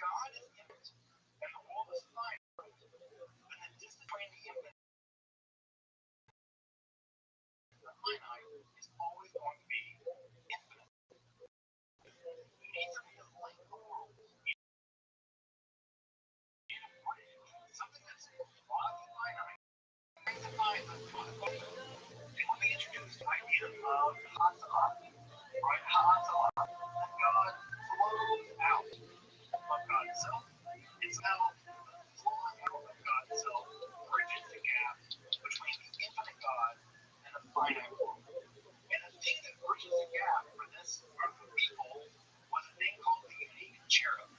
God is infinite and the world is finite, then the distance between the infinite and the finite is always going to be infinite. You need to be a blank world. Something that's quasi-finite. And when we introduced the idea of Hatzah, right? Hatzah, that God flows out of God itself. It's now the flowing out of God itself bridges the gap between the infinite God and the finite world. And the thing that bridges the gap for this group of people was a thing called the unique cherub,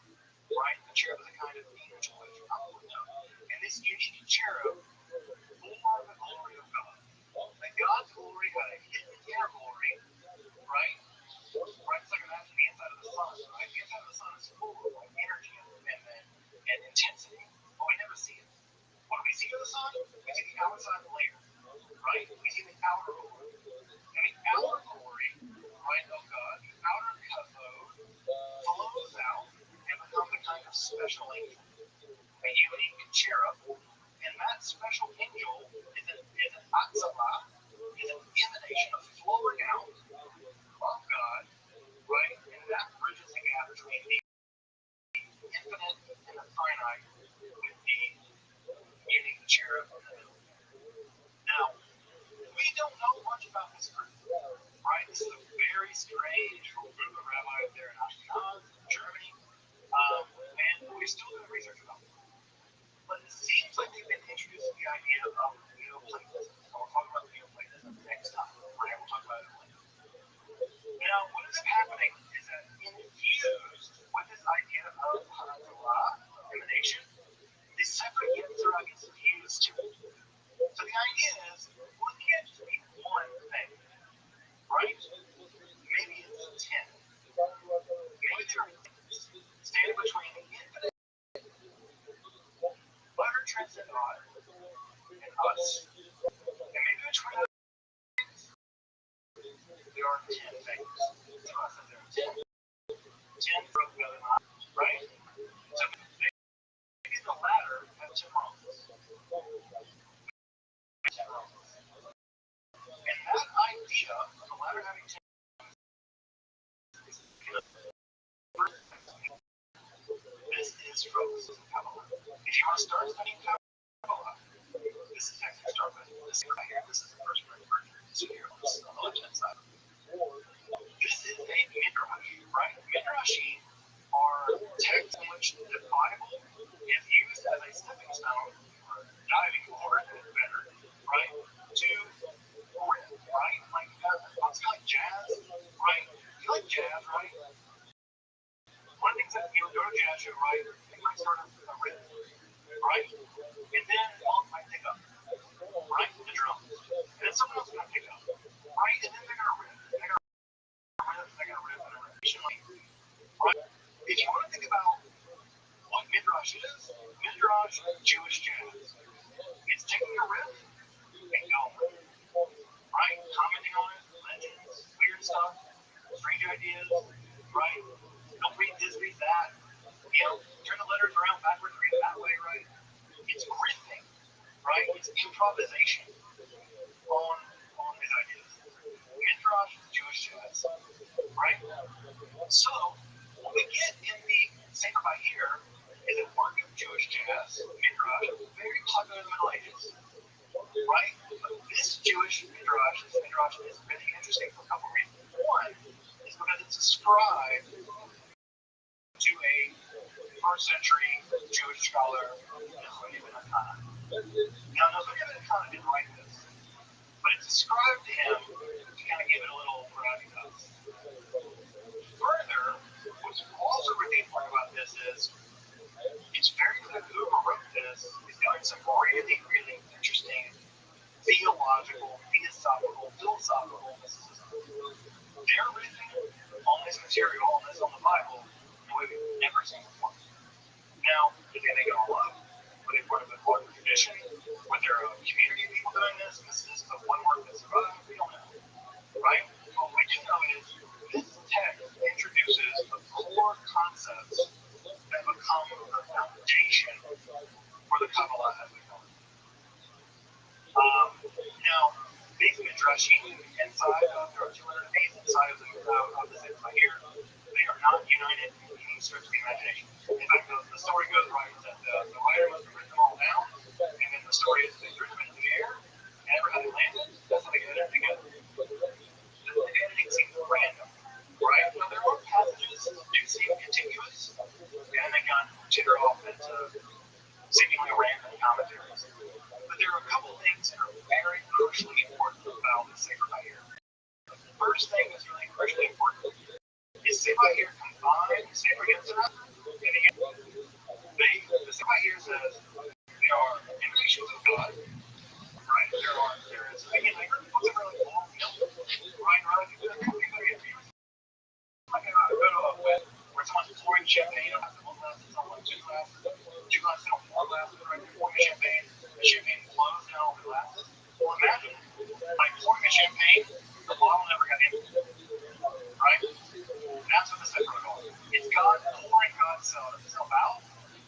right? The cherub is a kind of angel, as you probably know. And this unique cherub bore the glory of God. And God's glory had a hidden inner glory, right? Right? It's like imagine the inside of the sun, right? The inside of the sun is full of like energy and intensity, but we never see it. What do we see of the sun? We see the outside layer, right? We see the outer glory. And the outer glory, right, of God, the outer cathode, flows out and becomes a kind of special angel, a unique cherub. And that special angel is an atzavah, is an emanation of flowing out of God, right? And that bridges the gap between the infinite and the finite with the unique cherub in the middle. Now, we don't know much about this group, right? This is a very strange group of rabbis there in Ashkenaz, Germany, and we're still doing research about them. But it seems like they've been introduced to the idea of Neoplatonism. So we'll talk about Neoplatonism next time, right? We'll talk about it later. Now, what ends up happening is that infused with this idea of Hatzah, emanation, the separate Yetzirah gets fused to it. So the idea is, well, it can't just be one thing, right? Maybe it's 10. Maybe there are things standing between the infinite, utter transcendent God, and us. And maybe between those things, there are 10 things. So I said there are 10. 10 broke the other 9, right? So maybe the latter has 10 wrongs. 10 wrongs. And that idea of the latter having 10 this is from Kabbalah. If you want to start studying Kabbalah, this is actually start with this right here. This is the first version. So here, this is on the left-hand side. This is a midrash, right? Midrashim are texts in which the Bible is used as a stepping stone, or diving board, better, right? To riff, right? Like, what's like jazz, right? You like jazz, right? One of the things that you go to a jazz show, right? You might start a riff, right? And then one might pick up, right? The drums. And then someone else is going to pick up, right? And then they're going to riff. They're going to riff, they're going to riff, and right? If you want to think about what Midrash is, Midrash is Jewish jazz. It's taking a riff and going with it, right? Commenting on it, legends, weird stuff, strange ideas, right? Don't read this, read that. You know, turn the letters around backwards, read it that way, right? It's riffing, right? It's improvisation on these ideas. Midrash is Jewish jazz, right? So, what we get in the Sefer Bahir is a work of Jewish jazz, Midrash, very popular in the Middle Ages, right? But this Jewish Midrash, is really interesting for a couple of reasons. One is because it's ascribed to a first century Jewish scholar, Nazariah ben Elkanah. Now, Nazariah ben Elkanah didn't write this, but it's ascribed to him to kind of give it a little gravitas. Further, what's also really important about this is it's very clear whoever wrote this is doing some really, really interesting theological, philosophical mysticism. They're riffing on this material, on the Bible, in a way we've never seen before. Now, did they make it all up? Were they part of a larger tradition? Were there a community of people doing this? This is the one word that survived? We don't know. Right? What we do know is this text introduces the core concepts that become become the foundation for the Kabbalah as we know it. Now, these Midrashim inside of, there are 200 of these inside of the Sefer here. They are not united in any stretch of the imagination. In fact, the story goes right that the writer must have written them all down, and then the story is they threw them into the air, and never had it landed. That's how they got it together. The editing seems random, right? Now, there are passages that do seem contiguous, and they kind of jitter off into seemingly random commentaries. But there are a couple things that are very crucially important about the Sefer here. The first thing that's really crucially important is Sefer here combined Sefer Yetzirah and the Sefer here says they are emanations of God. Right? There is, again, I heard what's a really long note, right? If you go to a web where someone's pouring champagne, you don't have to one glass, it's not like two glasses, on four glasses, right? You're pouring champagne, the champagne flows down all the glasses. Well, imagine, like pouring a champagne, the bottle never got empty, right? That's what the Sefer is. It's God pouring God's self out.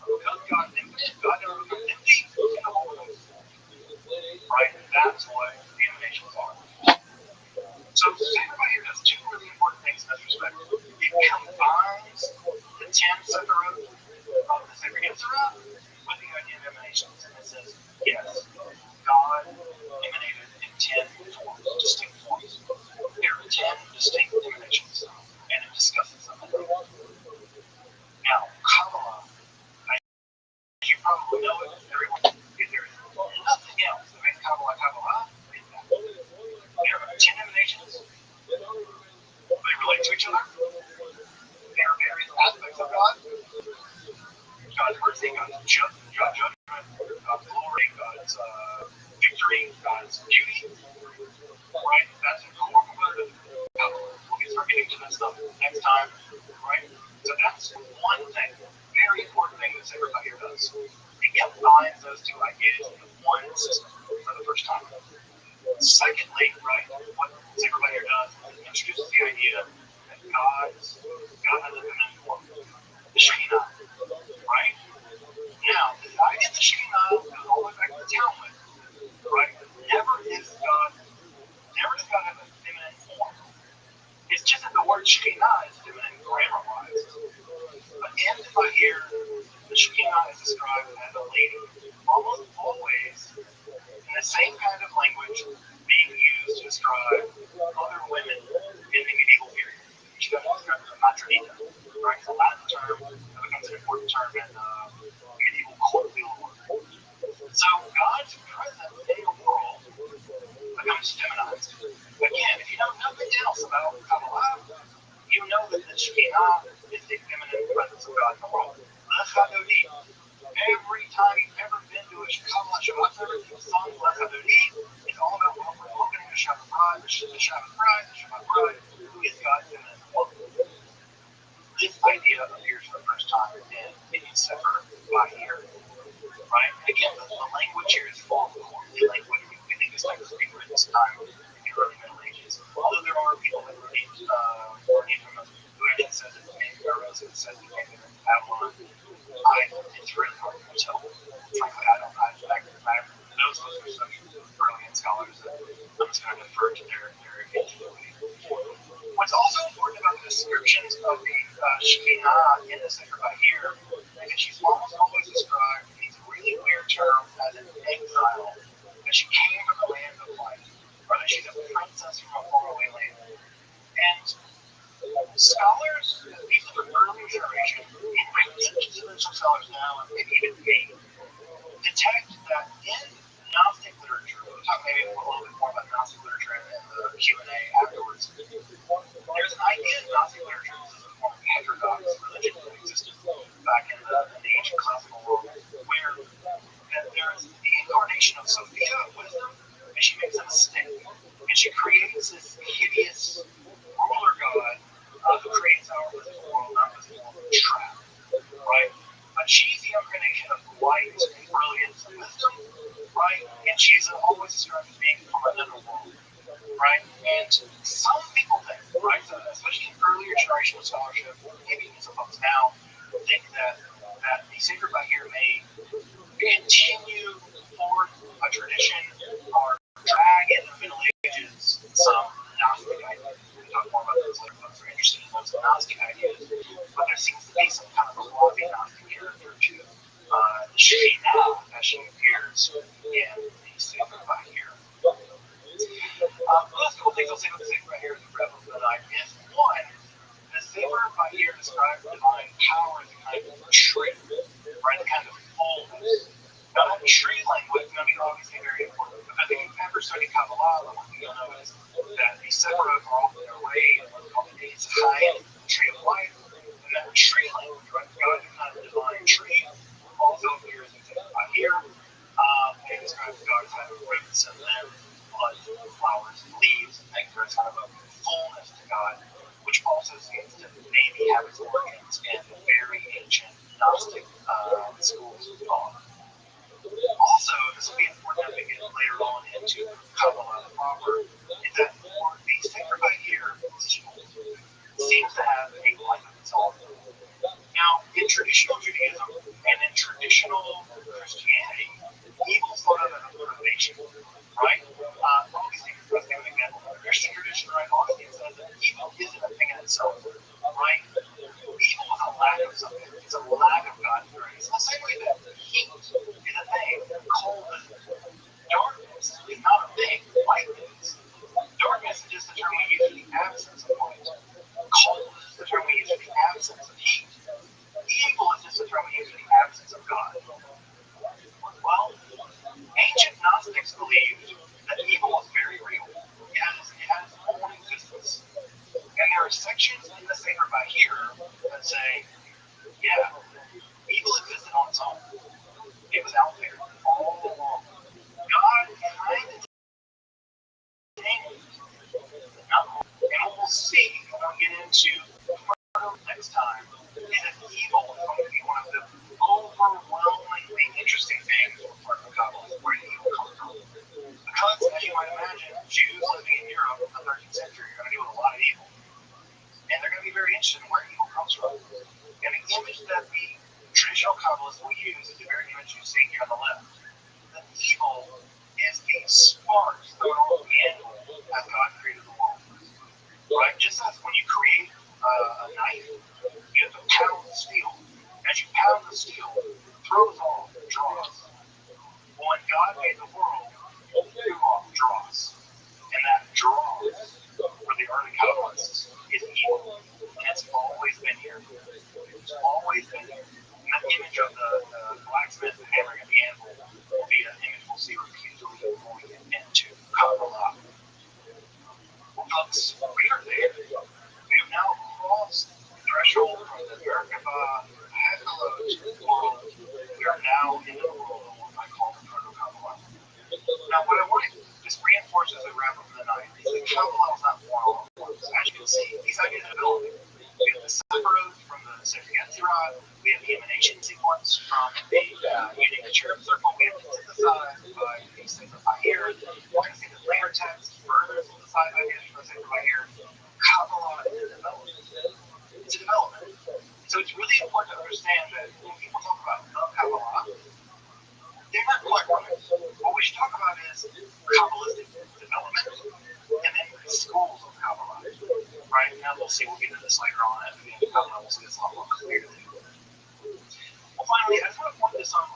Because God's infinite, God never becomes empty in the whole place. Right? That's what the emanations are. So the Sefer here does two really important things in this respect. It combines the 10 Sephirot of the Sefer Yetzirah with the idea of emanations. And it says, yes, God emanated in 10 forms, distinct forms. There are 10 distinct emanations, and it discusses them. Now, Kabbalah, as you probably know it, everyone, if there's nothing else that makes Kabbalah Kabbalah, it's that. There are 10 emanations. They relate to each other. There are various aspects of God. God's mercy, God's judgment, God's glory, God's victory, God's beauty. Right? That's a core component of Kabbalah. We'll get started getting to that stuff next time. Right? So that's one thing, very important thing that Sefer here does. It combines those two ideas into one system for the first time. Secondly, right, what Sefer here does is it introduces the idea that God has a feminine form, the Shekinah, right? Now, the idea of the Shekinah goes all the way back to the Talmud, right? Never does God have a feminine form. It's just that the word Shekinah is feminine grammar-wise. But in here, the Shekinah is described as a lady, almost always in the same kind of language being used to describe other women in the medieval period. She got described as a matronita, right? It's a Latin term that becomes an important term in medieval colloquial work. So God's presence in the world becomes feminized. Again, if you know nothing else about Kabbalah, you know that the Shekinah is the feminine presence of God in the world. Every time you've ever been to a Kabbalah Shabbat service, you've sung Lechadodi. It's all about welcoming the Shabbat bride, the Shabbat bride, who is God's feminine form. This idea appears for the first time in Sefer here. Right? Again, the language here is full of courtly language. We think this language was being written this time in the early Middle Ages. Although there are people that read from us who actually says it's maybe Pharaohs who says it came from Babylon. It's really hard to tell. Frankly, I don't know. Those are such brilliant scholars that I'm just going to defer to their ingenuity. What's also important about the descriptions of the Shekinah in the Sefer here is that she's almost always described in these really weird terms as an exile, that she came from the land of light, or that she's a princess from a faraway land. And scholars, these are the early generation, and I think even some scholars now, and maybe even me, detect that in Gnostic literature, we'll talk maybe a little bit more about Gnostic literature in the Q&A afterwards. There's an idea in Gnostic literature, this is a form of heterodox religion that existed back in the ancient classical world, where there's the incarnation of Sophia, of wisdom, and she makes a mistake. And she creates this hideous ruler god who creates our physical world, not physical trap, right? But she's the incarnation of light and brilliance and wisdom, right? And she's always described as being from another world, right? And some people think, right, so especially in earlier generation of scholarship, maybe even some folks now, think that that the Sacred by here may continue forth a tradition or drag in the Middle Ages some Gnostic ideas. We can talk more about those later, folks are interested in those Gnostic ideas. But there seems to be some kind of a quasi-Gnostic character to the Shekhinah as she appears in the Sacred by here. The last couple things I'll say about the Sacred by here as we wrap up the night is, one, the Sacred by here describes divine power as a kind of tree, right? A kind of fullness. Now, that tree language is going to be obviously very important, because if you've ever studied Kabbalah, one thing you'll notice that the Sephirot are often arrayed in what's called the Eitz Chaim, the tree of life, and that tree language, right? God is kind of a divine tree, also appears in Sacred by here. It describes God as having roots and limbs, blood, flowers, and leaves, and things. There's kind of a fullness to God, which also seems to maybe have its origins in very ancient Gnostic schools of thought. Also, this will be important as we get later on into Kabbalah proper, is that for the Sacred by here seems to have a life of its own. Now, in traditional Judaism and in traditional Christianity, evil is thought of as a motivation, right? Obviously, let's give an example. In the Christian tradition, right, Augustine says that evil isn't a thing in itself, right? Evil is a lack of something. It's a lack of God's grace. The same way that heat is a thing, cold is darkness is not a thing, light is. Darkness is just the term we use for the absence of light. Cold is the term we use for the absence of heat. Evil is just a term we use for the absence of God. Well, ancient Gnostics believed that evil was very real. It has its own existence. And there are sections in the Sacred by here that say, yeah, evil existed on its own. It was out there all along. God kind of tamed it. And what we'll see when we get into next time is that evil is going to be one of the overwhelmingly interesting things for Kabbalah, where evil comes from. Because, as you might imagine, Jews living in Europe in the 13th century are going to do a lot of evil. And they're going to be very interested in where evil comes from. And the image that the traditional Kabbalists will use is the very image you see here on the left. The evil is the sparks thrown off the anvil as God created the world. Right? Just as when you create a knife, you have to pound the steel. As you pound the steel, it throws off dross. Well, when God made the world, he threw off dross. And that dross, for the early Kabbalists, is evil. And it's always been here. It's always been here. And that image of the blacksmith hammering at the anvil will be an image we'll see repeatedly when we get into Kabbalah. Well, folks, we are there. We have now crossed the threshold from the Merkaba world. We are now in the world of what I call the Proto-Kabbalah. Now, what I want to just reinforce as we wrap up the night is that Kabbalah is not one all at once. As you can see, these ideas are developing. We have the Sephirot from the Sefer Yetzirah. We have the emanation sequence from the unique cherub circle. We have it synthesized by the Sacred by here. We're going to see the later text further synthesized ideas from the Sacred by here. Kabbalah is a development. It's a development. So it's really important to understand that when people talk about Kabbalah, they're not quite right. What we should talk about is Kabbalistic development and then the schools of Kabbalah. Right? Now we'll see, we'll get into this later on at the end of Kabbalah, we'll see this a lot more clearly. Well, finally, I just want to point to some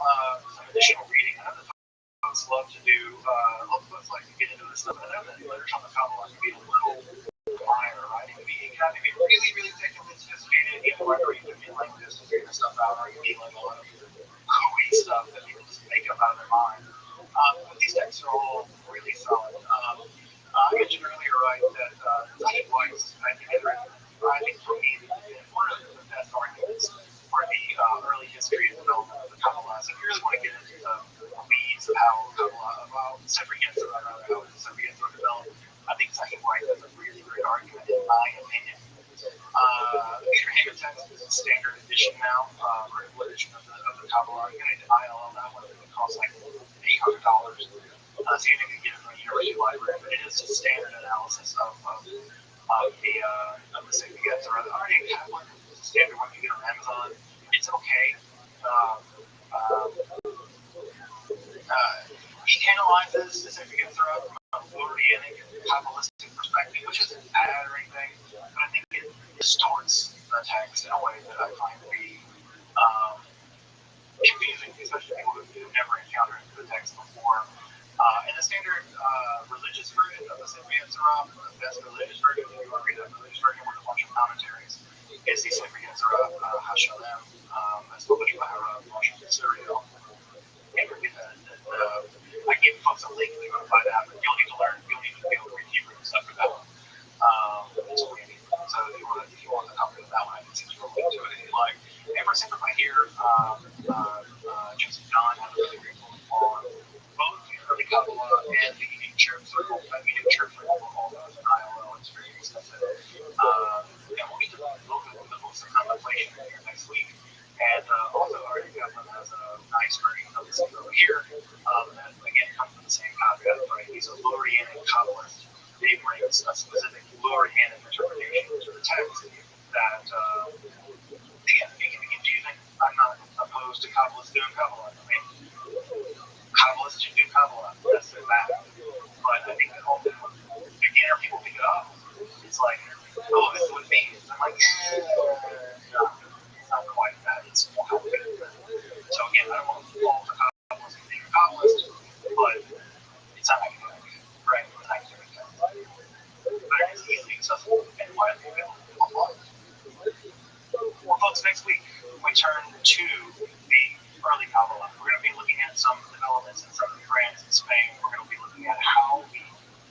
additional reading. I know that folks love to do, lots of folks like to get into this stuff, and I know that literature on the Kabbalah can be a little minor, right? It can be really, really technically sophisticated, you know, whether you can be like this to figure this stuff out, or you can be like a lot of hooey stuff that people just make up out of their mind. But these texts are all really solid. I mentioned earlier, right, that Zahid Weiss, I think for me, one of the best arguments for the early history and development of the Kabbalah. So if you really want to get into the weeds of how Kabbalah, how Sefer Yetzirah, how Sefer Yetzirah developed, I think Zahid Weiss has a really great argument, in my opinion. Peter Hager text is a standard edition now, critical edition of the Kabbalah. You can deny all of that one. It costs like $800. So you're going to get it from the University Library, but it is a standard analysis of the Sefer Yetzirah. I already have one. It's a standard one you get on Amazon. It's okay. he analyzes the significance thereof from a Floridianic Kabbalistic perspective, which isn't bad or anything, but I think it distorts the text in a way that I find to be confusing, especially people who've never encountered the text before. In the standard religious version of the Sefer Yetzirah, the best religious version, if you want to read that religious version with a bunch of commentaries, is the Sefer Yetzirah HaShalem, as published by Rothschild'S. I gave folks a link if you want to buy that, but you'll need to learn, you'll need to be able to read Hebrew and stuff for that one. That's what we need. So if you want to copy of that one, I can send you a link to it if you like. And for example, I hear Joseph Don had a really great book on both the early Kabbalah and the Unique Church Circle. That Unique Church Circle, all those in ILL, it's very extensive. And we'll get to a little bit of the books of contemplation here next week. And also, our Kaplan has a nice version of this over here that, again, comes from the same caveat, right? He's a Floridianic Kabbalist. They bring a specific Floridianic interpretation to the text that, again, it can be confusing. I'm not opposed to Kabbalists doing Kabbalah. I mean, Kabbalists should do Kabbalah. That's their matter. But I think that all the beginner people pick it up. It's like, oh, this is what it means. I'm like, no. Not quite that. It's more complicated than that. So again, I don't want to fall to Kabbalist and being a Kabbalist, but it's not academic, right? It's not academic text. But it is easily accessible and widely available online. Well, folks, next week we turn to the early Kabbalah. We're going to be looking at some developments in southern France and Spain. We're going to be looking at how the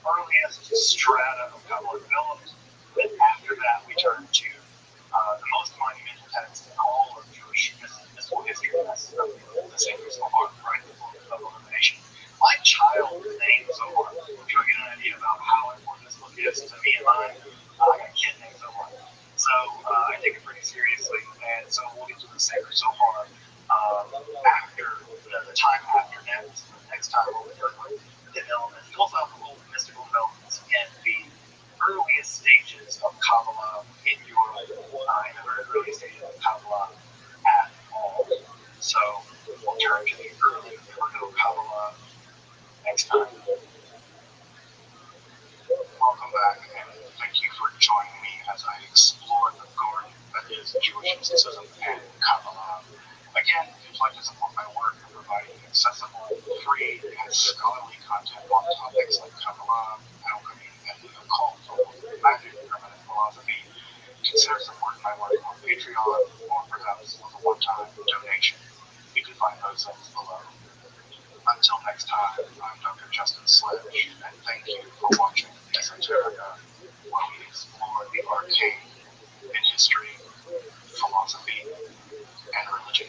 earliest strata of Kabbalah developed. Then after that, we turn to the most monumental text in all of Jewish mystical history, that's the Sefer Zohar, right? The book of illumination. My child named Zohar. If you want to get an idea about how important this book is to me and mine, I got a kid named Zohar. So I take it pretty seriously, and so we'll get to the Sefer Zohar after the time after next. The next time we'll be doing developments, philosophical, mystical developments, and the earliest stages of Kabbalah in Europe, in the very early stages of Kabbalah at all. So we'll turn to the early Proto-Kabbalah next time. Welcome back, and thank you for joining me as I explore the garden that is Jewish mysticism and Kabbalah. Again, if you'd like to support my work in providing accessible, free, and scholarly content on topics like Kabbalah, alchemy, and the occult, magic, primitive philosophy, consider supporting my work on Patreon or perhaps with a one-time donation. You can find those links below. Until next time, I'm Dr. Justin Sledge, and thank you for watching Esoterica, where we explore the arcane in history, philosophy, and religion.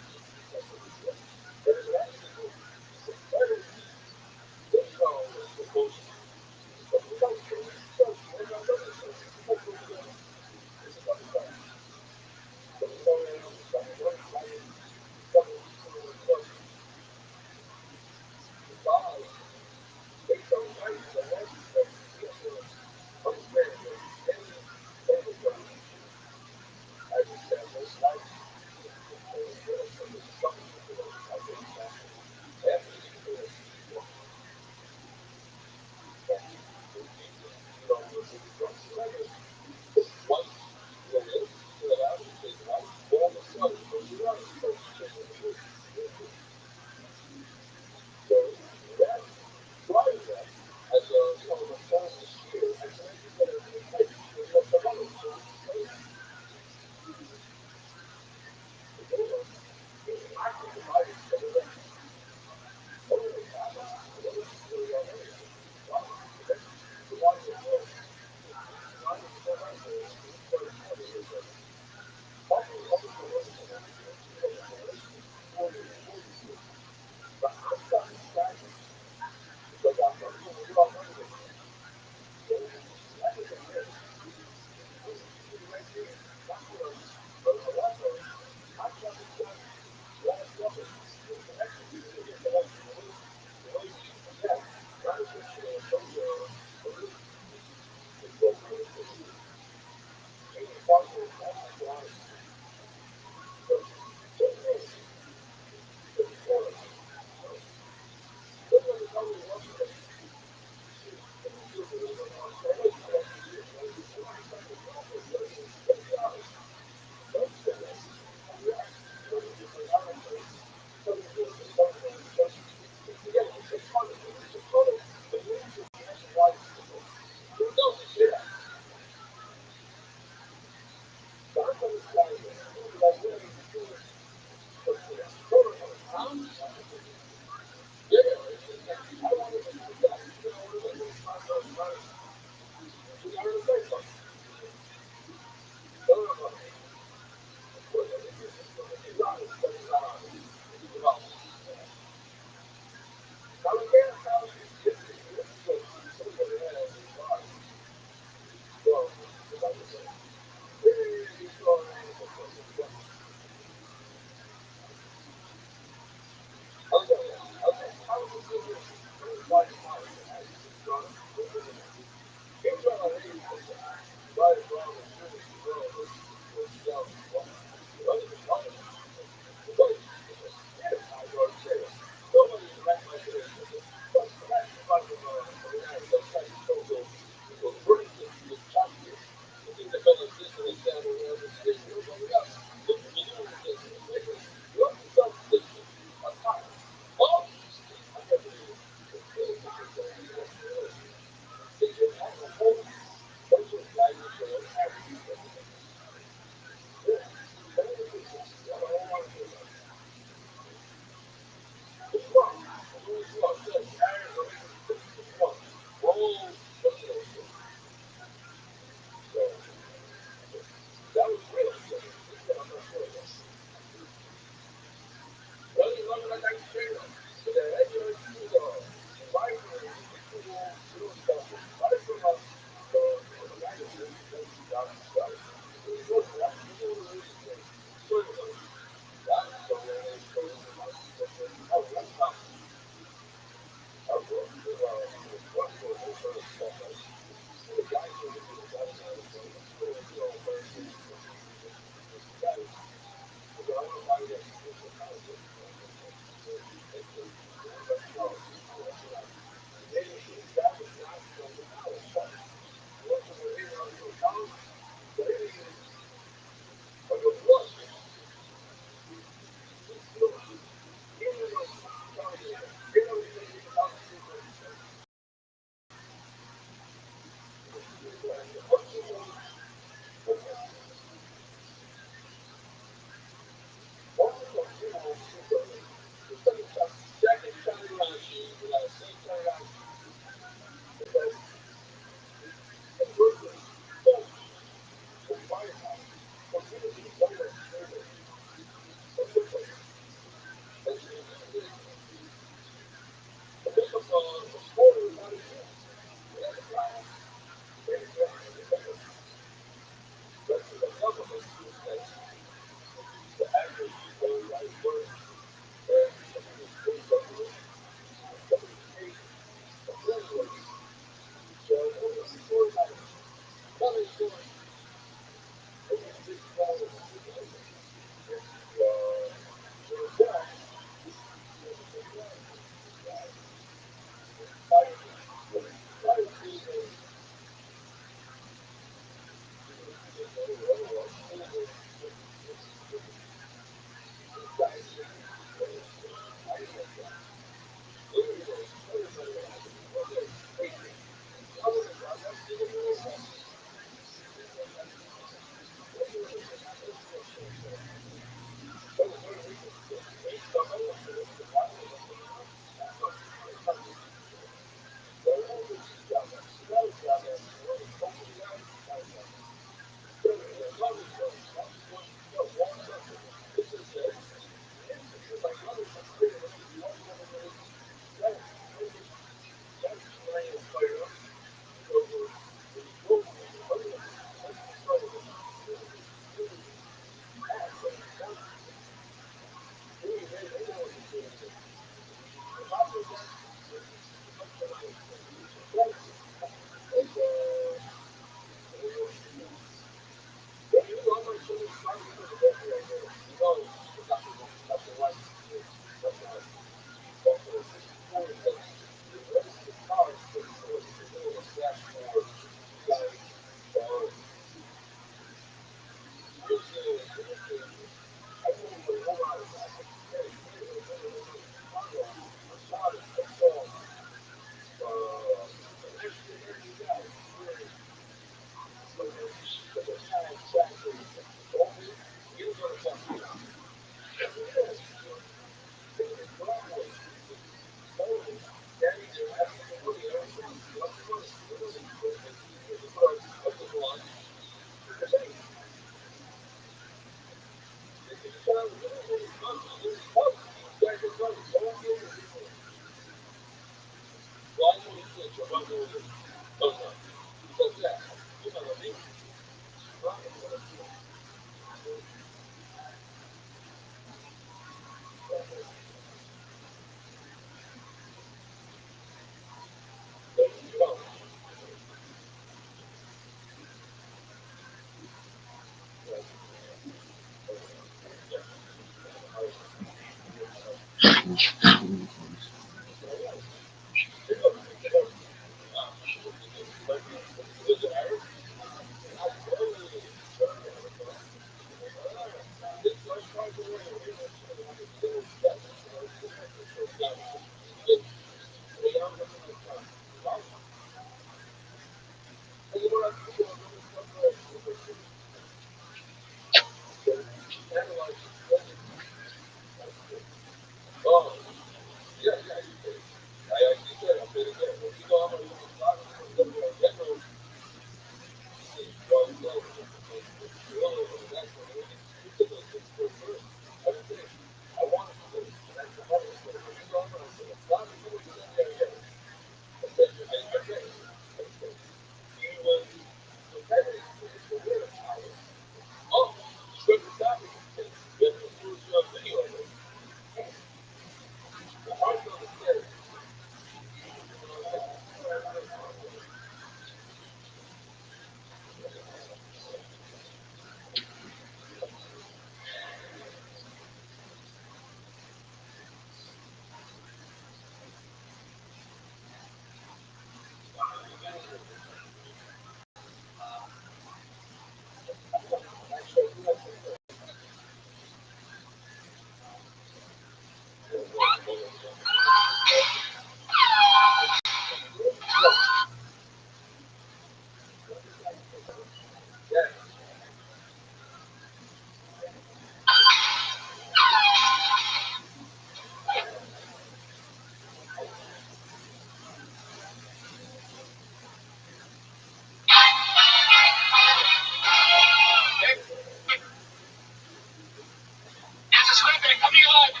This is Rabbi coming live.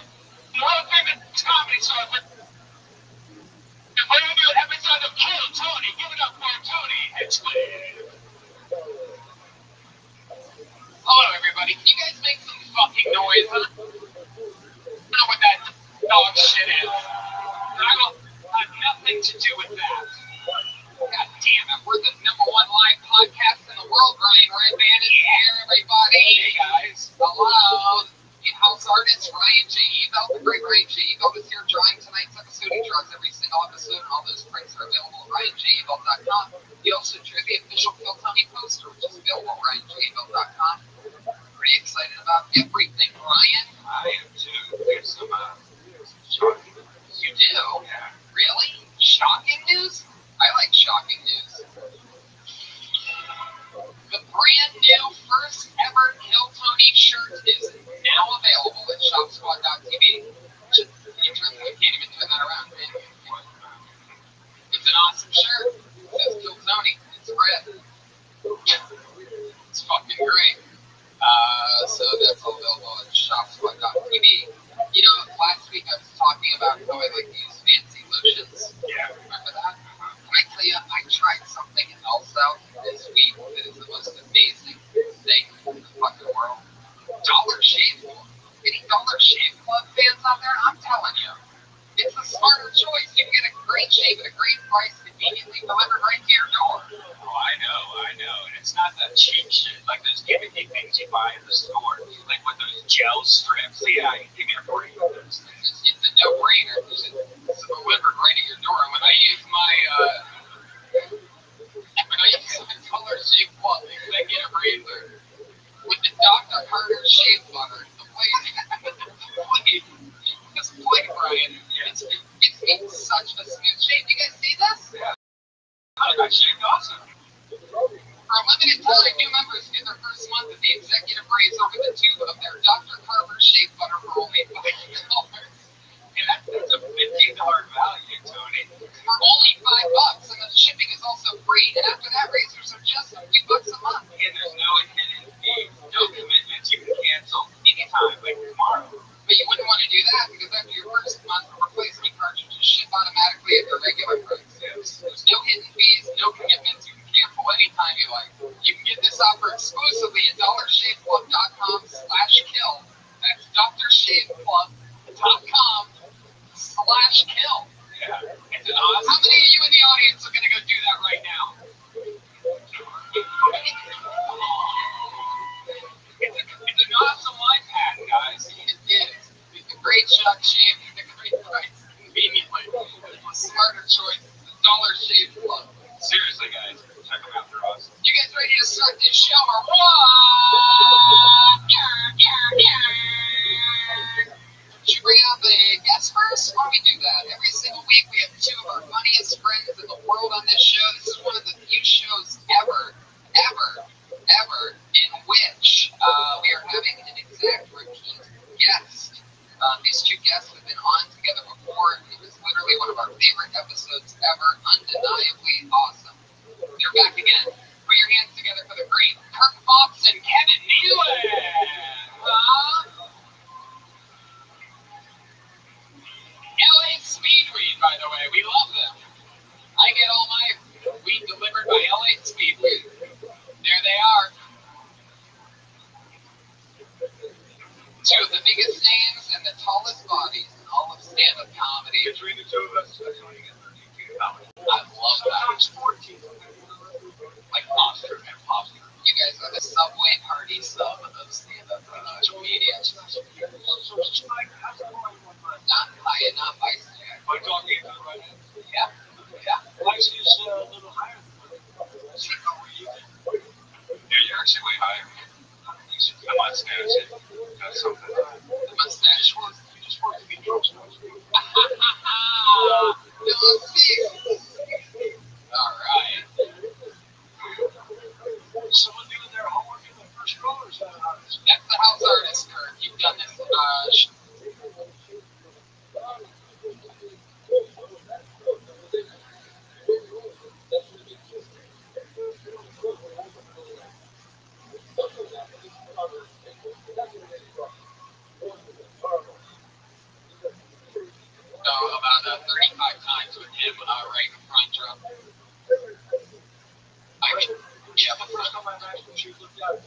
World famous comedy star. The brand new episode of Kill Tony. Give it up for Tony Hinchcliffe. Hello, everybody. Can you guys make some fucking noise? I don't know what that dog shit is. I don't have nothing to do with that. God damn it. We're the #1 live podcast in the world. Ryan Redband is here, everybody. Hey, guys. Hello. House artist Ryan J. Ebelt, the great Ryan J. Ebelt is here drawing tonight's episode. He draws every single episode, and all those prints are available at RyanJEbelt.com. He also drew the official Kill Tony poster, which is available at RyanJEbelt.com. shirt is now available at shopsquad.tv. You can't even turn that around, man. It's an awesome shirt. It says Kill Tony. It's red. It's fucking great. So that's all available at shopsquad.tv. You know, last week I was talking about how I like to use fancy lotions. Yeah. Remember that? Can I tell you, I tried something else out this week that is the most amazing thing in the fucking world. Dollar Shave Club. Any Dollar Shave Club fans out there? I'm telling you, it's a smarter choice. You can get a great shave at a great price, conveniently delivered right to your door. Oh, I know. And it's not that cheap shit, like those gimmicky things you buy in the store, like with those gel strips. Yeah, you give me a break with those things. It's a no-brainer. It's delivered right at your door. When I use my Dollar Shave Club executive razor with the Dr. Carter shave butter, the blade, Brian, it's such a smooth shave. You guys see this? Yeah. I shaved awesome. For a limited time, new members get their first month of the executive razor with a tube of their Dr. Carver shave butter for only $5. And that's a $15 value, Tony. For only $5, and the shipping is also free. And after that, razors are just a few bucks a month. And there's no hidden fees, no commitments. You can cancel anytime, like tomorrow. But you wouldn't want to do that because after your first month, the replacement cartridges ship automatically at their regular price. There's no hidden fees, no commitments. You can cancel anytime you like. You can get this offer exclusively at dollarshaveclub.com/kill. That's dollarshaveclub.com/kill. Yeah, it's an awesome. How many of you in the audience are going to go do that right now? It's an awesome life hack, guys. It is. It's a great shock shave at a great price, conveniently. It's a smarter choice. It's the Dollar Shave Club. Seriously, guys, check them out. They're awesome. You guys ready to start this show or what? Should we have a guest first? Why don't we do that? Every single week we have two of our funniest friends in the world on this show. This is one of the few shows ever in which we are having an exact repeat guest. These two guests have been on together before. It was literally one of our favorite episodes ever. Undeniably awesome. They're back again. Put your hands together for the great Kirk Fox and Kevin Nealon. LA Speed Weed, by the way. We love them. I get all my weed delivered by LA Speed Weed. There they are. Two of the biggest names and the tallest bodies in all of stand-up comedy. Between the two of us, that's how you get 32 dollars. I love that. Sometimes 14. Like Foster and Foster. You guys are the Subway Party sub of stand-up media. Not high enough, I say. My dog ain't done right now. Yeah. Life is a little higher than mine. Yeah, you're actually way higher. The mustache does something. The mustache was. You just want to be jokes. Alright. Someone doing their homework in the first row or is that an artist? That's the house artist, Kirk. You've done this. About 35 times with him right in front drum. Yeah, The first time I matched him, she looked out.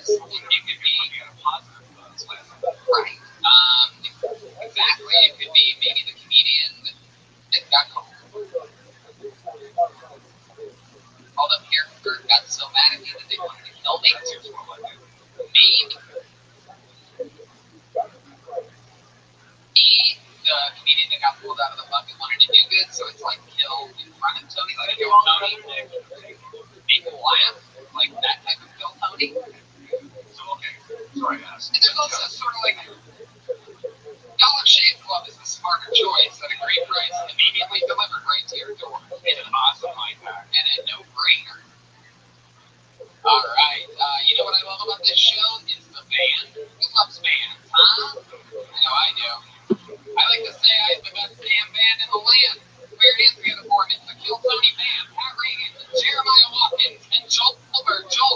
this. It could be a positive buzz. Right. Exactly. It could be maybe the comedian that got called up here or got so mad at me that they wanted to kill me. Maybe the comedian that got pulled out of the bucket wanted to do good, so it's like kill in front of Tony, like kill Tony, make him laugh, like that type of kill Tony. So, okay. Sorry, guys. And there's also sort of like Dollar Shave Club is the smarter choice at a great price, immediately delivered right to your door. It's an awesome life hack. And a no-brainer. Alright, you know what I love about this show? Is the band. Who loves bands, huh? I know I do. I like to say I'm the best damn band in the land. Put your hands together for me. The Kill Tony Band, Pat Regan, Jeremiah Watkins, and Joel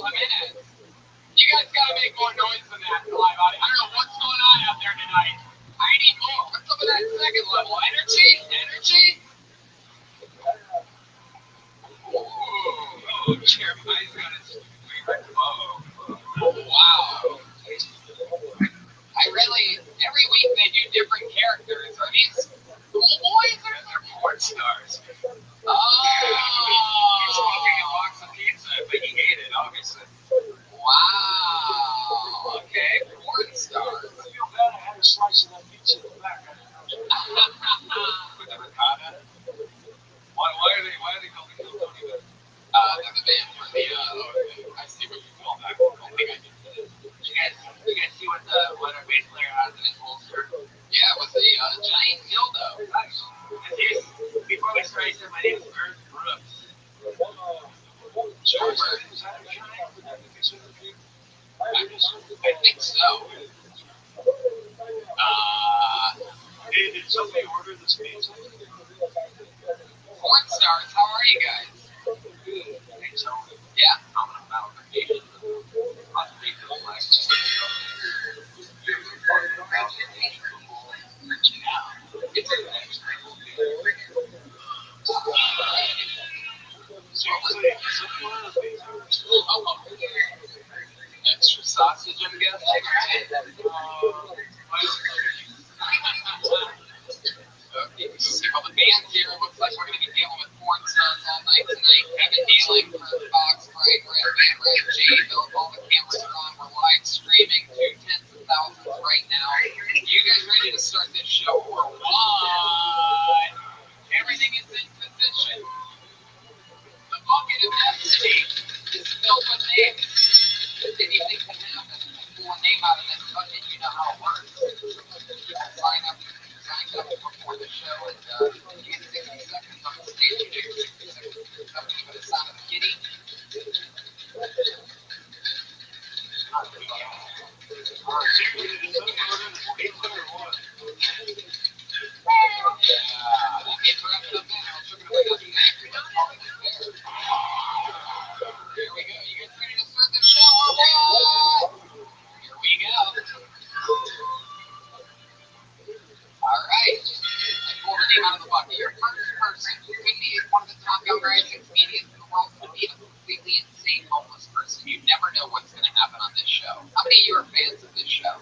Jimenez. You guys gotta make more noise than that in the live audience. I don't know what's going on out there tonight. I need more. What's up with that second level? Energy? Energy? Oh, Jeremiah's got his favorite bow. Wow. I really, every week they do different characters. Are these cool boys or They're porn stars. Oh. He's smoking a box of pizza, but he ate it, obviously. Wow. Okay, porn stars. I feel bad I had a slice of that pizza in the back. With the ricotta. Why are they called the Kill Tony Band? They're the band for the, I see what you're going back. I think I did. You guys see what our bass player has in his holster? Yeah, with the giant dildo. Before we start, he said, my name is Earth Brooks. I think so. Did somebody order this pizza? Porn stars, how are you guys? Yeah. I'm on a battle vacation. Lots of big gold lights. Extra sausage, I'm guessing. See all the bands here. It looks like we're going to be dealing with porn stars all night tonight. Kevin Nealing, Kurt Fox, Frank Red, Van Red, Jay, Bill, all the cameras are on. We're live streaming 2/10 of thousands right now. You guys ready to start this show or what? Everything is in position. The bucket of destiny is filled with names. Anything can happen. Pull a name out of that bucket, you know how it works. Sign up before the show, and you get 60 seconds on the stage. You do 60 seconds. Something for the sound of the kitty. That means we're up to the middle. We're going to be angry. Here we go. You guys ready to start the show or what? Here we go. All right. I pulled the name out of the bucket. Your first person could be one of the top young rising comedians in the world, could be a completely insane homeless person. You never know what's going to happen on this show. How many of you are fans of this show?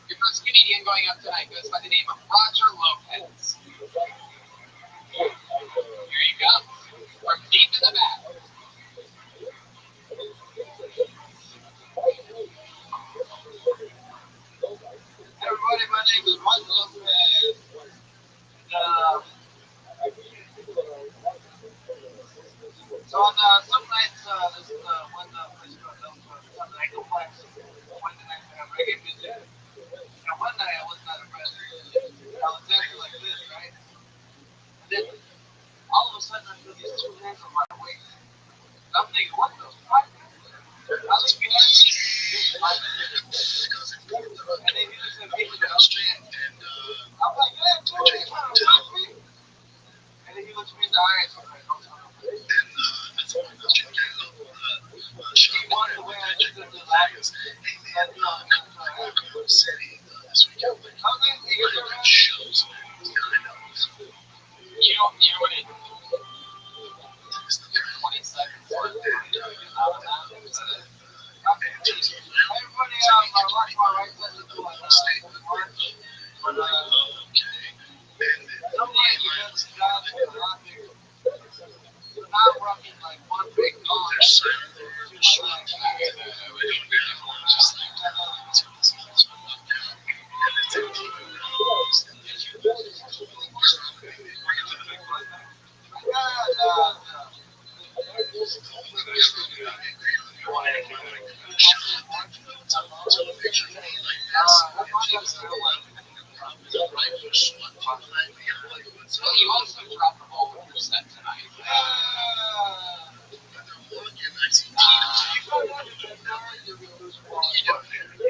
Your first comedian going up tonight goes by the name of Roger Lopez. Here you go. From deep in the back. Everybody, my name is Roger Lopez. So on some nights, this is one place called Sunday I go play. Wednesday nights I have reggae music. And one night I was not a friend. I was dancing like this, right? And then all of a sudden I feel these two hands on my waist. I'm thinking, what the fuck? I was looking at and then he just said, hey, with the street. I'm like, hey, dude, you trying to fuck me? And then he looks me in the eyes. I'm like, don't tell me. He wanted the way I just did the last. And, You know what it is? 20 seconds.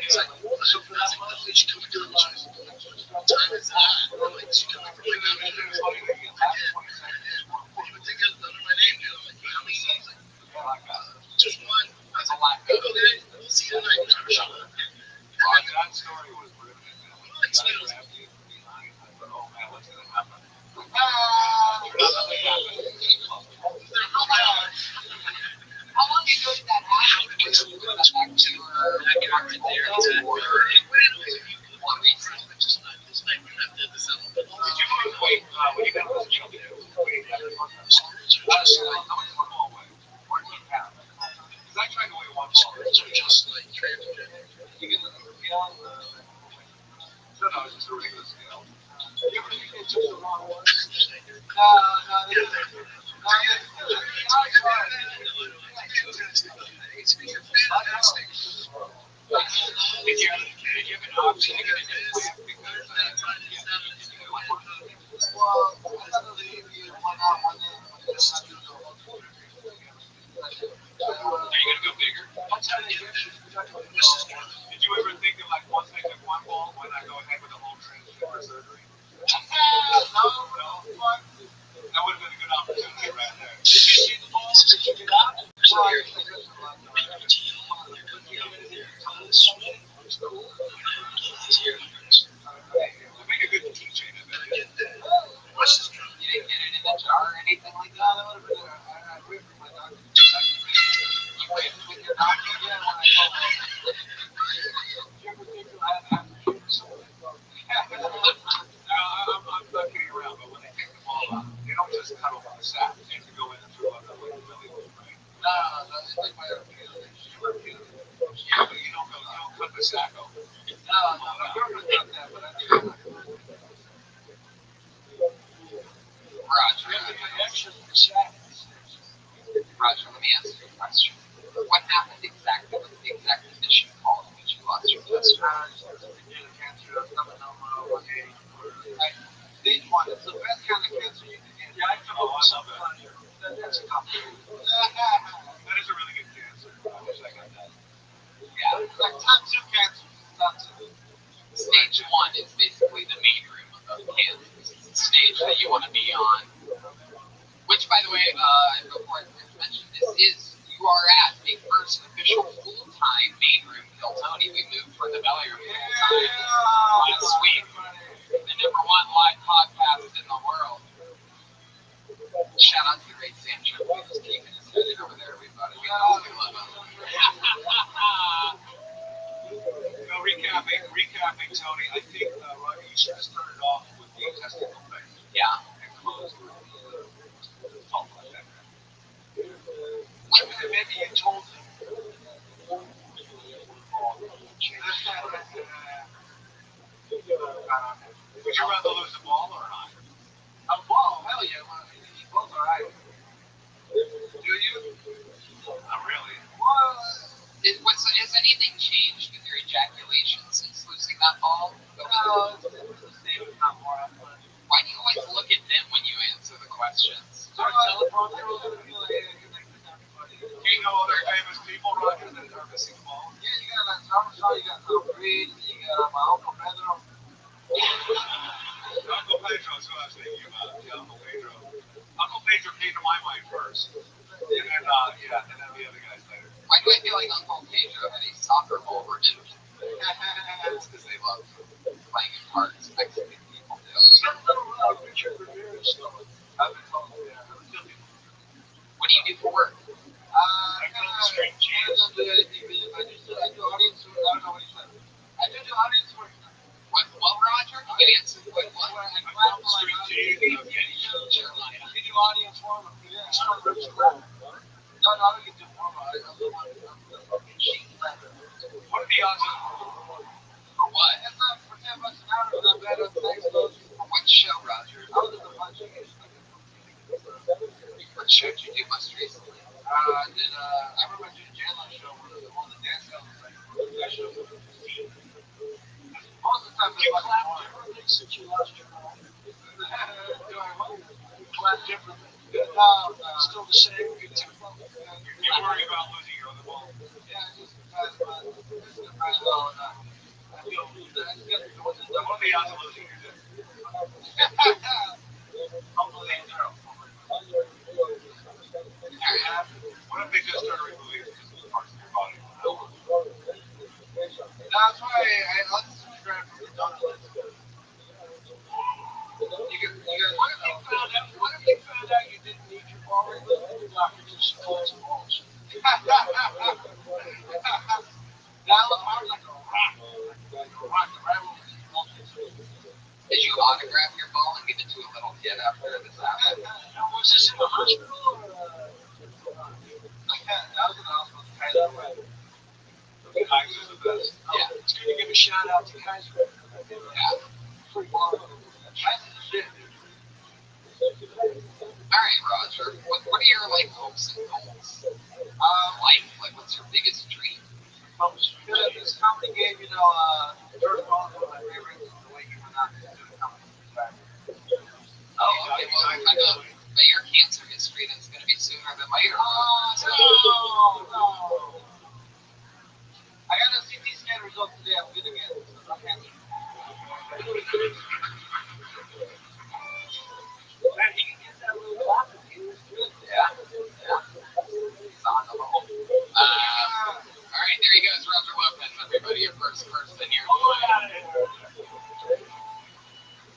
It's like, so for that month, they should come and do it. What time is that? I'm like, she coming from like, I would think it's under my name, dude. I'm like, how many names? Like, just one. I was like, okay, we'll see you tonight. Never show up. That story was riveting. It's I grabbed you behind. I thought, oh man, what's going to happen? How long ago did that happen? Was that back to right there? More recent. Did you wait? When you got those jump schools are just like, how much is the ball weigh? 14 pounds. Because I tried to weigh one ball. Schools are just like transgender. You get the scale? No, it's just a regular scale. You ever think they took the wrong one? Did you have an option to get a new whip? Because are you going to go bigger? Did you ever think of like once they took one ball, why not go ahead with the whole transgender surgery? No. That would have been a good opportunity right there. Did you see the balls? Did you get out? Make a good keychain of it. What's this drum? You didn't get it in a jar or anything like that? That would have been a whip for my doctor. You went with your doctor? Yeah, when I told him. Did you ever think I have to shoot something? I'm not kidding around, but when they take the ball out, they don't just cut off the sack. They have to go in through a belly loop, right? No, it's like my orthopedic. Yeah, but you don't cut the sack open. No, my girlfriend did that, but I think Roger, Roger, let me ask you a question. What happened exactly with the exact condition called when you lost your test? Stage 1, it's the best kind of cancer you can get. Yeah, I love it. That's a compliment. That is a really good cancer. I wish I got that. Yeah, it's like top 2 cancer. Top 2. Stage 1 is basically the main room of cancer. It's the stage that you want to be on. Which, by the way, before I mention this, is you are at the first official full-time main room Hiltoni. We moved from the belly room full-time last week. The #1 live podcast in the world. Shout out to the great Sam Triple. He's keeping his head in over there, everybody. We love him. No, recapping, Tony. I think, Robbie, you should have started off with the testicle thing. Yeah. And closed with the talk like that. Maybe you told him. Would you rather lose the ball or not? A ball? Hell yeah. Both are right. Do you? Not really. Has anything changed with your ejaculation since losing that ball? No, it's the same, if not more. Why do you always look at them when you answer the questions? Do you know other famous people, Roger, that are missing the ball? Yeah, you got Tom, you got Tom Reed, you got my Uncle Pedro. Uncle Pedro is who I was thinking about. Yeah, Uncle Pedro. Uncle Pedro came to my mind first. And then, and then the other guys later. Why do I feel like Uncle Pedro had a soccer ball removed? It's because they love playing in parks. Mexican people do. Richard Ramirez story. I've been told What do you do for work? I come to street cheese. I do audience work. I don't know what he said. I do audience work. What, Roger? You can answer what? Street cheese. We do audience work. No, I don't get to form. I fucking sheet leather. What are the odds For what? It's not for $10 an hour. It's not bad. For what show, Roger? I was at the punching. What show did you do most recently? I remember doing a J-Lo show where the dance guy was like, that show was most of the time, you clap differently since you lost your ball. Clap differently. Still the same. you worry about losing your other ball? Yeah, just be out to losing you did. Hopefully they do. What if they just start removing physical parts of your body? That's why I unsubscribed from the donut list. What if they found out you didn't need your ball removed? The doctor just stole some balls. That was like a rock. Did you autograph your ball and give it to a little kid after this happened? Was this in the hospital or? That was an hospital. Kaiser. Kaiser's the best. Yeah. It's good to give a shout out to Kaiser. Yeah. Free ball. Kaiser's the shit, dude. All right, Roger. What are your hopes and goals? Like what's your biggest dream? This company gave, first of all, one of my favorites is the way you went out to do the company. Oh, okay. Well, I know your cancer history that's going to be sooner than later. No. I got a CT scan result today. I'm good again. No cancer. Man, he can get that little clap. He was good. Yeah. He's on the roll. All right, there he goes, Roger Lopez, everybody. Your first person here.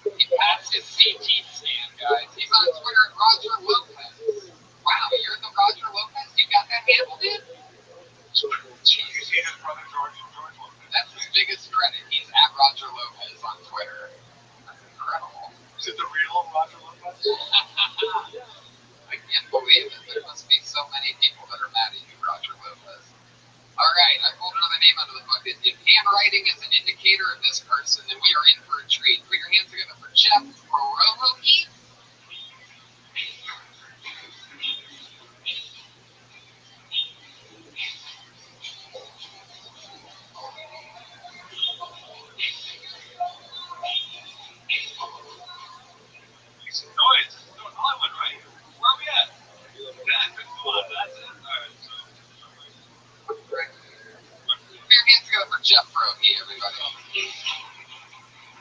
He passed his CT scan, guys. He's on Twitter at Roger Lopez. Wow, you're the Roger Lopez? You got that handle, dude? Jeez, he has brother George Lopez. That's his biggest credit. He's at Roger Lopez on Twitter. That's incredible. Is it the real Roger Lopez? I can't believe it. There must be so many people that are mad at you, Roger Lopez. All right, I pulled another name out of the book. If handwriting is an indicator of this person, then we are in for a treat. Put your hands together for Jeff Morohoki. Make some noise. We're doing Hollywood, right? Where are we at? Yeah, good one. That's it. All right. Put your hands together for Jeff Morohoki, everybody.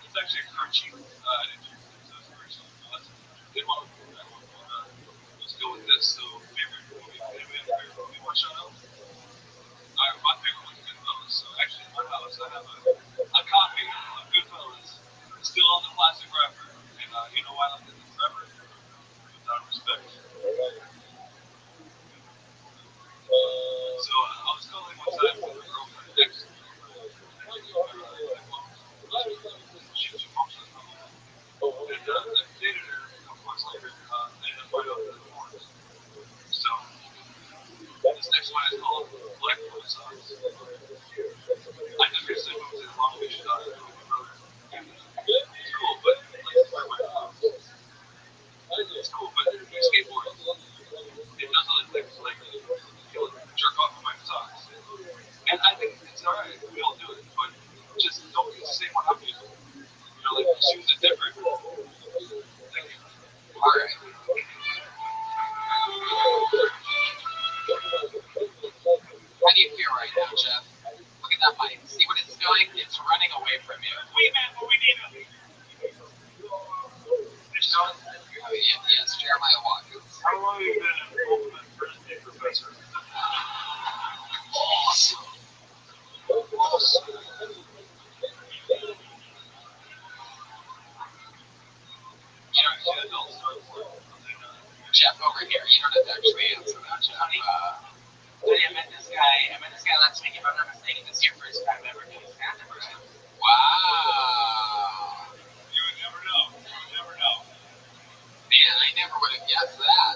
It's actually a crew chief. I didn't do it. So it's crew chief. Good one. Let's go with this. So, favorite movie. Anybody have a favorite movie? Want to shout out? All right, my favorite one's Goodfellas. So, actually, in my house, I have a copy of Goodfellas. Still on the plastic wrapper. And you know why I like this wrapper? Out of respect. So, I was calling one time with my girlfriend next to me. She was from Rothschild'S. And I dated her a couple months later. I ended up right over the horns. So, this next one is called Black Renaissance. I just recently moved to Long Beach with my brother. It's cool, but it's where my house. It's cool, but skateboarding. It doesn't like you'll jerk off in my socks. And I think it's alright. We all do it, but just don't use the same one I'm using. Like shoes are different. Thank you. Alright. How do you feel right now, Jeff? Look at that mic. See what it's doing? It's running away from you. Wait, man, what we need to Yes, Jeremiah Watkins. How long have you been an ultimate first day professor? Awesome. You know, Jeff over here, you don't have to actually answer that, Jeff. I met this guy last week, if I'm not mistaken. This is your first time ever doing stand up, right? Wow. You would never know. Man, I never would have guessed that.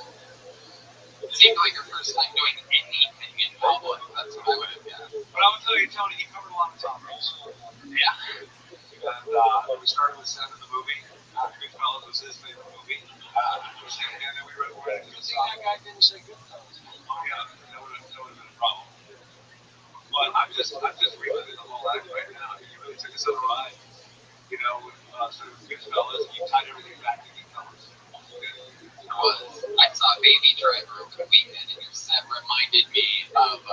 It seemed like your first time doing anything in public. That's what I would have guessed. But I would tell you, Tony, he covered a lot of topics. Yeah. And we started with Sam in the movie. Goodfellas was his favorite movie. And then we read it. Good thing that guy didn't say Goodfellas. Oh, yeah, that would have been a problem. But I'm just reliving the whole act right now. You really took us on a ride. You know, with sort of Goodfellas, you tied everything back to Goodfellas. I saw Baby Driver over the weekend, and your set reminded me of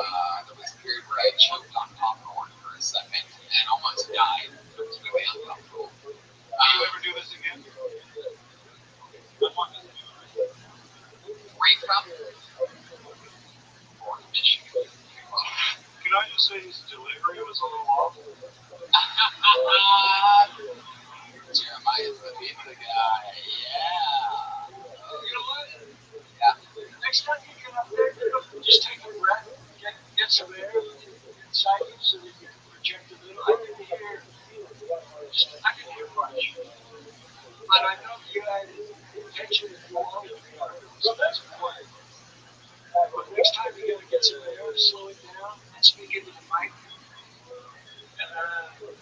there was a period where I choked on popcorn for a second and almost died. It was really uncomfortable. delivery was a little off. Jeremiah's the pizza guy. Yeah. You know what? Yeah. Next time you get up there, just take a breath, get some air inside you so that you can project a little. I can hear much. But I know you had intention to go on with the art, so that's important. But next time you gotta get some air, slow it down, and speak into the mic. And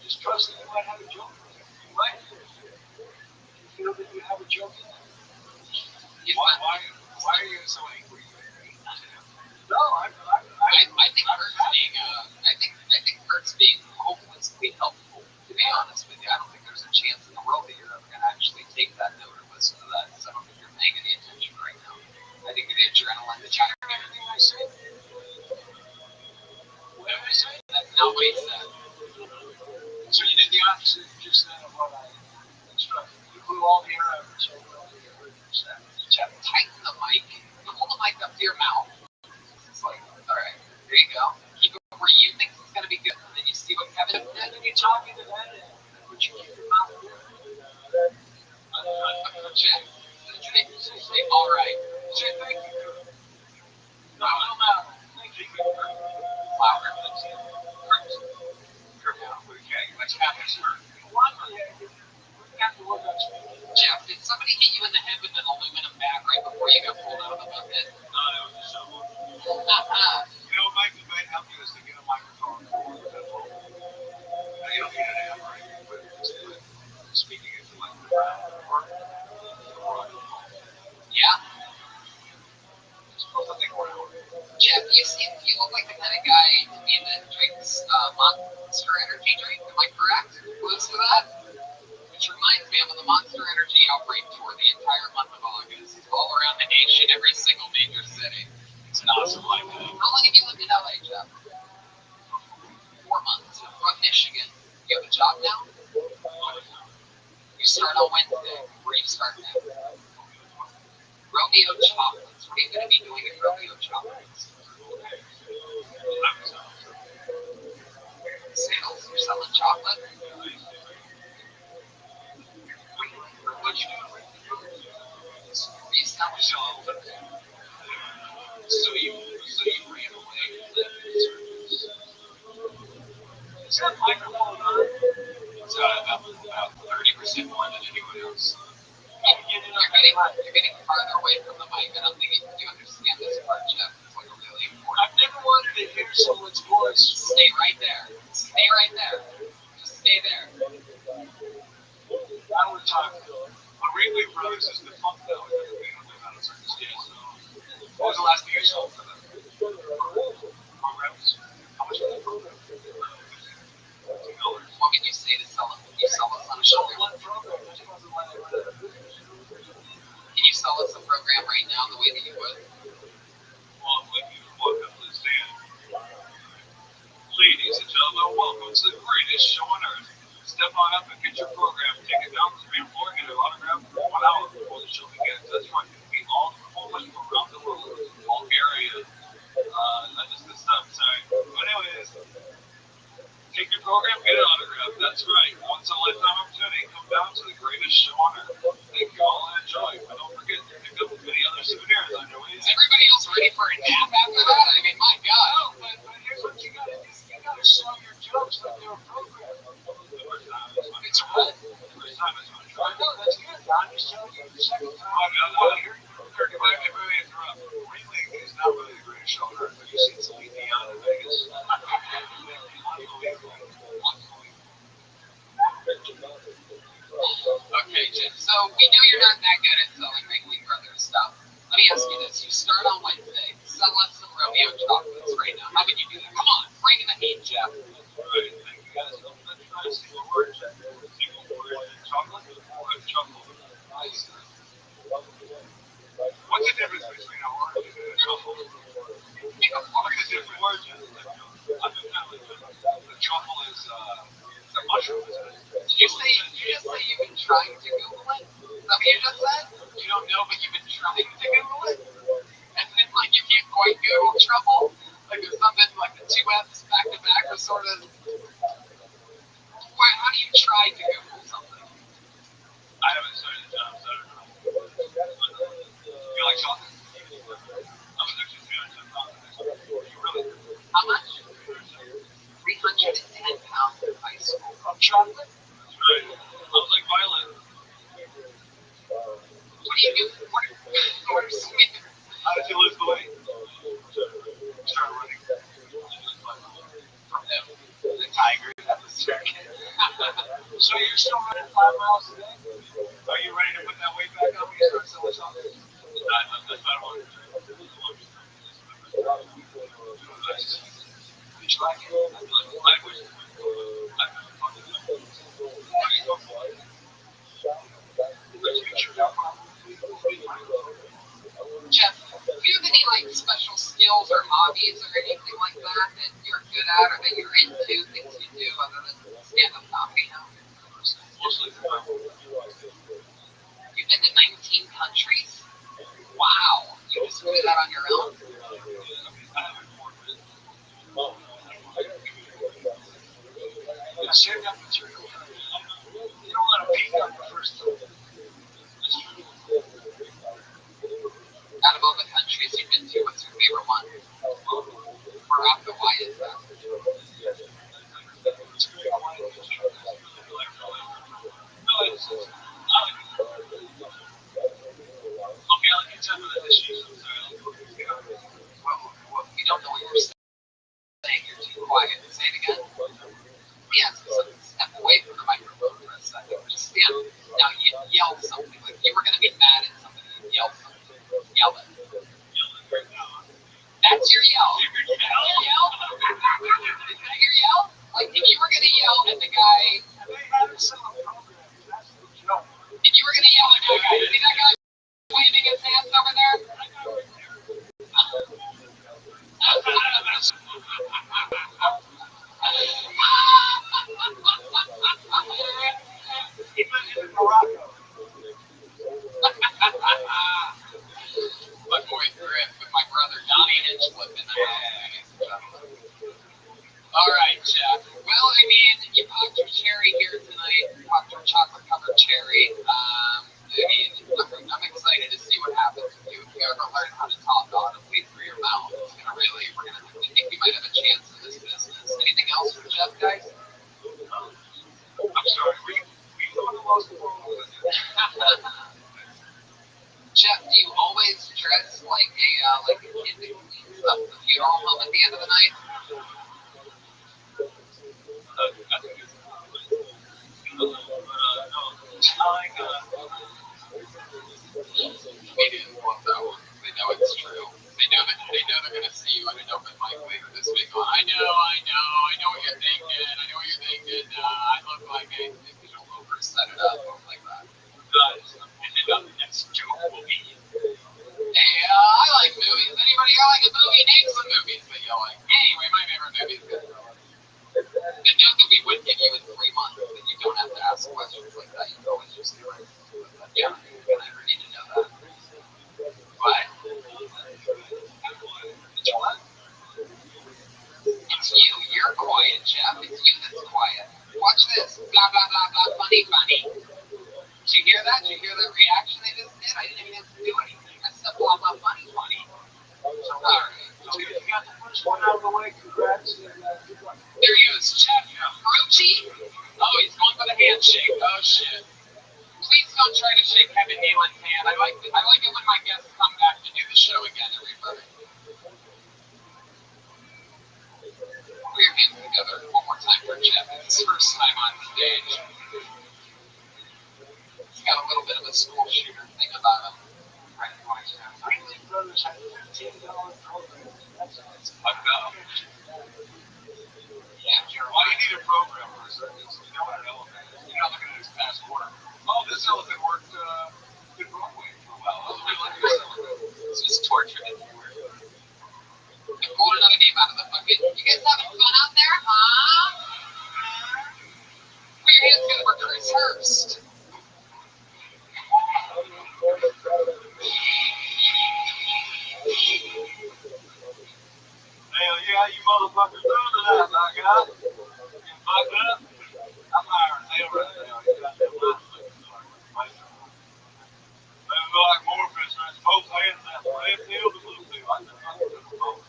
just trust that you might have a joke. You might. You feel that you have a joke in there. Why are you so angry? No, I think Kurt's being hopelessly helpful, to be honest with you. I don't think there's a chance in the world that you're ever going to actually take that note or listen to that, because I don't think you're paying any attention right now. I think the adrenaline that you're getting, everything I said. What did I say? that's not what he said. So you did the opposite just then of what I instructed. You blew all the air out so well that you heard me say. Jeff, tighten the mic. You hold the mic up to your mouth. It's like, all right, there you go. Keep it where you think it's going to be good, and then you see what Kevin did. And then you talk into that end, but you keep your mouth open. Jeff, say, all right. Say thank you, Kurt. No, I'm out. Thank you, Kurt. Flower. Okay, let's have this work. Jeff, did somebody hit you in the head with an aluminum bat right before you got pulled out of the bucket? No, it was just someone. What might help you is to get a microphone. That's all. Now, you don't need an amp, right? But speaking into like the ground or Yeah. just put the thing around. Jeff, you look like the kind of guy to me that drinks Monster Energy drink. Am I correct? Close to that? Which reminds me of the Monster Energy outbreak tour the entire month of August. All around the nation, every single major city. It's an awesome life. How long have you lived in LA, Jeff? 4 months. From Michigan. You have a job now? You start on Wednesday. Where do you start now? Romeo Chocolates. What are you going to be doing at Romeo Chocolates? Sales. You're selling chocolate? What'd you do? Resell. So you ran away. Is that microphone on? It's got about 30% more than anyone else. You're getting farther away from the mic. I don't think you understand this part, Jeff. It's like really important. I've never wanted to hear someone's voice. Stay right there. Stay right there. Just stay there. I would talk to Ringling Brothers is the funk now. What was the last thing you sold for them? Programs? How much was the program? $2. What can you say to sell it? Can you sell us on a show? one program. That's probably why they went out. Can you sell us a program right now the way that you would? Well, if you walk up to the stand, ladies and gentlemen, welcome to the greatest show on earth. Step on up and get your program. Take it down to the main floor, get an autograph for 1 hour before the show begins. That's right. Meet all the performers from around the world, Bulgaria. Not just this stuff, sorry. But anyways, take your program, get an autograph. That's right. Once a lifetime opportunity. Come down to the greatest show on earth. Thank you all and enjoy. But don't forget to pick up many other souvenirs on your way. Is everybody else ready for a nap after that? I mean, my God. No, but here's what you gotta do. You gotta sell your jokes like they're a program. It's a rule. First time is on I know, that's good. I'm just telling you the second time. Ringling is not really the greatest show on earth. Have you seen Celine Dion in Vegas? Okay, Jim. So we know you're not that good at selling Ringling Brothers stuff. Let me ask you this. You start on Wednesday. Sell us some Romeo chocolates right now. How would you do that? Come on. Bring in the heat, Jeff. Alright, thank you guys. Let's try a single word. Chocolate or chocolate? What's the difference between an orange and a truffle? What's the different word? The truffle is a mushroom, isn't it? Did you just say you've been trying to Google it? Is that what you just said? You don't know, but you've been trying to Google it? And then, like, you can't quite Google truffle? Like, there's something like the two F's back to back was sort of Why? How do you try to Google something? I haven't started the job, so I don't know. You like chocolate? I was actually feeling some chocolate. You really? How much? 310 pounds in high school. Of chocolate? That's right. I was like Violet. What do you do? What are some How did you lose the weight? Started running. from them? The tigers at the circus. So you're still running 5 miles a day? Are you ready to put that weight back on when you start selling chocolate? That's not what I'm saying. Did you like it? I wish it was I've never thought of that. The future will probably be fine. Jeff, do you have any like special skills or hobbies or anything like that that you're good at or that you're into, things you do other than stand-up comedy now? Mostly You've been to 19 countries? Wow. You just do that on your own? Save that material. You don't want to peak on the first time. Out of all the countries you've been to, what's your favorite one? Morocco, why is that? It's great. I want to do it. No, it's I like it. Okay, I'll get some of the dishes. Well, you don't know what you're saying. You're too quiet. Say it again. Yeah, so step away from the microphone for a second. Just stand. Now, you yell something. Like you were going to be mad at somebody. You yell something. Yell it. That's your yell. Is that your yell? Is that your yell? Like if you were going to yell at the guy. They had to sell a program. That's the joke. If you were going to yell at that guy. See that guy waving his hands over there? Even in Morocco. My boy Griff with my brother Donnie Hinchcliffe in the house, ladies and gentlemen. All right, Jeff. Well, I mean, you popped your cherry here tonight. You popped your chocolate-covered cherry. I mean, I'm excited to see what happens with you. If you ever learn how to talk audibly through your mouth, it's gonna really, we think you might have a chance in this business. Anything else for Jeff, guys? I'm sorry. We doing the most important. Jeff, do you always dress like a kid that cleans up the funeral home at the end of the night? We didn't want that one. They know it's true. They know they're gonna see you at an open mic later this week. Oh, I know what you're thinking. I look like a over set it up like that. Guys, and the next joke will be. Hey, I like movies. Anybody here like a movie? Name some movies that you like. Anyway, my favorite movie is good. The joke that we would give you in 3 months, that you don't have to ask questions like that. You can always just do it. Yeah, you never need to know that. But it's you. You're quiet, Jeff. It's you that's quiet. Watch this. Blah, blah, blah, blah. Funny, funny. Did you hear that? Did you hear that reaction they just did? I didn't even have to do anything. I said blah, blah, funny, funny. So, all right. So you got the first one out of the way. Congrats. And good luck. There he is, Jeff Rochi. Oh, he's going for the handshake. Oh, shit. Please don't try to shake Kevin Nealon's hand. I like it when my guests come back to do the show again, everybody. Put your hands together one more time for Jeff. It's his first time on stage. He's got a little bit of a school shooter thing about him. Right, Ringling Brothers had a $15 program. That's awesome. I know. Yeah, Jerry. Why do you need a program for a circus? You know what an elephant is. You're not looking at his past work. Oh, this elephant worked in Broadway for a while. Let's be like this elephant. This is torture. Pull another name out of the bucket. You guys having fun out there, huh? Put your hands together for Chris Hurst. Hell yeah, you motherfuckers know that, knock it out. locked up? I'm hiring hell right now. You got them lights looking they go like more fish, man. Both hands that red tail to blue tail. I just like them both.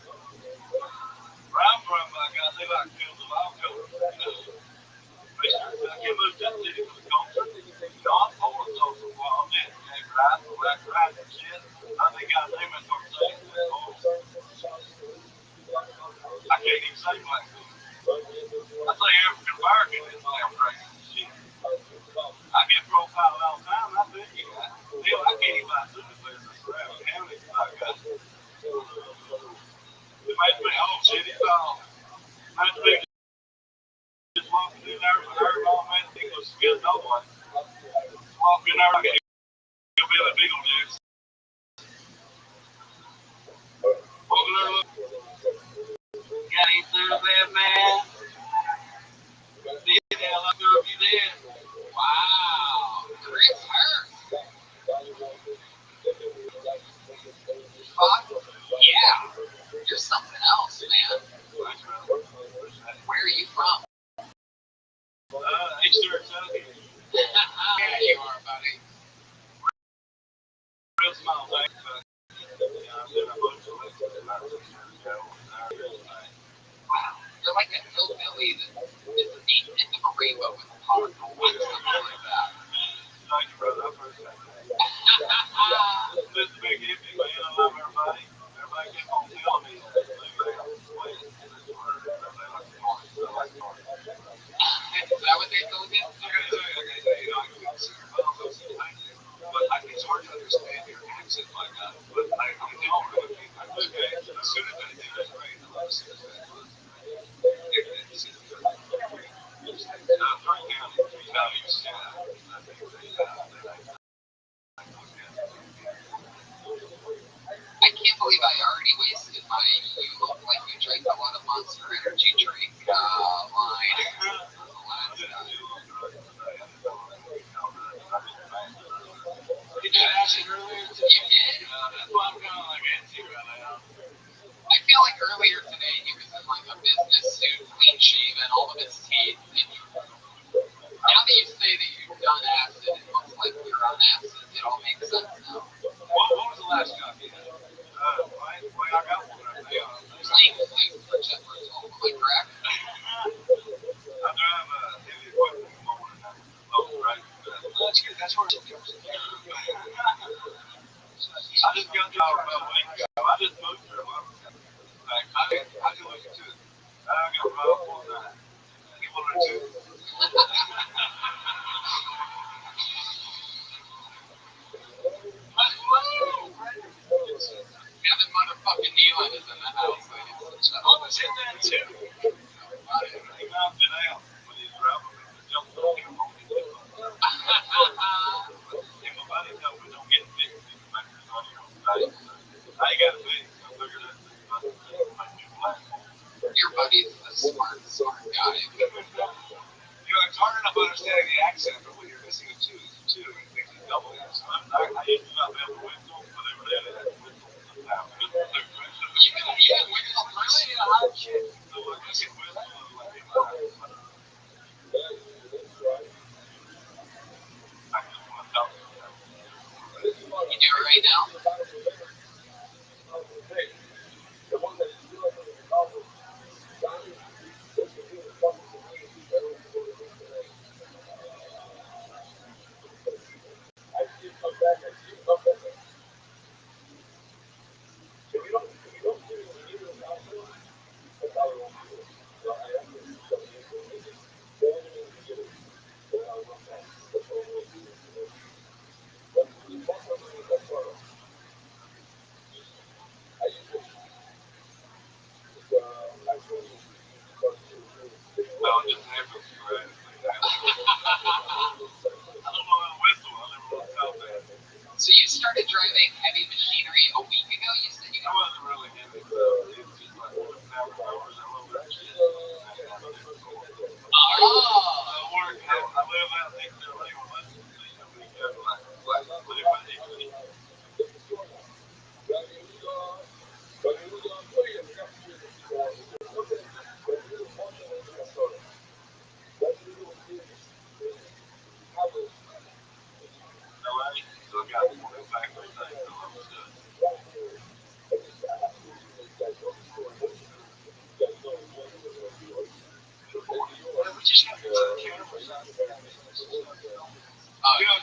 Where I'm from, I got they like tails of all colors. I can't move that city for the culture. I'm for it, so well, I'm in. Right, black rice and shit. I think I name it for saying that. I can't even say black food. I say African American is damn crazy shit. I get profiled all the time. I think you got. Hell, I can't even buy food business around the county. It makes me, oh shit, it's all. I think just walking in there with her all man, he was scared no one. Walking in there, like he'll be like big on this. Walking there, look. Got him through there, man. See how long ago you there? Wow. Chris Hurst. Fuck yeah. You're something else, man. Where are you from? Eastern Kentucky. Yeah, you are, buddy. Real small thing, but I've been a bunch of places about 6 years ago. Wow. You're like a hillbilly that is in the rainbow with a pot or something like that. Thank you, brother. I appreciate that. This is a big hippie, man. I love everybody. Everybody kept on telling me that they like sweat. Is that what they told you? But it's hard to understand your accent like that. But I don't really think I would. As soon as I did that, right? I love seeing that. I can't believe I already wasted my "you look like you drank a lot of Monster Energy drink" line. Did you ask it earlier? You did? That's why I'm kind of like antsy right now. I feel like earlier today he was in like a business suit, clean shaven, all of his teeth. Now that you say that you've done acid, it looks like you're on acid. It all makes sense now. What was the last job you had? I got one right now. Playing flute for Jeff Rizzo, am I correct? I drive heavy equipment in the morning. Right. That's good. That's where it comes. I just got the job about a week ago. I just moved here. I can look at it. I got Rob one night. He wanted to. Kevin motherfucking Nealon is in the house, ladies and gentlemen. I was in that too. He knocked it out when he dropped it. He jumped on him on his lip. And my buddy told me don't get fixed. He can make this on your own site. I ain't got to fix. I figured that's your buddy's a smart guy. It's hard enough understanding the accent, but when you're missing a two, it makes it double. So I used to not be able to whistle, but they were there to whistle sometimes. You can whistle really hot shit. So I can whistle like I just want to talk to them. You do it right now?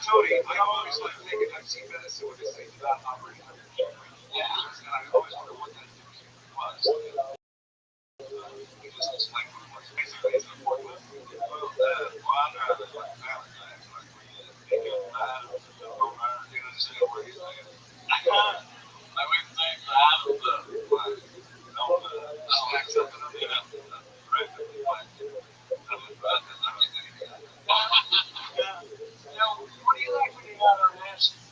Tony, I always like thinking, I've seen medicine when they say do not operate under pressure. Yeah. And I always wonder what that was. Just like, basically, it's a forklift. Well, I know that's like Valentine's, like where you take it out of the program, you understand what he's saying? I wouldn't say that of the, like, stack something up, right, like, I mean, but I'm just anything. What do you like when you got our national?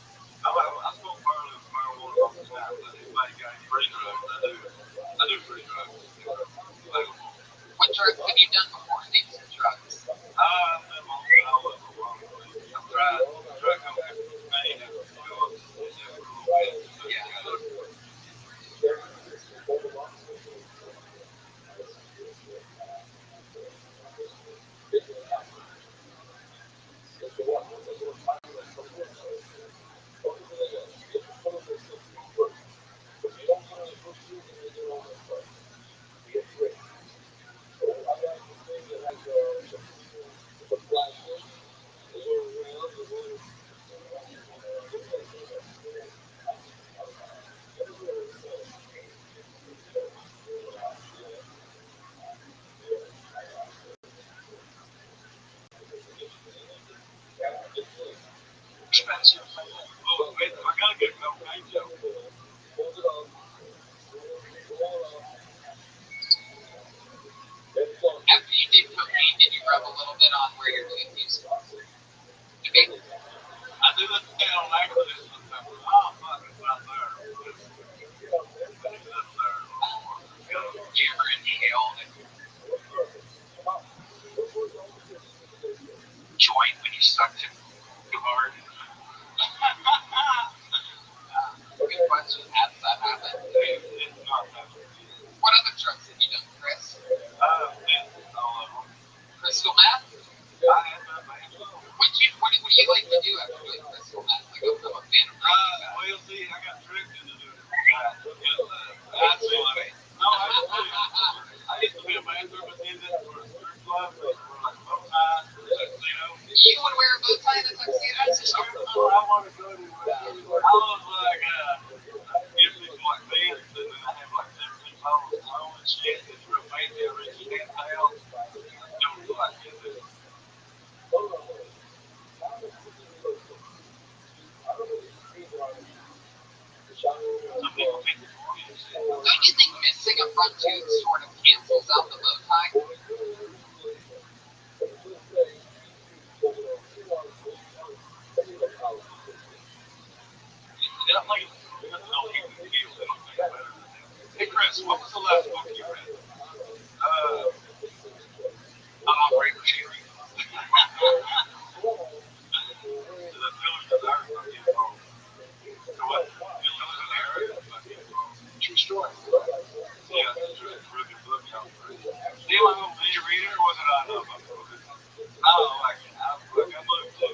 I smoke marijuana all the time, but anybody got any free drugs? I do free drugs. What drugs have you done before? Name some drugs. I've been all over the world. I've tried cocaine and drugs for a little bit. Yeah. Expensive. Oh, wait, I gotta get cocaine, Joe. After you did cocaine, did you rub a little bit on where your tooth used to be? I do that on accident sometimes. Oh, fuck, it's not there. Do you ever inhale a joint when you suck too hard? Good question. How does that happen? It's not that. What other drugs have you done, Chris? All of them. Crystal meth? I have done my What do you like to do after doing crystal meth? Like, I'm a fan of well, you see, I got tricked into doing it. That's funny. No, I used to be a bathroom attendant for a strip club. They were like bow tie, tuxedo. You would wear a bow tie and a tuxedo to strip club? I want to go to. I was like, give people like this, and then I have like 17 bottles of home and shit. It's real fancy, rich in town. Don't look like it. Some people think it's funny and shit. Don't you think missing a front tooth sort of cancels out the bow tie? Hey Chris, what was the last book you read? Operate Machinery. The Pillars of the Earth. So what? Pillars of the Earth? True story. Yeah, it's a really good book. Did you read it or was it on a book? I don't like it. I moved to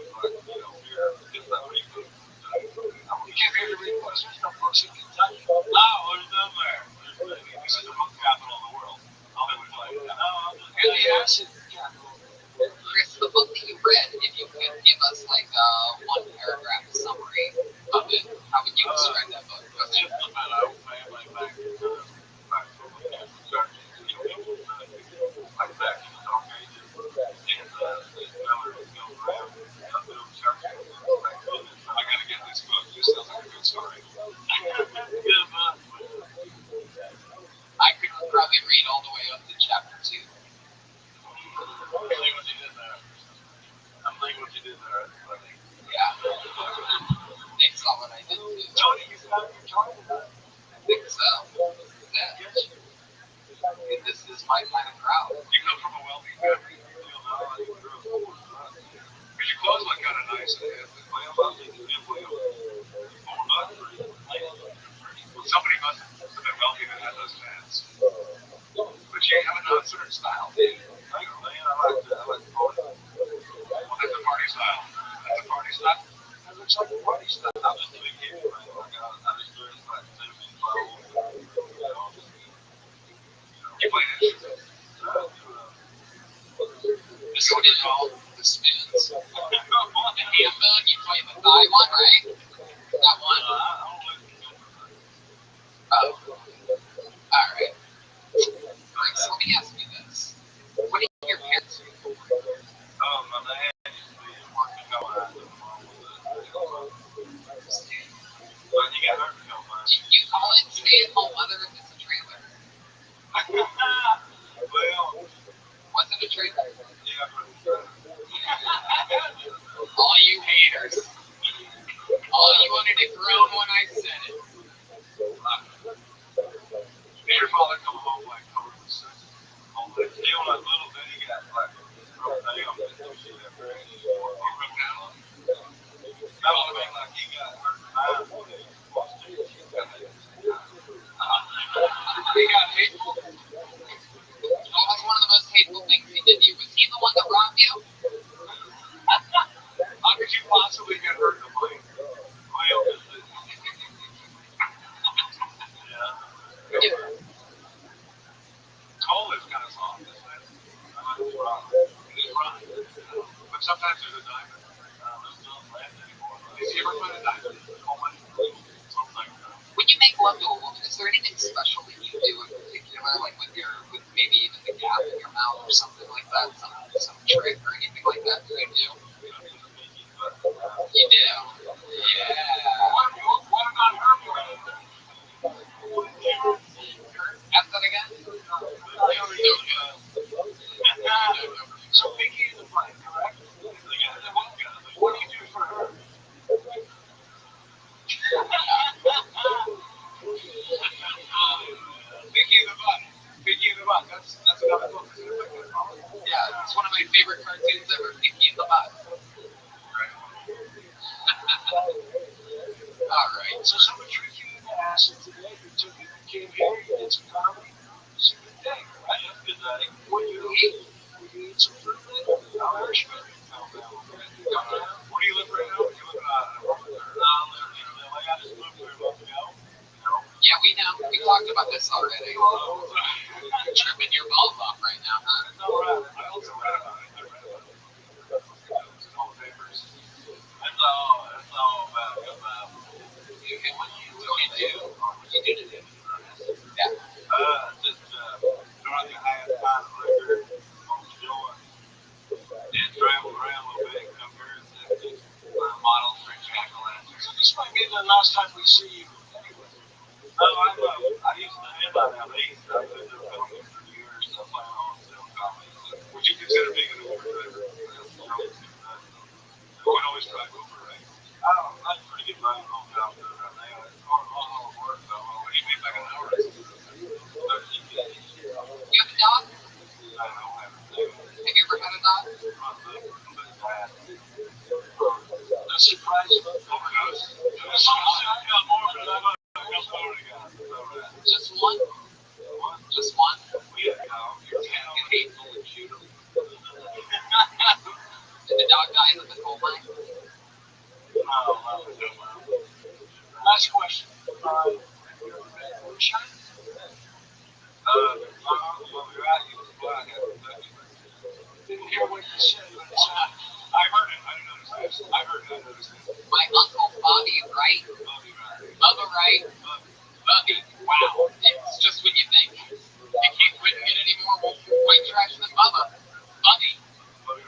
here. It's not read books. You can't hear to read books. There's no books in Kentucky. No, there's none there. This is the book capital of the world. Hollywood's like, no, here's the acid capital. Chris, the book that you read, if you could give us like a one paragraph summary of it, how would you describe that book? It's just about our family back to like back in the dark ages. And this fella is going around building churches. I gotta get this book. This sounds like a good story. Good book. I could probably read all the way up to chapter 2. I'm thinking what you did there. That's funny. Yeah. They saw what I did too. Tony, you found your Tony? I think so. Yeah. This is my kind of crowd. You come from a wealthy family. You know, like you grew up with because your clothes look kind of nice. Well, I think you did well. Somebody must have been wealthy that had those pants. But you have a certain style, dude. I like the party. Well, that's a party style. That's a party style. That looks like a party style. I'm just a big hippie, man. I just dress like 70s clothes. You play instruments. So did all. the spoons. The ham bone, you play the thigh one, right? That one? Oh. Alright. Alright, so let me ask you this. What do your parents do? My dad used to be working co-op. But he got hurt so much. You call it stay-at-home mother if it's a trailer? Well, was it a trailer? yeah, but All you haters. All you wanted to groan when I said it. your father come home like totally sick. Still like little bit, he got like broke down. She got very broke down. No, I mean like he got hurt bad. He got hateful. What was one of the most hateful things he did to you? Was he the one that robbed you? How could you possibly get hurt in the plane? Well, yeah. Coal is kind of soft, isn't it? I like it's rock. It's rock. But sometimes there's a diamond. Those don't land anymore. Did you ever find a diamond in coal mine? Something. When you make love to a woman, is there anything special that you do in particular, like with maybe even the gap in your mouth or something like that, some trick or anything like that you do? You do? Yeah. What about her? Ask that again? So Vicky is a friend, correct? What do you do for her? Vicky the Butt. Vicky the Butt. That's another book. Yeah, it's one of my favorite cartoons ever, Vicky the Butt. Alright. So someone tricked you into acid today. You came here, you did some comedy. It's a good day, right? That's a good day. What do you eat? Would you eat some fruit later? How are you? Where do you live right now? You live in I just moved here a month ago. Yeah, we know. We talked about this already. You're tripping your balls off right now, huh? It's all right. I also read about it. It's in all the papers. It's all about what you do. What you do to do. Yeah. Just trying to high find a record on the joint and travel around a little bit, come here and set models for jack-o'-lanterns. So this might be the last time we see you anyway. No, I used to live out out east. I've lived there for years. I plan on still comedy. Would you consider being an Uber driver? We can always try Uber, right? That's pretty good money on the job right now. It's hard work, though. What do you make like an hour? You have a dog? I don't have a dog. Have you ever had a dog? A surprise overdose. Just one? Just one? We had a dog. You're hateful and shoot him. Did the dog die in the coal mine? Last question. Rothschild? Didn't hear what you said, but I heard it. I didn't understand. I heard it. My uncle Bobby Wright. Bubba Wright. Bubby. Wow. It's just when you think you couldn't get any more white trash than Bubba. Bubby. Bubby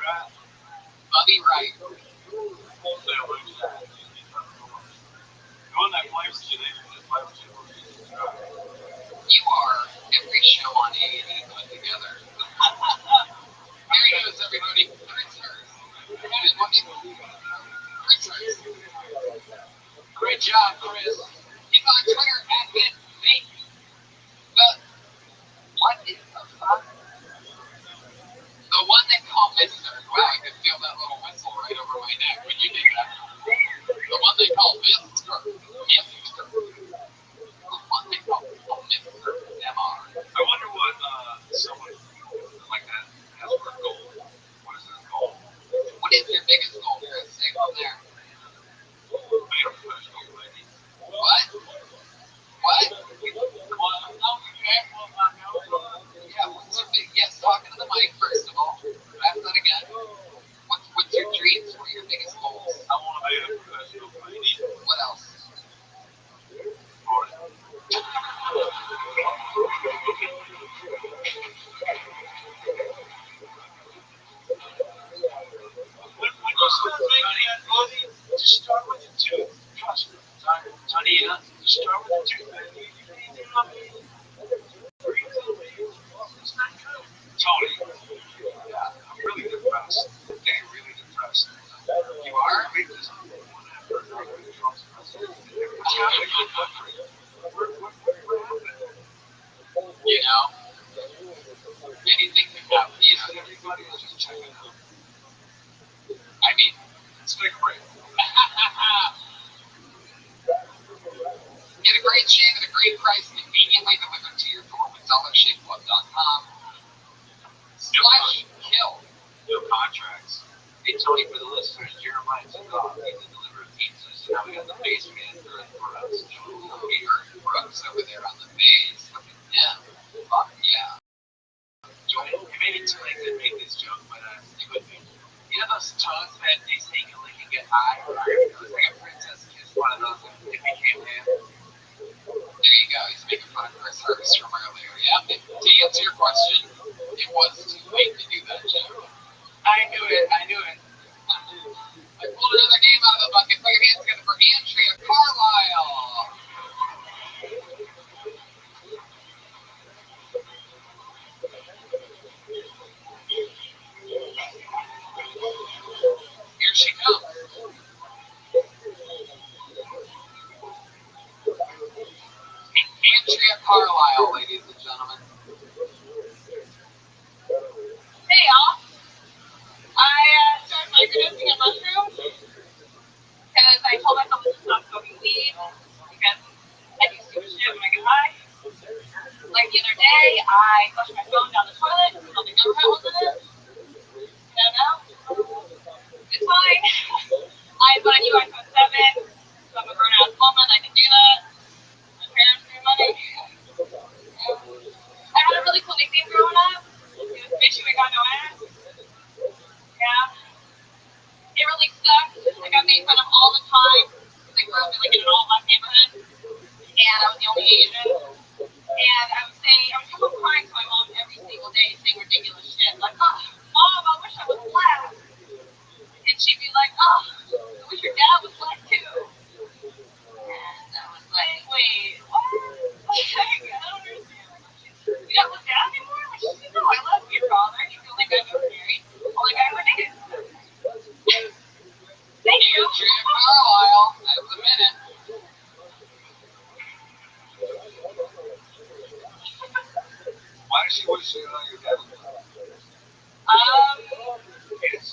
Wright. You are every show on A&E put together. There he goes, everybody. Great job, Chris. He's on Twitter at @BitFake. What is the fuck? The one they call Mister. Wow, I could feel that little whistle right over my neck when you did that. The one they call Mister. Mister. The one they call Mister MR. I wonder what someone like that has for a goal. What is his goal? What is your biggest goal, Chris? Say on there. Be a professional lady. What? What? Well, no, you can't. Yeah, what's your big yes? Talking to the mic, first of all. not making that money. Just start with the tooth. Trust me. Tonina, just start with the tooth. You know what I mean? It's not good. Tony, yeah, I'm really depressed. Okay, really depressed. You are? We're You know, anything can happen. You know, everybody is just checking out. I mean, Let's take a break. get a great shave at a great price, conveniently delivered to your door with DollarShaveClub.com/kill. No contracts. Hey, Tony, for the listeners, Jeremiah took off. He's a delivery pizza. So now we got the base manager and Brooks. We heard Brooks over there on the base. Look at him. Fuck yeah. Joey, you maybe Tony could make this joke, but stick with me. You know those toads that they take a lick and get high? It was like a princess kissed one of those and it became him. There you go. He's making fun of Chris Hurst from earlier. Yeah. To answer your question, it was too late to do that joke. I knew it. I pulled another name out of the bucket. Put your hands together for Andrea Carlisle. Here she comes. Andrea Carlisle, ladies and gentlemen. Hey y'all, I started microdosing on mushrooms because I told myself to stop smoking weed because I do stupid shit when I get high. Like the other day, I flushed my phone down the toilet, smelled the gum was in it. No, it's fine. I bought a new iPhone 7, so I'm a grown-ass woman, I can do that. My parents gave me money. I had a really cool nickname growing up. It was Bitchy, we got no ass. Yeah. It really sucked. I got made fun of all the time. Because I grew up in an all-black neighborhood. And I was the only Asian. And I would come up crying to my mom every single day saying ridiculous shit. Like, oh, Mom, I wish I was black. And she'd be like, oh, I wish your dad was black too. And I was like, wait, what? Like, I don't understand. You don't look down anymore? Like, she said, no, I love your father. He's the only guy I've ever married. Only guy I ever dated. Thank you. Andrea Carlisle. That was a minute. Why does she wish you know your dad was black? Yes. I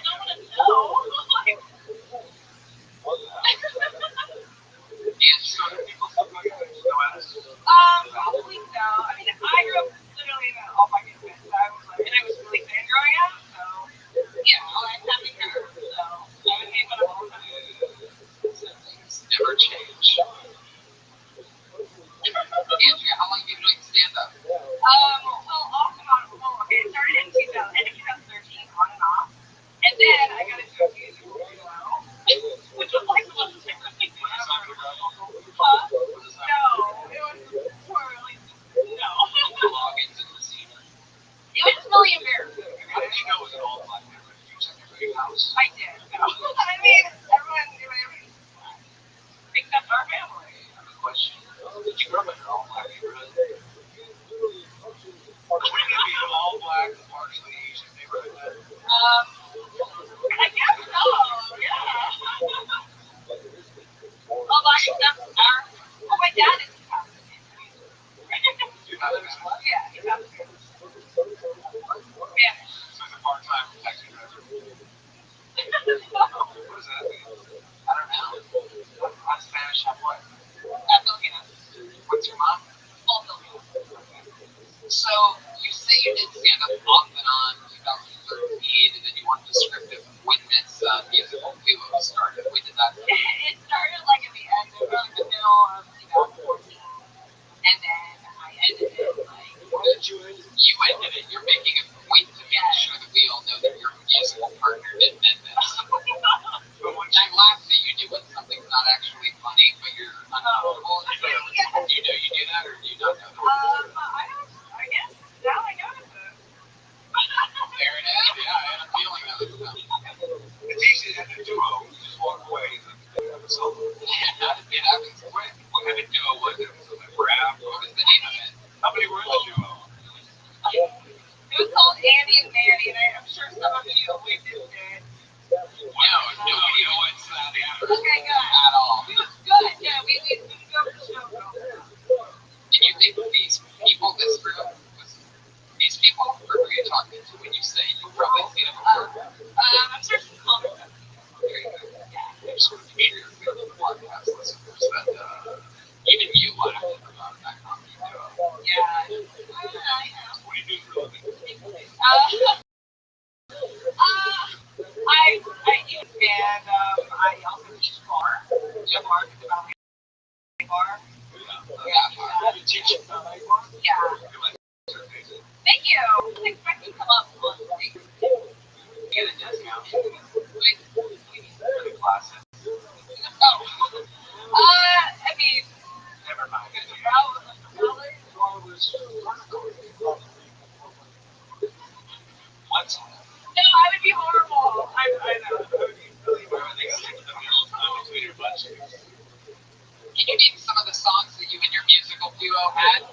don't want to know. So do people still go to no ass? Probably so. I mean, I grew up literally in an all-black neighborhood, so I was really thin growing up, so yeah, all that stuff in her. So I was made fun of all the time. Things never change. Andrea, how long have you been doing stand-up? It started in 2013, on and off, and then I got into a music video, which was like the most different thing ever. No, it was poorly. No. Logins and receivers. It was just really embarrassing. How did you know it was an all-black neighborhood? Did you check every house? I did. No. I mean, everyone knew everything. Except our family. I have a question. Did you grow up in an all-black neighborhood? Would it be an all-black, partially Asian neighborhood then? I guess so. Yeah. My dad is Italian. Your father is black? Yeah, he's Italian. Yeah. So he's a part-time taxi driver. No. What does that mean? I don't know. I'm Spanish, I'm what? That's Filipino. What's your mom? All Filipino. So, you say you did stand-up off and on 2013, and then you weren't descriptive of when this musical duo started. When did that happen? It started like at the end, or like the middle of 2014. And then I ended it like... You ended it. You're making a point to make sure that we all know that your musical partner didn't end this. I'm laughing at you do when something's not actually funny, but you're uncomfortable. Do you know you do that, or do you not know that? I guess. Nanny, and I'm sure some of you witnessed it. No, nobody avoids that Okay, good. at all. It was good. Yeah, we go for the show. And you think these people, this group, these people, or who are you talking to when you say you've probably seen them before? I'm sure some comments. Very good. I just want to make sure we have podcast listeners that even you laughed about that comedy duo. Yeah. What do you do for a living? I use and I also teach bar. Yeah, bar is about bar. You teach at ballet bar? Yeah. Your lessons are amazing. Thank you. I was expecting to come up on stage. Get a discount. For the classes. Oh. I mean, Never mind. What? No, I would be horrible. I know. Between your butt cheeks. Can you name some of the songs that you and your musical duo had?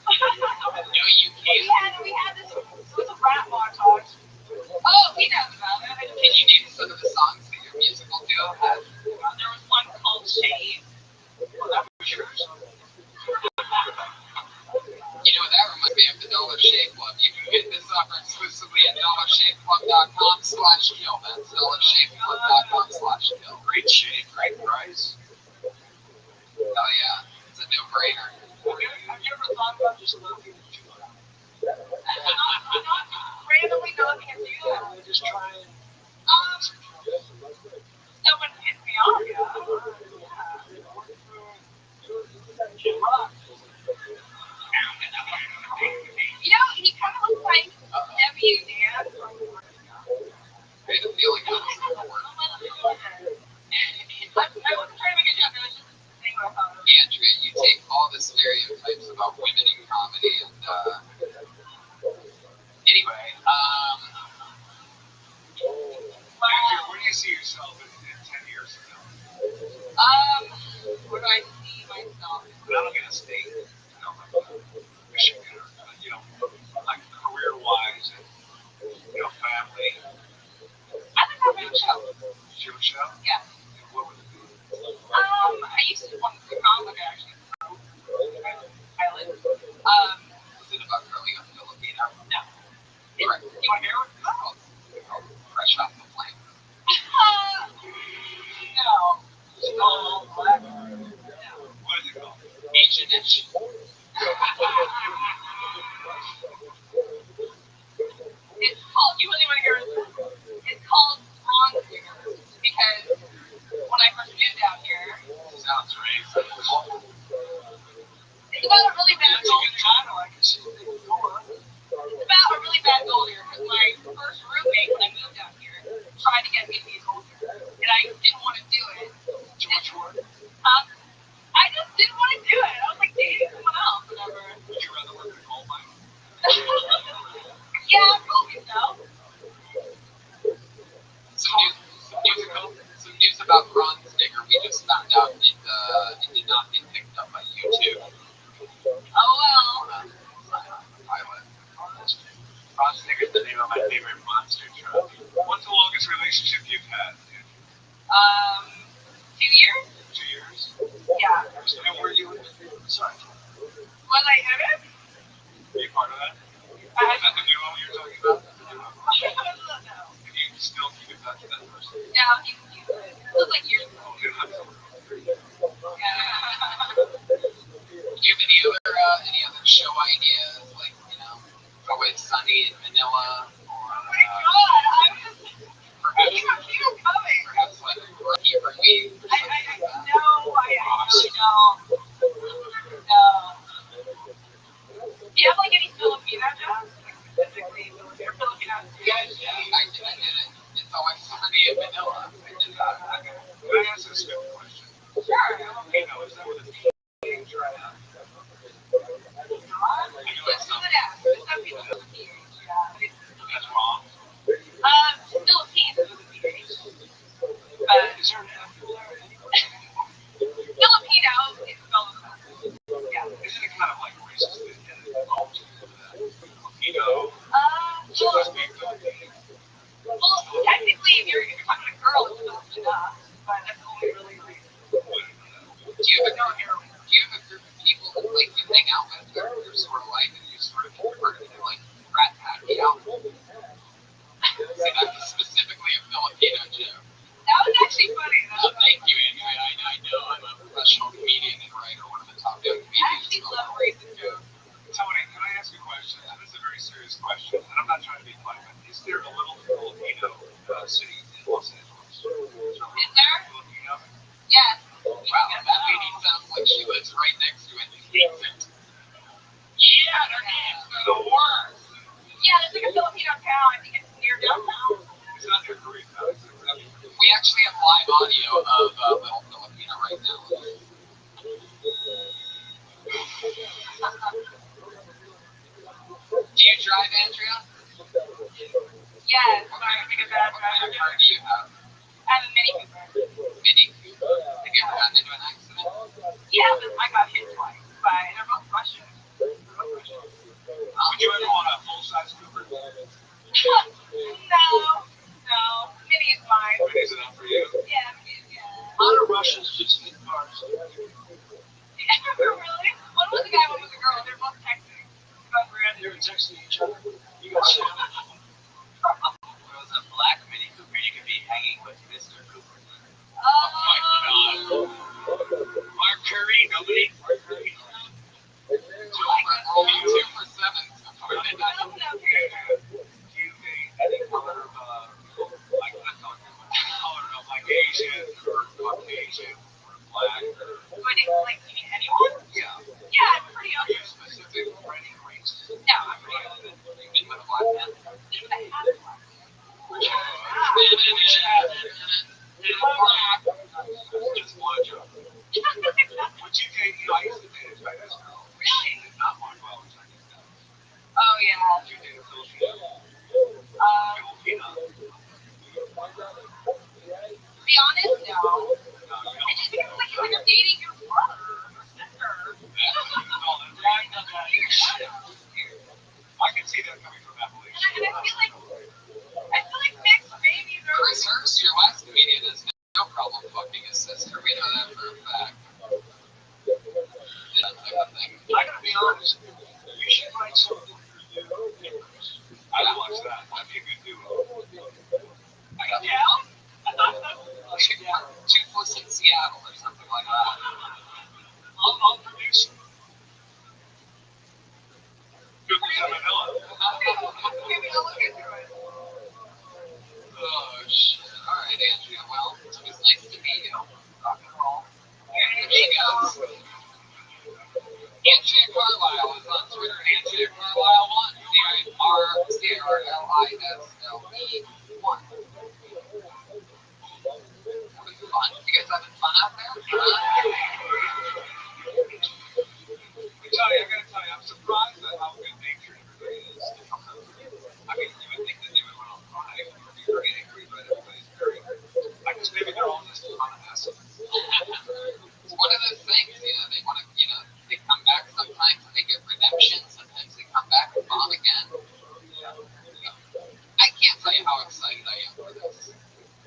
No, you can't. We had this. It was a rap montage. Oh, he knows about it. Can you name some of the songs that your musical duo had? There was one called Shade. Well, that was yours. You know, that reminds me of the Dollar Shave Club. You can get this offer exclusively at dollarshaveclub.com/kill. That's dollarshaveclub.com/kill. Great shave, great price. Oh yeah, it's a no-brainer. Have you ever thought about just knocking the two out? Randomly knocking at you. Just try and. Someone pissed me off. You know, he kind of looks like W. Dan. I had a feeling that was the word. I wasn't trying to make a joke. I was just saying what I thought. Andrea, you take all the stereotypes about women in comedy and anyway, Where do you see yourself in 10 years from now? Where do I see myself? Not only in a state, Michigan, or, like career-wise and, family. I think I'm in a show. Did you have a show? Yeah. And what would it be? I used to want to do comedy actually. Island. was it about growing up Filipino? No. Right. You want to hear what it's called? Fresh off the plane. No. It's called what? No. What is it called? Asian-ish. It's called, you really want to hear it? It's called Bronze Digger because when I first moved out here, Sounds racist. it's about a really bad gold digger. It's about a really bad gold digger because my first roommate when I moved out here tried to get me to be a gold digger and I didn't want to do it. Too much work? I just didn't want to do it. I was like dating someone else, whatever. Would you rather work at a gold mine? Yeah, probably so. Some news about Bronze Digger. We just found out it did not get picked up by YouTube. Oh well. Pilot. Bronze Digger's the name of my favorite monster truck. What's the longest relationship you've had? 2 years? 2 years? Yeah. And were you in Sorry. Was I in it? Are you part of that? Is I that the duo you're talking about? don't know. Can you still keep in touch with that person? No, he's it was like years ago. Oh, you're not so Yeah. Do you have any other show ideas, like Always Sunny in Manila, or Oh my god, I was perhaps he was coming. perhaps like Rookie for Me? I really don't. No. Do you have like any Filipino jokes? Like specifically Filipino jokes? I did it. It's Always Sunny in Manila. I did that. Can I ask a stupid question? Sure. Filipino, is that what it's right now? That's wrong. Philippines with a PH. Is there an F there? Filipino is spelled with an F. Yeah. Isn't it kind of like racist that it involves that? The worst. Yeah, there's like a Filipino town. I think it's near downtown. It's not near Koreatown. We actually have live audio of Little Filipino right now. Do you drive, Andrea? Yeah, sorry, I think a bad What kind of driver. car do you have? I have a Mini Cooper. Mini Cooper. Have you ever gotten into an accident? Yeah, but I got hit twice. But they're both Russian. Would you ever want a full-size Cooper? No. Mini is fine. Is it not for you? Yeah, Mini is, yeah. A lot of Russians just hit cars. Really? One was a guy, one was a girl. They're both texting. Both random. They were texting each other. You got shot. If it was a black Mini Cooper, you could be hanging with Mr. Cooper. Oh my God. Mark Curry, nobody? Mark Curry. 2 for 7 so far. Do you think any color of, like, not color of, like, Asian or Caucasian or black or... Do I need, like, you mean anyone? Yeah. Yeah, I'm pretty Are open. you specific for any race? No, I'm pretty open. You've been with a black man? Even I have one. Just one job. Would you date, I used to date a Chinese girl. Really? Did not want well with Chinese guys. Oh, yeah. Would you date a Filipino? Filipina? To be honest, no. No, you I just think it's like you're dating your brother or your sister. I can see that coming from Appalachia. And I feel like mixed babies are Chris Hurst, your last comedian, has no problem fucking his sister. We know that for a fact. Yeah, that type of thing. I gotta be honest, you should write something for you. I'd watch that. That'd be a good duo. I got down. two puss in Seattle or something like that. I'll produce it. Good with Manila. Maybe I'll look into it. Oh, shit. All right, Andrea. Well, it was nice to meet you. Rock and roll. Here she goes. Andrea Carlisle is on Twitter. Andrea Carlisle 1. CARLISLE1. Having fun? You guys having fun out there? I gotta tell you, I'm surprised at how good natured everybody is. I mean, you would think that they would want to cry or be very angry, but everybody's very, I guess maybe they're all just on an assholes. It's one of those things, they want to, they come back sometimes and they get redemption, sometimes they come back and bomb again. I can't tell you how excited I am for this.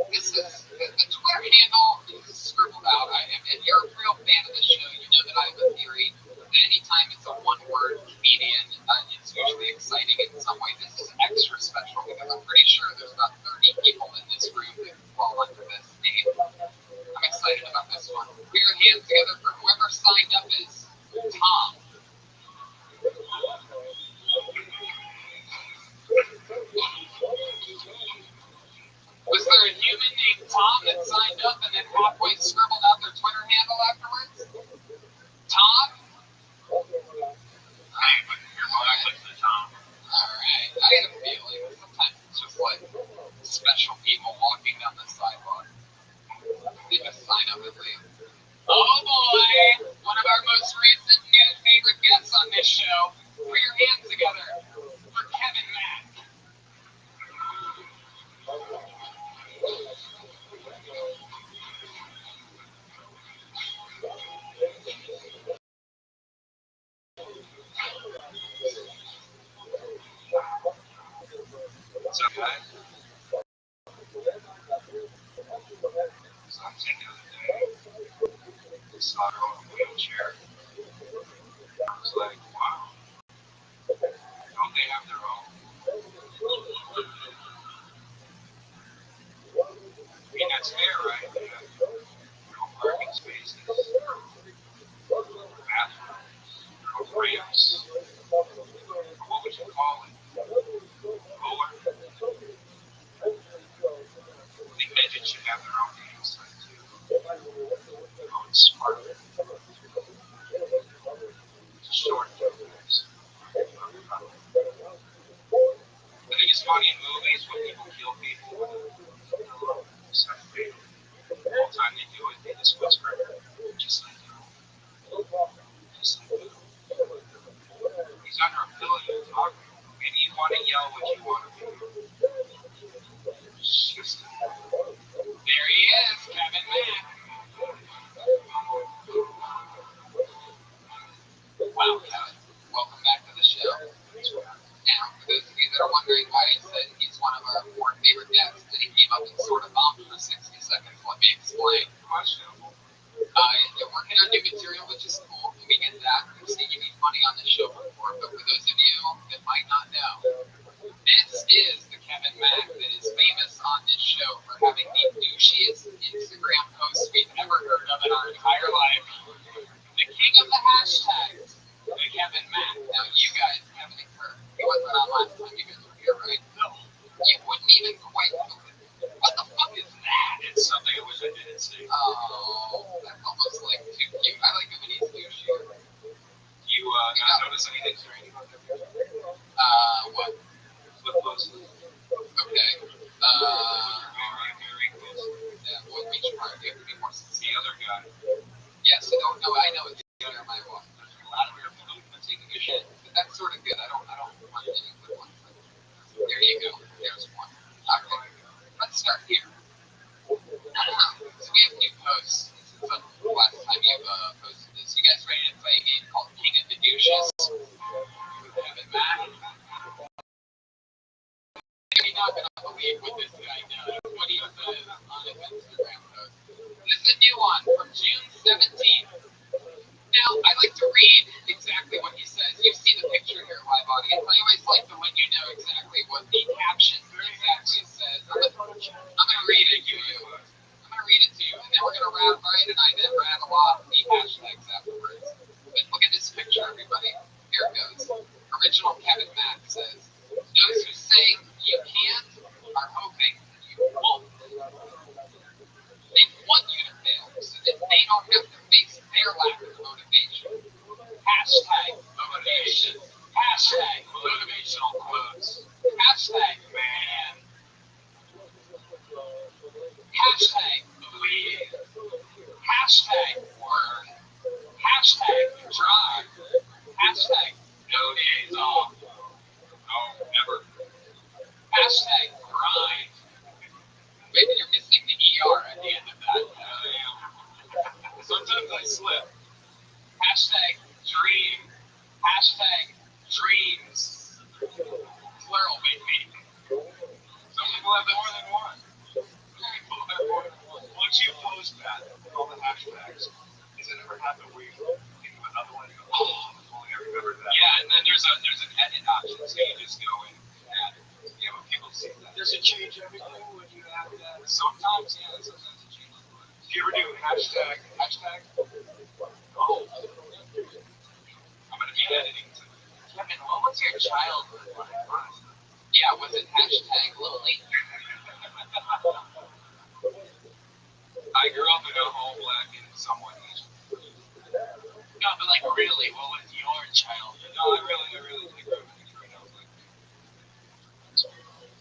This is, the Twitter handle is scribbled out. If you're a real fan of the show, you know that I have a theory that anytime it's a one-word comedian, it's usually exciting in some way. This is extra special because I'm pretty sure there's about 30 people in this room that fall under this name. I'm excited about this one. Put your hands together for whoever signed up as Tom. Was there a human named Tom that signed up and then halfway scribbled out their Twitter handle afterwards? Tom? Hey, but here's what I put to the Tom. Alright, I had a feeling. Sometimes it's just like special people walking down the sidewalk. They just sign up and leave. Oh boy! One of our most recent new favorite guests on this show. Put your hands together for Kevin Mack. So, guys, so I'm saying the other day, saw her on a wheelchair. I was like, wow, don't they have their own? I mean, that's fair, right? They have their own parking spaces, bathrooms, their own ramps. What would you call it? Roller? it's funny in movies when people kill people with a stuff fatal. The whole time they do it, they just whisper, just like you. Just like you. He's under a pillow, you're talking. Maybe you want to yell what you want to hear. Just like you. There he is, Kevin Mack. Wow, Kevin. Welcome back to the show. Now, for those of you that are wondering why I said he's one of our 4 favorite guests and he came up and sort of bombed for 60 seconds, let me explain. Questionable. You're working on new material, which is cool. We get that. We've seen you need money on this show before, but for those of you that might not know, this is the Kevin Mack that is famous on this show for having the douchiest Instagram posts we've ever heard of in our entire life. The king of the hashtags, the Kevin Mack. Now, you guys haven't heard. He wasn't on last time you guys were here, right? No. You wouldn't even quite believe it. What the fuck is that? It's something I wish I didn't see. Oh, that's almost like too cute. I like it when he's douchey. You not notice anything strange about that picture? What? Flip closely. Okay. Very closely. Yeah, well, which part? You have to be more The sincere. other guy. Yes, I don't know. I know it's the other my walk. There's a lot of your food and taking a shit. But that's sort of good. I don't want any good ones. There you go. There's one. Okay. Let's start here. So we have new posts. Since the last time you've posted this. You guys ready to play a game called King of the Douches? With Kevin Mack. You're not going to believe what this guy does. What he says on his Instagram post. This is a new one from June 17th. Now, I like to read exactly what he says. You've seen the picture here, live audience. I always like to let you know exactly what the caption exactly says. I'm going to read it to you. And then we're going to rattle, Brian and I then rattle off the hashtags afterwards. But look at this picture, everybody. Here it goes. Original Kevin Mack says, those who say you can't are hoping you won't. They want you to fail so that they don't have to face their lack of motivation. Hashtag motivation. Hashtag motivational quotes. Hashtag man. Hashtag believe. Hashtag work. Hashtag drive. Hashtag no days off. No, never. Hashtag grind. Maybe you're missing the ER at the end of that. Sometimes I slip. Hashtag dream. Hashtag dreams. Plural, maybe. Some people have more than one. Once you post that, all the hashtags, does it ever happen where you think of another one and go, oh, if only I remembered that? Yeah, and then there's an edit option, so you just go in and add it. Yeah, but people see that. Does it change everything when you have that? Sometimes, yeah, sometimes it changes. Do you ever do hashtag? Oh, I'm going to be editing tonight. Kevin, what was your childhood like? Yeah, was it hashtag lonely? I grew up in a home black and somewhat Asian. No, but like really, what was your childhood? No, I really grew up in Detroit. I was like,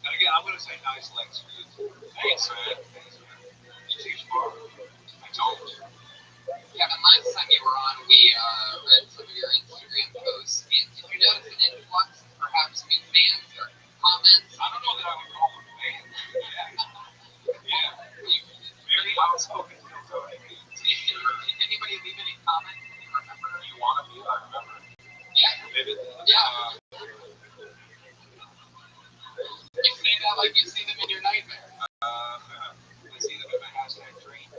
and again, I'm going to say nice legs for you. Thanks, man. You teach more. I don't. Kevin, last time you were on, we read some of your Instagram posts. And did you notice an influx, perhaps new fans or comments? I don't know that I would call them fans. Yeah. Very outspoken. Did anybody leave any comments? Do you remember? You want to be? I remember. Yeah. Vivid. Yeah. You say that like you see them in your nightmare. I see them in my hashtag dreams.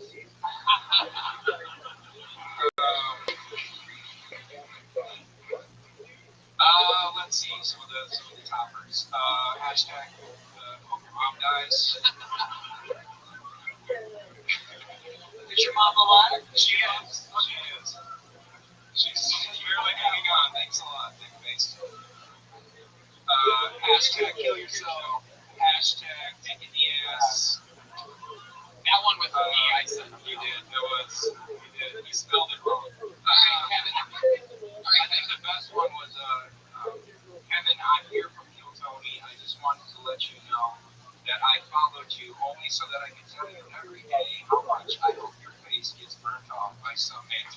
Let's see some of the toppers. Hashtag hope your mom dies. Is your mom alive? She is. She's barely hanging on. Thanks a lot. Thanks. Hashtag kill yourself. Hashtag dick in the ass. That one was me. I said You did. You did. You spelled it wrong. Alright, Kevin. I think the best one was Kevin, I'm here from Kill Tony. I just wanted to let let you know that I followed you only so that I can tell you every day how much I hope your face gets burnt off by some man's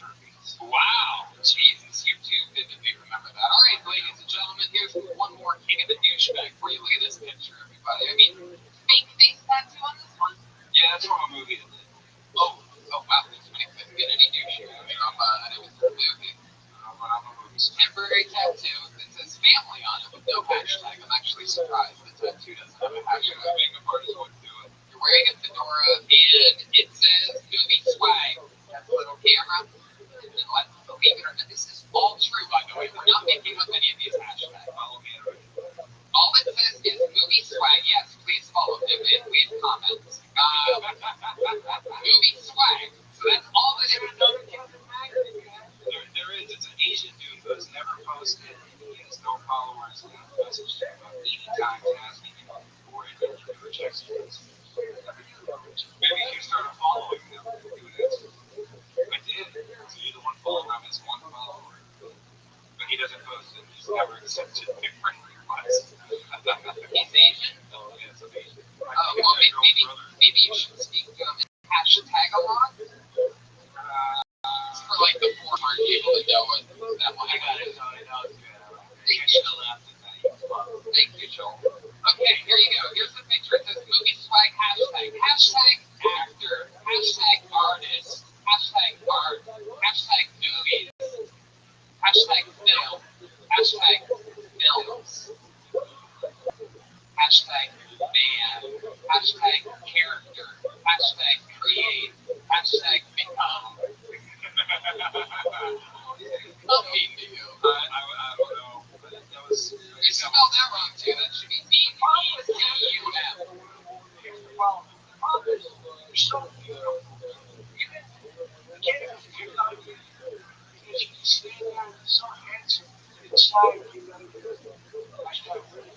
Wow, Jesus, you too vividly remember that. All right, ladies and gentlemen, here's one more king of the douchebag for you. Look at this picture, everybody. I mean, Fake face tattoo on this one? Yeah, that's from a movie that did. oh wow, this man couldn't get any douchebag from a movie. But I'm a movie star. Temporary tattoo that says family on it with no hashtag. I'm actually surprised the tattoo doesn't have a hashtag. Makeup artist wouldn't do it. You're wearing a fedora and it says movie swag. That's a little camera. And let's believe it or not, this is all true, by the way. We're not making up any of these hashtags. Follow me on it. All it says is movie swag. Yes, please follow him and leave comments. Movie swag. So that's all that it is. There is. It's an Asian dude who has never posted. He has no followers. And I've messaged him about 80 times asking him for it. He never checks it. Maybe if you started following them, he would answer. I did. So you're the one following him as one follower. But he doesn't post it. He's never accepted my friend requests. He's Asian. Oh, yeah, it's amazing. Well, maybe you should speak to him in hashtag a lot. For like the 400 people that know it. That one. I got it. Thank you, Joel. Okay, here you go. Here's the picture. It says movie swag hashtag. Hashtag actor. Hashtag artist. Hashtag art. Hashtag movies. Hashtag film. Hashtag films. Hashtag man. Hashtag character. Hashtag create. Hashtag become. I'm mean to you. I don't know. But that was. You spelled that wrong too. That should be D-E-C-U-M. Here's the problem. The problem is, you're so beautiful. You can't even figure out you. Because you can stand there and so handsome. And inside, you gotta be hashtag really.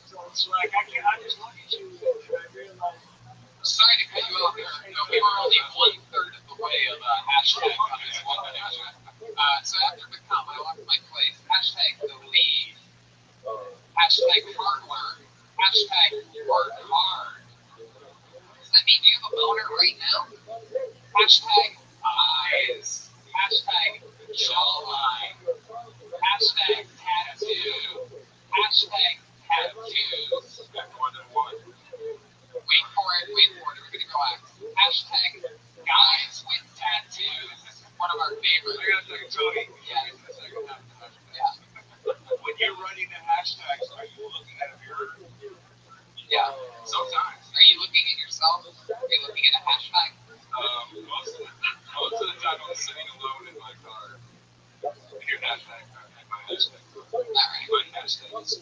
So it's like, I just look at you and I realize. Sorry to cut you off there. No, we were only 1/3 of the way of hashtag on this one minute. So after become, I lost my place. Hashtag the lead. Hashtag hard work. Hashtag work hard. Does that mean you have a boner right now? Hashtag eyes. Hashtag jawline. Hashtag tattoo. Hashtag tattoos. More than one. Wait for it. We're gonna go out. Hashtag guys with tattoos. This is one of our favorites. I got to tell you, Yeah. when you're writing the hashtags, are you looking at a mirror? Yeah. Sometimes. Are you looking at yourself? Are you looking at a hashtag? Most of the time I'm sitting alone in my car. Your hashtag, my hashtag. Alright. My hashtags.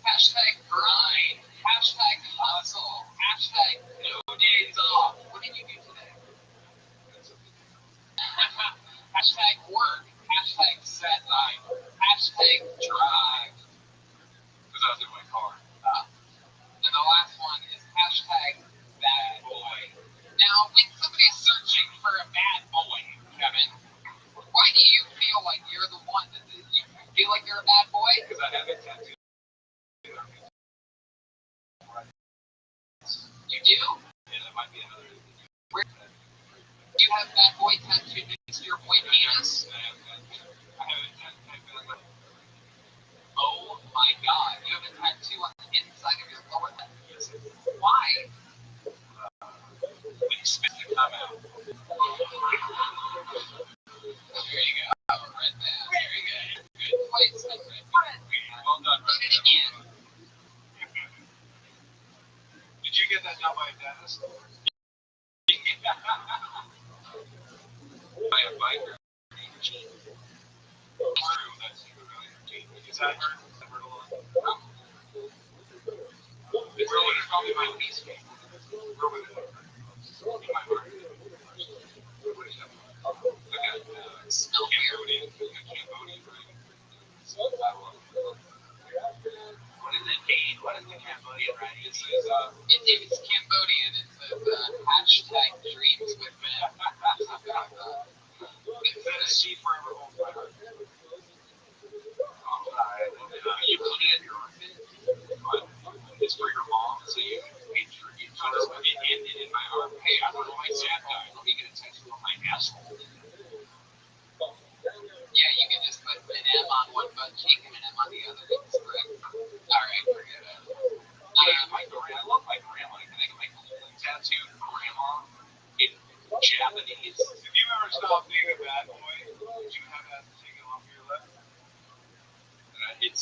Hashtag grind. Hashtag hustle. Hashtag no days off. What did you do today? Hashtag work. Hashtag set line. Hashtag drive. Because I was in my car. And the last one is hashtag bad boy. Now, when somebody's searching for a bad boy, Kevin, why do you feel like you're the one that you feel like you're a bad boy? Because I have a tattoo. You do? Yeah, that might be another. You have bad boy tattooed next to your boy penis? I have a tattoo. Oh my god, you have a tattoo on the inside of your lower lip. Why? When you spit the cum out. There you go. Right there. Very good. Good placement. Well done, Did it again. Did you get that done by a dentist? By a biker? True, that's true. Is that hurt? That hurt a lot? It's probably my least favorite. Where would it hurt? In my heart. Where would it hurt? Cambodia. Cambodia, right? What does it mean? What is the Cambodian writing? It says, It's Cambodian. It says hashtag dreams with men. is that a C forever holds my heart? You put it in your armpit?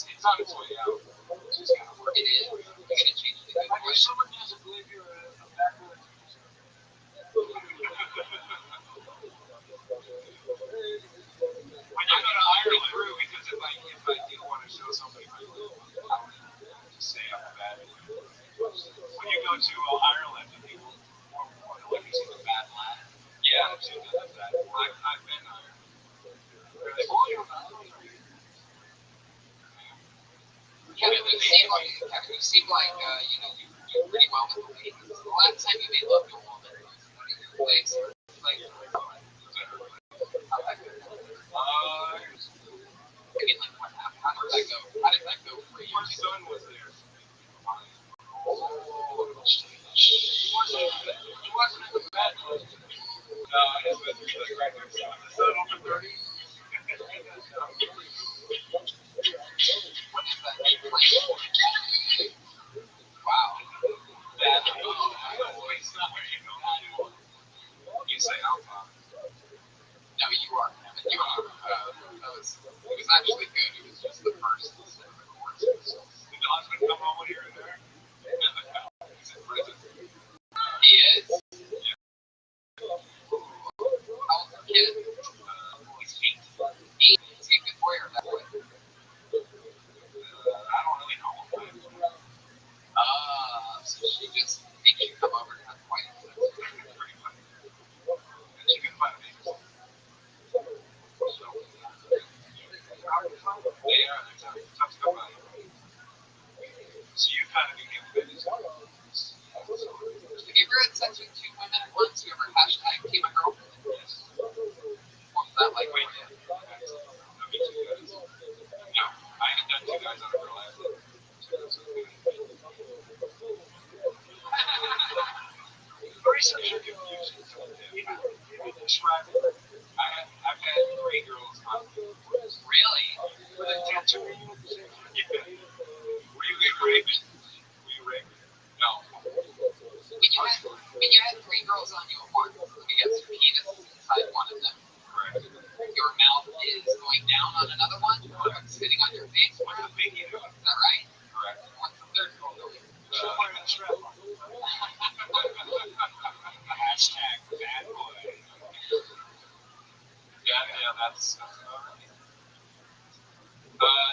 it's on its way out. It's just kind of working. It is. You gotta change the good If someone doesn't believe you're a backwoods user. When you go to Ireland, through because if I do want to show somebody my little one, I just say I'm a bad boy. When you go to Ireland, do people more like you see the bad lad? Yeah, I've seen that. I've been there. They call you a bad lad? Kevin, you seem like you do pretty well with the ladies. The last time you made love to a woman was one of your legs or like I mean, like what happened? How did that go? How did that go for you? My son was there. He wasn't in the bed. No, it was like right next to him. Is that over 30? What is that? Wow. That, it's not where you go. You say alpha. No, you are. You are. It was actually good. It was just the first step of the course. Did the husband come home when you were there? He's in prison. He is? Yeah. How old's the kid? He's 8. 8? Is he a good boy or a bad boy? I don't really know him. So she just makes you come over to have quiet sex. Pretty much. And she couldn't find a babysitter. They're tough to come by. So you kind of became a babysitter. Have you ever had sex with 2 women at once? You ever hashtag team a girlfriend? Yes. What was that like? Wait, yeah. No, me 2 guys. No, I haven't done 2 guys on a girl. I have done 2 guys on a guy. Research your confusion. Describe it. I've had 3 girls on me. Really? With a tattoo. Yeah. Were you raped? Were you raped? No. When you had 3 girls on you at once, let me guess, your penis is inside one of them. Correct. Your mouth is going down on another one. One of them sitting on your face. What's the biggie doing? Is that right? Correct. What's the third girl doing? She's wearing a strap on. Hashtag bad boy. Yeah, that's about right.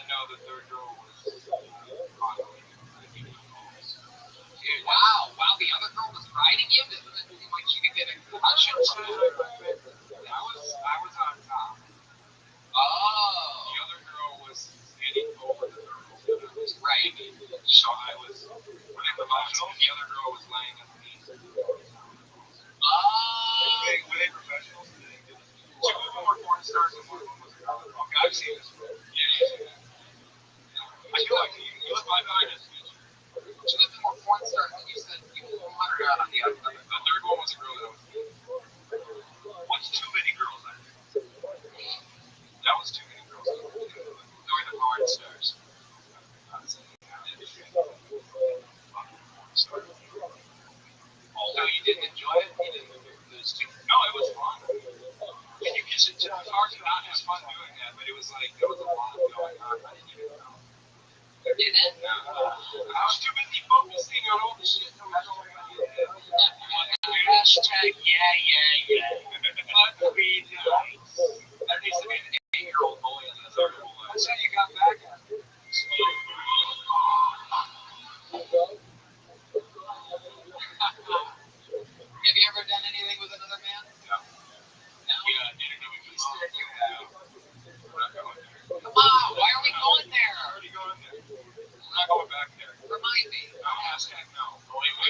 No, the third girl was on me. Wow, the other girl was riding you? Doesn't it seem like she could get a concussion? I was on top. Oh. The other girl was standing over the girl. Right. So I was, when they professional, the other girl was laying underneath. Were they professionals? 2 of them were porn stars and 1 of them was a girl. Okay, I've seen this. Yeah. I feel like you look like I just mentioned. 2 of them were porn stars, and you said you wanted her out on the other. The third one was a girl that was. What's too many girls? I think. That was too many girls. They were the porn stars. So you didn't enjoy it? You didn't lose too? No, it was fun. And you just, it's hard to not have fun doing that, but it was like, there was a lot going on. I didn't even know. You didn't? I was too busy focusing on all the shit that was going on. Hashtag yeah. Must be nice. There needs to be an 8-year-old boy in this article. That's how you got back at me. Have you ever done anything with another man? No. No? Yeah, I didn't know you said you have. We're not going there. Come on, why are we going We're there? already going there. We're not going back there. Remind me. No, hashtag no. Wait, do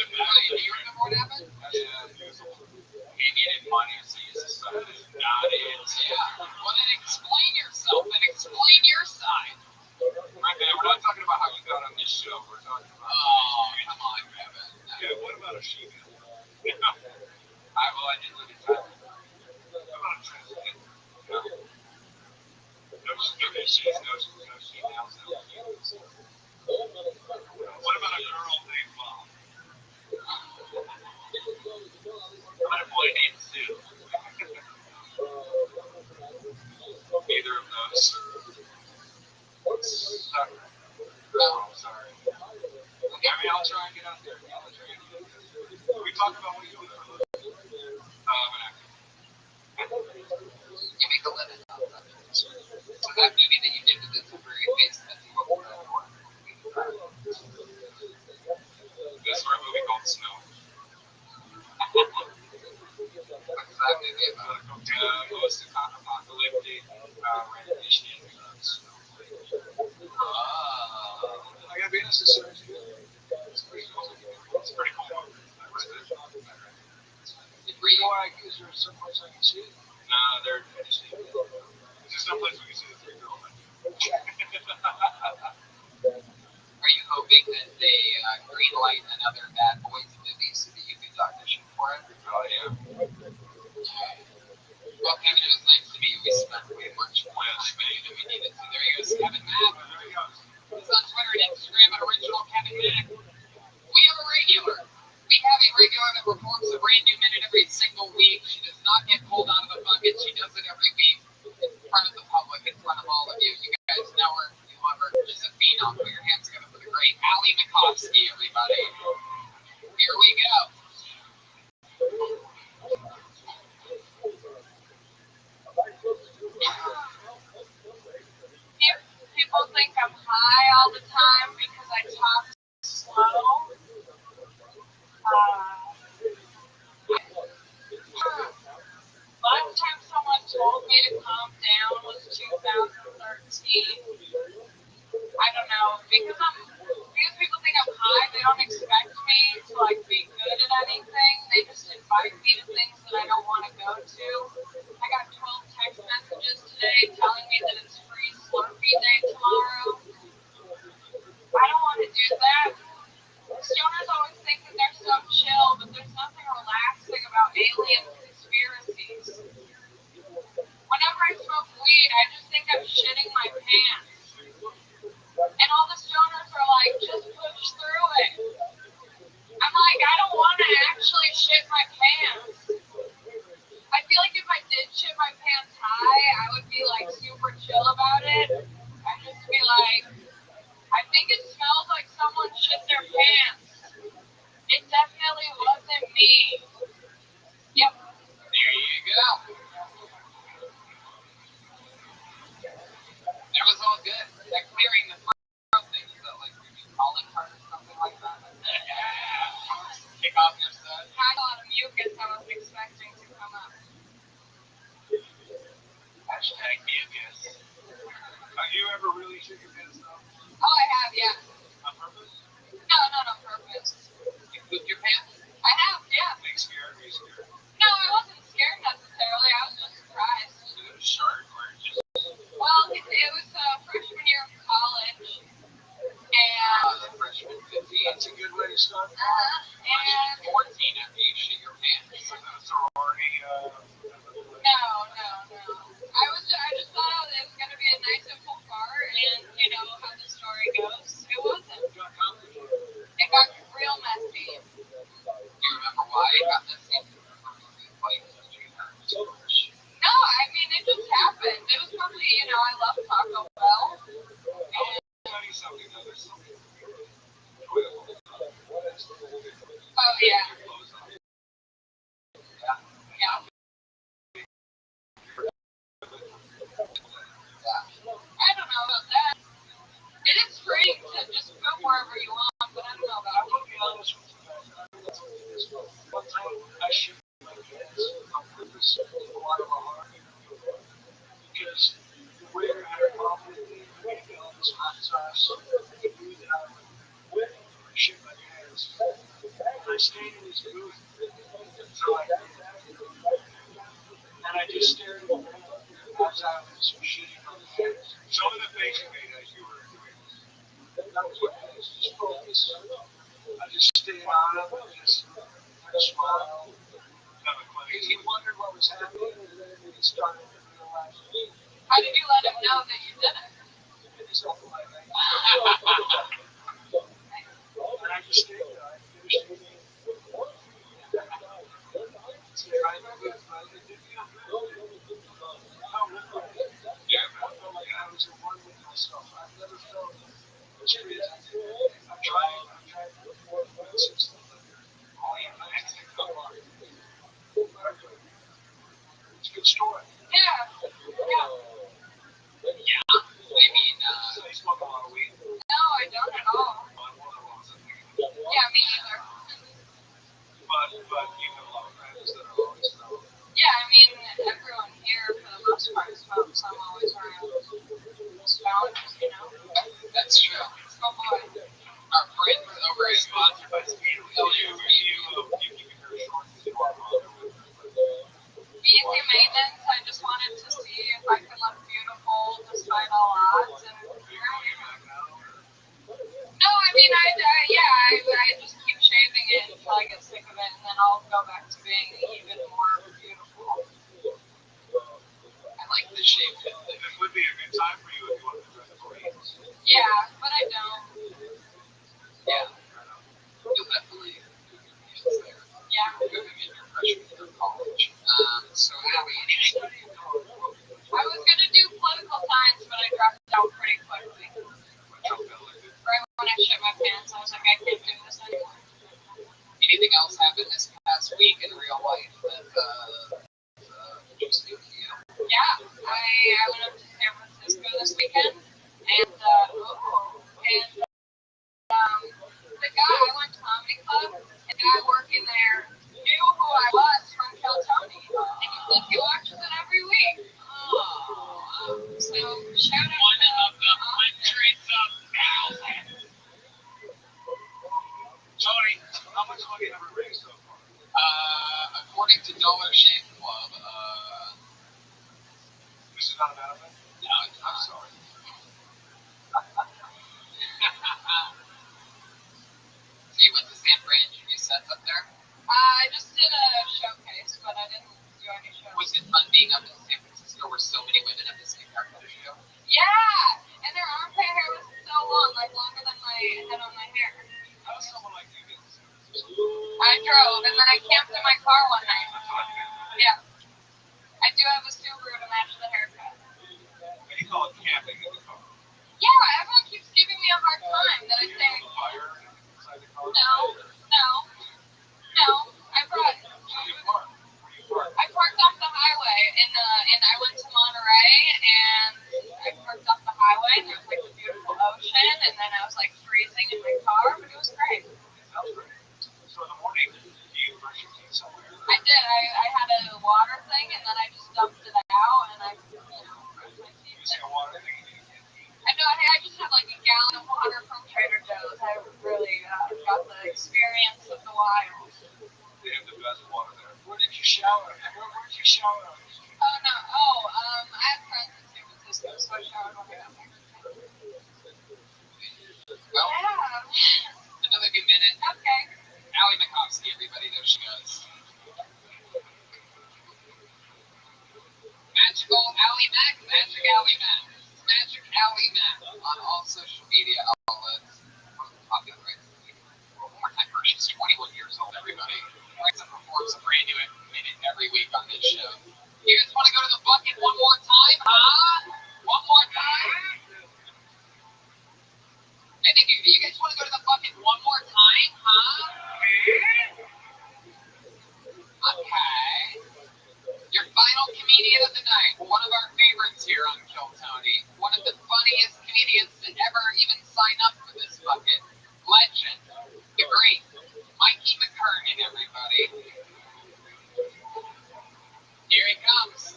you remember what happened? Hashtag usual. He needed money, so you decided not it. Yeah. Well, then explain yourself and explain your side. Right, man, we're not talking about how you got on this show. We're talking about. Oh, come on, Kevin. Yeah, what about a she-man? I did live in Thailand. How about a transgender? No. No she-males, no she-males, no she-males. What about a girl named Mom? What about a boy named Sue? Neither of those. Sorry. No, I'm sorry. I mean, I'll try and get out there. We talk about what you do for a living. I'm an actor. You make a living out of it. So that movie that you did with the temporary face, that's what we're going for. This is for a movie called Snow. What's that movie about? Post-apocalyptic rendition of Snow. I gotta be honest, it's pretty cool. It's pretty cool. I read it. Were you Is there some place I can see it? No, they're finished. There's just no place we can see the three girls. Are you hoping that they greenlight another Bad Boys movie so that you could audition for it? Oh, yeah. Well, Kevin, it was nice to meet you. We spent way much more time with you than we needed to. There he goes, Kevin Mack. There he goes. He's on Twitter and Instagram at original Kevin Mack. We have a regular. We have a regular that performs a brand new minute every single week. She does not get pulled out of the bucket. She does it every week in front of the public, in front of all of you. You guys know her. You love her. She's a phenom. Put your hands together for the great Allie Makovsky, everybody. Here we go. People think I'm high all the time because I talk slow. Last time someone told me to calm down was 2013. I don't know, because people think I'm high, they don't expect me to like be good at anything. They just invite me to things that I don't want to go to. I got 12 text messages today telling me that it's free Slurpee Day tomorrow. I don't want to do that. Stoners always think that they're so chill, but there's nothing relaxing about alien conspiracies. Whenever I smoke weed, I just think I'm shitting my pants. And all the stoners are like, just push through it. I'm like, I don't want to actually shit my pants. I feel like if I did shit my pants high, I would be like super chill about it. I'd just be like, I think it smells like someone shit their pants. It definitely wasn't me. Yep. There you go. That was all good. That clearing the throat thing, is that like maybe calling card or something like that? Kick off your set. Had a lot of mucus I was expecting to come up. Hashtag mucus. Have you ever really shit your pants though? Oh, I have, yeah. On purpose? No, not on purpose. You pooped your pants? I have, yeah. Are you scared? Are you scared? No, I wasn't scared necessarily. I was just surprised. Is it a shark or just... Well, it was freshman year of college, and freshman 15. That's a good way to start. and 14 after you shit your pants. Is it a sorority? no. I just thought it was gonna be a nice simple fart, and you know how the story goes. It wasn't. It got real messy. Do you remember why it got messy? Like, No, I mean it just happened. It was probably, you know, I love Taco Bell. And, Tell you something though. There's something enjoyable. oh yeah. Yeah. I don't know about that. It is free to just go wherever you want, but I don't know about I will be honest with you guys. One time I shit my pants on purpose a lot of our heart because the waiter had a problem with me making all this hot sauce. He knew that I would shit my pants. I stayed in his booth until I did. And I just stared at him as I was shitting my pants. Show me the face you made as you were doing this. That was what it is. Just focus. I just stayed on him and just had a smile. Because he wondered what was happening, and then he started to realize me. How did you let him know that you did it? And just opened my mouth. And I just stayed there. I finished eating. Yeah, man. I felt like I was at one with myself. I've never felt I'm trying it's a good story. Yeah. Yeah. Yeah. I mean, So you smoke a lot of weed? No, I don't at all. Yeah, me either. But you have a lot of friends that are always stoned. Yeah, I mean, everyone here for the most part smokes. I'm always around stoners, you know? that's true. It's my boy. Our friends over at Sponsored by Speed. You keep it very short because you are Easy maintenance. I just wanted to see if I could look beautiful despite all odds. And no, I mean, I just keep shaving it until I get sick of it, and then I'll go back to being even more beautiful. I like the shape of it. It would be a good time for you if you wanted to dress for you. Yeah, but I don't. Yeah. You'll definitely use there. Yeah. You're in your freshman year of college. So Allie, I was gonna do political science, but I dropped out pretty quickly. Right when I shit my pants, I was like, I can't do this anymore. anything else happened this past week in real life that just speak to you? Yeah, I went up to San Francisco this weekend, and the guy I went to comedy club, the guy working there knew who I was from Tony, and he said he watches it every week. So shout out One to of the hundreds of thousands. Tony, how much money have we raised so far? According to Dollar Shave Club, This is not a benefit? no, it's I'm not. sorry. So you went to San Fran, did you sets up there? I just did a showcase, but I didn't do any shows. Was it fun being up in San Francisco where so many women at the same haircut show? Yeah, and their armpit hair was so long, like longer than my head on my hair. How does someone like you get to San Francisco? I drove, and then I camped in my car one night. Yeah. I do have a Subaru to match the haircut. And you call it camping in the car. Yeah, everyone keeps giving me a hard time that I You say, have a fire inside the car? no, I brought, Where you park? I parked off the highway, and I went to Monterey, and I parked off the highway, and there was like a beautiful ocean, and then I was like freezing in my car, but it was great. Sounds great. So in the morning, do you brush your teeth somewhere? I did, I had a water thing, and then I just dumped it out, and I, brushed my teeth. Using a water thing? I know, I just had like a gallon of water from Trader Joe's. I really got the experience of the wild. They have the best water there. Where did you shower? Where did you shower? Oh, no. I have friends in San Francisco, so I showered when I got back. Well, Yeah. another good minute. Okay. Allie Makovsky, everybody, there she goes. Magical Allie Mac, Magic Allie Mac. Magic Allie Mac on all social media outlets. Popular, right? One more time, she's 21 years old, everybody. Writes and performs a brand new minute every week on this show. You guys want to go to the bucket one more time, huh? One more time? I think you guys want to go to the bucket one more time, huh? Okay. Your final comedian of the night, one of our favorites here on Kill Tony, one of the funniest comedians to ever even sign up for this bucket. Legend, the great Mikey McKernan, everybody. Here he comes,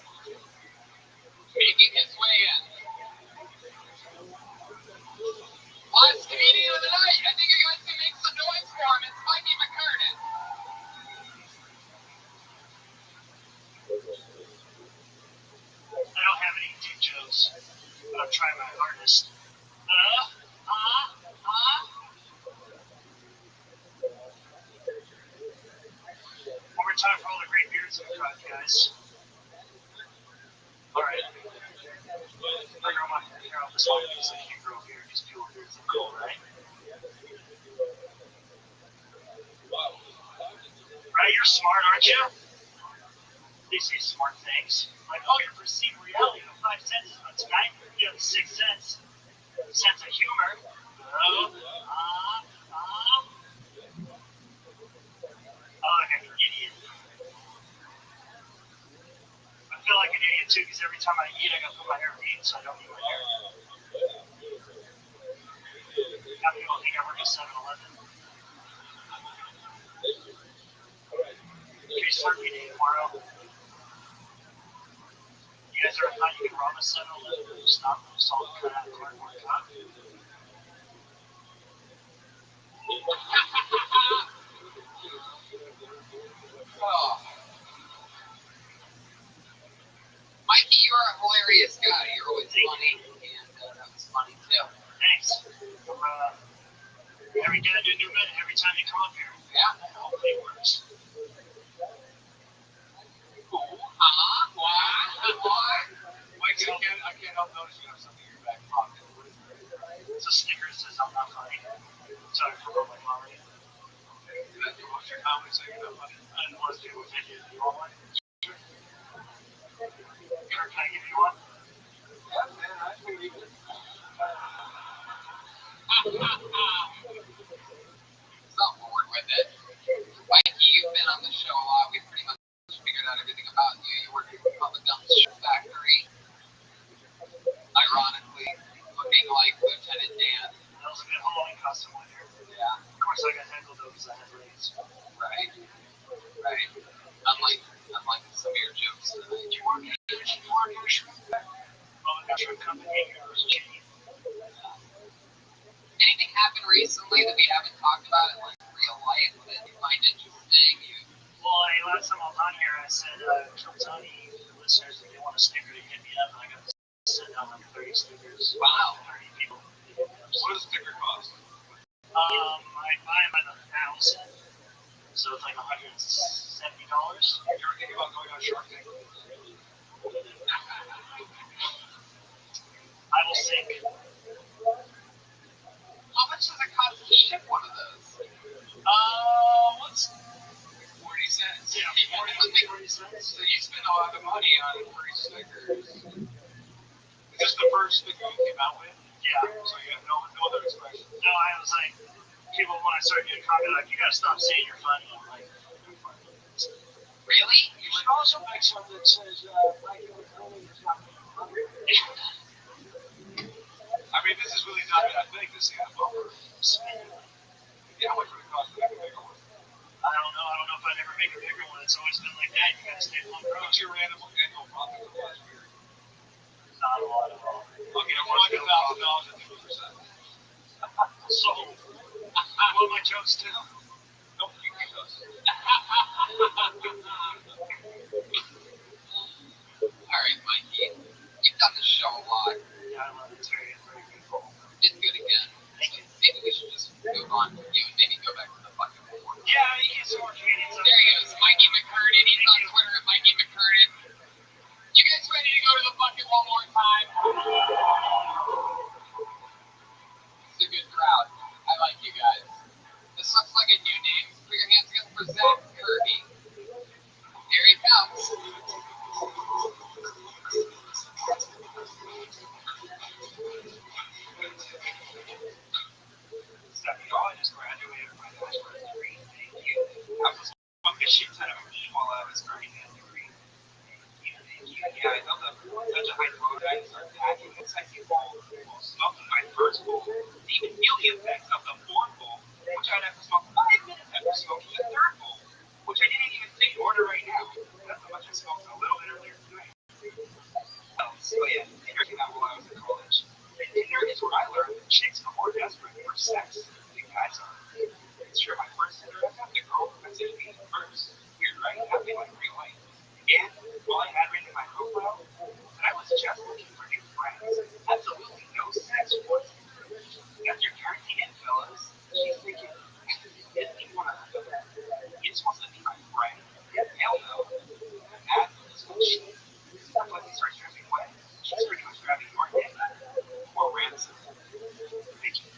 making his way in. Last comedian of the night, I think you guys can make some noise for him. It's Mikey McKernan. I don't have any dick jokes, but I'm trying my hardest. One more time for all the great beards I've tried, guys. Alright. I grow my hair out this long because I can't grow hair because people beards look cool, right? Right, you're smart, aren't you? They say smart things. Like, oh, you perceive reality in the 5 senses, but tonight you have the 6th sense. The sense of humor. like an idiot. I feel like an idiot too because every time I eat, I gotta put my hair in heat, so I don't eat my hair. Now people think I work at 7-Eleven. Can you start eating tomorrow? You guys ever thought you could rob a 7-Eleven and just not just all cut out of cardboard cup? Oh. Mikey, you're a hilarious guy. You're always funny, and that was funny too. Thanks. Every day I do a new minute every time you come up here. Yeah. Hopefully it works. Mike, I can't help notice you have something in your back pocket. What is that? It's a sticker that says I'm not funny. Sorry for all my comedy. That's your comedy, so you're not funny. And most people think you want one. Can I give you one? Yeah, man, I believe it. Some bored with it. Mikey, you've been on the show a lot. We pretty much figured out everything about you. You work at the Public Guns Factory. Ironically, looking like Lieutenant Dan. That was a good Halloween costume one year. Yeah. Of course, I got heckled though because I had legs. Right. Right. Unlike some of your jokes. Did you work at a shrimp factory? Well, a shrimp company here was cheap. Anything happened recently that we haven't talked about in like real life that you find interesting? Well, last time I was on here, I said, tell Tony, the listeners, if they want a sticker to hit me up, and I got to send out like 30 stickers. Wow. 30 people. What does a sticker cost? I buy them at 1,000, so it's like $170. You ever think about going on Shark Tank? I will sink. How much does it cost to ship one of those? What's 40 cents. Yeah, 40 cents. So you spend a lot of money on free stickers. Is this the first sticker you came out with? Yeah. So you have no other expression? No, I was like, people, when I started doing comedy, like, you gotta stop saying you're funny. I'm like, I'm funny. Really? You should also make something that says, Mikey McCurdy is not funny. I mean, this is really not that big to see on a bumper. Yeah, how much would it cost to make a bigger one? I don't know. I don't know if I'd ever make a bigger one. It's always been like that. You gotta stay on the road. What's your annual profit for last year? Not a lot at all. Okay, $100,000 at 2%. So, you want my jokes too? Nope, you can those. All right, Mikey. You've done this show a lot. Yeah, I love it. It's very beautiful. Did good again. Maybe we should just move on from you and maybe go back to the fucking board. Yeah, you get some more comedians. There he goes, Mikey McCurdy. He's on Twitter at Mikey McCurdy. You guys ready to go to the bucket one more time? It's a good crowd. I like you guys. This looks like a new name. Put your hands together for Zach Kirby. Here he comes. I just graduated from my bachelor's degree. Thank you. I was smoking a shit ton of weed while I was earning that degree. Yeah, I built up such a high road. I started packing a second bowl while smoking my first bowl. To even feel the effects of the fourth bowl, which I'd have to smoke 5 minutes after smoking the third bowl, which I didn't even take order right now. That's how much I smoked a little bit earlier tonight. So yeah, Tinder came out while I was in college. And Tinder is where I learned that chicks are more desperate for sex than guys are. It's sure my first Tinder I got the girl who messaged me first. Weird, right? Happening like real life. And while I had written in my profile that I was just looking for new friends, absolutely no sex whatsoever. After turning in, fellas, she's thinking, isn't he one of them? He's supposed to be my friend. Hell no. That is what she is. Once he starts driving away, she's pretty much grabbing your neck for ransom. Thank you.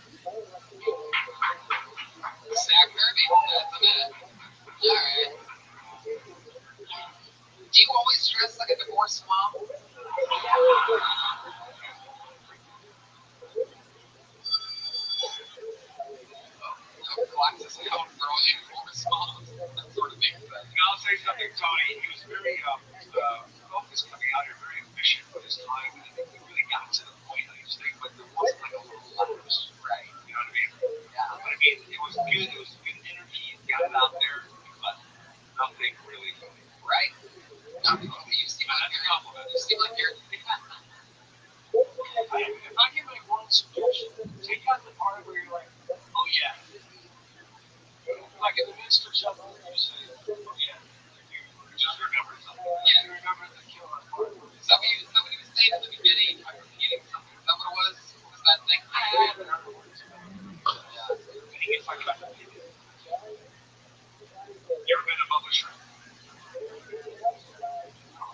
sound for all you full response. That sort of makes sense. And I'll say something, Tony. He was very focused coming out here, very efficient with his time. And I think he really got to the point of his thing, but there wasn't like a little lapse. Right. You know what I mean? Yeah. But I mean, it was good. It was good energy. He got it out there, but nothing really. Right. No, totally. You seem like That's a compliment. you seem like you're. If I can make one suggestion, take out the part where you're like, oh yeah. Like in the midst of something, you say, oh yeah. You just remember something. Yeah. You remember the killer part. Somebody was saying at the beginning, I'm repeating something. Is that what it was? What was that thing? I have it other words. Yeah. And he gets like a. You ever been above a shrimp?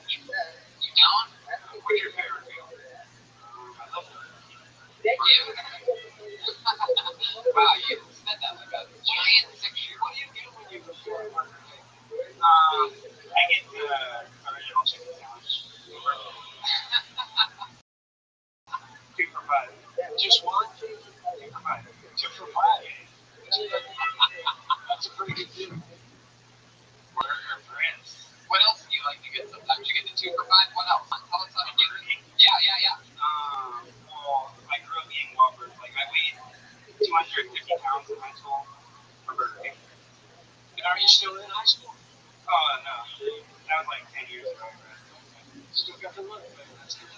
You down? What's your favorite meal? I love that. Yeah. Wow, you said that like a giant 6-year. What do you do when you go to a Burger King? I get the original chicken sandwich. 2 for $5. Just one? 2 for $5. 2 for $5. That's a pretty good deal. Burger Prince. What else do you like to get? Sometimes you get the 2 for $5. What else? Tell us how to get it. Yeah. Well, I grew up eating Whoppers. Like, I weighed 250 pounds in high school for Burger King. And are you still in high school? Oh, no. That was like 10 years ago. Still got the money, man. That's good.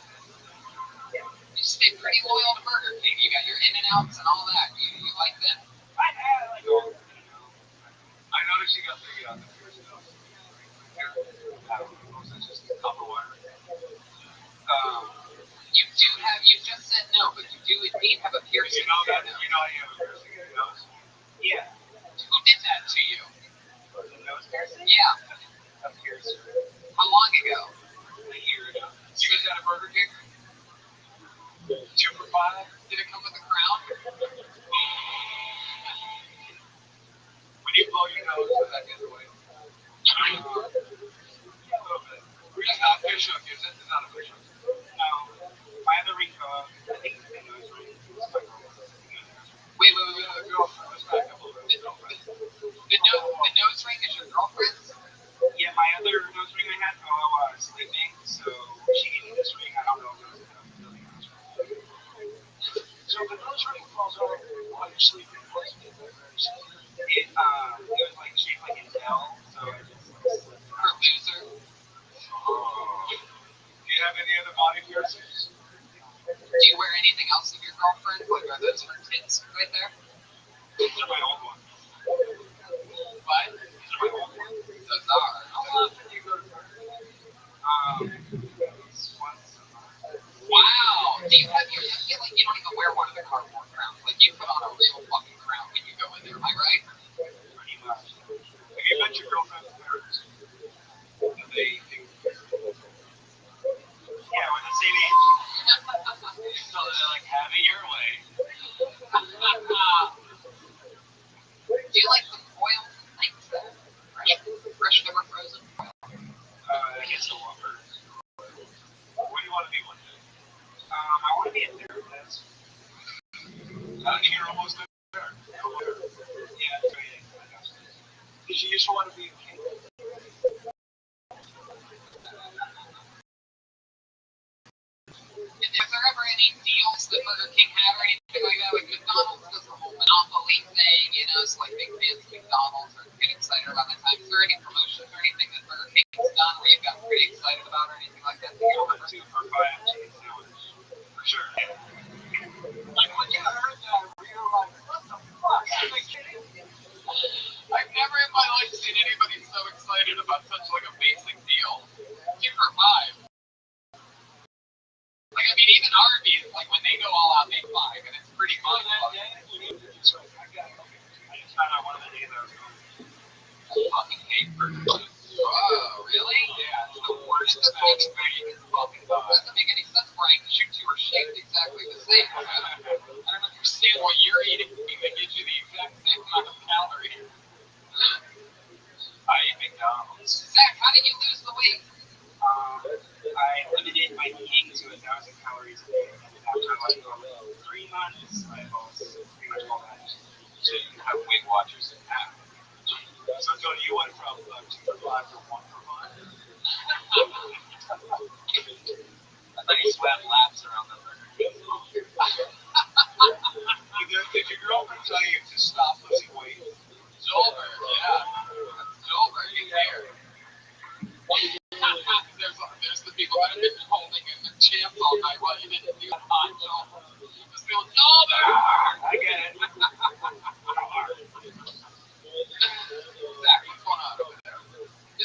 You stay pretty loyal to Burger King. You got your In-N-Outs and all that. You like them. I like all of it, you know. I noticed you got the Pierce Nose. I don't know. It's just copper wire. You just said no, but you do indeed have a piercing. You know that? You know you have a piercing in your nose? Yeah. Who did that to you? The nose piercing? Yeah. A piercer. How long ago? A year ago. You guys had a Burger King? 2 for $5? Did it come with a crown? When you blow your nose, does that get away? Yeah, a little bit. It's not a fish hook, is it? It's not a fish hook. No. My other ring, I think it's the nose ring. It's my girlfriend. Wait. The girlfriend was back up a little bit. The nose ring is your girlfriend's? Yeah, my other nose ring I had while I was sleeping, so she gave me this ring. I don't know if it was a really nose ring. So the nose ring falls off while you're sleeping. It was like shaped like an L, so I just For a loser? Do you have any other body piercings? Do you wear anything else with your girlfriend? Like, are those her tits right there? These are my old ones. What? These are my old ones. Those are. How often do you go to once a month. Wow. Do you have your? I feel like you don't even wear one of the cardboard crowns. Like you put on a real fucking crown when you go in there. Am I right? Pretty much. Have you met your girlfriend's parents? Do they do? Yeah, we're the same age. So they're like, have it your way. Do you like the boiled things that fresh never frozen? I guess the Whoppers. What do you want to be one day? I want to be a therapist. I think you're almost there. Yeah, that's right. Did you just want to be a king? Is there ever any deals that Burger King had or anything like that? Like McDonald's does the whole Monopoly thing, you know, so like big fans of McDonald's or get excited about that time. Is there any promotions or anything that Burger King's done where you've got pretty excited about or anything like that? $2 for $5 chicken sandwich. For sure. Like when you heard that, were you like, what the fuck? Am I kidding? I've never in my life seen anybody so excited about such like a basic deal. 2 for $5. Like, I mean, even Arby's, like, when they go all out, they 5, and it's pretty On that fun. day, when you just like, I got it. I just found out one of the days I was going. I fucking hate Burger King. Oh, really? Yeah, it's the worst It doesn't make any sense, Brian, because you two are shaped exactly the same. I don't understand what you're eating that gives you the exact same amount of calories. I eat McDonald's. Zach, how did you lose the weight? I limited my eating to 1,000 calories a day. After like 3 months, I lost pretty much all that. So you have Weight Watchers and apps. So, Tony, you went from 2 for 5 to 1 for 5? I thought you swam laps around the Burger King. Did your girlfriend tell you to stop losing weight? Zolber, yeah. Zolber, you there. There's the people that have been holding in the champs all night while you didn't do hot Zolber. Just go, Zolber! I get it. Zach, what's going on over there?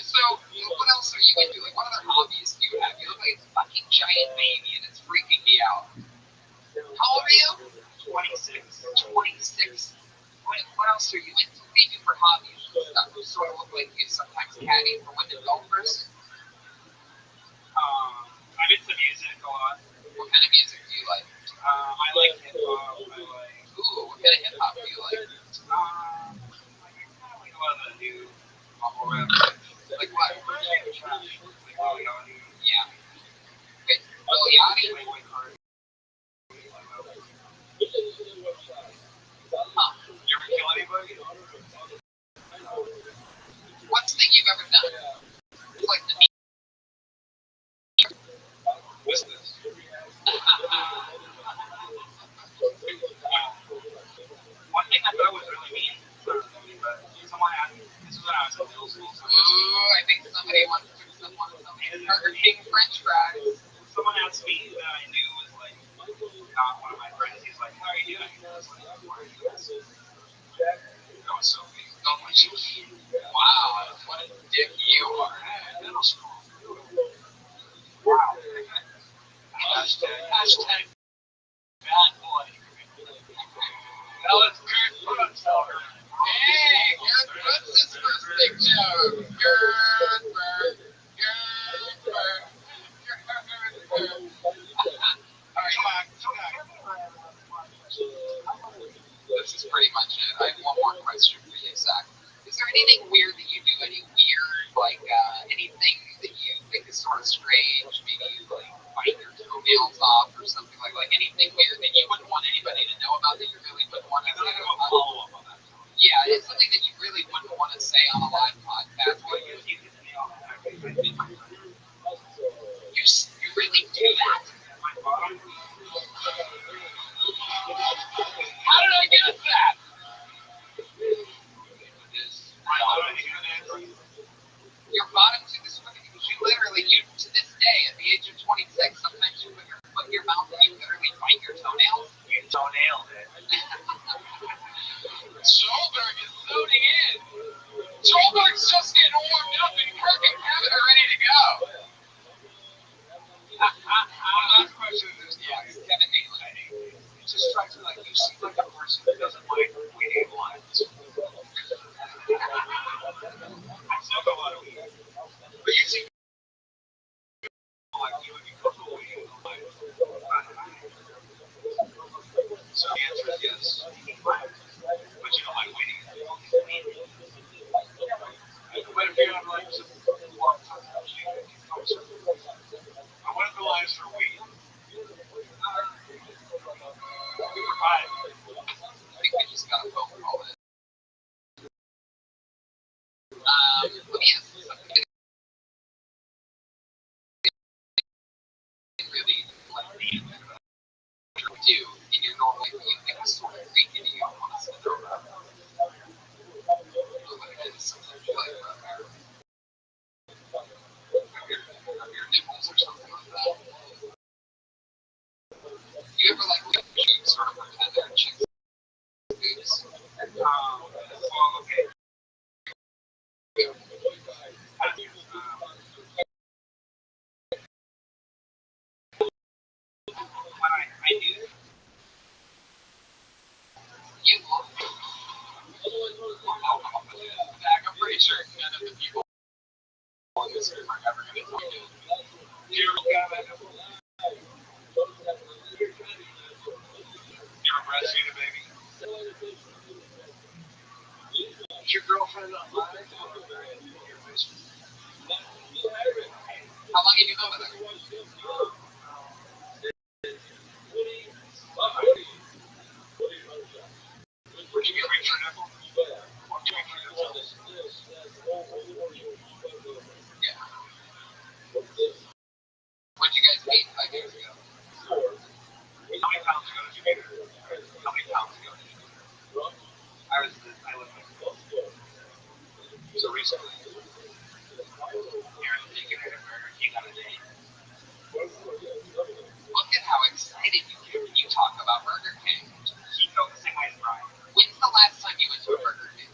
So, what else are you into? Like, what other hobbies do you have? You look like a fucking giant baby and it's freaking me out. How old are you? 26. 26. What else are you into? What do you do for hobbies and stuff? You sort of look like you sometimes caddy for women golfers. I'm into music a lot. What kind of music do you like? I like hip hop. Ooh, what kind of hip hop do you like? I like a lot of the new bubble rap. Like what? Like Lil Yachty. Yeah. Wait, Lil Yachty? Playboy Cardi. Huh. You ever kill anybody? What's the thing you've ever done? Like the What's this? One thing I thought was really mean, but someone asked me, this was when I was in middle school. Ooh, I think somebody wants to do something. Burger King French fries. Someone asked me that I knew was like not one of my friends. He's like, how are you doing? I was like, why are you asking? That was so big. Oh my gosh. Wow, what a dick you are. Middle school. Wow. Hashtag bad boy. That was good foots, Albert. Hey, Garrett Brooks' first big joke. Good bird. Good bird. Alright, this is pretty much it. I have one more question for you, Zach. Is there anything weird that you do? Any weird, like, anything that you think is sort of strange? Maybe you, like, bite your toenails off or something like anything weird that you wouldn't want anybody to know about that you really wouldn't want to say about? Follow up on that. Yeah, it's something that you really wouldn't want to say on a live podcast. Well, you hit the nail on the head. You really do that? My bottom. How did I guess that? Your bottom tooth is crooked because you literally, to this day, at the age of 26, sometimes you put your foot in your mouth and you literally bite your toenails. You toenailed it. Joelberg is loading in. Joelberg's just getting warmed up and Kirk and Kevin are ready to go. One last question is, Yes, Kevin Nealon. it just strikes me like you seem like a person who doesn't like waiting in lines. I smoke a lot of weed, but you seem like you would be comfortable waiting in line. So the answer is yes, but you don't like waiting. But if you're not like some long time, I went the lines for weed. Right. I think we just got a phone call in. Let me ask you something. Really, like, do in your normal life, you think is sort of freaky to you, honestly, know about it. Like, it's something like your nipples or something like that. Do you ever, like, sort of pretend they're chicks' boobs? Well, okay. When I do. You look. Zach, I'm pretty sure none of the people on this room are ever going to tell you. You ever breastfeed a baby? Is your girlfriend alive? How long have you been with her? Would you give me your nipple? Would you give me your nipple? recently. Aaron taking her to Burger King on a date. Look at how excited you get when you talk about Burger King. He felt the same way as Brian. When's the last time you went to a Burger King?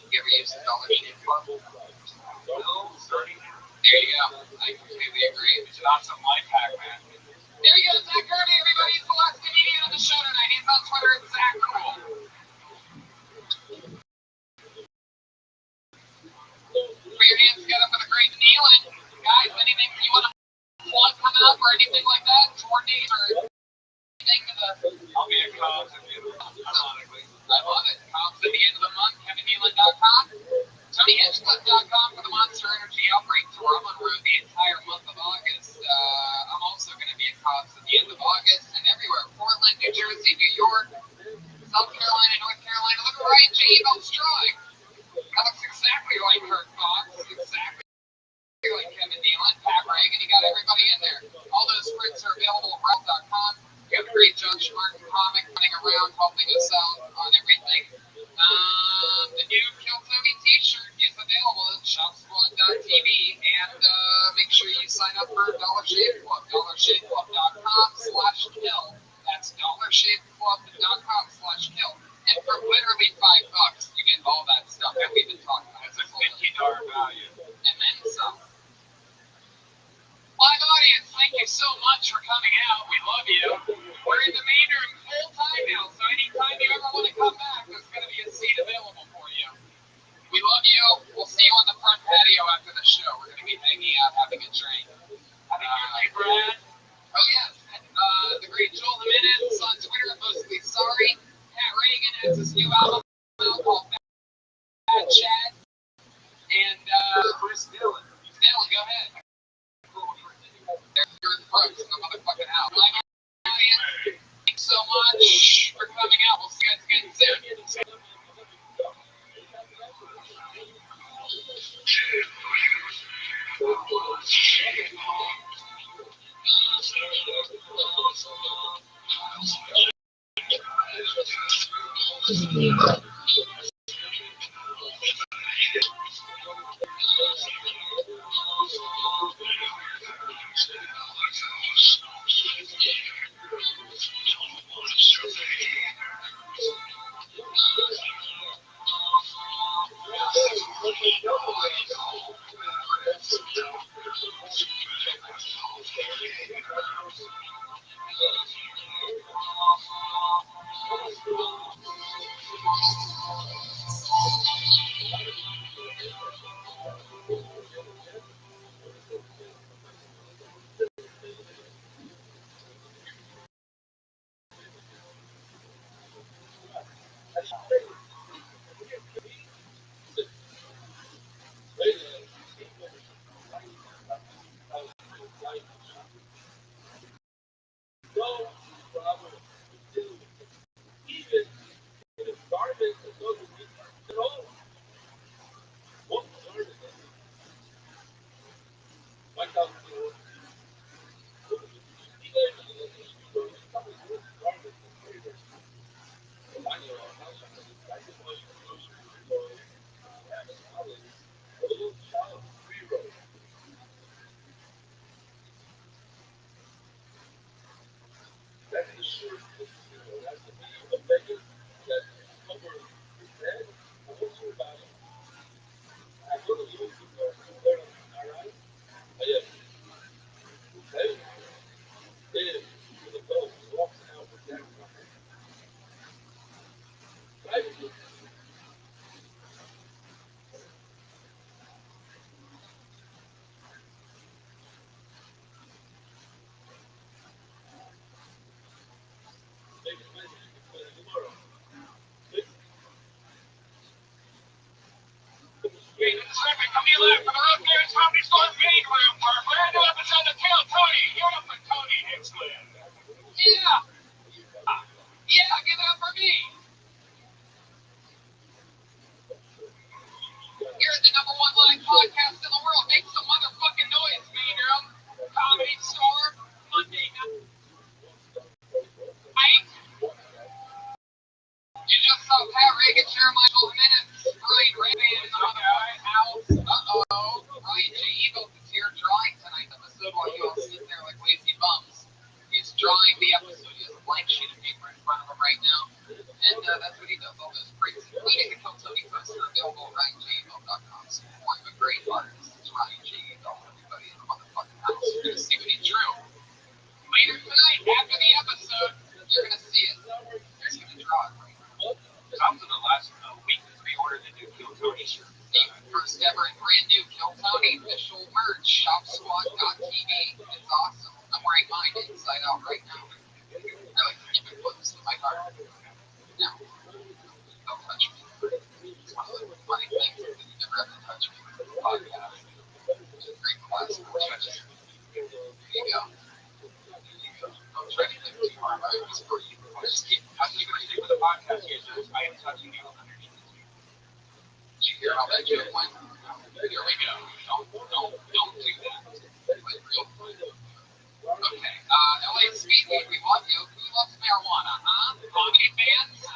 You ever used the Dollar Shave Club? No, starting now. There you go. I completely agree. It's an awesome life hack, man. There you go, Zach Kirby, everybody. He's the last comedian of the show tonight. He's on Twitter at Zach Cool. Put your hands together for the great Nealon. Guys, anything you want to plug coming up or anything like that? Tour dates or anything to the... I'll be at Cobb's at the end of the month, ironically. I love it. Cobb's at the end of the month. KevinNealon.com. TonyHinchcliffe.com for the Monster Energy Outbreak Tour. I'm on road the entire month of August. I'm also going to be at Cobb's at the end of August and everywhere. Portland, New Jersey, New York, South Carolina, North Carolina. Look at Ryan J. Belstrong. That looks exactly like Kirk Fox. Exactly like Kevin Nealon, Pat Reagan. You got everybody in there. All those prints are available at Ralph.com. You have a great Judge Martin comic running around helping us out on everything. The new Kill Toby t-shirt is available at shopsquad.tv, and make sure you sign up for Dollar Shave Club, dollarshaveclub.com/kill. That's dollarshaveclub.com/kill. And for literally $5, you get all that stuff that we've been talking about. That's a $50 value. And then some. Live audience, thank you so much for coming out. We love you. We're in the main room full time now, so anytime you ever want to come back, there's going to be a seat available for you. We love you. We'll see you on the front patio after the show. We're going to be hanging out, having a drink. Happy birthday, Brad. Oh, yes. The great Joel Jimenez on Twitter, mostly sorry. Pat Reagan has his new album out called Bad Chad. And, Chris Dillon. Dylan, go ahead. You're the crooks in the motherfucking house. Live audience, thanks so much for coming out. We'll see you guys again soon. Coming live from the Rothschild'S Comedy Store's main room for a brand new episode of Kill Tony. Give it up for Tony Hinchcliffe. Yeah. Yeah, give it up for me. You're the #1 live podcast in the world. Make some motherfucking noise, main room. Comedy Store, Monday night. You just saw Pat there, Michael Jimenez. Ryan Rabbi is on the White House. Ryan J. Eagles is here drawing tonight's episode while you all sit there like lazy bums. He's drawing the episode. He has a blank sheet of paper in front of him right now. And that's what he does, all those prints, including the Kiltony poster available at RyanJEagle.com. So more of a great artist. It's Ryan J. Eagle, everybody in the motherfucking house. You're going to see what he drew. Later tonight, after the episode, you're going to see it. He's going to draw it right now. Comes in the last week to pre-order the new Kiltony shirt. The first ever and brand new Kiltony official merch, shopsquad.tv. It's awesome. I'm wearing mine inside out right now. I like to keep it close to my heart. Now, don't touch me. It's one of the funny things that you never have to touch me with the podcast. It's a great class of touches. There you go. Don't try to live too hard. I always for you. Just keep touching me with the podcast here, so I am touching you underneath. Did you hear how that joke went? Here we go. Don't do that. Play real quick. Okay. LA Speedway, we love you. Who loves marijuana, huh? Comedy fans?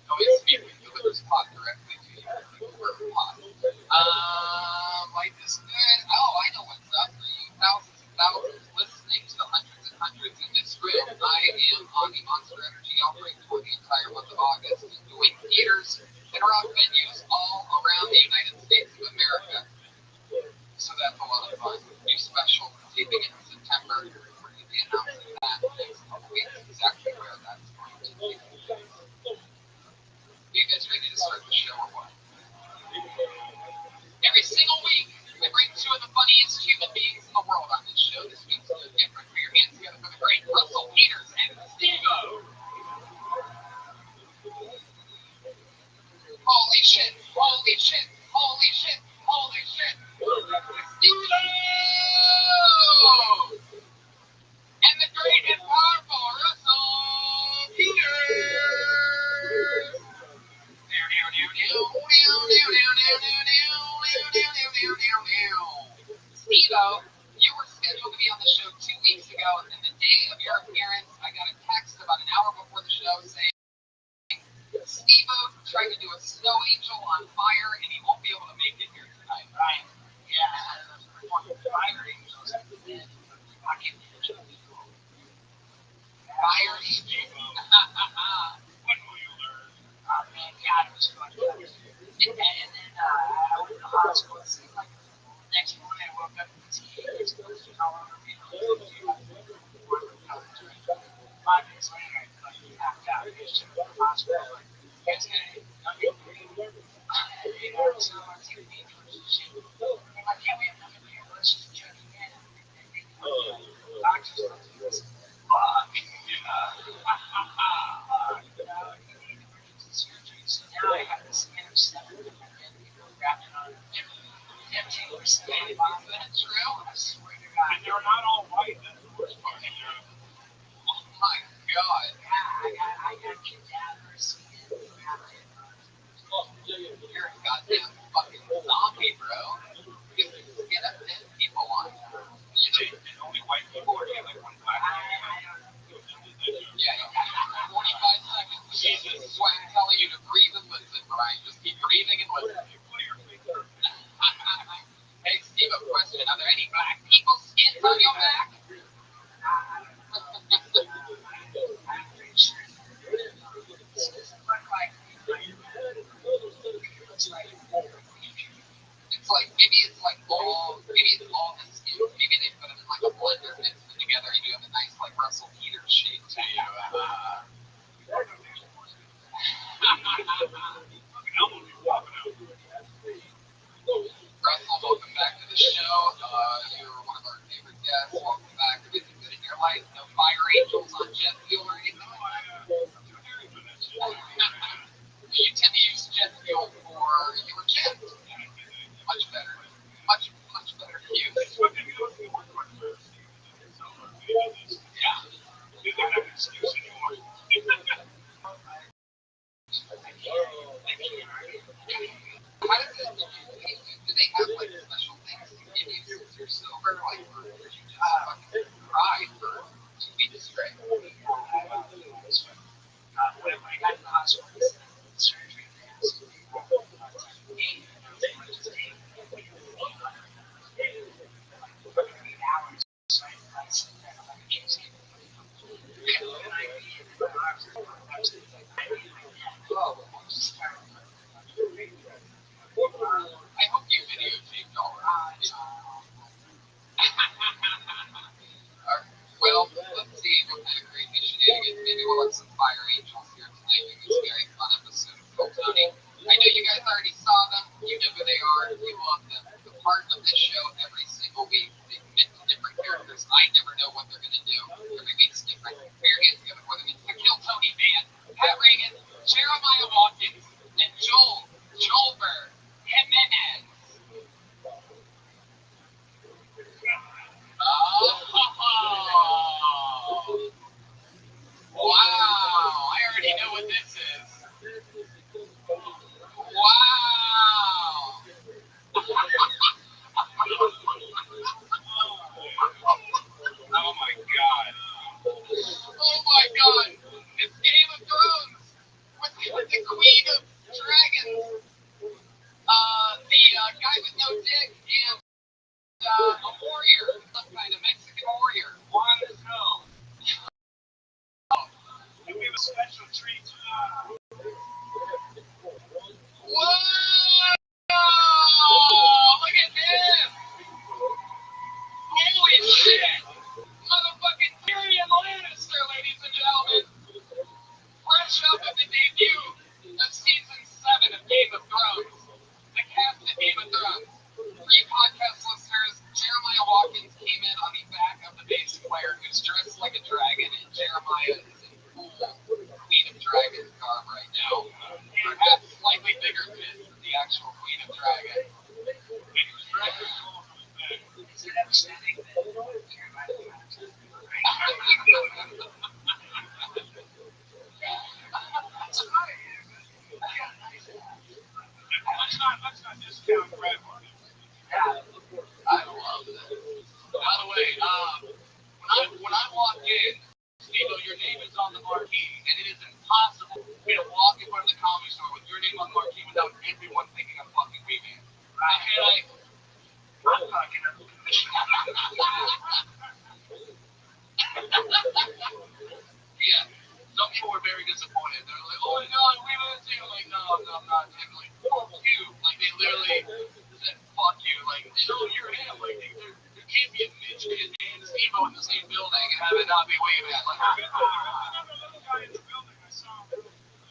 LA Speedway delivers pot directly to you. Pot. Life is good. Oh, I know what's up for you. Thousands and thousands listening to the hundreds and hundreds in this room. I am on the Monster Energy outbreak for the entire month of August, doing theaters and rock venues all around the United States of America. So that's a lot of fun. New special taping in September. We're going to be announcing that in the next couple weeks, exactly where that's going to be. You guys ready to start the show or what? Every single week, we bring two of the funniest human beings in the world on this show. This week's no different. Put your hands together for the great Russell Peters and Steve-O. Holy shit, holy shit, holy shit, holy shit. Steve-O! And the great and powerful Russell Peters! Steve-O, you were scheduled to be on the show 2 weeks ago, and the day of your appearance, I got a text about an hour before the show saying, Steve-O tried to do a snow angel on fire, and he won't be able to make it here tonight. Right. Yeah, those fire angels. I can picture them. Fire angel. When will you learn? Man, God, it was fun. And then I went to the hospital. It seemed like next morning I woke up and the teenagers all over me. 5 minutes later, I tapped out. I just took me to the hospital. It's going to be so I'm taking me for shit. I'm like, yeah, we have nothing here. Let's just check in. Doctors looked at this. Fuck. Surgery. So now I have this intercept and people wrapping on 15% antibiotics. Is that true? I swear to God. And they're not all white. That's the worst part. Oh my god. Yeah, I got cadavers and You're a goddamn fucking zombie, bro. You get up 10 people on you. And only white people are like one black. Yeah, 45 seconds. Jesus, that's why I'm telling you to breathe and listen, Brian. Just keep breathing and listening. Hey, Steve, a question. Are there any black people's skins on your back? It's like maybe it's all the skins. Maybe they put them in like a blender, mix them together, and you have a nice like Russell Peters shape to you. Russell, welcome back to the show. You're one of our favorite guests. Welcome back. Everything good in your life? No fire angels on jet fuel or anything? You tend to use jet fuel for your jet. Much better. Much better for you. Yeah. How does it do they have like special things to give you since you're sober? Like, or did you just fucking cry for 2 weeks straight? when I got in the hospital, a special treat. Whoa! Look at this! Holy shit! Motherfucking Tyrion Lannister, ladies and gentlemen! Fresh up at the debut of season 7 of Game of Thrones. The cast of Game of Thrones. For you podcast listeners, Jeremiah Watkins came in on the back of the bass player who's dressed like a dragon, and Jeremiah is in full Queen of Dragons garb right now. Perhaps slightly bigger than the actual Queen of Dragons. Is it upsetting that Jeremiah Watkins is Let's not discount Red One. I love that. By the way, when I walk in, Steve, your name is on the marquee, and it is impossible for me to walk in front of the comedy store with your name on the marquee without everyone thinking I'm fucking Weeman. Right? I'm fucking up. Yeah. Some people were very disappointed. They're like, oh my god, Weeman too. I'm like, no, I'm not. And like, fuck you. Like, they literally said, fuck you. Like, no, you're him. Like, there can't be a midget and Steve-O in the same building and have it not be Weeman. Like, Another little guy in the building, I saw him.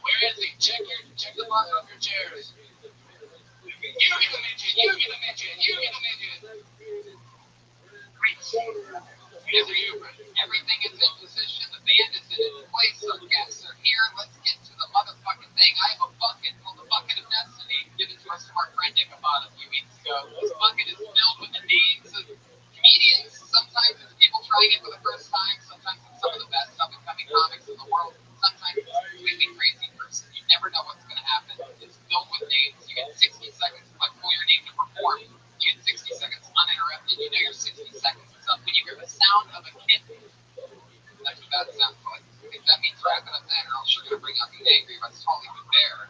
where is he? Check the mark off your chairs. You get a midget. You get a midget. You get a midget. Yes, are you? Everything is in position. The band is in its place. Our guests are here. Let's get to the motherfucking thing. I have a bucket called the Bucket of Destiny, given to us from our friend Ichabod a few weeks ago. This bucket is filled with the names of comedians. Sometimes it's people trying it for the first time. Sometimes it's some of the best up-and-coming comics in the world. Sometimes it's a completely crazy person. You never know what's going to happen. It's filled with names. You get 60 seconds to pull your name to perform. You get 60 seconds uninterrupted. You know your 60 seconds is up when you hear the sound of a kitten. That's what that sounds like. If that means wrapping up then, or else you're going to bring out the angry but Hollywood bear.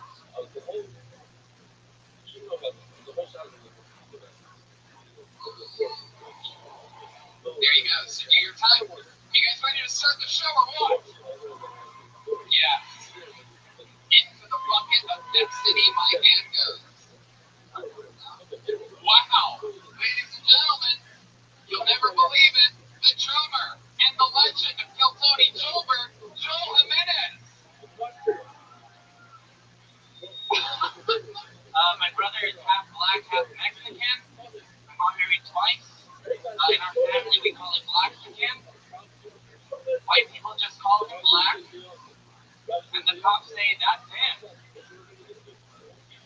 There you go. So do your time. You guys ready to start the show or what? Yes. Into the bucket of destiny my hand goes. Wow. Ladies and gentlemen, you'll never believe it. The drummer and the legend of Kill Tony Jober, Joel Jimenez. My brother is half black, half Mexican. My mom married twice. In our family, we call it Blaxican. White people just call him black. And the cops say, that's him.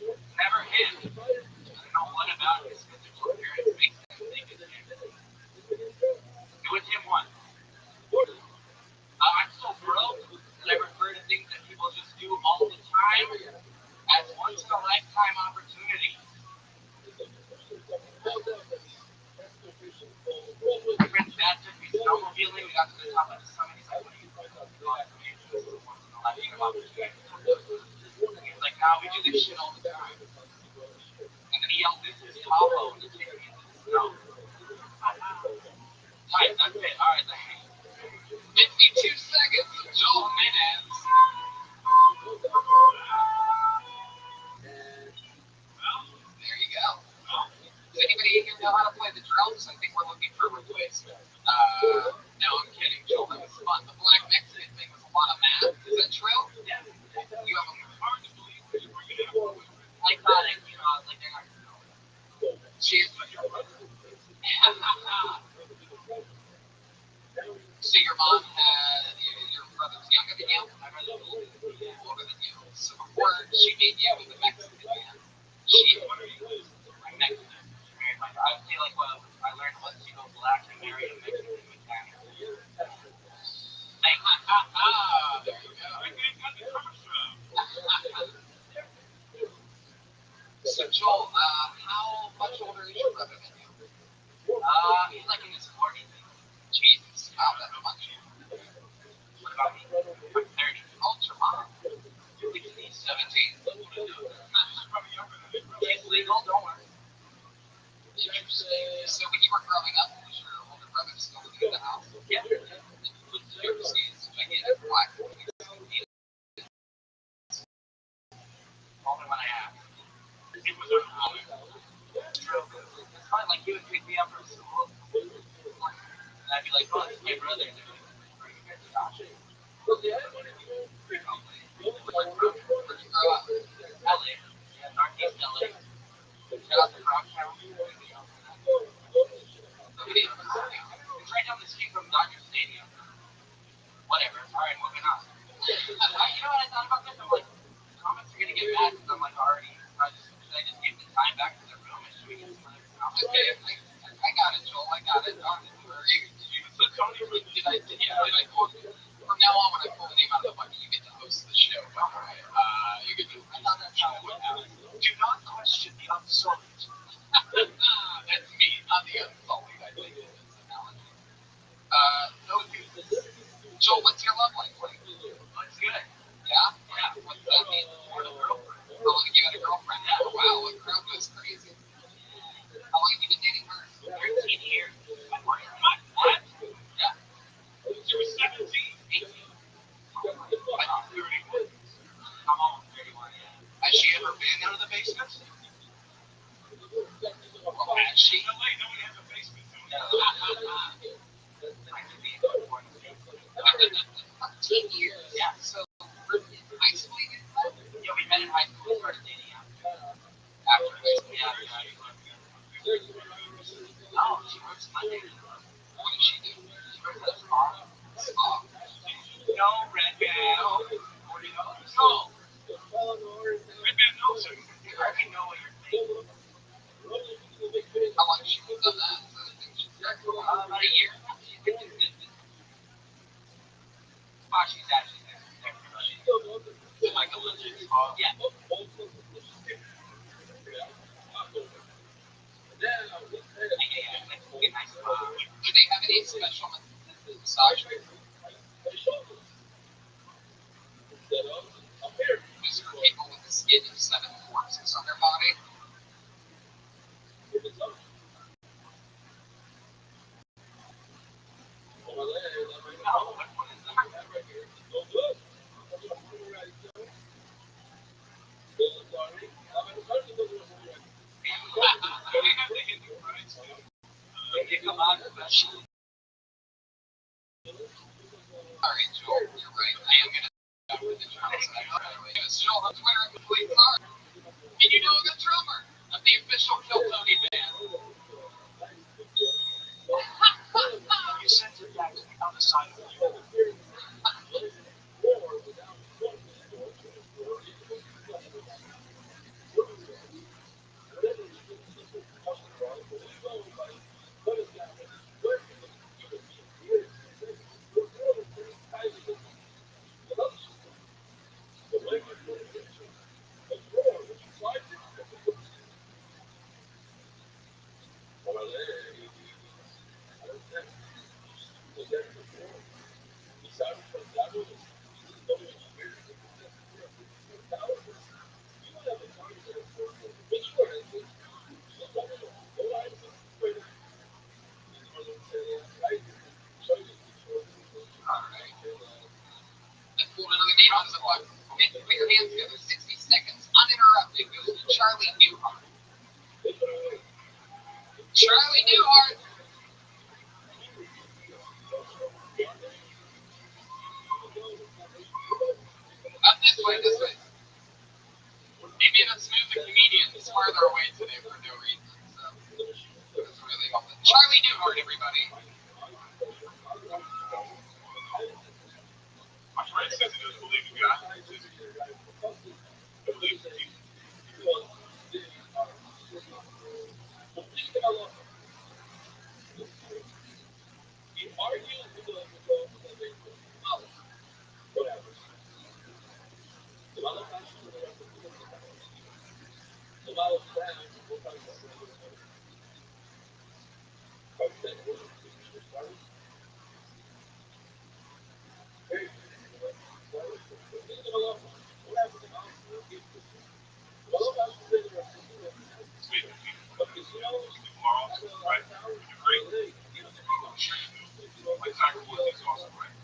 Never him. I don't know what about his physical appearance makes them think it's him. It was him once. I'm so broke that I refer to things that people just do all the time as once-in-a-lifetime opportunity. My friend's dad took me snowmobiling. We got to the top of the summit. He's like, what are you doing? Once-in-a-lifetime opportunity. He's like, nah, we do this shit all the time. And then he yelled, this is Tahoe, and he took me into the snow. Alright, that's it. Alright, thanks. 52 seconds of Joel Jimenez. There you go. Does anybody here know how to play the drums? I think we're looking for a replacement. No, I'm kidding, Joel. That was fun. The black Mexican thing was a lot of math. Is that true? Yeah. You have a hard to believe that you were going to have a I thought it, I was like, they're not going to know. cheers with your brother. So your mom had your brother's younger than you? My brother's Older than you. So before she made you with a Mexican man, she I'm Mexican. She married my daughter. I would say, like, well, I learned once you go black, you marry a Mexican mechanic. Like, there you go. So Joel, how much older is your brother than you? he's like in his 40s. Jesus, wow, that much. What about me? I'm 30. How old's your mom? 16, 17. He's legal, don't worry. Interesting. So when you were growing up, was your older brother still living in the Where'd you grow up? LA. Yeah, Northeast LA. Shout out to Rothschild'S. It's right down the street from Dodger Stadium. Whatever. Alright, moving on. You know what I thought about this? I'm like, comments are gonna get mad because I'm like already. Should I just give the time back to the room and should we get some other comments? Okay, I got it, Joel. I got it. So Tony, did I quote from now on when I pull the name out of the bucket, you get to host the show. You get to. I thought that's how it would happen. Do not question the unsolved. That's me, not the unsullied. I think it's an analogy. No, Joel, what's your love life like? Looks good. Yeah? What's that mean? More than a girlfriend. How long have you had a girlfriend? Yeah. Wow, the crowd goes crazy. How long have you been dating her? 13 years. What? Yeah. She was 17, 18. I'm 31. I'm almost 31, yeah. Has she ever been out of the basement? Well, has she? LA, nobody has a basement. No. I could be in the one. 13 years. Yeah. So, in high school you did that? Yeah, we met in high school and started dating after. After high school? Yeah, oh, she works Monday. What did she do? She works at a spa. Oh, No, Red Band. $40. no. Red man knows him. You already know what you're thinking. How long has she done that? So I think she's there for a while. About a year. She's been consistent. Oh, she's actually there. She's like a legit spa. Yeah. Yeah, like a nice spa. Do they have any special massage? Just for people with the skin of 7 corpses on their body? No, what is that? They have the Hindu rights. They come out especially. Sorry, Joel, you're right. I am going to stop with the drums. Because Joel on Twitter and complete car. And you know the drummer of the official Kill Tony band. You sent it back to the other side of the world. Let's pull another name out of the bucket. Put your hands together. 60 seconds. Uninterrupted. Goes to Charlie Newhart. Charlie Newhart. Up this way, this way. They made us move the comedians farther away today for no reason. So it's really helpful. Charlie Newhart, everybody. My friend says he doesn't believe in God. He says he believes in people. Sweet. Tomorrow, right? Great. Like Tiger Woods is awesome, right?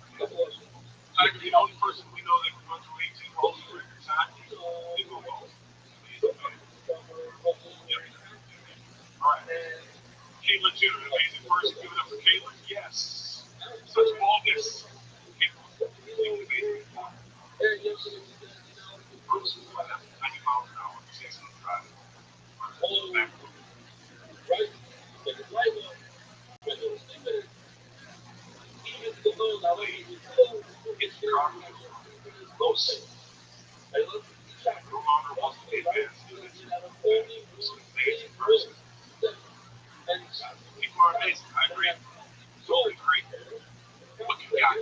Tiger, the only person we know that can run through 18 holes in record time is Bill Walsh. Yep. All right. Caitlin Jenner, an amazing person. Give it up for Caitlin. Yes. Such boldness. Amazing close. No longer wants to be advanced students. Some amazing person. People are amazing. I agree. Totally agree. What you got?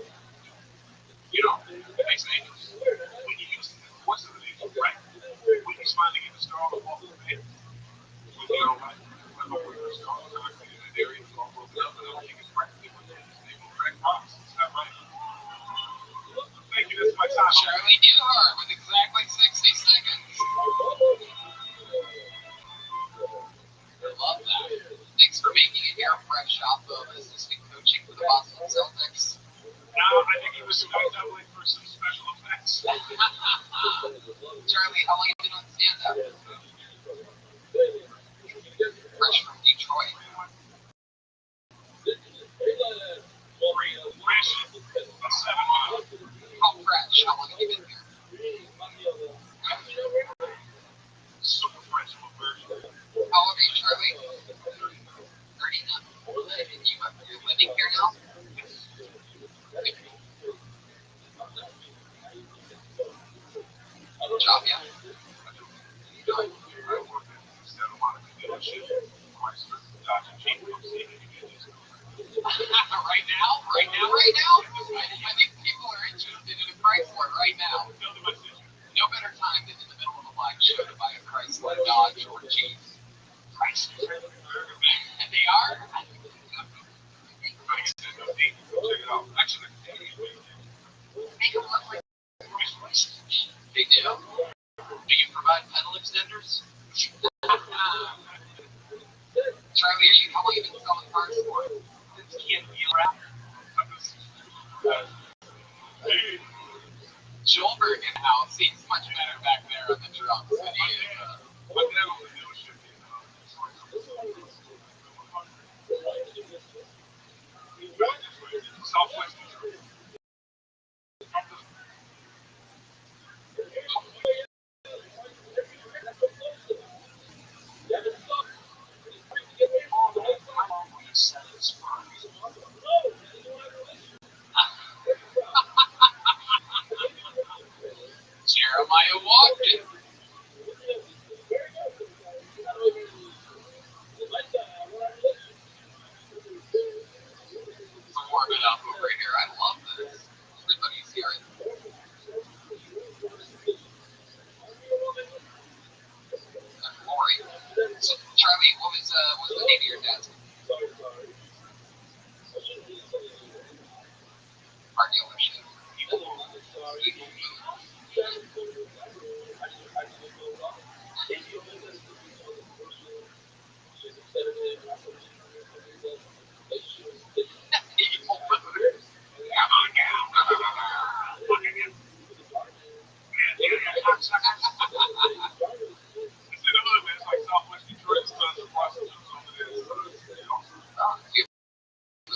You know, it makes angels. When you use the voice of an angel, right? When you're smiling at the star on the wall of the bed, when you're all right, I know we're going to start concrete in that area, it's all broken up, and I don't think it's practically what they will crack rocks. Is that right? Thank you, this is my time. Charlie Newhart with exactly 60 seconds. I love that. Thanks for making it air fresh off of assistant coaching for the Boston Celtics. Now, I think he was doubling for some special effects. Charlie, how long have you been on stand-up? Fresh from Detroit. Fresh, about 7 miles. How fresh? How long have you been here? Super fresh of a version. How old are you, Charlie? 39. And you're living here now? Job, yeah? I work at Santa Monica dealership. Chrysler, Dodge, and Jeep. I'm seeing it again. Right now? I think people are interested in a Chrysler right now. No better time than in the middle of a live show to buy a Chrysler, Dodge, or Jeep. Chrysler. And they are? Check it out. Actually, They don't look like Chrysler. They do? Do you provide pedal extenders? Charlie, how long have you been selling cars for? Since Kid around. Joelberg in house seems much better back there on the drums than he is. my dad owned the dealership in Southwest Detroit. Jeremiah Walken. Warm it up over here. I love this. Everybody's hearing. Lori. So, Charlie, what was the name of your dad's car dealership? It's like Southwest Detroit, tons of prostitutes over there.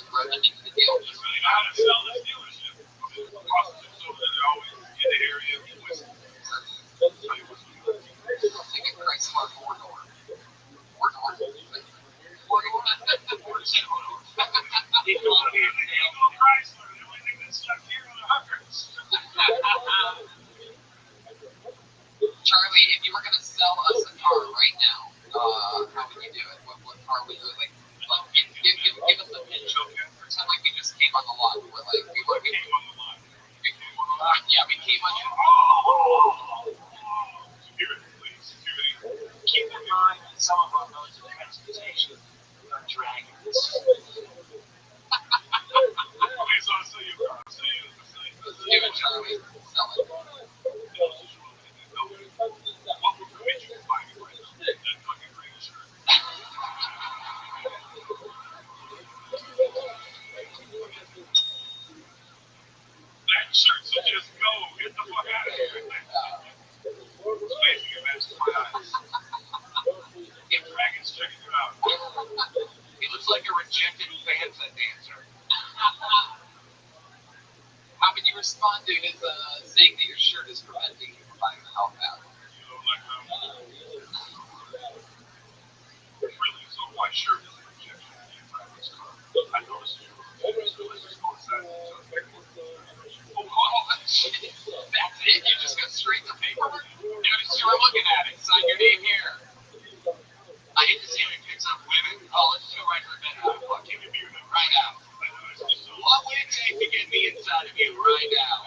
Running into the deal. Just really know how to sell this dealership. Prostitutes over there, they're always in the area. Take a Chrysler four-door. Four-door? Four-door? Chrysler, the only thing that's stuck here are the hookers. Charlie, if you were going to sell us a car right now, how would you do it? What car would you like? Give us a pitch. Pretend like we just came on the lot. We're like, we came on the lot. Yeah, we came on your Security, please. Security. Keep in mind that some of our modes of transportation are dragons. Okay, so I'll sell you a car. Give it, Charlie. Sell it. What would prevent you from buying a Chrysler? That fucking green shirt. That shirt should just go. Get the fuck out of here. It's amazing. It matches my eyes. Get dragons checking you out. He looks like a rejected Fanta dancer. How would you respond to his saying that your shirt is preventing you from buying the health app? You know, like, really, so white shirt is a rejection of the driver's car. I noticed you. So let's just go inside. Oh, shit. That's it. You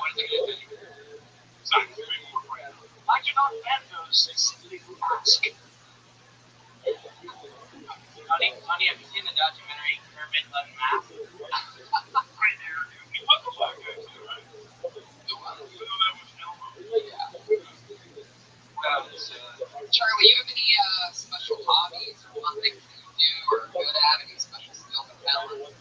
What is it going to do? Science is big more right now. I do not vendors simply ask. Honey, have you seen the documentary Kermit Unmasked? Right there. He was a black guy too, right? The what? So that was Elmo. Yeah. Well, Charlie, you have any special hobbies or fun things that you do or are good at? Any special skills and talents?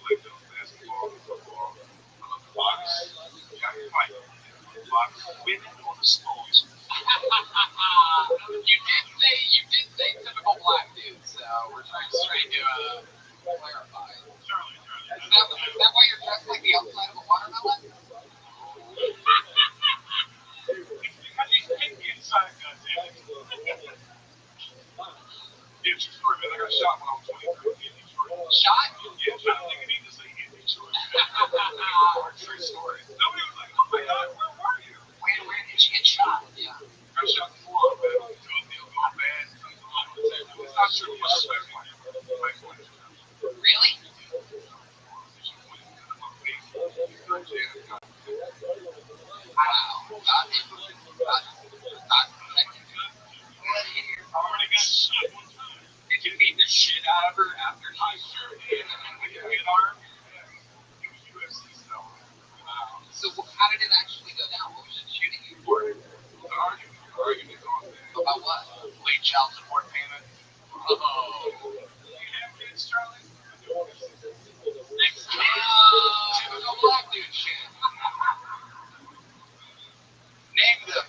Like basketball, football. I love to box. Yeah, I can fight. Box. Women or the sport? You did say typical black dude, so we're trying to clarify. Charlie. Is that why you're dressed like the outside of a watermelon? It's because he's picky inside, goddammit. Yeah, true story, man. I got shot when I was 23 in Detroit. Shot? Yeah, I don't think you need to say in Detroit. True story. Nobody was like, oh my God, where were you? Where did you get shot? Yeah. Got shot before, man. Drug deal going bad. Something along with that. It's not true. It's just Really? Wow. God protected you. I already got shot one time. did you beat the shit out of her after I sure did. And then with your good arm, it was UFC stuff. Wow. So how did it actually go down? What was she shooting you for? The argument going bad. About what? late child support payment? Oh. You have kids, Charlie? Typical black dude shit. Name them.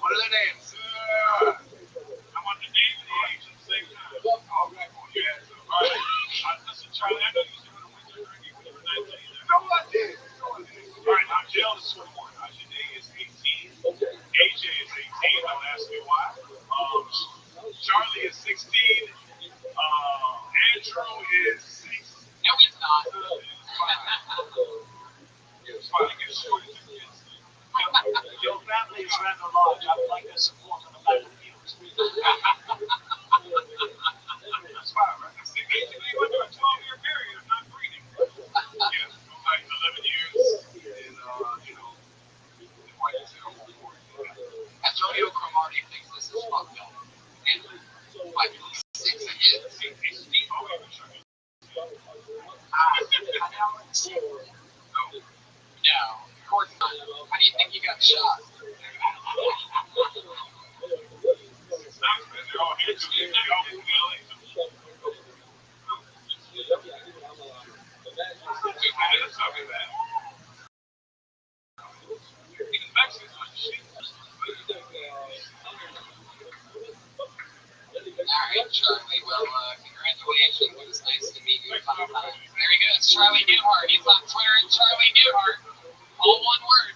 What are their names? I want the name and the age at the same time. Oh, man, yeah. All right. Listen, Charlie, I know you used to go to Windsor drinking when you were 19. No, I did. All right, now Jill is 21. Ajay is 18. AJ is 18. Don't ask me why. Charlie is 16. Andrew is 6. No, he's not. It's fine. I get short as kids. Your family is rather large. I would like their support on the battlefield. That's fine, right? Basically, you went through a 12-year period of not breathing. Yeah, like 11 years in, in White House. Antonio Cromartie thinks this is fucked up. And what, 6 of his? Steve Owen was showing. No, of course not. How do you think he got shot? They're all here to they all move to LA. That's not bad. Even Mexicans like shit. Alright, Charlie. Well, congratulations. It was nice to meet you. There he goes, Charlie Newhart. He's on Twitter at Charlie Newhart. All one word.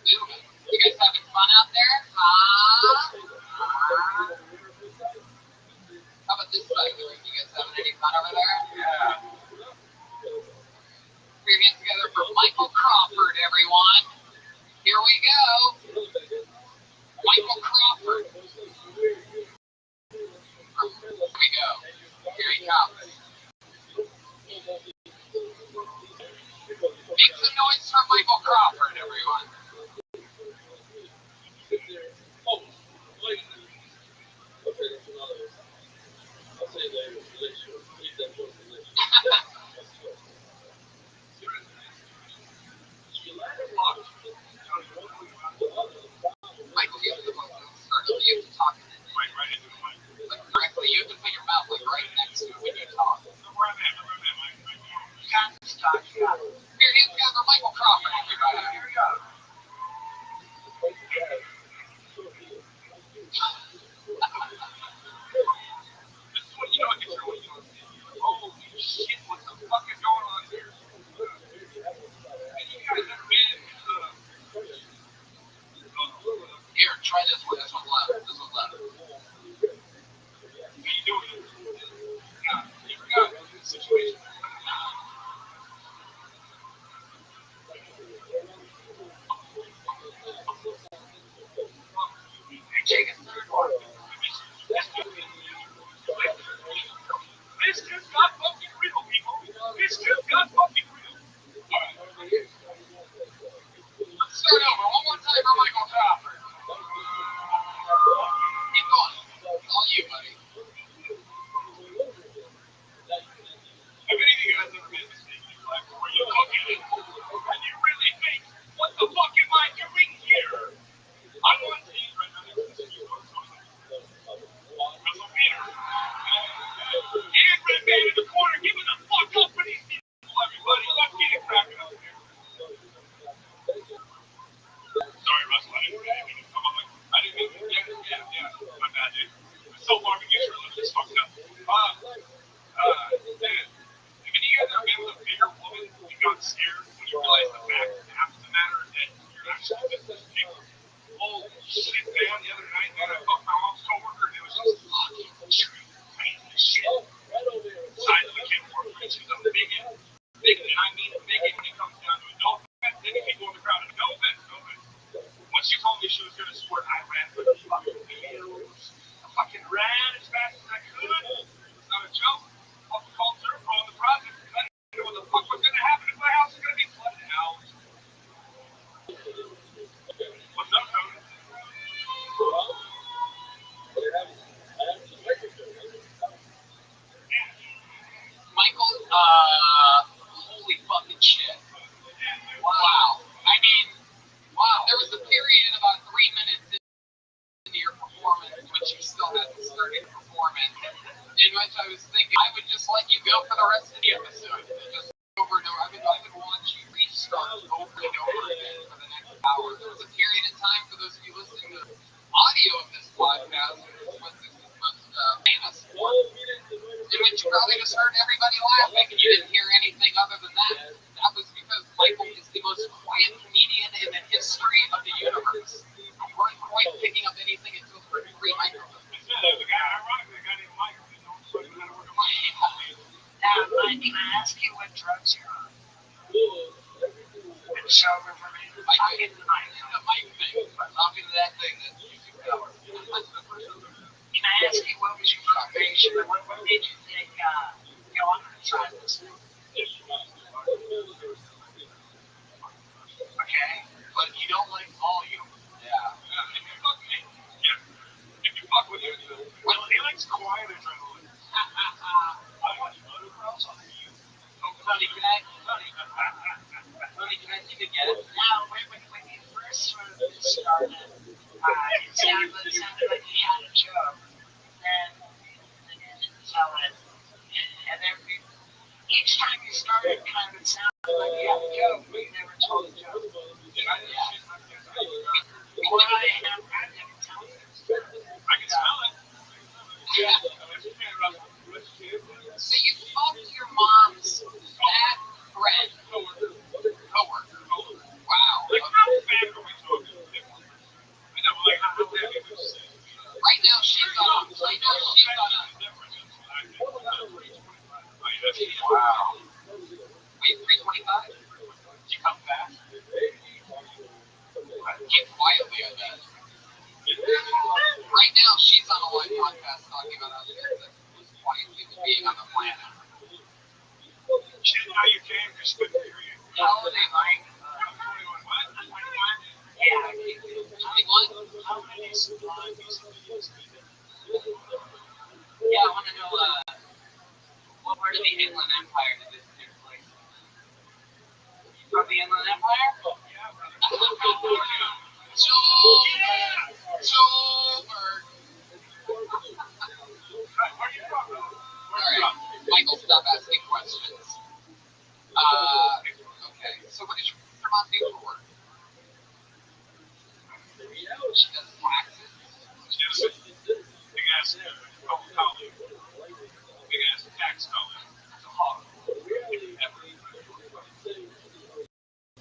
You guys having fun out there? Huh? How about this side of the room? You guys having any fun over there? Yeah. Put your hands together for Michael Crawford, everyone. Here we go. Michael Crawford. Here we go. Here he comes. Make some noise for Michael Crawford, everyone. Michael, you have the most start of you. great performance. In which I was thinking I would just let you go for the rest of the episode. Just over and over. I would watch you restart over and over again for the next hour. There was a period in time, for those of you listening to audio of this podcast, which is what this is most famous for, in which you probably just heard everybody laughing and you didn't hear anything other than that. That was because Michael is the most quiet comedian in the history of the universe. You weren't quite picking up anything until three microphones. Ironically, the guy named Michael didn't know how to work a microphone. Mike, can I ask you what drugs you're on? Been sober for me. I'll get the mic. The mic thing. Talking to that thing that you can cover. Can I ask you what was your motivation? What made you think, I'm going to try this? Okay. But you don't like volume. Yeah. If you fuck with him, well, he likes quiet adrenaline. I watch motocross on the YouTube. Tony, can I take a guess? Now, when you first sort of started, it sounded like you had a joke, and you didn't tell it. And then each time you started, kind of it sounded like you had a joke, but you never told a joke. Well, I never tell you. I can smell it. Yeah. So you fucked your mom's fat friend. Coworker. Wow. Like, how bad are we talking? I know, like, how bad are we saying? Right now she's on a Wow. wait, 325? Did you come fast? Get quietly, I bet. Right now she's on a live podcast talking about how she was quietly being on the planet. She didn't know you came because she couldn't hear you. How old are you, Mike? What? 21? Yeah. 21? How many supply music videos do you do? Yeah, I want to know what part of the Inland Empire did this take place? From the Inland Empire? Joburg. Where are you from? Alright, Michael, stop asking questions. Okay, so what does your mom do for work? She does taxes? She has a big ass colleague. Big ass tax colleague. That's a hog.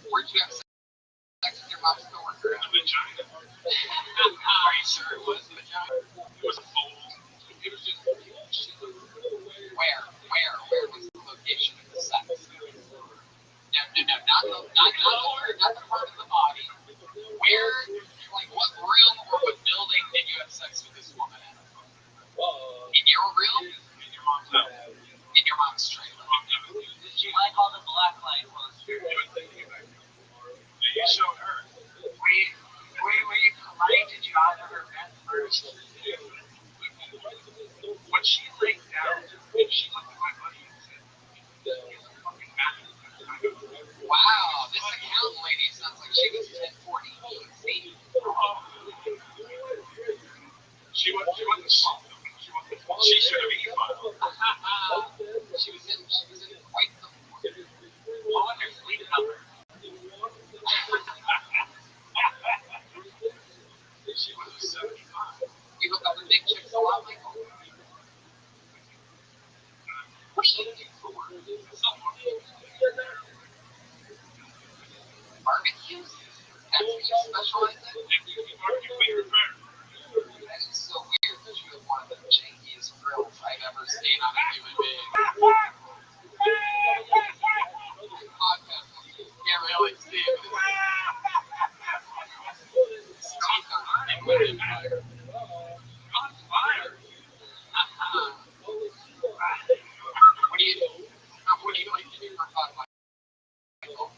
Where'd you have sex with your mom's coworker? A vagina. Are you sure it was the vagina? It was a fold. It was just where was the location of the sex? No, not the part of the body. Where, like, what room or what building did you have sex with this woman in? In your room? In your mom's house. In your mom's trailer. Did you like all the black light posters? Yeah, you showed her. Were you polite? Did you honor her bed first? When she laid down, she looked at my buddy and said, "He's a fucking master." Wow, this accountant lady sounds like she was 1040 easy. She wasn't soft. She should have been filed. She was in quite the form. What was your sleep number? She was a 75. You hook up with big chicks a lot, Michael? What do you do for work? Barbecues? That's what you specialize in? That is so weird that you have one of the jankiest grills I've ever seen on a human being. Podcast, you can't really see it. His teeth are running with it. Shots fired. What do you like to do for fun, Michael?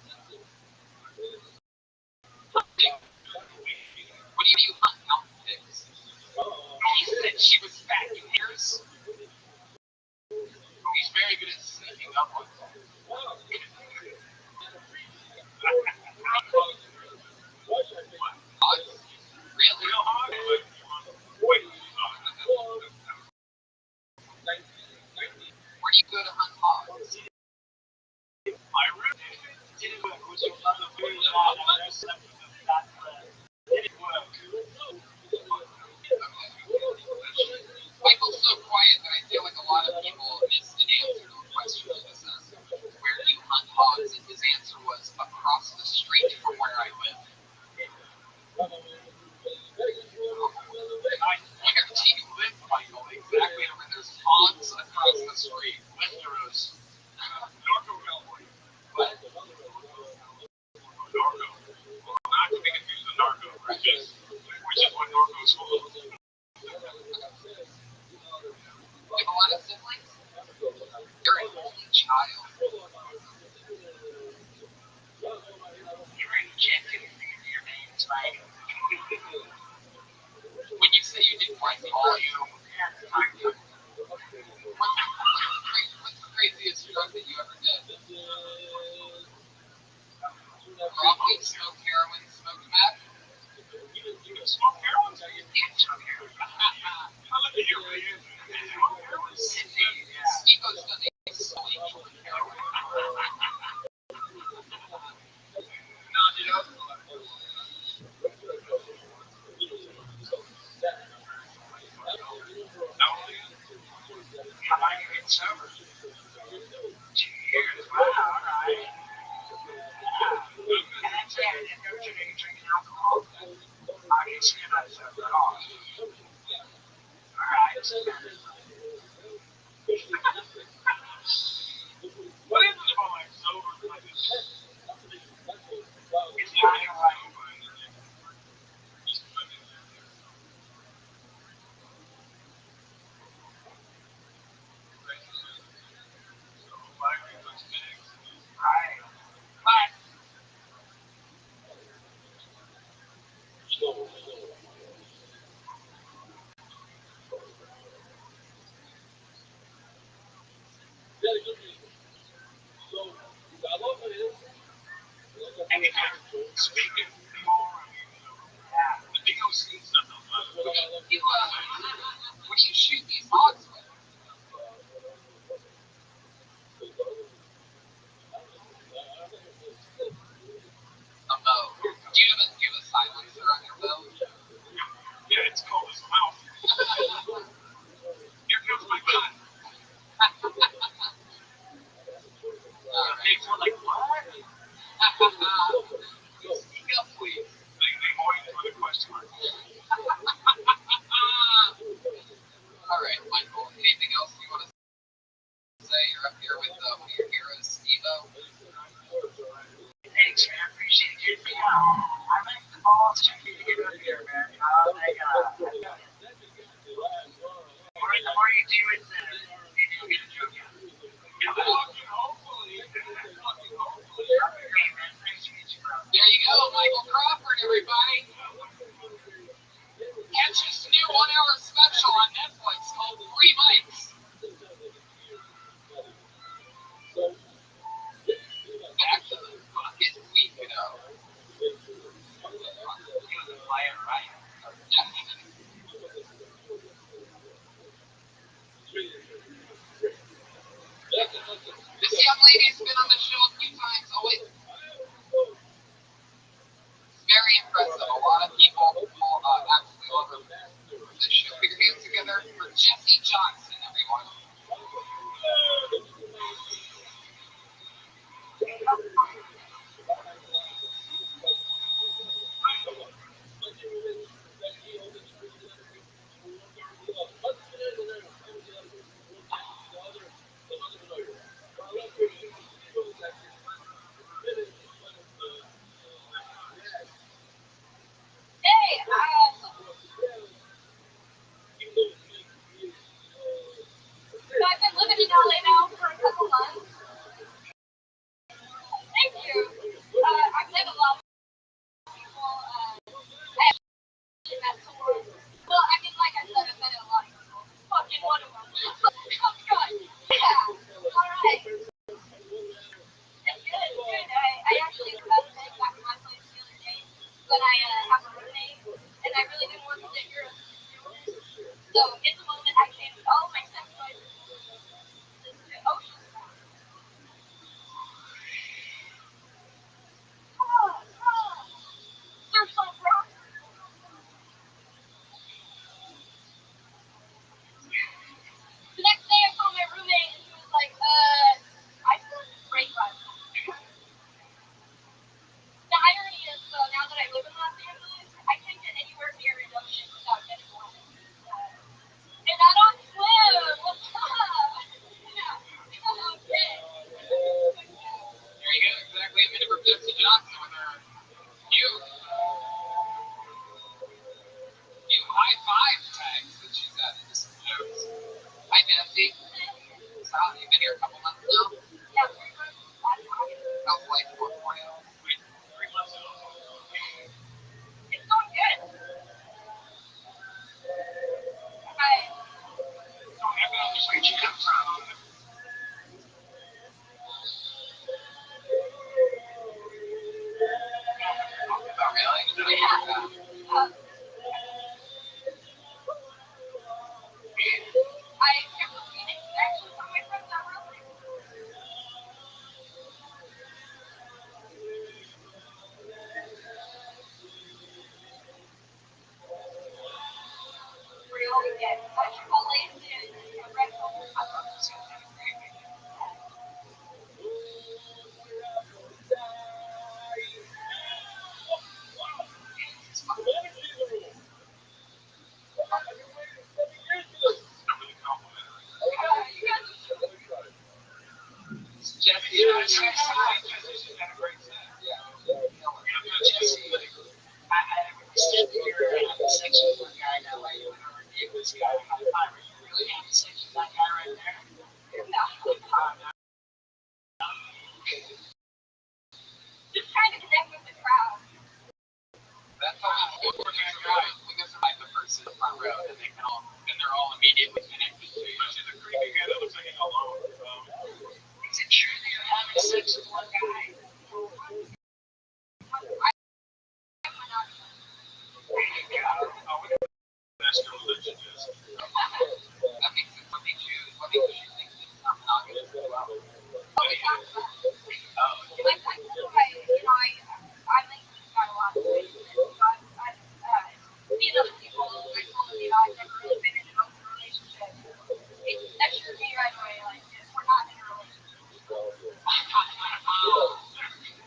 What do you hunt outfits? He said she was fat in hairs. He's very good at sneaking up on them. Really? Real hard. Wait. have a lot of siblings? You're an only child. You're injected into your veins, right? When you say you didn't want to call you, what's the craziest drug that you ever did? Probably smoked heroin, smoked meth. You smoke heroin? Yeah, smoke heroin. How look at you, man. Smoke heroin? Stevo's done a sleep with heroin. No, dude, how long you been sober? 2 years. Wow, all right. Yeah. And that's it. And don't you know you're drinking alcohol? I can see you're not sober at all. All right. What is it about like sober? It's not your right. Right. But and you can speak it more. Yeah. The DOC stuff. You, what do you shoot these hogs with? A bow. Do you have a silencer on your bow? Yeah, it's cold as a mouse. Here comes my gun. They were like, what? Speak up, please. They always put a question mark. All right, Michael, anything else you want to say? You're up here with one of your heroes, Stevo. Thanks, man. I appreciate it. I make the balls to you to get up here, man. The more you do it, maybe you'll get a joke out. Hopefully. Hey, man. Nice to meet you, bro. There you go, Michael Crawford, everybody. Catch his new 1-hour special on Netflix called Free Mics. Back to the fucking week ago. This young lady's been on the show a few times, always very impressive. A lot of people absolutely love her for this show. Put your hands together for Jesse Johnson, everyone. So I've been living in LA now for a couple months. Thank you. I've met a lot of people. I actually met someone. Well, I mean, like I said, I've met a lot of people. Fucking one of them. Oh, God. Yeah. All right. It's good. It's good. I actually was about to head back to my place the other day, but I have a roommate, and I really didn't want to sit here. So in the moment, I changed all of my sex toys to ocean spray. There's some rock. The next day, I saw my roommate, and she was like, I smell great vibes. The irony is, though, now that I live in Los Angeles, I can't get anywhere near an ocean without getting wet. And I don't Jesse, had a great set. Yeah. Jesse, I said that you're a section one guy that way you went over and gave this guy a high five. Are you really having sex with that guy right there? Just trying to connect with the crowd. That's how we can survive the person in the front row, and they're all immediately connected to you. She's a creepy guy that looks like he's alone. Is it true that you're having sex with one guy? That's your religion is. That makes it. What makes you think this is not monogamous as well? Do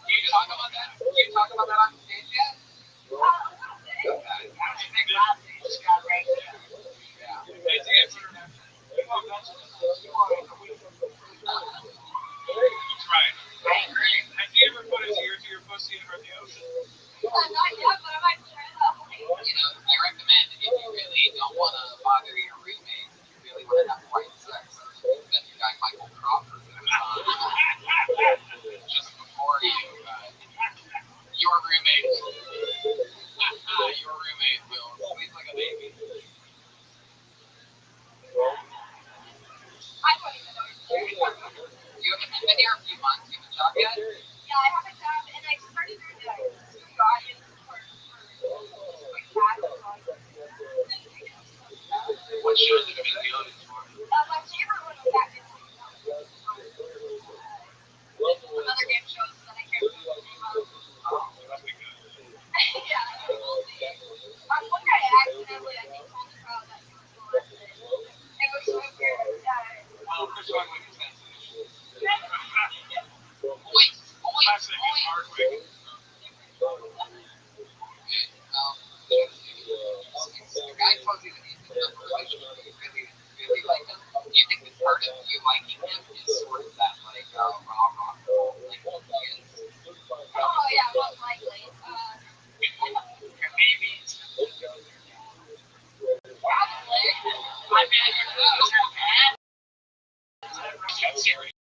you talk about that? Do you talk about that on stage yet? Just got right there. Yeah. Hey, to answer your question, you want vegetables? You want a week? That's right. I agree. Have you ever put his ear to your pussy and heard the ocean? I recommend if you really don't want to bother your roommate, if you really want to have quiet sex, then your guy Michael Crawford was on just before you. Your roommate will sleep like a baby. You haven't been here a few months. You have a job yet? Yeah, I have a job, and I started doing the studio audience for What shows have you been the audience for? my favorite one was that other game shows that I can't remember the name of. Must be good. Yeah, we'll see. One guy accidentally, I think, told the crowd that he was molested. It was so weird. Well, Chris Hardwick is that position. Classic Hardwick. The guy tells you that he's in a relationship and you really, really like him. Do you think that part of you liking him is sort of that like raw rock roll like he is? Oh, yeah, most likely. Or maybe it's Probably. my man, you're close. That's serious.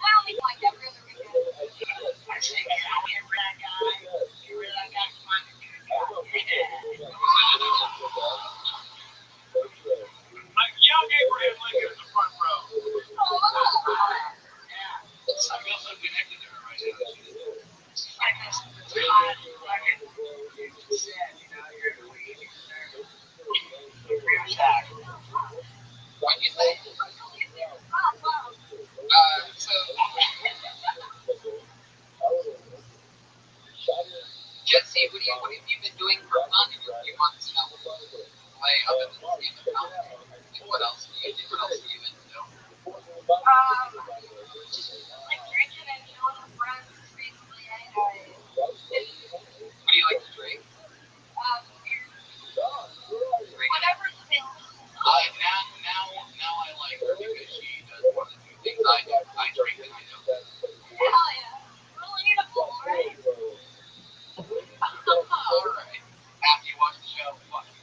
I only like every other weekend. I say, I'm here for that guy. You really got fun to do Like young Abraham Lincoln in the front row. I feel so connected to her right now. I miss the time. You said, you're the way you deserve. What'd you say? Jesse, what have you been doing for fun in your few months now? Play other than see the film? What else do you do? What else do you even do? Like drinking and chilling with friends, basically. What do you like to drink? Whatever's available. Now I like her because she does one of the two things I do. I drink and I don't. Hell yeah. Relatable, right? Alright. After you watch the show, fuck you.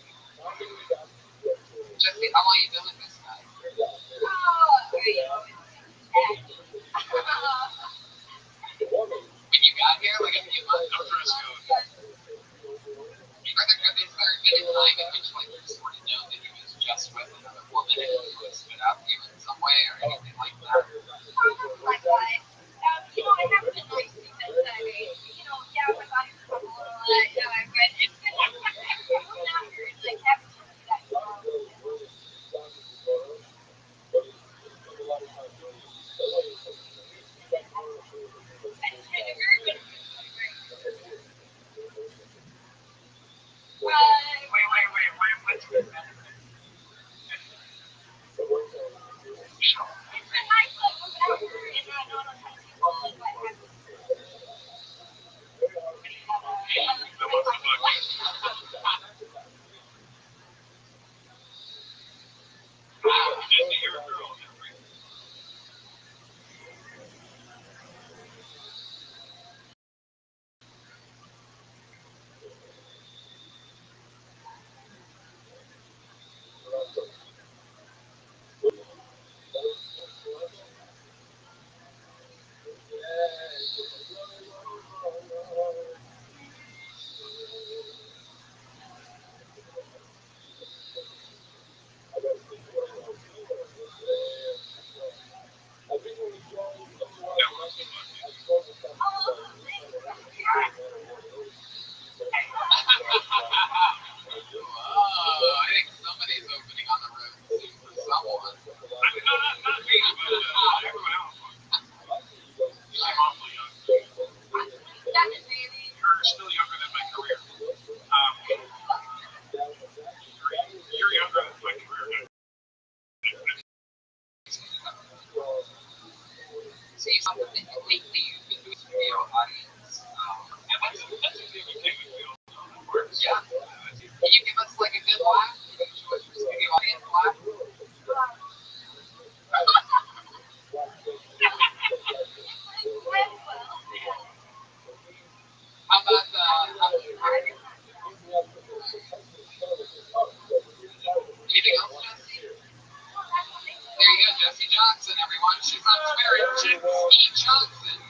Ski Johnson,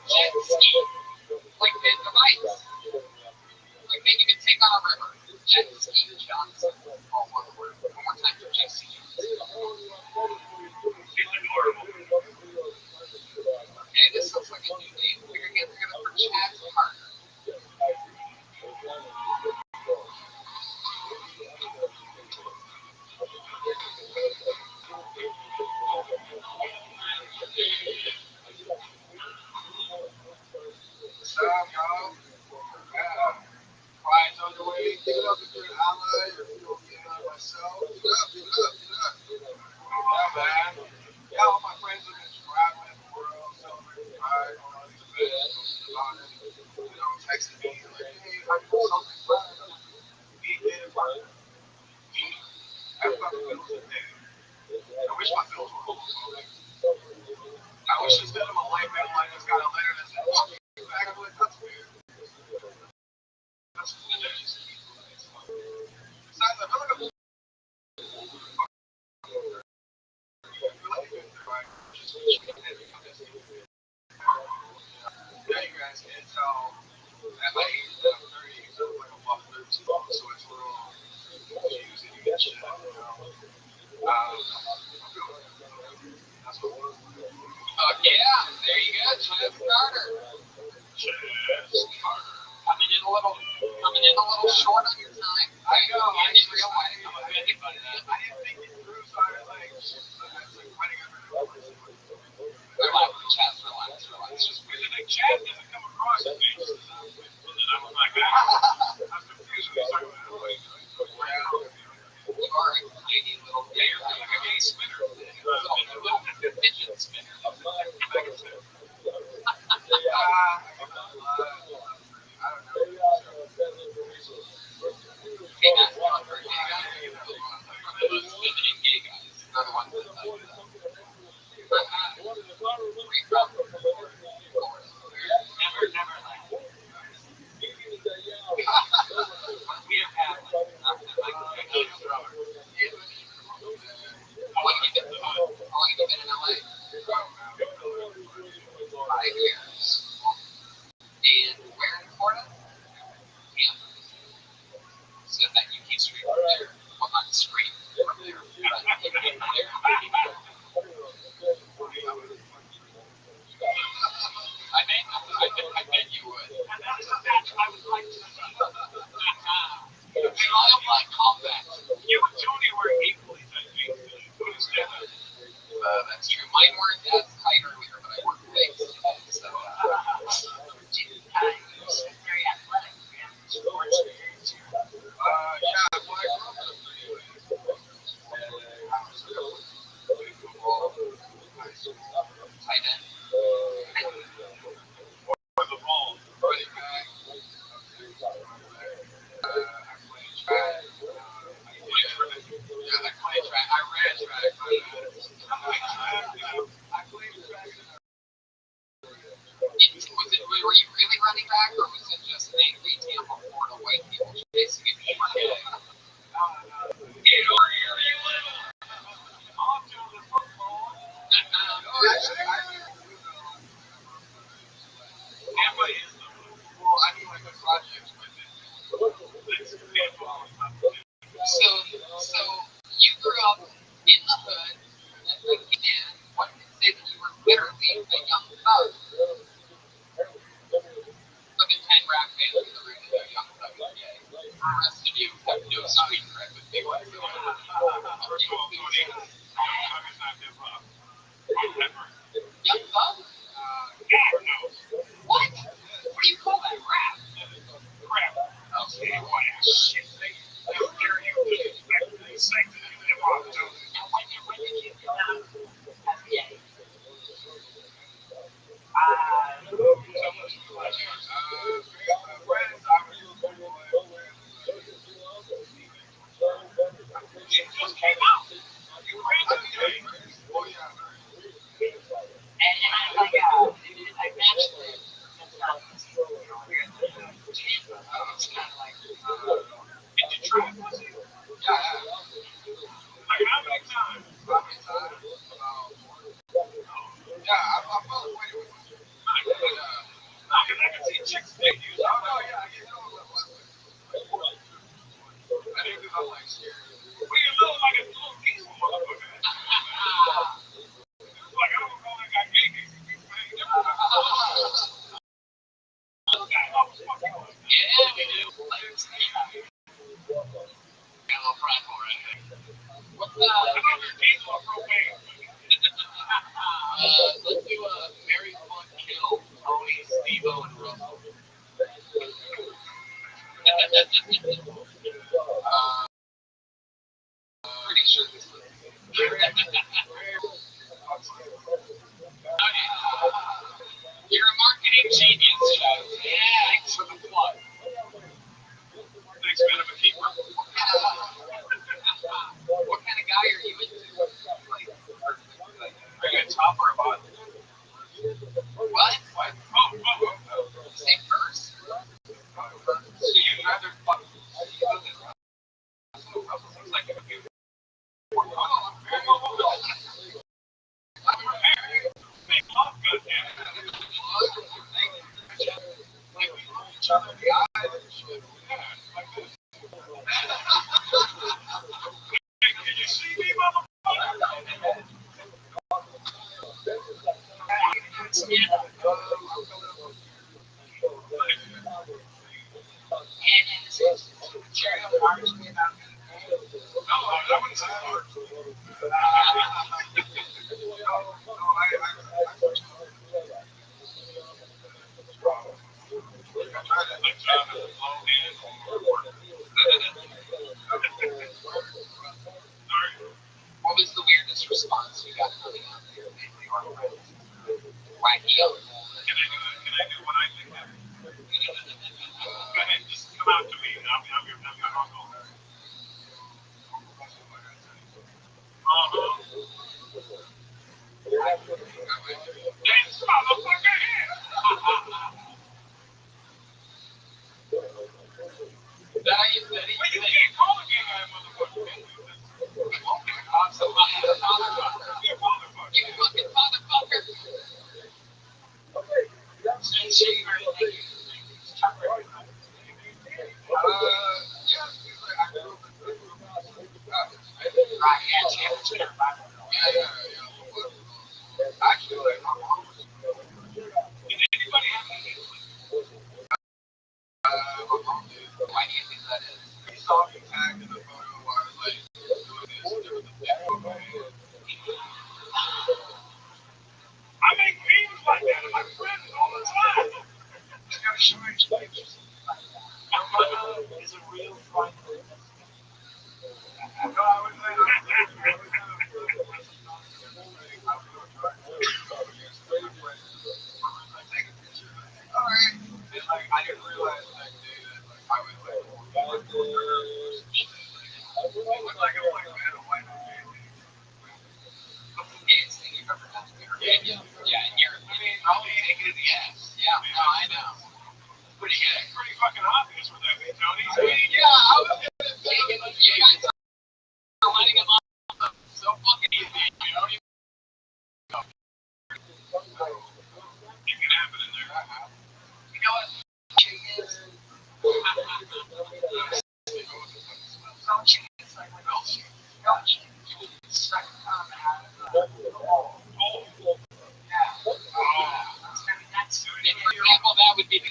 jet ski, like the device. Like maybe you could take on a river. Jet ski Johnson. All one word. One more time for jet ski Johnson. She's adorable. Okay, this looks like a new name. We're gonna get together for Chad Carter. What's up, y'all? Yeah. Pride's on the way. Give it up if you're an ally, or if you don't get it up myself. Get up, get up, get up. Yeah, man. Yeah, all my friends have been traveling the world, celebrating Pride, going on these events, posting about it. You know, texting me like, hey, how you celebrate Pride? Me again, Pride. I fucking bills are dead. I wish my bills were home. I wish instead of a light bill, I just got a letter that said, fuck you, back up with that's weird. That's what it is. Besides, I feel like I'm yeah, you guys can't tell at my age that I'm 30, so I'm like a buck 13, so it's a little confusing to get shit, you know. That's what it was. Yeah, there you go, Chad Carter. Coming in a little short on your time. I know, I didn't realize. I'm offended by that. I didn't think it through, so I was like, running under the covers. Relax. Just because like Chad doesn't come across as me. And I was like, I'm confused when he's talking about it. Like, You are a tiny little yeah, you're like a gay spinner. a little fidget spinner. I can say. I don't know. Hey, that's not for gay guys. The most feminine gay guys are the ones that tell you that. Never like. We have had like How long have you been in LA? 5 years. And where in Florida? Tampa. So that you keep straight from there. Well, not straight from there, but you can get there. I bet you would. and that is a match I would like to see. We all like combat. You and Tony were equally tight. That's true. Mine weren't as tight earlier, but I worked legs today, so. He's very athletic. Sports experience here. Yeah, well, I grew up in a pretty played football, high school, Tight end. for the ball, running back. I played track. I played track. I ran track. I played track. Were you really running back, or was it just mainly Tampa, Florida white people chasing you? Tampa is well, I mean, like the projects with it. So you grew up in the hood, and one could say that you were literally a young thug. Look at 10 rap fans in the room that are young thug and gay. The rest of you have no street cred with big ones. Young thug? What? What do you call that? Rap? Okay, what shit. How dare you disrespect the sanctity of hip-hop, too? And when did you come out as gay? It just came out. You ran the day. Oh, yeah. And I I can see chicks dick use. Oh, no, yeah, you know what was it? I didn't do that like scary. Well, you look like a little peaceful motherfucker. Like, I don't know that guy gay me. Yeah, we do. Got a little prideful right here. What's let's do a very fun kill. Tony, Steve-O, and Russell. Pretty sure this was. You're a marketing genius, Shaz. Yeah, thanks for the plug. Thanks, man, I'm a keeper. What kind of guy are you into? Are you a top or a bottom? What? Oh. Say first? So you'd rather fuck Russell seems like a good. Make love good, man. Like, we look each other in the eye and shit. Yeah, like this. Hey, can you see me, motherfucker? What was the weirdest response you got coming out there? Wacky out. Can I do what I think happened? Go ahead, just come out to me and I'm your uncle. This motherfucker here! That you said Well, you can't call a gay guy a motherfucker. You're a motherfucker. You fucking motherfucker. Actually, my mom was. Did anybody have any? My mom did. Why do you think that is? We saw me tagged in the photo while I was like doing this. There was a dick on my head. I make memes like that to my friends all the time. I gotta show you pictures. My mother is a real friend. No, I was like, alright. And like, I didn't realize that day that like I was like, it looked like it was like man or white. What's the gayest thing you've ever done to me? Yeah, and you're, probably taking it as yes. Yeah, no, I know. Pretty good. Pretty fucking obvious with that thing, Tony. I mean, yeah, I was gonna say, you guys are letting him off so fucking easy, you know? You can have it in there. You know what? For example, that would be the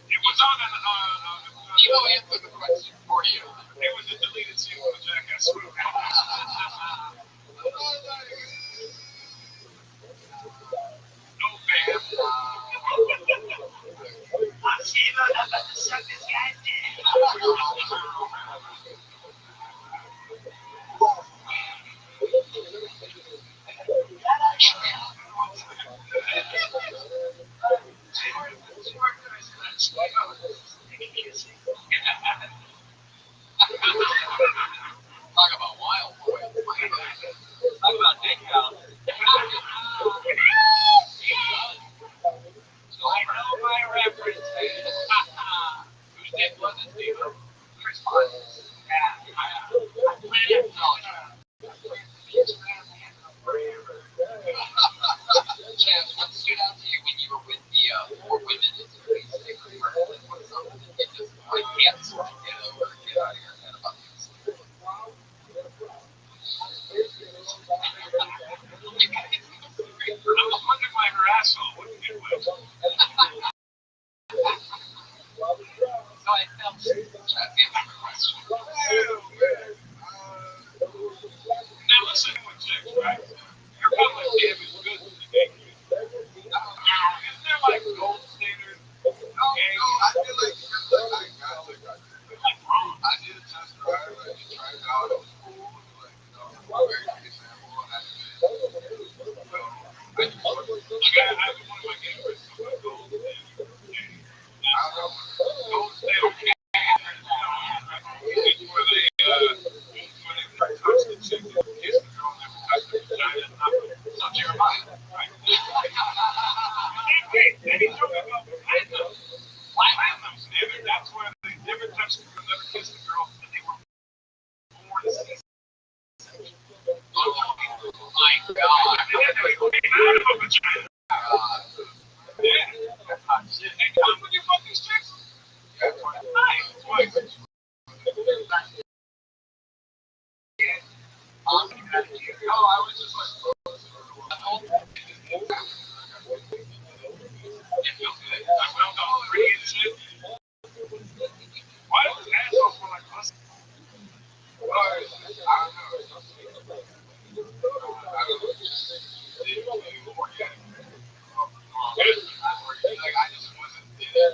It was on an you know, answer the question. Like I have one of my neighbors, so my gold and gold state of Canada. It's where they touch the chick and kiss the girl and never touch the vagina. So Jeremiah, right? Wait, then he's talking about platinum. Platinum standard. That's where they never touched the girl, never kissed the girl, and they were born C-section. Oh my God. They had to be out of a vagina. Yeah. That's hot shit. Hey, come with your fucking chicks? Yeah, twice. No, I was just like, it feels good. I felt all free and shit. Why does assholes feel like pussy? I don't know. Like I just wasn't in it.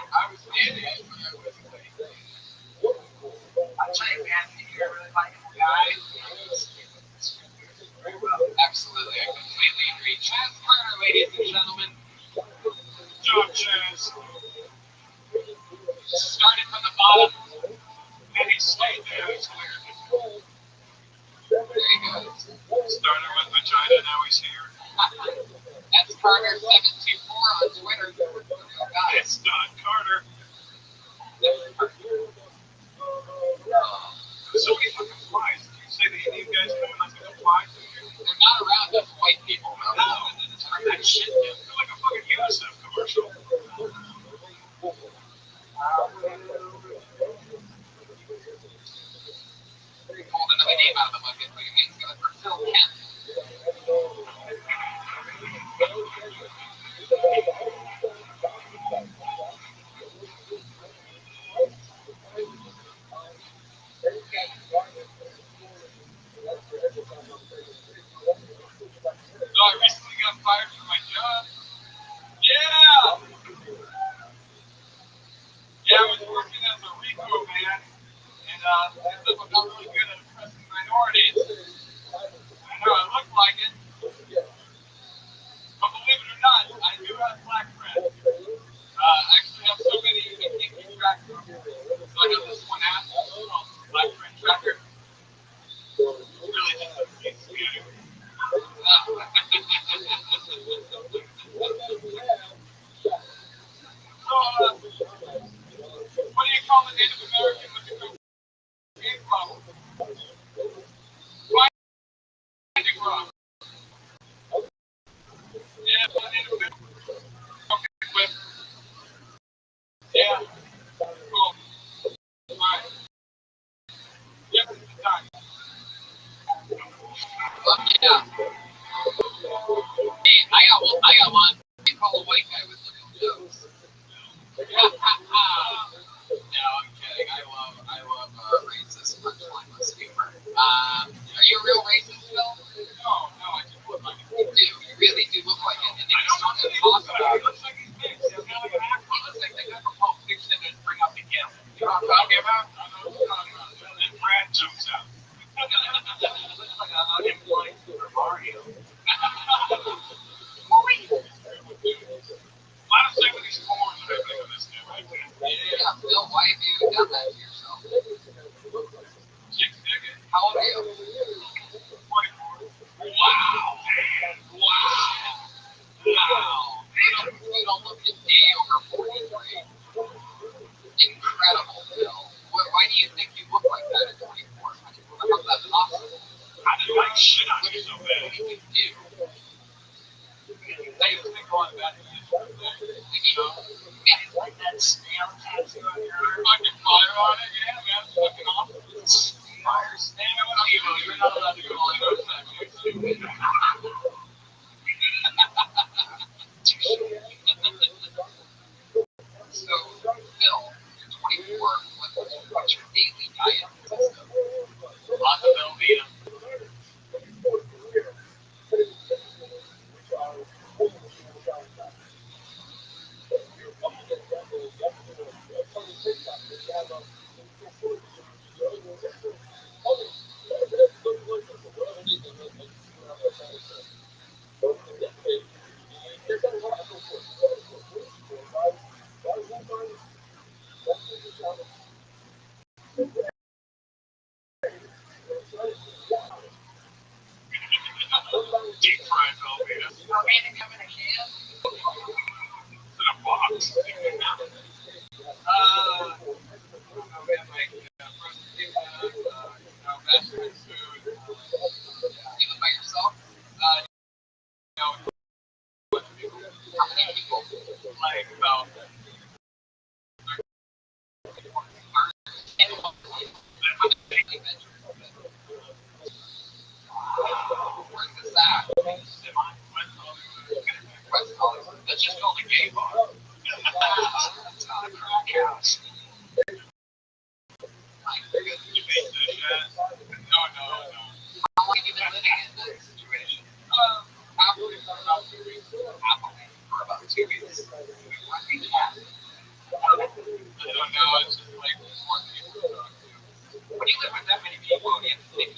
I was in it, but I wasn't like. I'll tell you, man, if you're a really likable guy, Absolutely, I completely agree. Chaz Carter, ladies and gentlemen, Job Chaz. started from the bottom. And he stayed there. He's clear. There you go. Started with vagina, now he's here. That's Carter724 on Twitter. It's Don Carter. So many fucking flies. Did you say that any of you guys coming like the flies? They're not around us white people. No, turn that shit down. Feel like a fucking UNICEF commercial. Pulled another name out of the bucket. Put your hands together for Phil Kent. So I recently got fired from my job. Yeah! Yeah, I was working as a Rico man, and ended up not really good at oppressing minorities. I know I look like it, but believe it or not, I do have black friends. I actually have so many you can't keep track of them. So I got this one app called Black Friend Tracker. It's really just a big scooter. So, what do you call the Native American with the cocaine problem? Finding rock. Yeah, the Native American cocaine whip. Yeah. Cool. Alright. Yep, it's done. Yeah. Hey, I got one. You call a white guy with little jokes. No, I'm kidding. I love racist punchlines humor. Are you a real racist, Phil? No, I just look like it. You do. You really do look like it. And I don't know what he looks like. He looks like he's mixed. He's got like an accent. It's like the guy from Pulp Fiction that bring up the gift. You know what I'm talking about? I know what you're talking about. And then Brad jumps out. looks like an unemployed Super Mario. A lot of 70s porn when I think of this guy right there. Yeah, Phil, why have you done that to yourself? Chicks dig it. How old are you? 24. Wow. You don't look a day over 43. Incredible, Phil. Why do you think you look like that at 24? How about that possible? I didn't like shit on you so bad. What did you do? They used to think a lot about it. Man, it's like that snail tattoo on your arm. Fucking fire on it, yeah, man. It's fucking awesome. Fire snail. You're not allowed to go on those tattoos. So, Phil, you're 24. What's your daily diet consist of? Lots of Velveeta.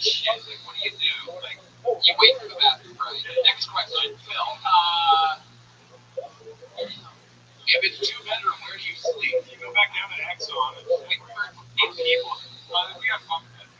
shit. Like, what do? Like, you wait for the bathroom, right? Next question, Phil. If it's two-bedroom, where do you sleep? You go back down to Exxon. Like, for 8 people. We have bunk beds.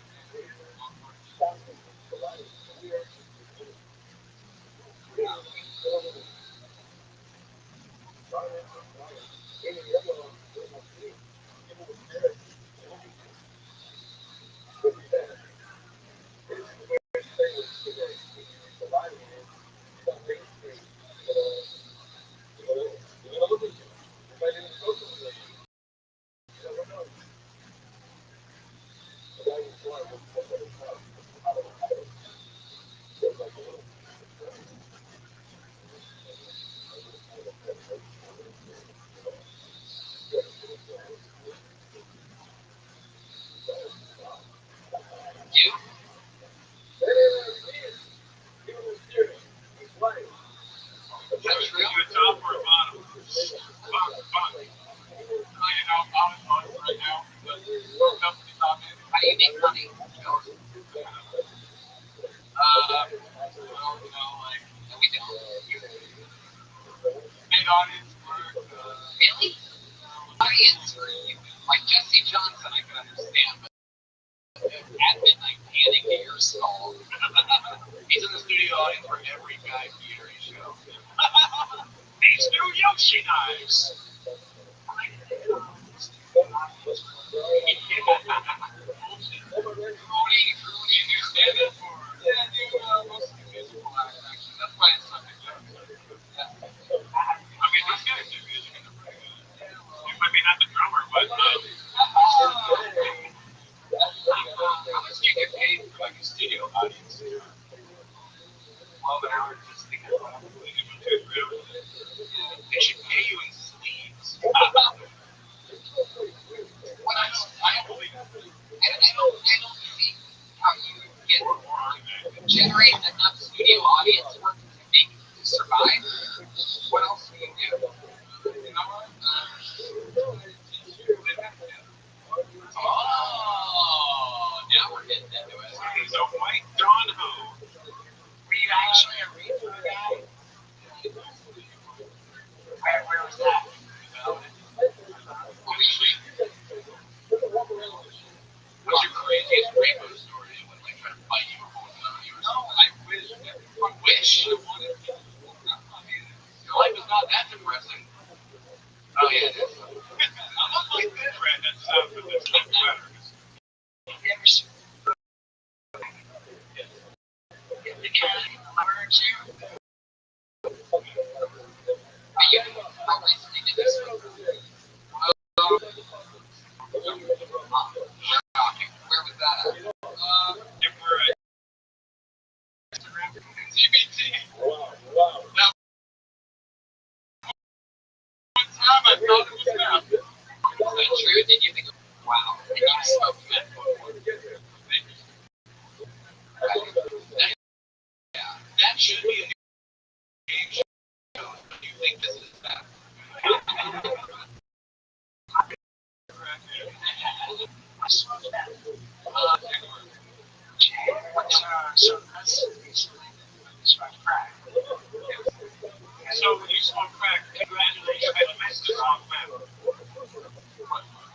You? Is that true? You a top or a bottom? Bunk. You know, bottom right now. But company top in. How do you make money? Well, you know, like, No, we don't. made audience work. Really? Audience for you. Like Jesse Johnson, I can understand, but at midnight panning to your skull. He's in the studio audience for every Guy Fieri show. These new Yoshi knives. Rudy, you stand up for? Yeah, dude, mostly musical acts, actually. That's why it's such a joke. Yeah. I mean, this guy's do music in the pretty good. I mean, not the drummer, but How much do you get paid for like a studio audience? 12 an hour just to get what I'm doing in my tooth. They should pay you in sleeves. What I don't see how you generate enough studio audience work to make to survive. What else do you do? You know what? Oh, now we're getting into it. So Mike Donho. Were you actually a reefer guy? Where was that? What's your craziest rainbow story? When they try to fight you or hold you? No, I wish. I wish. Your life is not that depressing. Oh yeah, it is. I'm not like this, Brad. That sounds a bit better. You how recently did this one? Shocking. Where was that at? If we're at Instagram, CBT. That one time I thought it was now. Is that true? Did you think? Wow. And you smoked meth before? Yeah. That should be a new game show. Do you think this is that? So when you smoke crack, congratulations, you missed the wrong meth.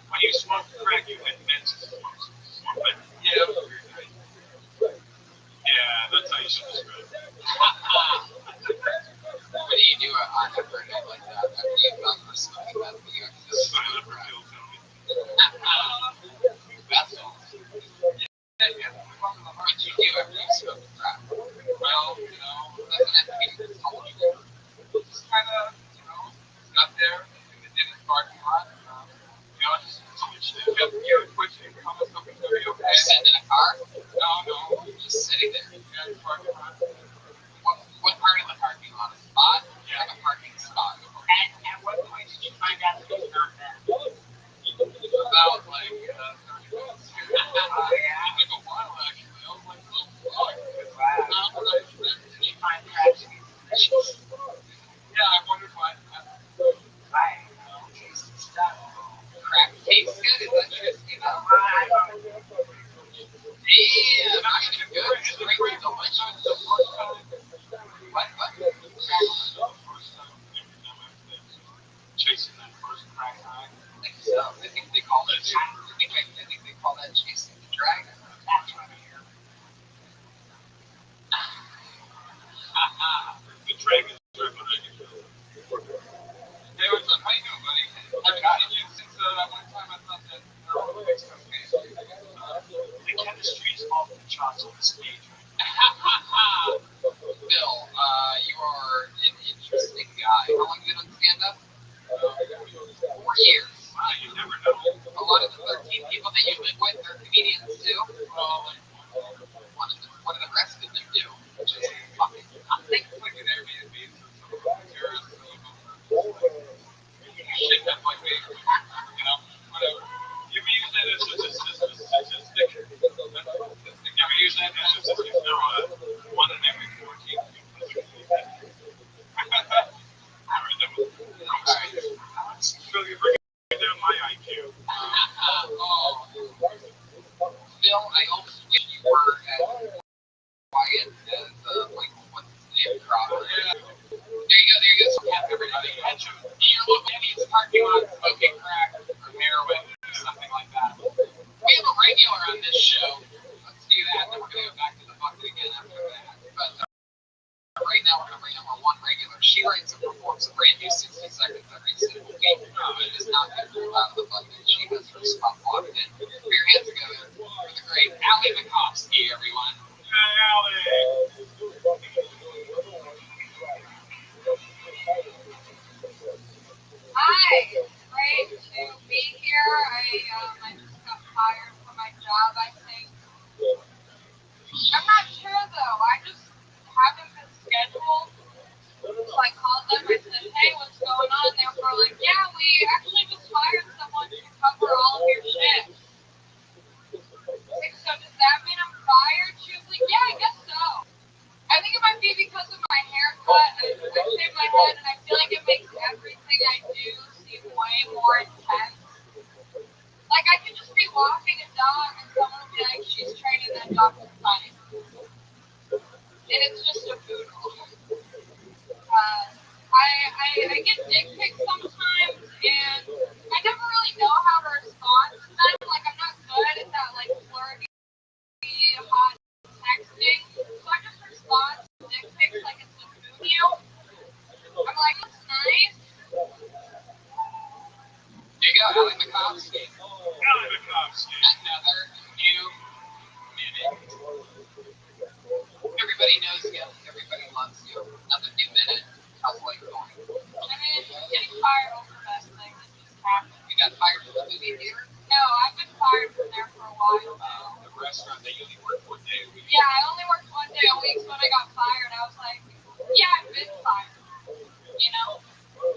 When you smoke crack, you hit meth. Yeah, that's how you should describe it. What do you do on a birthday like that? After you found for smoking meth, you just Sign up for Kill Tony. That's all. What do you do after you smoke crack? Well, you know, Doesn't have to be told you. just kind of, you know, got there in the parking lot. You know, just kept pushing, coming, something to be okay. You're sitting in a car? No, Just sitting there. yeah, in the parking lot. What part of the parking lot? A spot? Yeah. Like a parking spot. At what point did you find out that it was not that? About like 30 minutes. Oh, yeah. It took a while actually. I was like, oh, fuck. Wow. Did you find crack to be delicious? Yeah, I wondered why. Right. Tasty stuff. Crack tastes good. Is that true? You know? I don't know. Damn. I can The dragon's right behind you. Hey, what's up? How you doing, buddy? I've gotten you since that one time I thought that they're all the fixed okay. The chemistry is off the charts on this stage. Bill, you are an interesting guy. How long have you been on stand-up? 4 years. Wow, you never know. A lot of the 13 people that you live with are comedians too. What do the rest of them do? Which is fucking nothing. It's like an Airbnb, so some of them terrorists, some of them shit that might be, whatever. You ever use that as a statistic? You ever use that as a statistic? No, one in every 14 people. I heard that one. So you're bringing down my IQ. Bill, I almost wish you were as quiet as what's his name, Robert. There you go. So have everybody catch him. You're looking at his parking lot smoking crack or heroin or something like that. We have a regular on this show. Let's do that. Then we're going to go back to the bucket again after that. But right now we're going to bring up our one regular. She writes and performs a brand new 60 seconds every single week. It is not going to pull out of the bucket. She has her spot locked in. Put your hands together for the great Allie Makovsky, everyone. Hey, Allie. Hi, it's great to be here. I just got fired from my job, I think. I'm not sure though. I just haven't been scheduled. So I called them. I said, hey, what's going on? They were like, yeah, we actually just fired someone to cover all of your shifts. Like, so does that mean I'm fired? She was like, yeah, I guess so. I think it might be because of my haircut. I shaved my head, and I feel like it makes everything I do seem way more intense. Like, I could just be walking a dog, and someone would be like, she's training that dog to fight. And it's just a poodle. I get dick pics sometimes, and I never really know how to respond to them. Like, I'm not good at that, like, flirty, hot texting. So I just respond to dick pics like it's a video. I'm like, that's nice. There you go, Allie Makovsky. Allie Makovsky. Another new minute. Everybody knows you. Everybody loves you. Another new minute. How's life going? I mean, getting fired was the best thing that just happened. You got fired from the movie theater? No, I've been fired from there for a while now. The restaurant that you only work 1 day a week. Yeah, I only worked 1 day a week, so when I got fired, I was like, yeah, I've been fired. You know?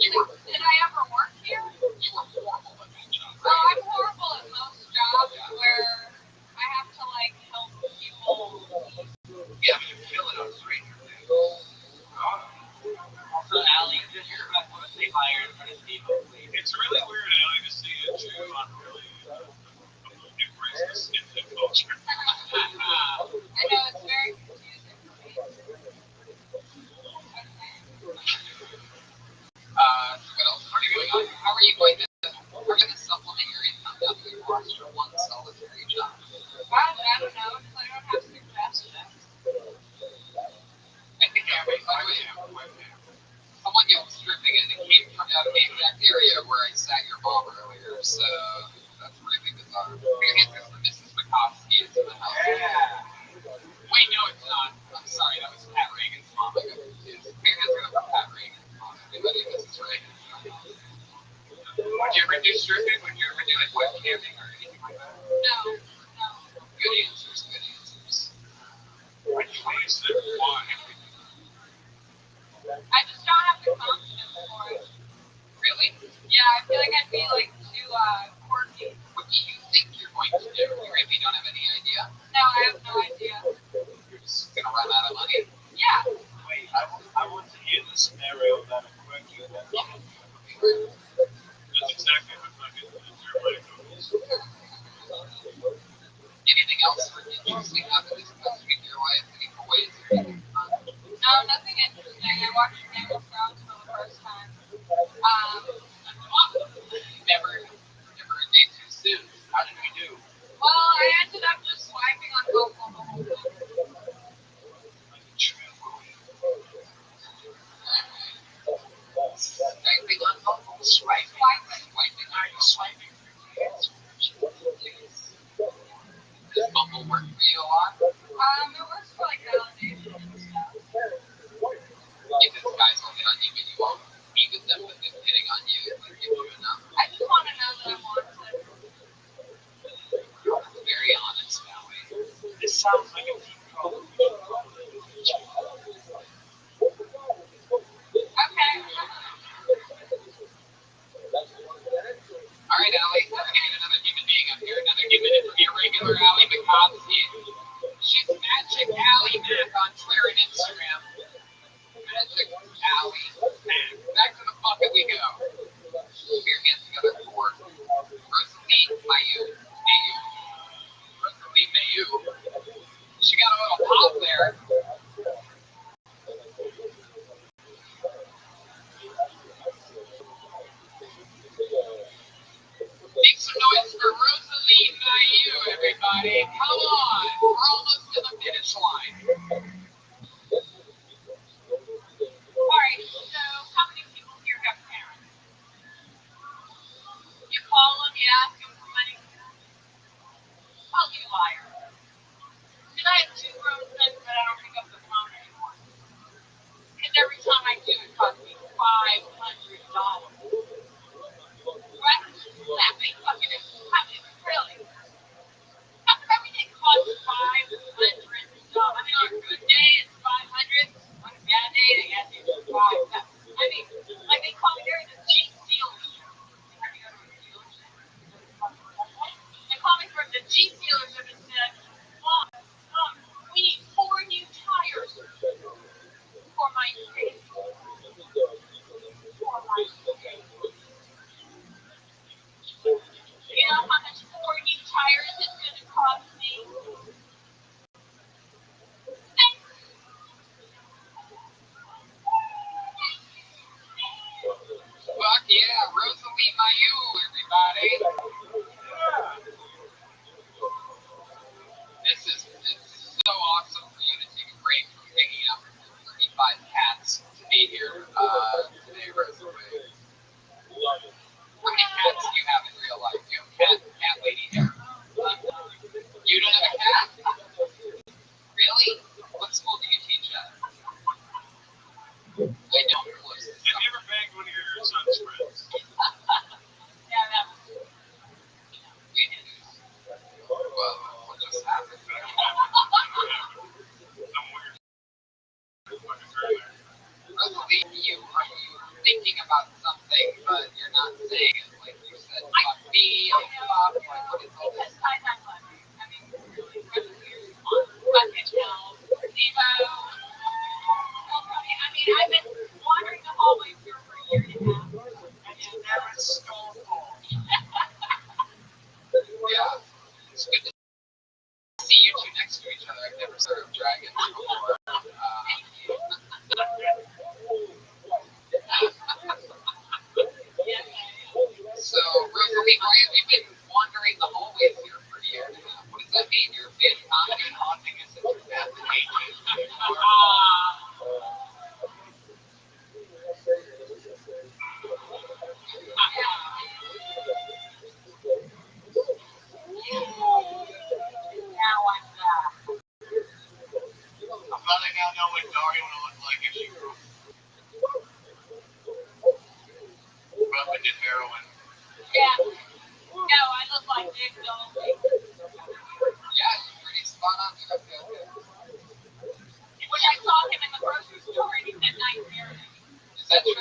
Did I ever work here? You were horrible at that job. Oh, I'm horrible at most jobs where I have to, like, help people. Yeah, but you kill it on stranger things. Also, Allie, just your best want to say fired in front of Steve Oakley. It's really weird, Allie, to see a Jew on really embrace the skinhead culture. I know, it's very confusing for me. What else are you going on? How are you going to supplement your income now that you lost your one solitary job? I don't know, because I don't have suggestions. I think someone yelled stripping and it came from out of the exact area where I sat your mom earlier, so that's really bizarre. Your hands are for Mrs. Makovsky is in the house. Wait, no, it's not. I'm sorry, that was Pat Reagan's mom. I got confused. Your hands are for Pat Reagan's mom. Everybody, Mrs. Reagan. Would you ever do stripping? Would you ever do like webcamming or anything like that? No. Good answers, good answers. When you answer, why? I just don't have the confidence for it. Really? Yeah, I feel like I'd be, like, too, quirky. What do you think you're going to do? You really don't have any idea? No, I have no idea. You're just going to run out of money? Yeah. Wait, I want to hear the scenario that I'm quirky. That's exactly what fucking everybody goes. Anything else interesting happened this past week in your life? Any ways or anything fun? No, nothing interesting. I watched Game of Thrones for the first time. Never a day too soon. How did we do? Well, I ended up just swiping on Bumble the whole time. and Instagram. Magic Alley. Back to the bucket we go. Put your hands together for Rosalie Mayu. Rosalie Mayu. She got a little pop there. Make some noise for Rosalie Mayu, everybody. Come on. We're almost to the finish line. Alright, so how many people here have parents? You call them, you ask them for money? Oh, you liar. Because I have 2 grown sons, but I don't pick up the phone anymore. Because every time I do, it costs me $500. Right? That big fucking really. Everything costs $500. I mean, on a good day, it's 500. On a bad day, they got to do 5. I mean, like they call me there the Jeep dealership. Have you ever been to a dealership? They call me from the Jeep dealership and said, Mom, we need 4 new tires for my kid. You know how much 4 new tires is going to cost me? Fuck yeah, Rosalie Mayu, everybody. It's so awesome for you to take a break from hanging out with your 35 cats to be here today, Rosalie. How many cats do you have in real life? Do you have a cat lady here? You don't have a cat? Really? What school do you teach at? I don't close this Have up. you ever banged one of your son's friends? Yeah, that was Well, what just happened? Rosalie, are you thinking about something, but you're not saying it? Like you said, fuck me, I'm fucked. Like, what is all this? because I love you. I mean, really, here's one. Fucking hell. Zemo. I mean, I've been wandering the hallways here for a year and a half. You never stole for. Yeah, it's good to see you two next to each other. I've never served dragons before. So, Rosalie, why have you been wandering the hallways here for a year and a half? What does that mean? You're a fan of and haunting us into death and hatred. Now I'm back. I'm glad I now know what Daria would look like if she grew up and did heroin. Yeah. No, I look like Nick Nolte. Yeah, you're pretty spot on. Okay. When I saw him in the grocery store and he said nice hair. Is that true?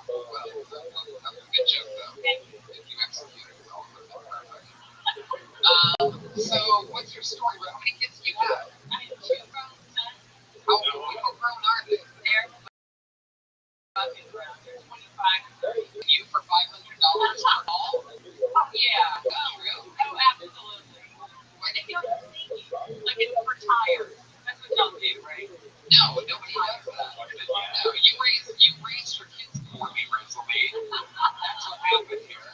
Well, that was a good joke, though. If you execute it, all would have been perfect. So, what's your story? How many kids do you have? I have 2 grown sons. How grown are they? They're fucking grown. They're 25 and 30. You for $500 for all? Oh, yeah. True? Oh, absolutely. Why did you see me? Like it's for tires. That's what y'all do, right? No, nobody does that. No, you raised your kids for me, Rosalie. That's what happened here.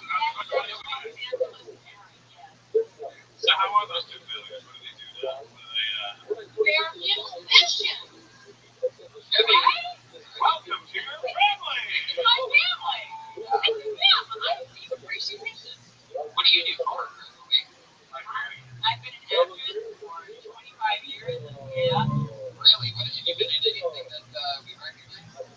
So how are those two feelings? What do they do now? They're musicians. Okay. Welcome to your family! It's my family. Yeah, I see appreciation. What do you do for work, Rosalie? I've been an actress for 25 years. Yeah. Really? What have you been in anything that we recognize?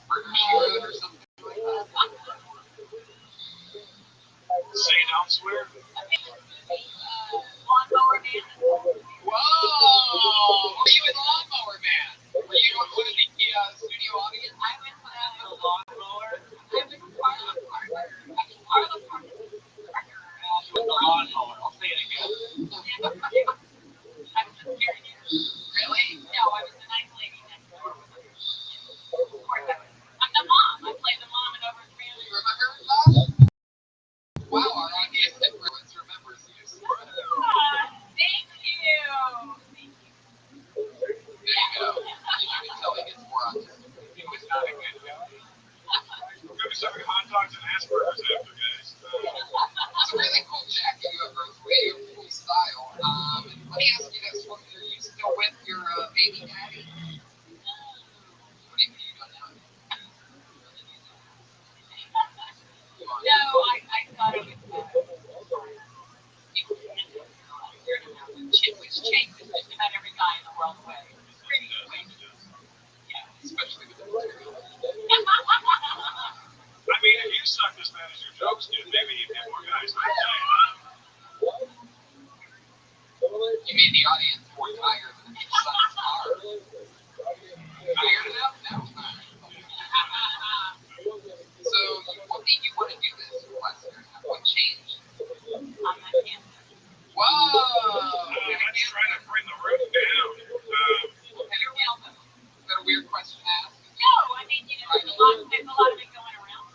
There's a lot of it going around.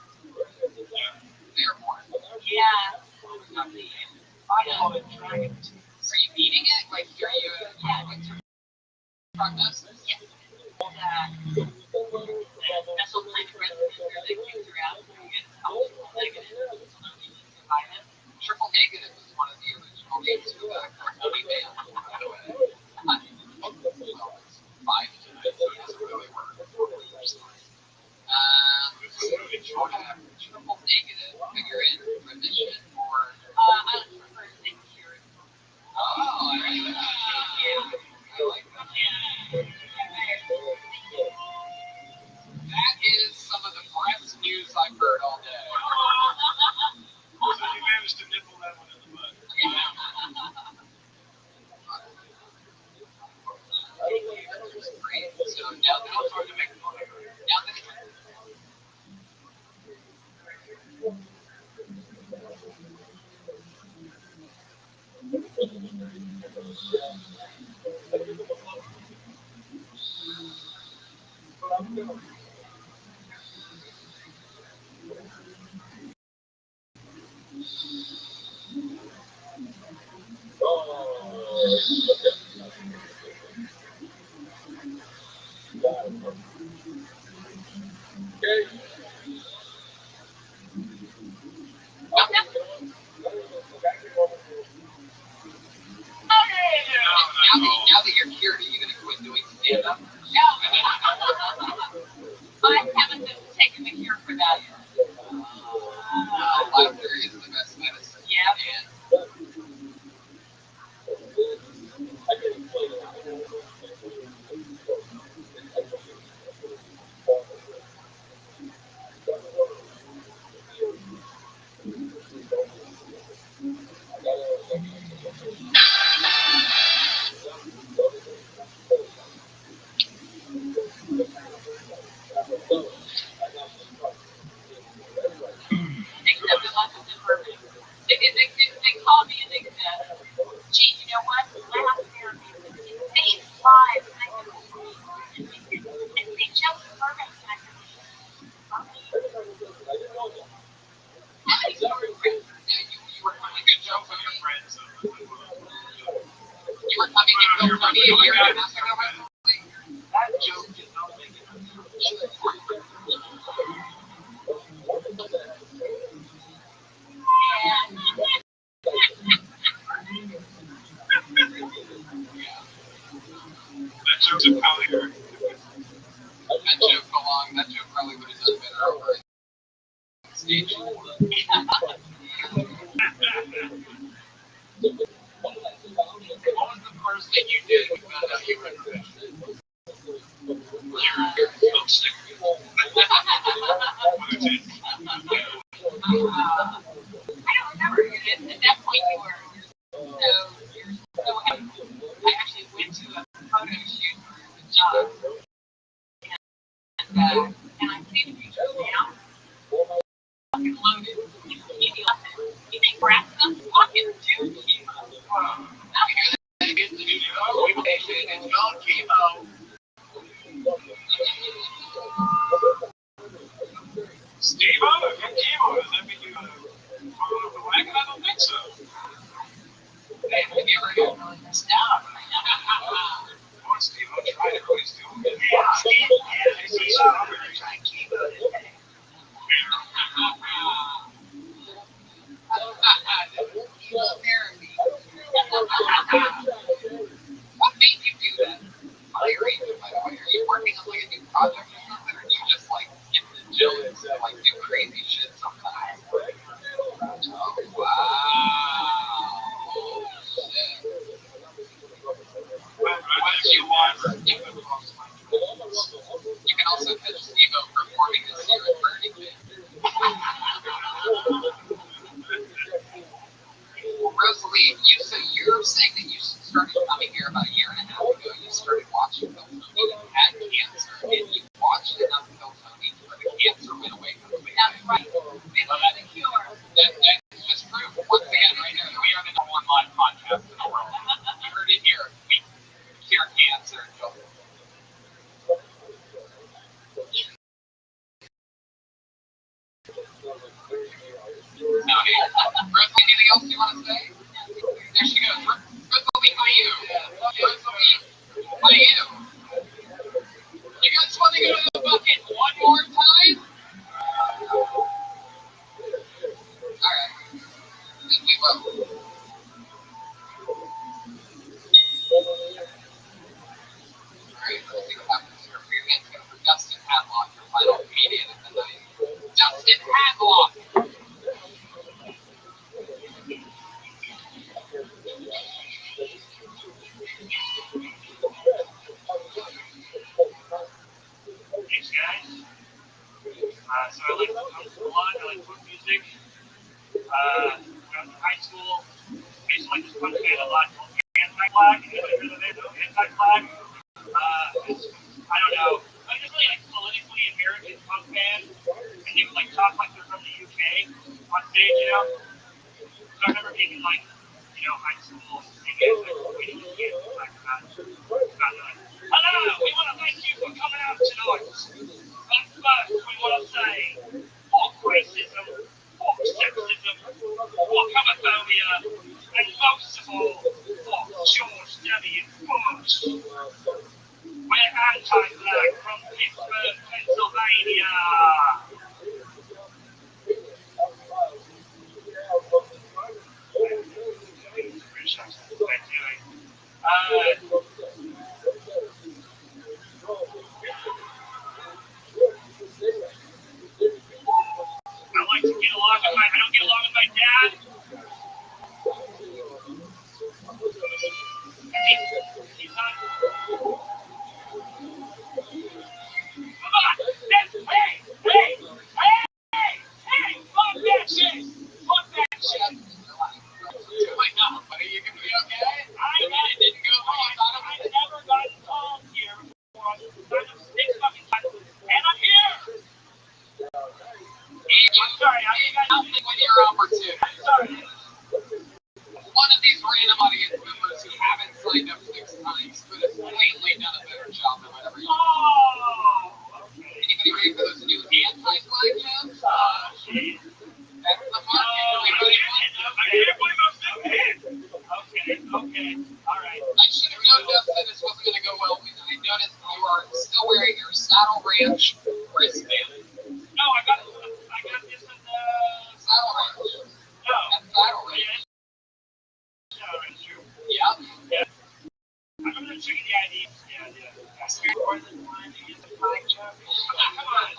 Therefore, Yeah. are you eating it? Like, are you prognosis? Yes. Special kind of recipe that they came throughout. It's called triple negative. Survive it. Triple Negative is one of the original games for the Cody band, by the way. Well, it's 5 tonight, so it doesn't really work. Triple Negative, figure in remission or... I prefer to say cured. Oh, I like that. I like that. That is some of the best news I've heard all day. So you managed to nibble that one in the bud. Great. So now that it's hard to make fun of her. Now that now that you're cured, are you going to quit doing stand-up? No. I haven't taken the cure for that yet. Laughter is the best medicine. Yeah. And Accepted lots of information. They called me and they said, gee, you know what? Last therapy, it saves lives. And I said, and they just perfect. And I said, you were coming to Joe Funny. You were coming to Joe Funny a year and a half ago, probably. That joke did not make it. That joke's a powder. That joke probably would have done better over stage. What was the first thing you did when you found out you were in remission? Oh, stickers. What is it? I don't remember. At that point, you were so happy. I actually went to a photo shoot for a job. And I see the pictures now. Fucking loaded. You think Braxton fucking do chemo? It's called chemo. Steve-O? Chemo? Does that mean you fall off the wagon? I don't think so. Hey, have you ever had stop? Oh, Steve-O tried it. What he's doing? Yeah, he's trying chemo today. Therapy. What made you do that? Fiery, by the way. Are you working on like a new project or something? Or do you just like get in the gym and like do crazy shit sometimes? Oh, wow. Oh, shit. You can also catch Steve-O performing this year at Burning Man. Rosalie, you're saying that you started coming here about a year and a half ago. You started watching Bill Tony. You had cancer, and you watched enough Bill Tony where the cancer went away completely. That's right. Ruth, anything else you want to say? There she goes. Ruth will be by you. Ruth will be by you. You guys want to go to the bucket one more time? Alright. Then we will. Alright, let's see what happens here. For your hands go for Dustin Hadlock, your final comedian of the night. Dustin Hadlock! Thanks, guys. So I like a lot. I like folk music. When I was in high school, I used to like this punk band a lot called Anti-Flag. Anybody heard of it? Anti-Flag? I don't know. It was really like politically American punk band, and they would like talk like they're from the UK on stage, you know. So I remember being in like, high school, maybe I was like waiting to get like hello, we want to thank you for coming out tonight. But first, we want to say, fuck racism, fuck sexism, fuck homophobia, and most of all, fuck George W. Bush. We're anti-black from Pittsburgh, Pennsylvania. British accent. Anyway, I like to get along with I don't get along with my dad. He's not. Come on! Hey! Fuck that shit! Fuck that shit! Wait, no, but are you going to be okay? I didn't go home. I've never gotten home here before. I'm 6 fucking times, and I'm here! I'm sorry, I'll think with your opportunity. I'm sorry. One of these random audience members who haven't signed up 6 times but has blatantly done a better job than whatever you do. Anybody ready for those new anti-flag jams? That's the fun. Everybody Okay. All right. I should have known, Dustin, this wasn't going to go well because I noticed you are still wearing your Saddle Ranch wristband. No, I got this in the Saddle Ranch. No. That's Saddle Ranch. Yeah. I'm gonna check the ID. Yeah. Portland one to use the flag joke. Come on.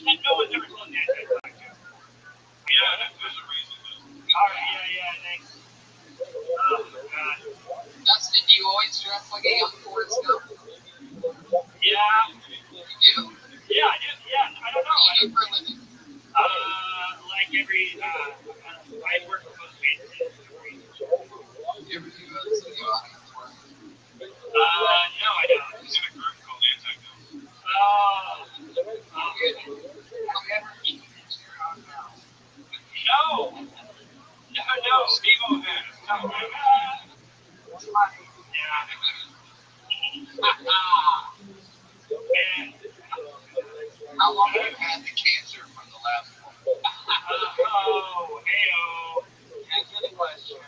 No one's ever told me that flag joke. Yeah, there's a reason. Alright, yeah, thanks. Oh god. Dustin, do you always dress like a young Forrest Gump? Yeah. You do? Yeah, I do. Yeah, I don't know. What do you do for a living? Like I work for most businesses. Do you ever do studio audience work? No, I don't. He's in a group called Anti-Gump. Oh. Have you ever eaten your own mouth? No, Steve-O has. No. Yeah. Man. How long have you had the cancer from the last one? Hey-oh. Answer the question.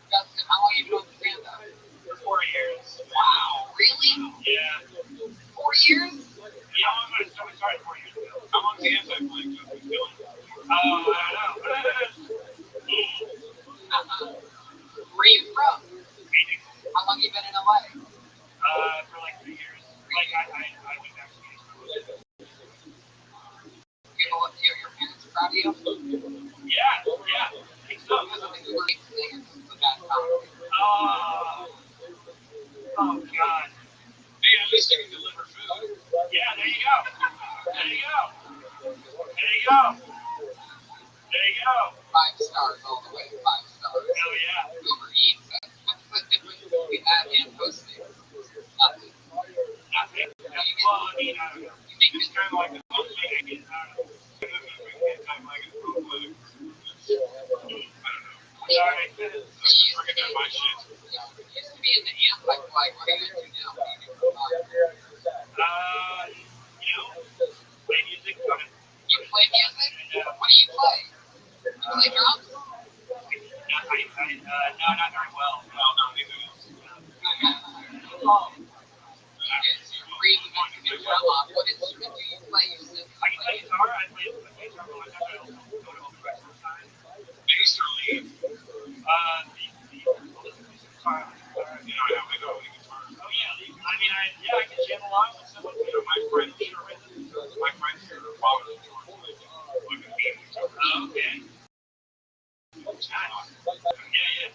Dustin, how long have you been doing stand-up? For 4 years. Wow, really? Yeah. 4 years? Yeah, I started 4 years ago. How long's the anti-flag joke been doing? I don't know. Where are you from? Phoenix. How long have you been in LA? For like 3 years. Like, I went back to Phoenix for a little bit. Your parents proud of you? Yeah. I think so. Because I think you were like singers at that time. Oh, God. Hey, at least you can deliver food. Yeah, there you go. 5 stars all the way. 5 stars. Hell yeah. Uber Eats. What's the difference between that and hosting? Nothing. Nothing. Well, I mean, I don't know. It's kind of like the most thing I get out of it. Anti-flag is pro-flag. I don't know. Sorry. Forget that my shit. Used to be in the anti-flag. What are you into now? Play music. You play music? It's your free music and drama. What instrument do you play? You said I can play guitar. I play guitar, but I also go to open mics sometimes. Bass or lead? The guitar. You know, I have big old guitar. Oh yeah, I can jam along with someone. You know, my friend Sherman, my friends here are following George Floyd. Look at me. Oh, okay. Nice. Yeah.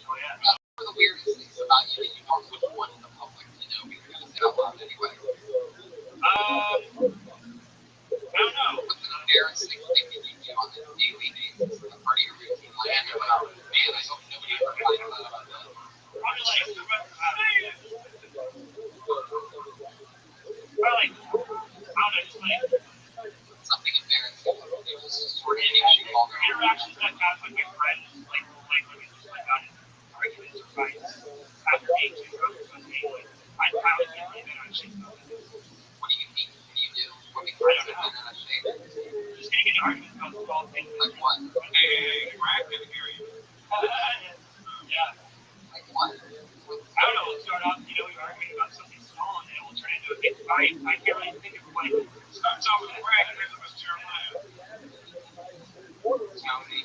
Oh yeah. what are the weirdest things about you that you normally wouldn't want the public to know? Because you're gonna say out loud anyway. I don't know. What's an embarrassing thing that you do on a daily basis as a part of your routine life? You're like, man, I hope nobody ever finds out about that. Probably like, I don't know, just like Something embarrassing. You just sort of issue all the interactions I've had with my friends, like when we just like got in arguments or fights after being too drunk or something. Like, I would get really bad on shit about it. What do you mean? What do you do? What makes I you don't so know. bad out of shape? Just getting into arguments about small things. Like what? Hey, Greg didn't hear you. Yeah. Like what? I don't know, we'll start off, we were arguing about something small and then we'll turn into a big fight. I can't really think of like Starts off with Greg and ends up with Jeremiah. Tony.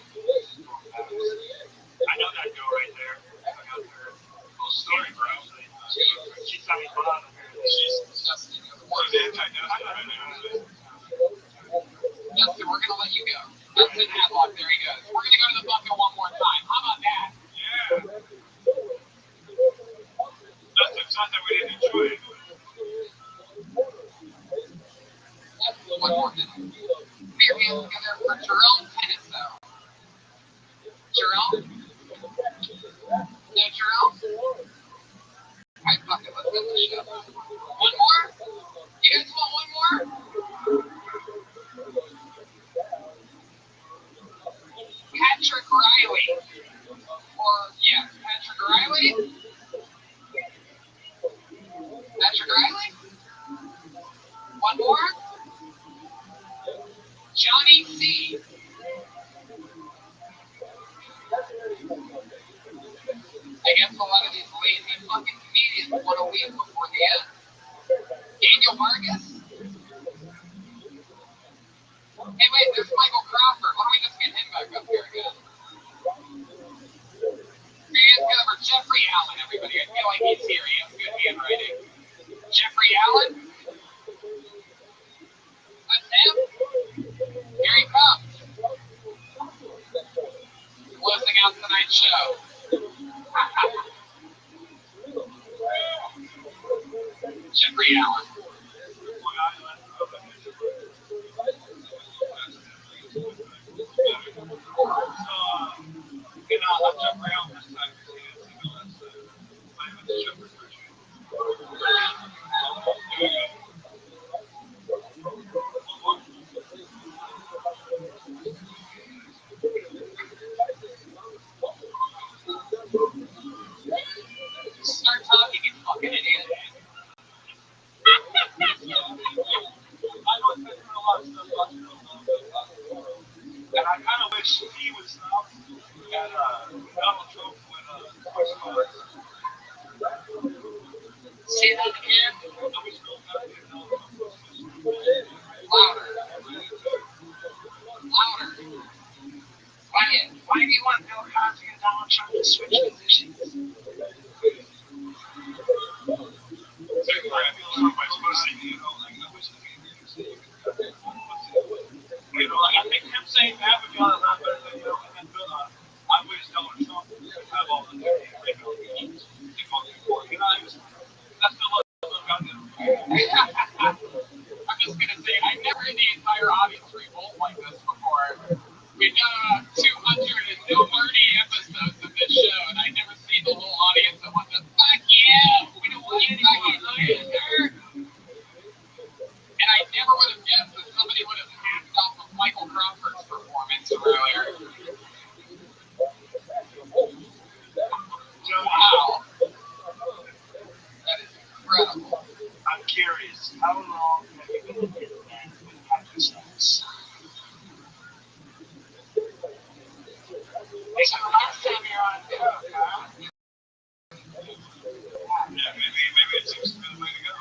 I know that girl right there. I got her Cool story, bro. She's on my bottom. She's Justin. She's anti-Dustin right now. Justin, we're going to let you go. Justin Hadlock, there he goes. We're going to go to the bucket one more time. How about that? Yeah. Dustin thought that we didn't enjoy it. One more minute. Beer hands together for Jerome Tennis, though. Jerome? No, Jerome? Alright, fuck it. Let's end the show. One more? You guys want one more? Patrick Riley. Patrick Riley? Patrick Riley? One more? Johnny C. I guess a lot of these lazy fucking comedians want to leave before the end. Daniel Vargas? Hey, wait, there's Michael Crawford. Why don't we just get him back up here again? Hands together for Jeffrey Allen, everybody. I feel like he's here. He has good handwriting. Jeffrey Allen? That's him? Here he comes. Closing out tonight's show. Jeffrey Allen. I'll jump around this time because he didn't see me last time. I went to Shepherd's Retreat. Here we go. Start talking, you fucking idiot. And I kind of wish he was at Donald Trump when Say that again. Louder. Louder. Why do you want Bill Cosby and Donald Trump to switch positions? I think him saying that would be a lot better than, and then I wish Donald Trump would have all the allegations. That's the look I did. I'm just gonna say, I've never had the entire audience revolt like this before. We've done about 230 episodes of this show, and I've never seen the whole audience that wants to fuck you. We don't want you fucking loser. And I never would have guessed that somebody would have hacked off of Michael Crawford's performance earlier. Wow. That is incredible. I'm curious, how long have you been in this band with Pakistan? It's the last time you're on Coke, huh? Yeah, maybe it's just a good way to go.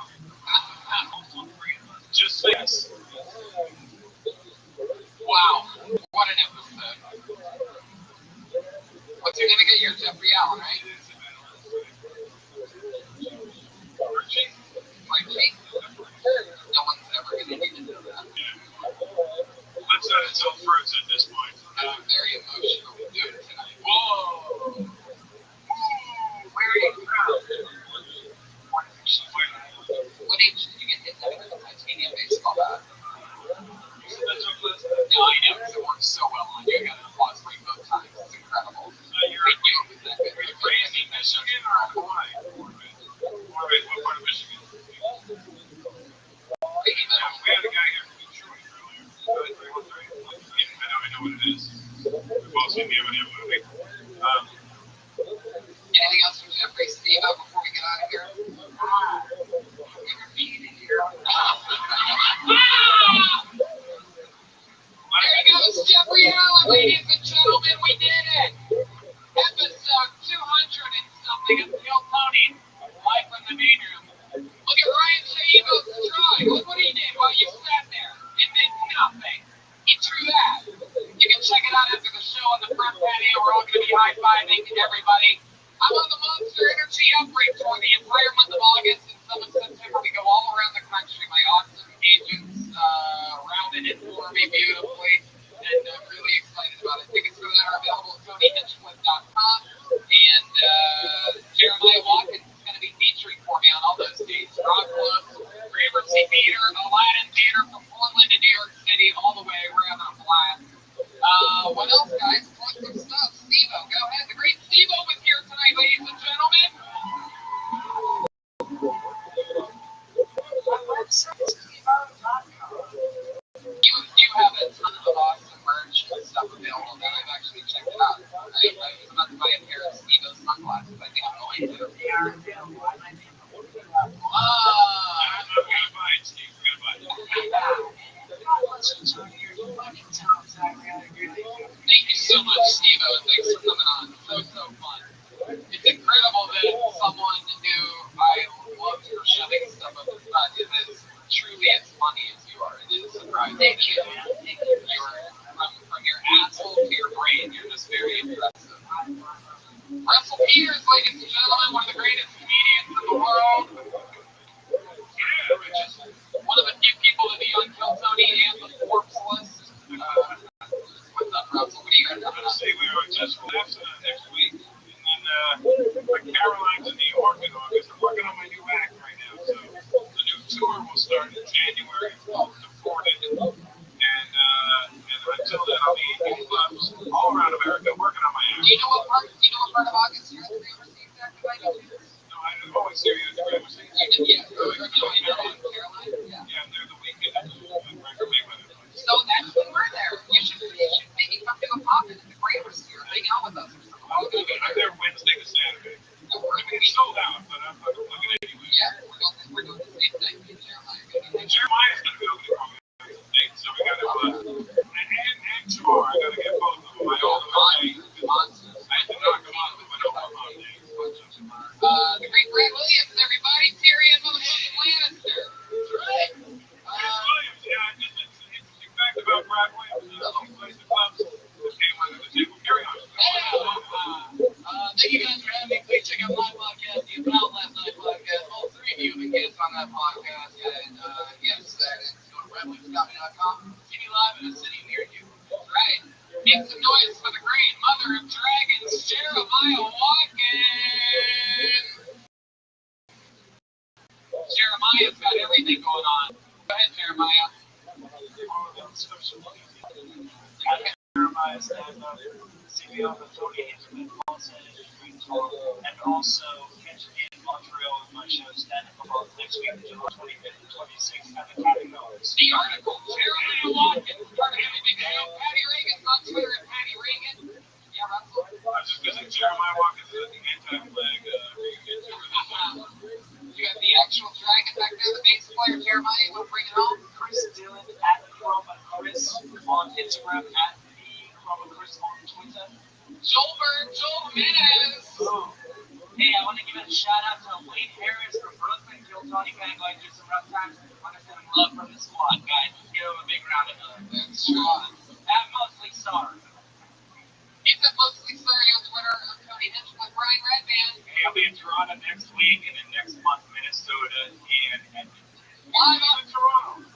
sell fruits at this point. I'm very emotional with doing it tonight. Whoa! Where are you from? What age did you get hit with a titanium baseball bat? No, I know, because it works so well on you. I got an applause break both times. It's incredible. Thank you. You're crazy, Michigan or Hawaii? What part of Michigan? We had a guy here from Detroit earlier. 313. I know what it is. We've all seen the M&M movie. Anything else from Jeffrey Steve before we get out of here? There he goes, Jeffrey Allen, ladies and gentlemen, we did it! Episode 200 and something of Kill Tony, live from the main room. Look at Ryan Shaibo's try. Look what he did while you sat there and did nothing. He threw that. You can check it out after the show on the front patio. We're all going to be high-fiving everybody. I'm on the Monster Energy Outbreak Tour the entire month of August and some of September. We go all around the country. My awesome agents rounded it for me beautifully, and I'm really excited about it. Tickets for that are available at TonyHinchcliffe.com, and Jeremiah Watkins is going to be featuring for me on all those dates. Rock Club, Gramercy Theater, Aladdin Theater from Portland to New York City, all the way. We're having a blast. What else, guys? Plug some stuff. Steve-O, go ahead. The great Steve-O was here tonight, ladies and gentlemen. You have a ton of awesome merch and stuff available that I've actually checked it out. I was about to buy a pair of Steve-O sunglasses. I think I'm going to. I'm gonna buy it, Steve. We're gonna buy it. Thank you so much, Steve-O, and thanks for coming on. So fun. It's incredible that someone who I love for shoving stuff up his butt is as truly as funny as you are. It is surprising. Thank you. From your asshole to your brain, you're just very impressive. Russell Peters, ladies and gentlemen, one of the greatest comedians in the world. Just one of the few people to be on Kill Tony and the Forbes list. What's up, Russell? What are you guys coming up? See, we were just left next week, and then Caroline's in New York in August. I'm working on my new act right now, so the new tour will start in January. It's called Deported, and until then, I'll be in clubs all around America working on my act. Do you know what part of August you're at the Gramercy exactly? No, I always hear you at the Gramercy. Yeah, Caroline? Yeah. Yeah, they're the weekend at the record Mayweather place. So that's when we're there. You should maybe come to a pop in the Gramercy or hang out with us or something. I'm there Wednesday to Saturday. It's sold out, but I'm looking at anyway. Yeah, we're doing the same thing. Jeremiah's going to be able to come date, so we got to and Jamar, I got to get both of them. I had to knock them off with no home days. The great Brad Williams, everybody. Tyrion motherfucking Lannister. Right. Williams, yeah, just an interesting fact about Brad Williams. He plays the clubs that came under the table. Carry on. Thank you guys for having me. Please check out my podcast, the About Last Night podcast. All three of you have been guests on that podcast. And yes, go to redwings.com. See me live in a city near you. Right. Make some noise for the great Mother of Dragons, Jeremiah Watkins. Jeremiah's got everything going on. Go ahead, Jeremiah. Jeremiah stand up, see me on the Tony Hinchcliffe Los Angeles Green Tour, and also catch me in Montreal in my show Stand Up Above next week, July 25th and 26th at the Catacombs. The article, Jeremiah Watkins, part of everything. Patty Reagan's on Twitter at Patty Reagan. Yeah, Russell. I was just going to say, Jeremiah Watkins is at the anti-flag reunion tour. You have the actual dragon back there, the bass player, Jeremiah. You want to bring it home? Chris Dillon at Chroma Chris on Instagram, at the Chroma Chris on Twitter. Joel Jimenez. Hey, I want to give a shout out to Wayne Harris from Brooklyn. Kill Tony kind of going through some rough times. Want to send him love from the squad, guys. Let's give him a big round of applause. That's right. I'm mostly sorry. He's at Mostly Sorry on Twitter. I'm Tony Hinchcliffe, Brian Redband. He'll be in Toronto next week, and then next month, Minnesota and Edmonton. Live out in Toronto.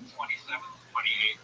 27th, 28th.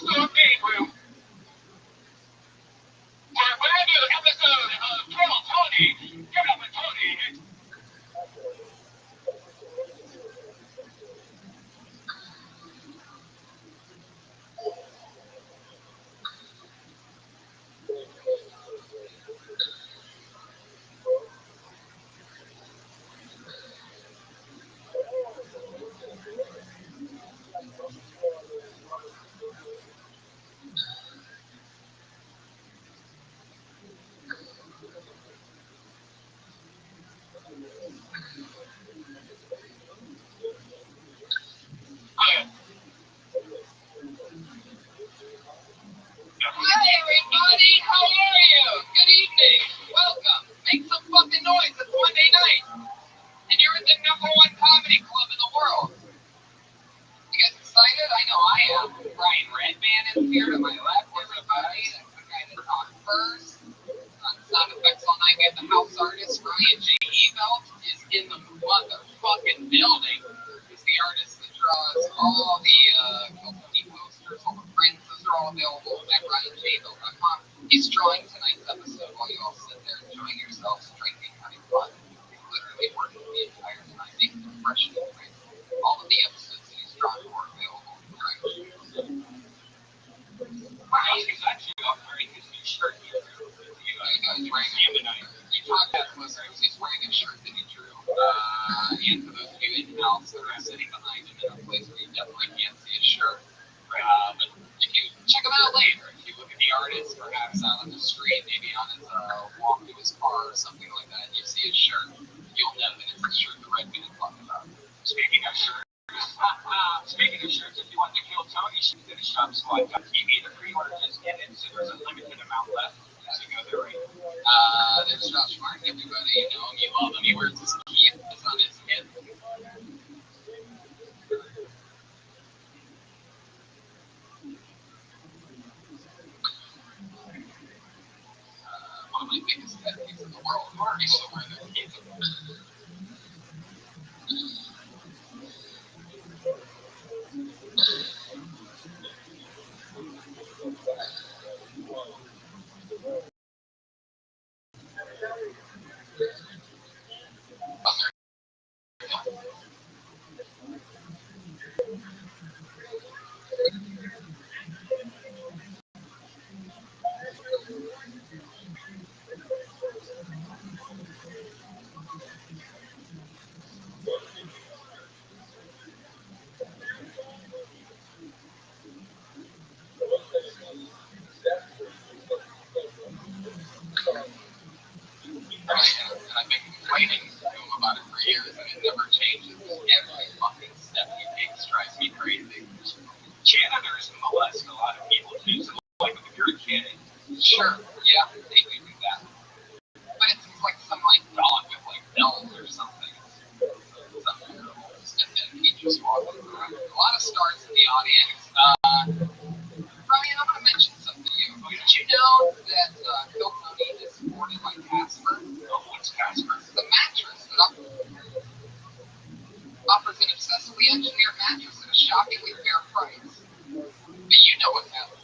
to a game room. For a brand new episode of Kill Tony. Give it up for Tony. Hi, everybody. How are you? Good evening. Welcome. Make some fucking noise. It's Monday night. And you're at the #1 comedy club in the world. You guys excited? I know I am. Brian Redman is here to my left, everybody. That's the guy that talked first. On sound effects all night, we have the house artist, Ryan J. Evelt, is in the motherfucking building. He's the artist that draws all the Kilkenny posters, all the prints. Those are all available at RyanJEvelt.com. He's drawing tonight's episode while you all sit there enjoying yourselves, drinking, having fun. He's literally working the entire time, making impressions. All of the episodes that he's drawn are available. Wow, he's actually up wearing his new shirt he drew. He's wearing him tonight. You talked about listeners, he's wearing a shirt that he drew. And for those of you in-house that are sitting behind him in a place where you definitely can't see his shirt. But if you check him out later, if you look at the artist, perhaps out on the street, maybe on his walk to his car or something like that, and you see his shirt, you'll know that it's the shirt the Redman is talking about. Speaking of shirts, if you want to kill Tony, she's in shopsquad.tv. The pre-order just ended, so there's a limited amount left. So go there right now. There's Josh Martin, everybody. You know him, you love him. He wears his key on his hip. One of my biggest pet peeves in the world. He's still wearing that key. And I've been complaining to him about it for years, and it never changes. Every fucking step he takes drives me crazy. Janitors molest a lot of people too. So, like, if you're a kid, sure, yeah, they do that. But it seems like some dog with bells or something. Something and he just walking around. A lot of stars in the audience. Brian, I'm going to mention something to you. Did you know that Kilkenny is supported by Casper? Oh, what's Casper? The mattress that offers an obsessively engineered mattress at a shockingly fair price. But you know what's happening.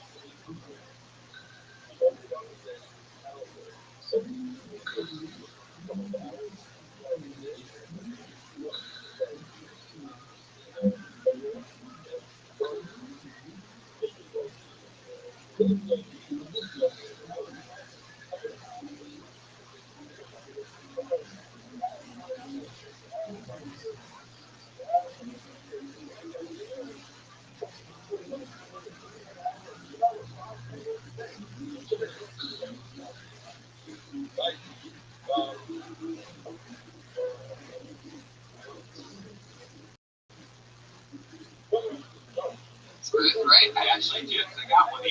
Right? I actually did. I got one.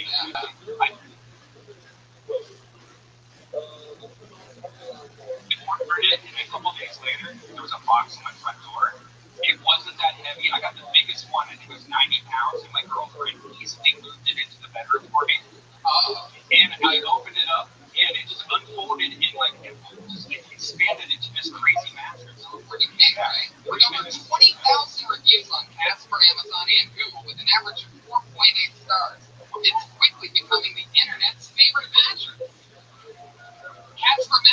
Ordered it, and a couple days later, there was a box on my front door. It wasn't that heavy. I got the biggest one, and it was 90 pounds, and my girlfriend easily moved it into the bedroom for me. And I opened it up, and it just unfolded and it expanded into this crazy mattress. Pretty big, right? With over 20,000 reviews on Casper, Amazon, and Google, with an average of 4.8 stars. And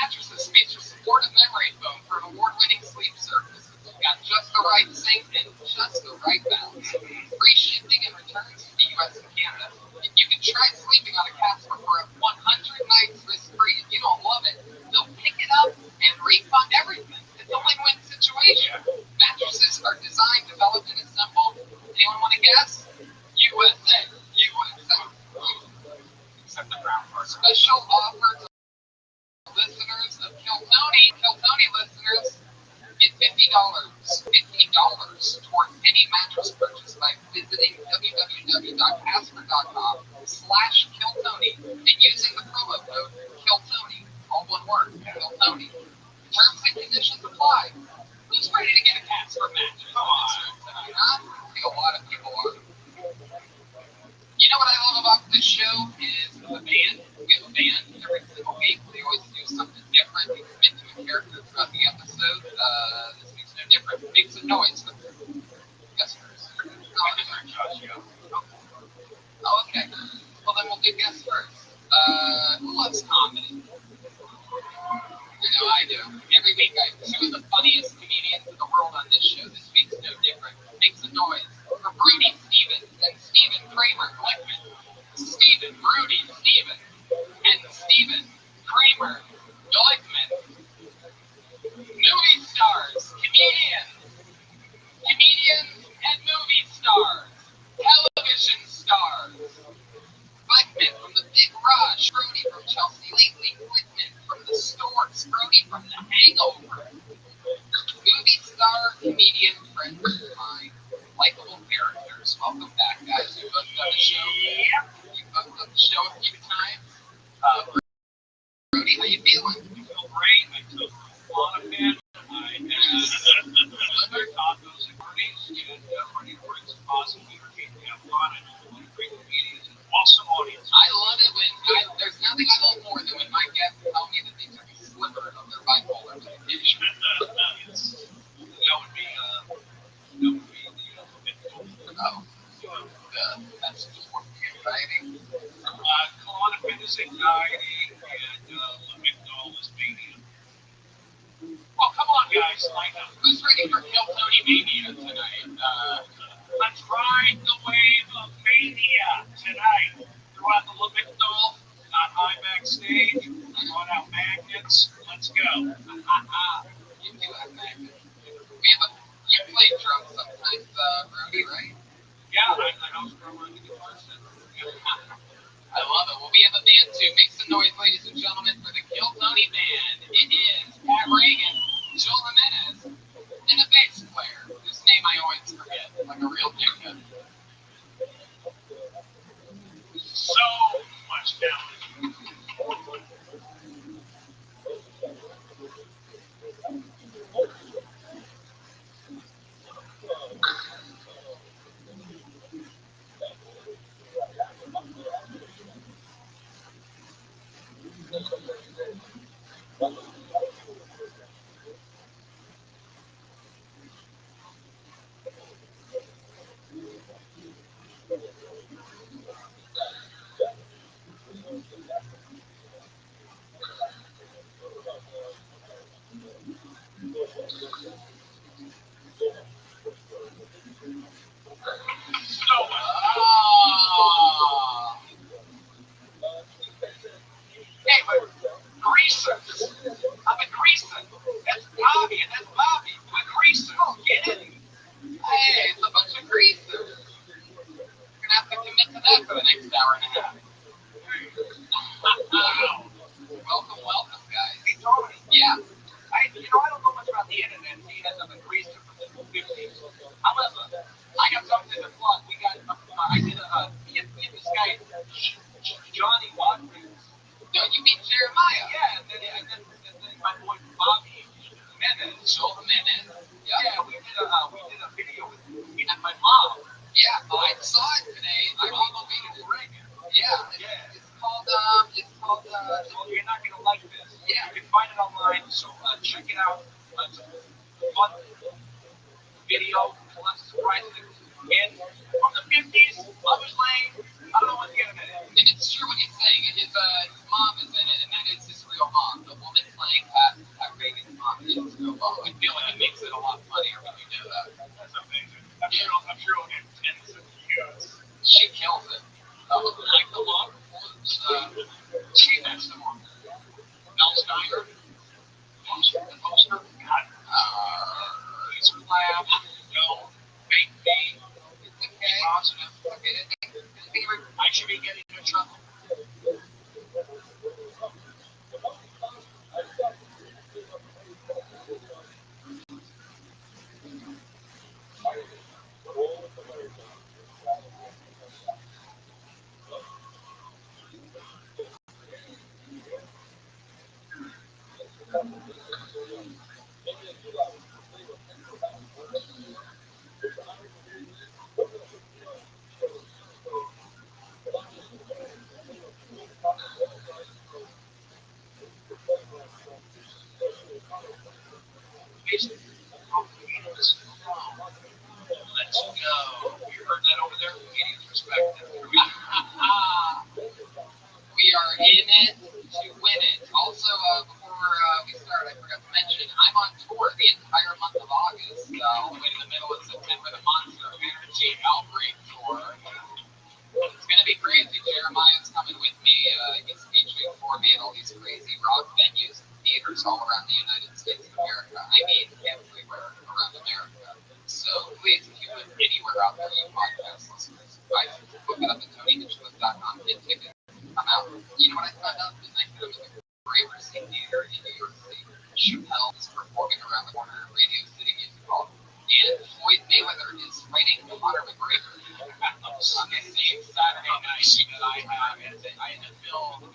Mattresses feature supportive memory foam for an award-winning sleep surface. It's got just the right sink and just the right balance. Free shipping and returns to the U.S. and Canada. You can try sleeping on a Casper for 100 nights risk-free. If you don't love it, they'll pick it up and refund everything. It's a win-win situation. Mattresses are designed, developed, and assembled. Anyone want to guess? USA. Except the brown part. Special offer to listeners of Kiltony listeners, get $50 towards any mattress purchase by visiting www.casper.com/Kiltony and using the promo code Kiltony, all one word, Kiltony. Terms and conditions apply. Who's ready to get a Casper mattress? Come on. Tonight, huh? I think a lot of people are. You know what I love about this show is the band. We have a band every single week. They always do something different. We commit to a character throughout the episode. This week's no different. Make some noise. Guest first. Oh, okay. Well, then we'll do guest first. Who loves comedy? You know, I do. Every week, two of the funniest comedians in the world on this show. This week's no different. Make some noise for Broody Stevens and Stephen Kramer Glickman. Stephen, Broody, Stephen, and Stephen Kramer Glickman. Movie stars, comedians and movie stars, television stars. Glickman from The Big Rush, Broody from Chelsea Lately, Glickman from The Storks, Broody from The Hangover. Movie star, comedian, friends of mine, likable characters. Welcome back, guys. You both done the show. You both done the show a few times. Broody, how you feeling? I feel great. I took a lot of men. I had tacos and Bernie's, and Bernie brings some awesome entertainment. We have fun and a lot of great comedians and awesome audience. I love it when there's nothing I love more than when my guests tell me that they took a sliver of their bipolar medication. That would be the Oh, that's just more anxiety. Klonopin is anxiety, and Lamictal is mania. Well, come on, guys. Who's ready for Kiltony Mania tonight? Let's ride the wave of mania tonight. Throughout the Lamictal, not high backstage, run out magnets. Let's go. You do have magnets. You play drums sometimes, Broody, right? Yeah, I house drummer in the guitar center. I love it. Well, we have a band too. Make some noise, ladies and gentlemen, for the Kiltony Band. It is Pat Reagan, Joel Jimenez, and a bass player, whose name I always forget, like a real dickhead. So much talent. Hey, but greasers. I'm a greaser. That's Bobby, and that's Bobby. I'm a greaser. Get it? Hey, it's a bunch of greasers. You're gonna have to commit to that for the next hour and a half. Welcome, guys. Hey, Tony. Yeah. I don't know much about the internet, seeing as I'm a greaser from the 50s. However, I got something to plug. we got, I did me and this guy, Johnny Watkins. Don't you mean Jeremiah? Yeah, and then my boy Bobby Jimenez. Joel Jimenez. Yeah, we did a video with me and my mom. Yeah, I saw it today. I relocated it. Yeah, it's called, Well, you're not gonna like this. Yeah. You can find it online, so check it out. It's a fun video, less surprising. And from the 50s, I was lame. I don't know what the internet is. And it's true what he's saying. His mom is in it, and that is his real mom. The woman playing Pat Reagan's mom is his real mom. I feel like it makes it a lot funnier when you know that. That's amazing. I'm sure it'll get tens of views. She kills it. Like the mom was, that's the mom. Mel Steiner. The poster. God. He's collab. No. Fake me. It's okay. Positive. Okay. I should be getting in trouble. Let's go. You heard that over there? Canadian perspective. We are in it to win it. Also, before we start, I forgot to mention, I'm on tour the entire month of August, all the way to the middle of September, the Monster of Energy Outbreak Tour. It's going to be crazy. Jeremiah's coming with me. He's featuring for me at all these crazy rock venues and theaters all around the United States of America. I mean, everywhere around America. So please, if you live anywhere out there, you podcast listeners, look it up at TonyNicholas.com, get tickets, come out. You know what I found out? The night that I was at the Gramercy Theater in New York City, Chappelle's performing around the corner at Radio City Music Hall, and Floyd Mayweather is fighting Conor McGregor on the same Saturday night that I have. I had to film.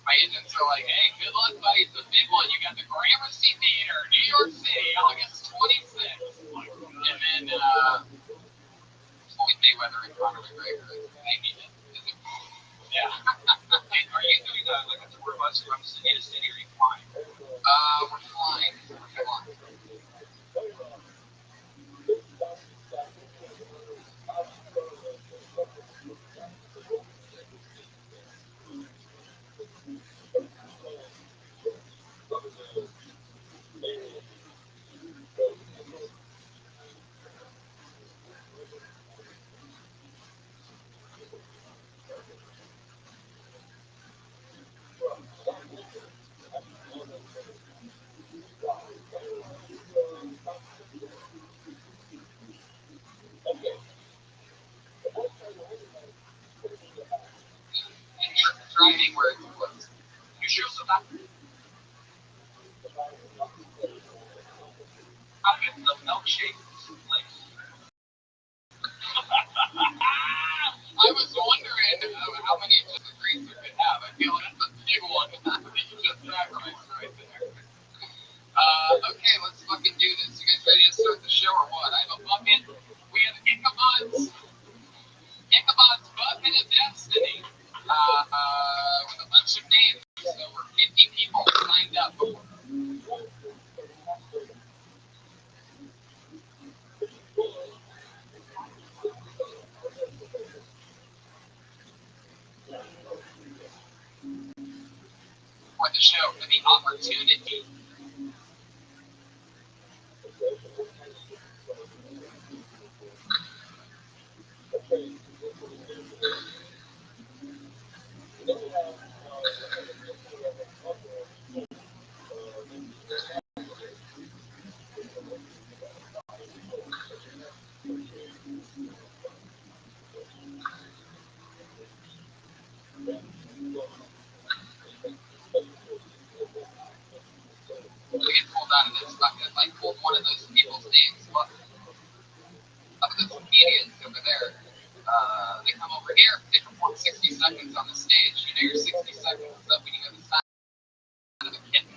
My agents are like, hey, good luck, buddy. It's a big one. You got the Gramercy Theater, New York City, August 26th. And then Floyd Mayweather and Conor McGregor, they need it. Yeah. Are you doing like a tour bus from city to city, or are you flying? We're flying. Driving where it's close. You sure about that? I'm getting the milkshake place. I was wondering how many of the drinks you could have. I feel like that's a big one that you just sacrificed right there. Okay, let's fucking do this. You guys ready to start the show or what? I have a bucket. We have Ichabod's Bucket of Destiny. With a bunch of names. So we're 50 people signed up. For the show, for the opportunity. We get pulled out of this bucket. Like, pulled one of those people's names. Look, of the comedians over there. They come over here. They perform 60 seconds on the stage. You know, your 60 seconds is up when you go to the sound of a kitten.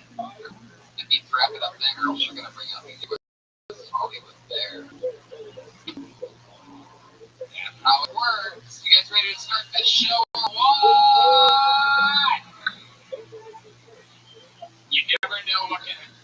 It needs to wrap it up there, or else you're gonna bring out the US Hollywood there. That's how it works. You guys ready to start this show or what? You never know what can happen.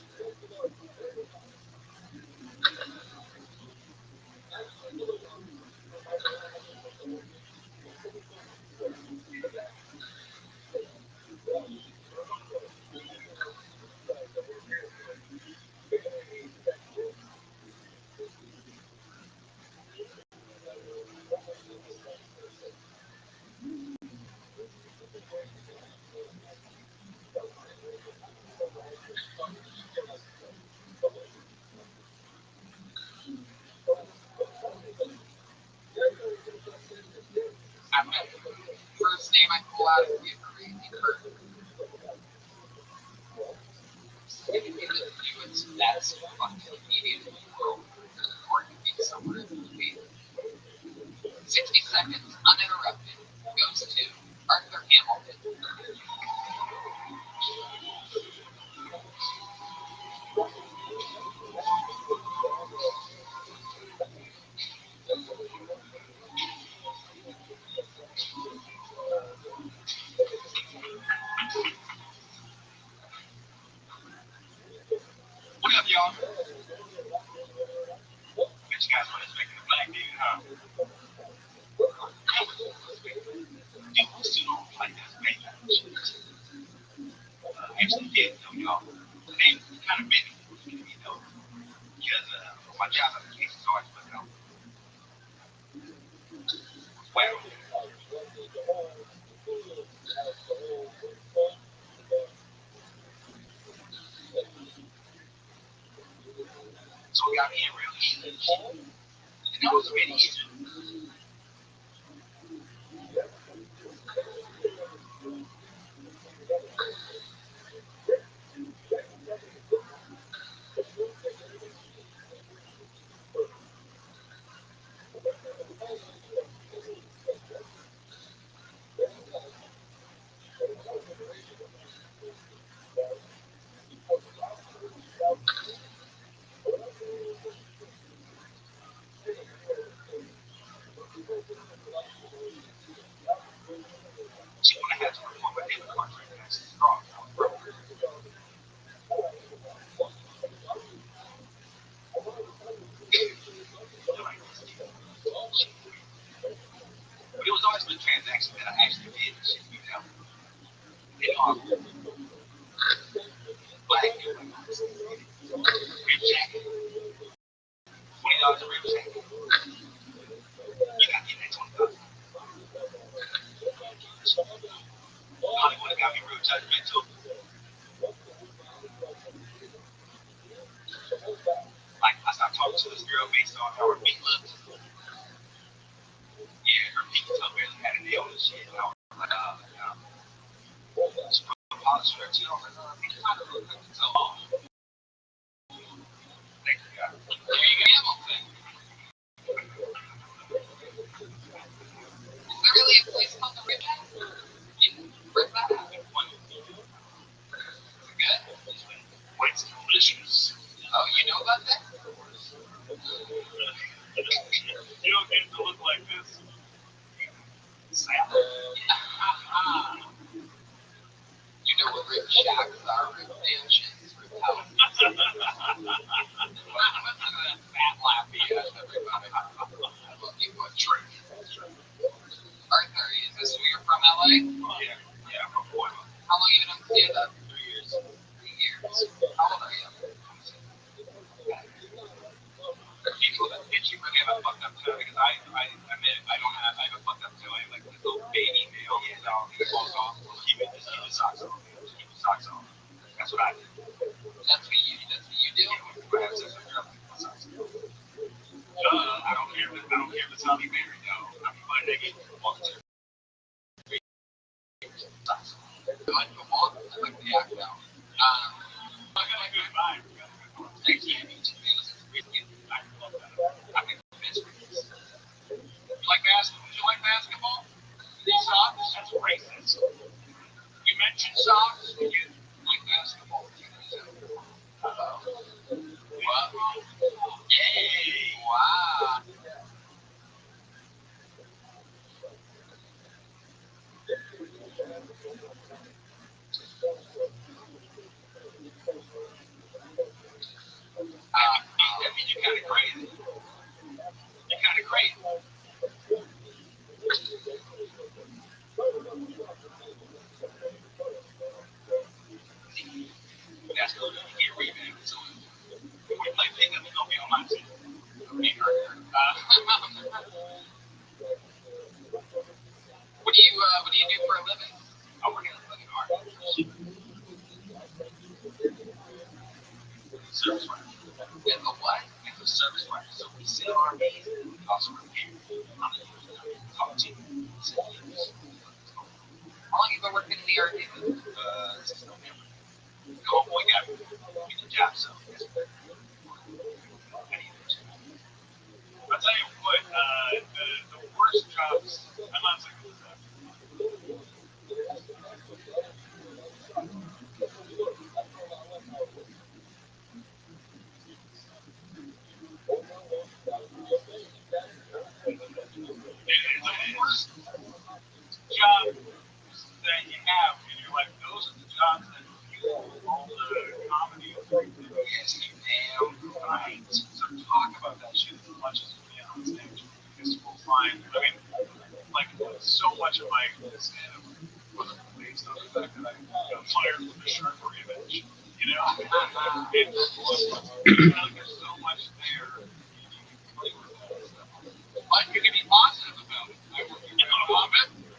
My job at the case is always put out. Well, so we got in real easy. And it was really easy. See, when I had to report my name contract, that's wrong. But it was always a transaction that I actually did ship you down. They are black rib jacket. $20 a rib jacket. You got to get that $20. Hollywood got me real judgmental. Like, I stopped talking to this girl based on how her feet looked. Yeah, her feet so barely had a nail and shit. And I was like, she put a polish on her too. I was like, it's not a real quick to tell off. Thank you, God. There you go. Hamilton. Is there really a place called the Rib Jack? Where's that at? Is it good? Well, it's delicious. Oh, you know about that? You don't get to look like this. Salad. You know what rib shacks are, rib mansions, rib houses. Listen to that fat laugh he has, everybody. I love you, but drink. Arthur, is this where you're from, LA? Yeah, from Portland. How long you been on stand-up? 3 years. 3 years. How old are you? People that pitch you really have a fucked up toe because I admit I have a fucked up toe. I have like this little baby nail. Yeah, no, it falls off. Keep the socks on. Just keep the socks on. That's what I do. That's what you do? If I have sex with a girl, I keep my socks on. I don't care if it's Tommy Berry, no. I'm butt naked, walking to the socks on. I like the walk. I like the act now. I got a good vibe. Thank you. I think the best friends. You like basketball? Do you like basketball? These socks? That's racist. You mentioned socks. You like basketball? Wow. Yay! Wow. I mean, you're kind of crazy. You're kind of crazy. That's good. You get rebounds. So when we play pickup, you're going to be on my team. Me, What do you do for a living? I work at a fucking art. Service work. As a what? As a service worker. So we sell RVs and we also repair. I'm the talk to you. How long have you been working in the RV? Since November. The homeboy got me the job, so I'll tell you what, the worst jobs, I'm not saying this stuff. The worst job that you have, and you're like, those are the jobs that fuel all the comedy. Yes, you damn right. So talk about that shit as much as you can on stage, because we'll find, I mean, like, so much of my stand-up was based on the fact that I got fired from the Shark Image. You You know, there's so much there. But you can be positive about it. I work in comment.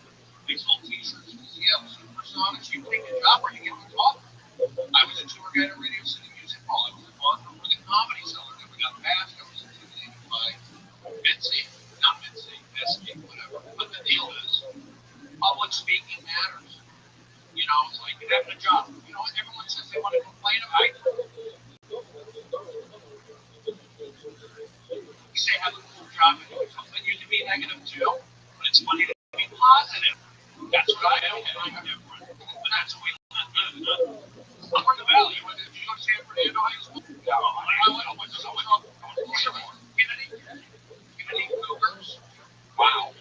They sold t-shirts. You have supersonics, you take a job where you get to talk. I was a tour guide at Radio City Music Hall. I was responsible for the comedy cellar. Never got passed. I was intimidated by Mitzi. Not Mitzi, Misty, whatever. But the deal is, public speaking matters. You know, it's like having a job. You know, everyone says they want to complain about it. You say have a cool job and doing something, you can be negative too, but it's funny to be positive. That's what I am, and I'm different. And that's what we live. I'm from the Valley. Did you go to San Fernando High School? No, I went to Kennedy Cougars. Wow.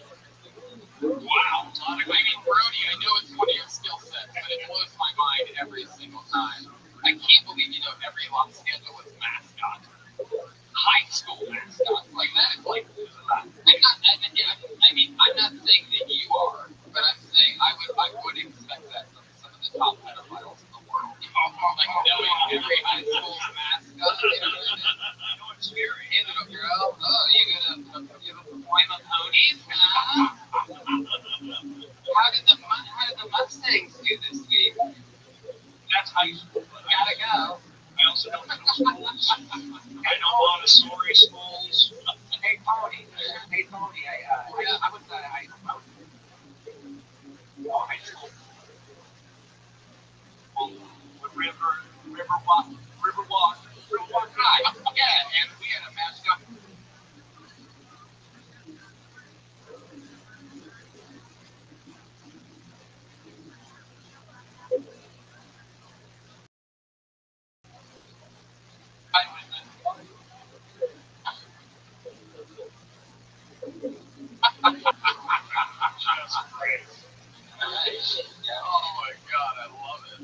Wow. I mean, Brody, I know it's one of your skill sets, but it blows my mind every single time. I can't believe you know every Los Angeles mascot. High school mascots like that. Like, I'm not saying that you are, but I'm saying I would expect that from some of the top pedophiles in the world. Like knowing every high school mascot. No experience. Hey, little girl. Oh, you gonna perform on ponies? How did the Mustangs do this week? That's high school. Gotta go. I also know middle schools. I know Montessori schools. Hey, Tony. I was at high school. High school. Well, Riverwalk High. Yeah, and we had a mascot. Oh my God, I love it.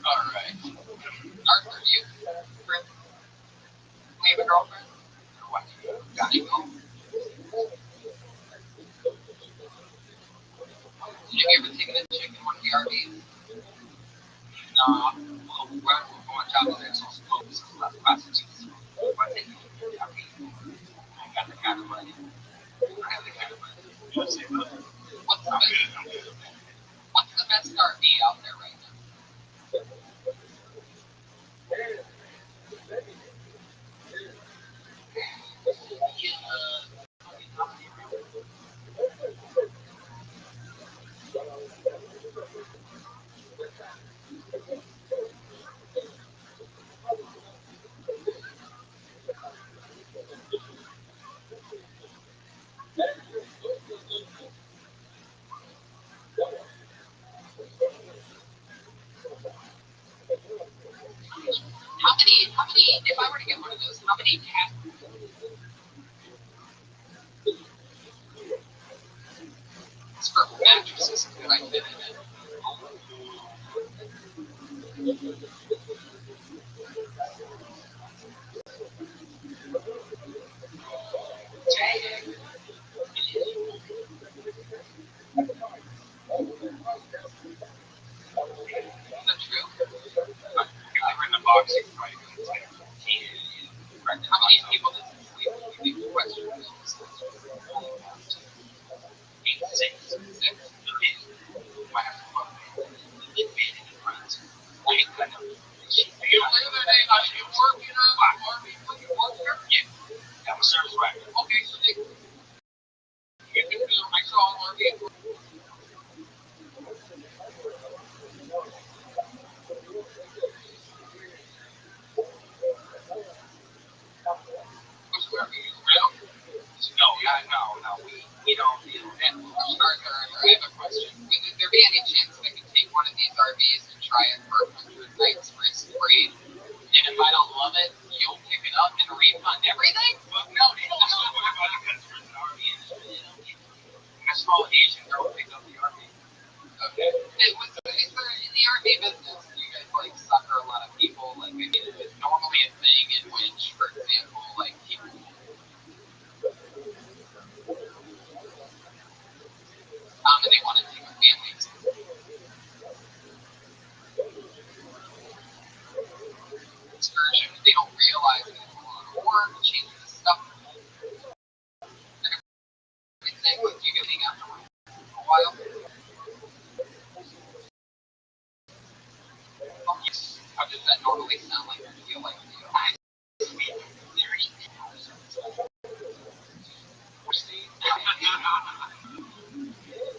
All right. Arthur, you have a girlfriend? Or what? Single? Have you ever taken a chick in one of the RVs? No. Well, we're going to job there, so it's less prostitutes. But I think I got the kind of money. I have the kind of money. What's the best RV out there right now? How many, if I were to get one of those, how many cats? It's for mattresses, could I fit in it? Dang. That's true. We're in the boxing fight. How many people does it sleep with? You question this. 6? You live in you work in a RV, you work here? Yeah. I'm a service writer. Okay, so you can do, I saw an RV. What's the RV? Real? No. We don't do that. Arthur, I have a question. Would there be any chance that I could take one of these RVs and try it for 100 nights risk-free? And if I don't love it, you'll pick it up and refund everything? No. A small Asian girl picked up the RV. Okay. Is there in the RV business, do you guys like sucker a lot of people? Like, I mean, it's normally a thing in which, for example, like people. And they want to take a family. changing the stuff. Thing with you getting after a while. Oh, yes. How does that normally sound like or feel like to you? I sleep 30 hours.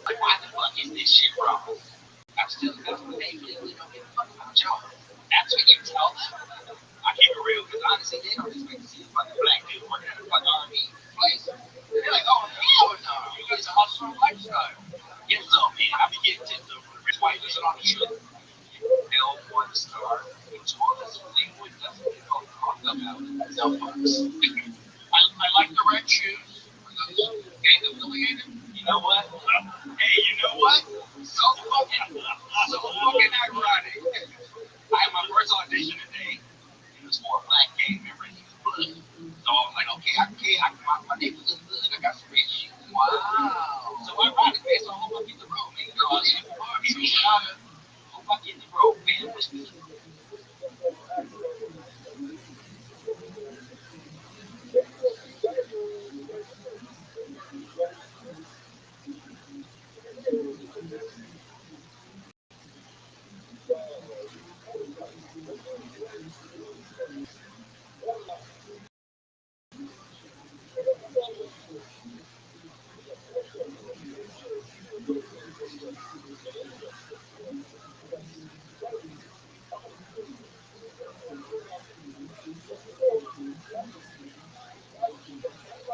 Like, why the fuck is this shit wrong? That's what they really don't give a fuck about y'all. That's what you tell them. I keep it real, because honestly, they don't expect to see a fucking black dude working at a fucking R&B place. They're like, oh, hell no. You get a hustle lifestyle. Yes, so, man. I be getting tips over the rich white person on the show. Hell, one star. It's all this language that's what they call about. No fucks. I like the red shoes. Are those gang affiliated? You know what? Hey, you know what? So fucking ironic. I had my first audition today. It was for a black gay member. He was blood. So I was like, okay, my name is blood. I got some red shoes. Wow. So ironically, so I'm up in the road, man. Go out there. I'm up in the road, man. Wish me.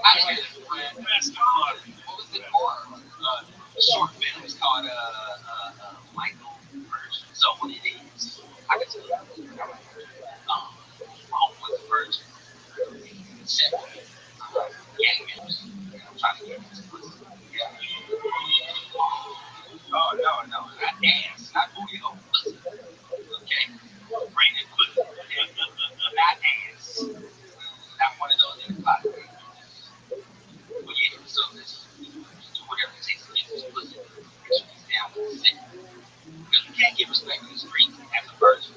I did it, friend. What was it for? The short film is called Michael Virgin. So what it is, I can tell you, my home was a virgin. Seven gang members. I'm trying to get into this. Yeah. Oh, no. Not ass, not booty hole. Pussy. Okay? Bring it pussy. Not ass. Not one of those in the closet. Well, yeah, so this, do whatever it takes to get this pussy. Make sure he's down with the sick. Because you can't get respect in the streets as a virgin.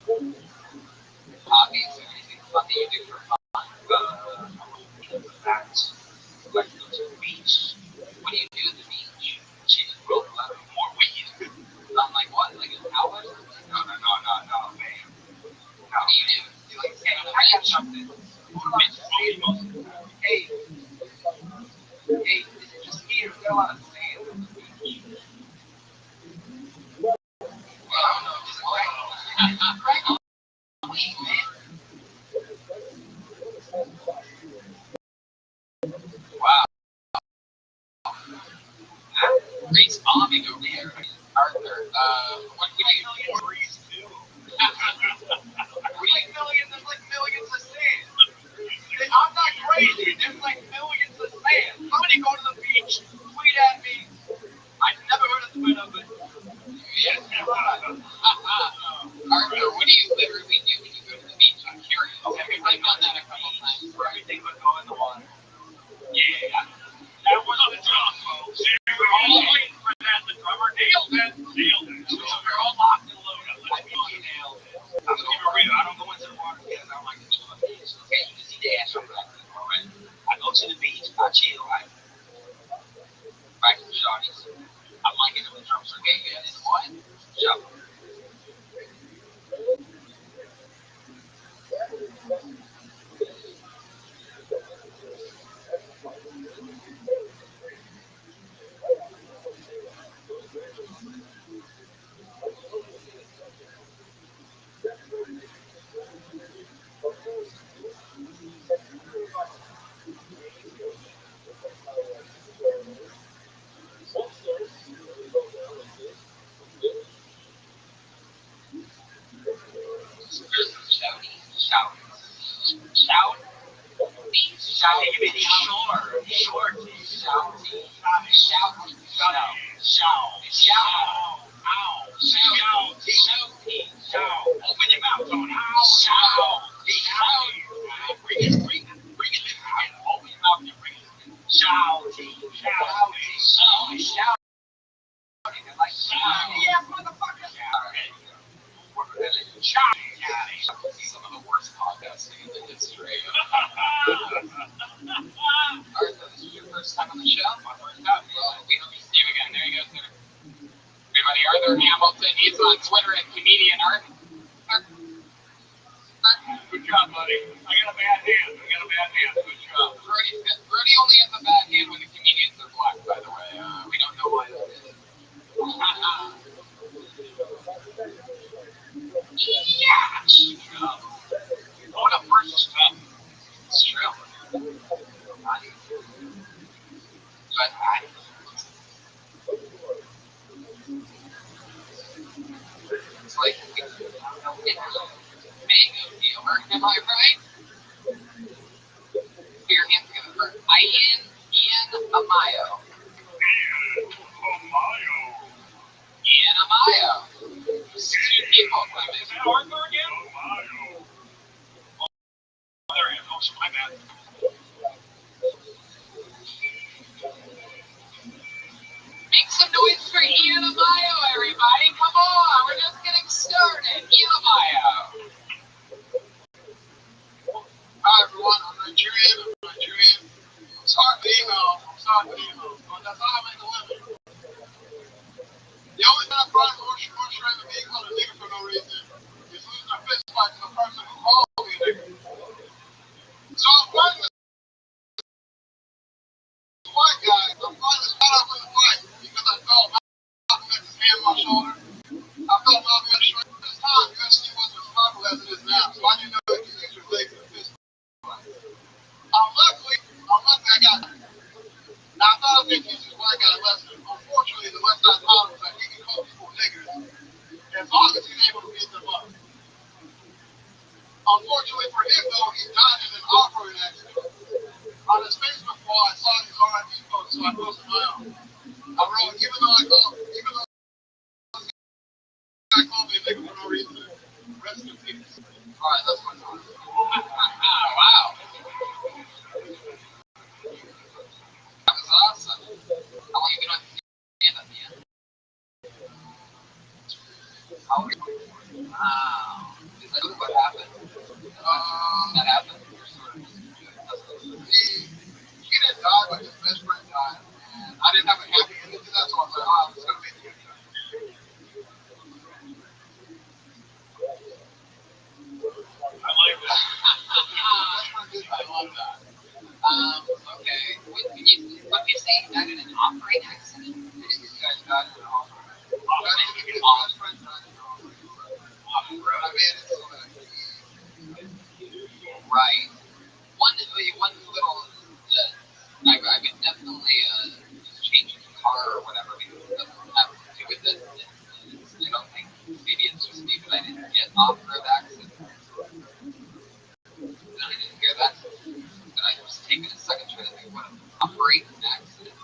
Okay, so anything about the you do for fun? Facts. Like to go to the beach. What do you do at the beach? Chill, roll a lot of more weed. I'm like, what? Like an hour? No, man. No. What do you do? You like stand on the beach? Something. Hey, is it just me or is there a lot of sand on the beach? Well, I don't know. Just crack on weed, man. Wow. Great bombing over here. Arthur, what do you do? Breeze too. Millions, there's like millions of sand. I'm not crazy. There's like millions of sand. Somebody go to the beach, tweet at me. I've never heard of Twitter, but yes, Arthur, what do you literally do when you go to the beach? I'm curious. Okay, I've done that a couple times. Everything but go in the water. Yeah. That was the job, folks. We're all waiting for that. The drummer nailed it. We're all locked and loaded. I think he nailed it. I'm going to be real. I don't go into the water because I don't like to go to the beach. Okay, you can see the ass from black people, right? I go to the beach. I chill. I practice with shawties. I'm like it when the drums are gay. And it's what? Shuffle. Shout. Shout. Shouty. Open your mouth, Tony. Shout. Bring it. Open your mouth and bring it. Shouty. Like, yeah, motherfucker. Shout. Some of the worst podcasts in the history. number. Am I right? Put your hands together for Ian Amayo. Ian Amayo. Just two people. Is that Arthur again? Oh, there he is. Oh, my bad. Make some noise for Ian Amayo, everybody. Come on, we're just getting started. Ian Amayo. Hi, everyone. I'm Nigerian. I'm sorry for the email. But that's how I make a living. The only time I find orchestrating the being called a nigga for no reason is losing a fist fight to the person who called me a nigga. So I'm fighting this white guy. I'm fighting this guy up in the fight because I felt Malcolm X's hand on my shoulder. I felt Malcolm X's shoulder. This time, UFC wasn't as powerful as it is now, so I didn't know that these things were late for the fist fight. Luckily, I got it. Now, I thought I was going to teach this white guy a lesson. Unfortunately, the West Side model is that he can call people niggas as long as he's able to beat them up. Unfortunately for him, though, he died in an off-road accident. On his Facebook wall, I saw his RIP post, so I posted my own. I wrote, even though this guy called me a nigga for no reason, rest in peace. All right, that's my time. Wow. That was awesome. How long have you been on stand-up, Ian? How old are you? Wow. Is that what happened? That happened? He didn't die, but his best friend died. And I didn't have a happy ending to that, so I was like, I'm just going to make it. I like that. I love that. Okay. When you say you died in an off-road accident? These guys died in an off-road accident. His best friend died in an off-road. I made it so that Right. One little, I would definitely change the car or whatever because it doesn't have to do with it. I don't think maybe it's just me, but I didn't get off-road accident. No, I didn't hear that. But I was taking a second trying to think what an operating accident.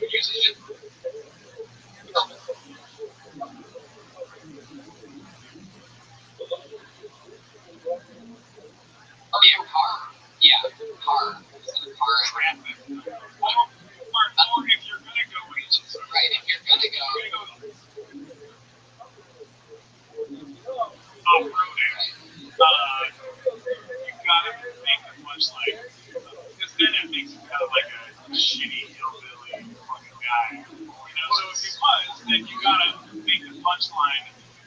We usually just Oh yeah, car. Yeah, car. Is it a car? traffic. Or if you're gonna go races. Right, if you're gonna go. Off-roading. You gotta make the punchline. Because then it makes you kind of like a shitty hillbilly fucking guy. So if he was, then you gotta make the punchline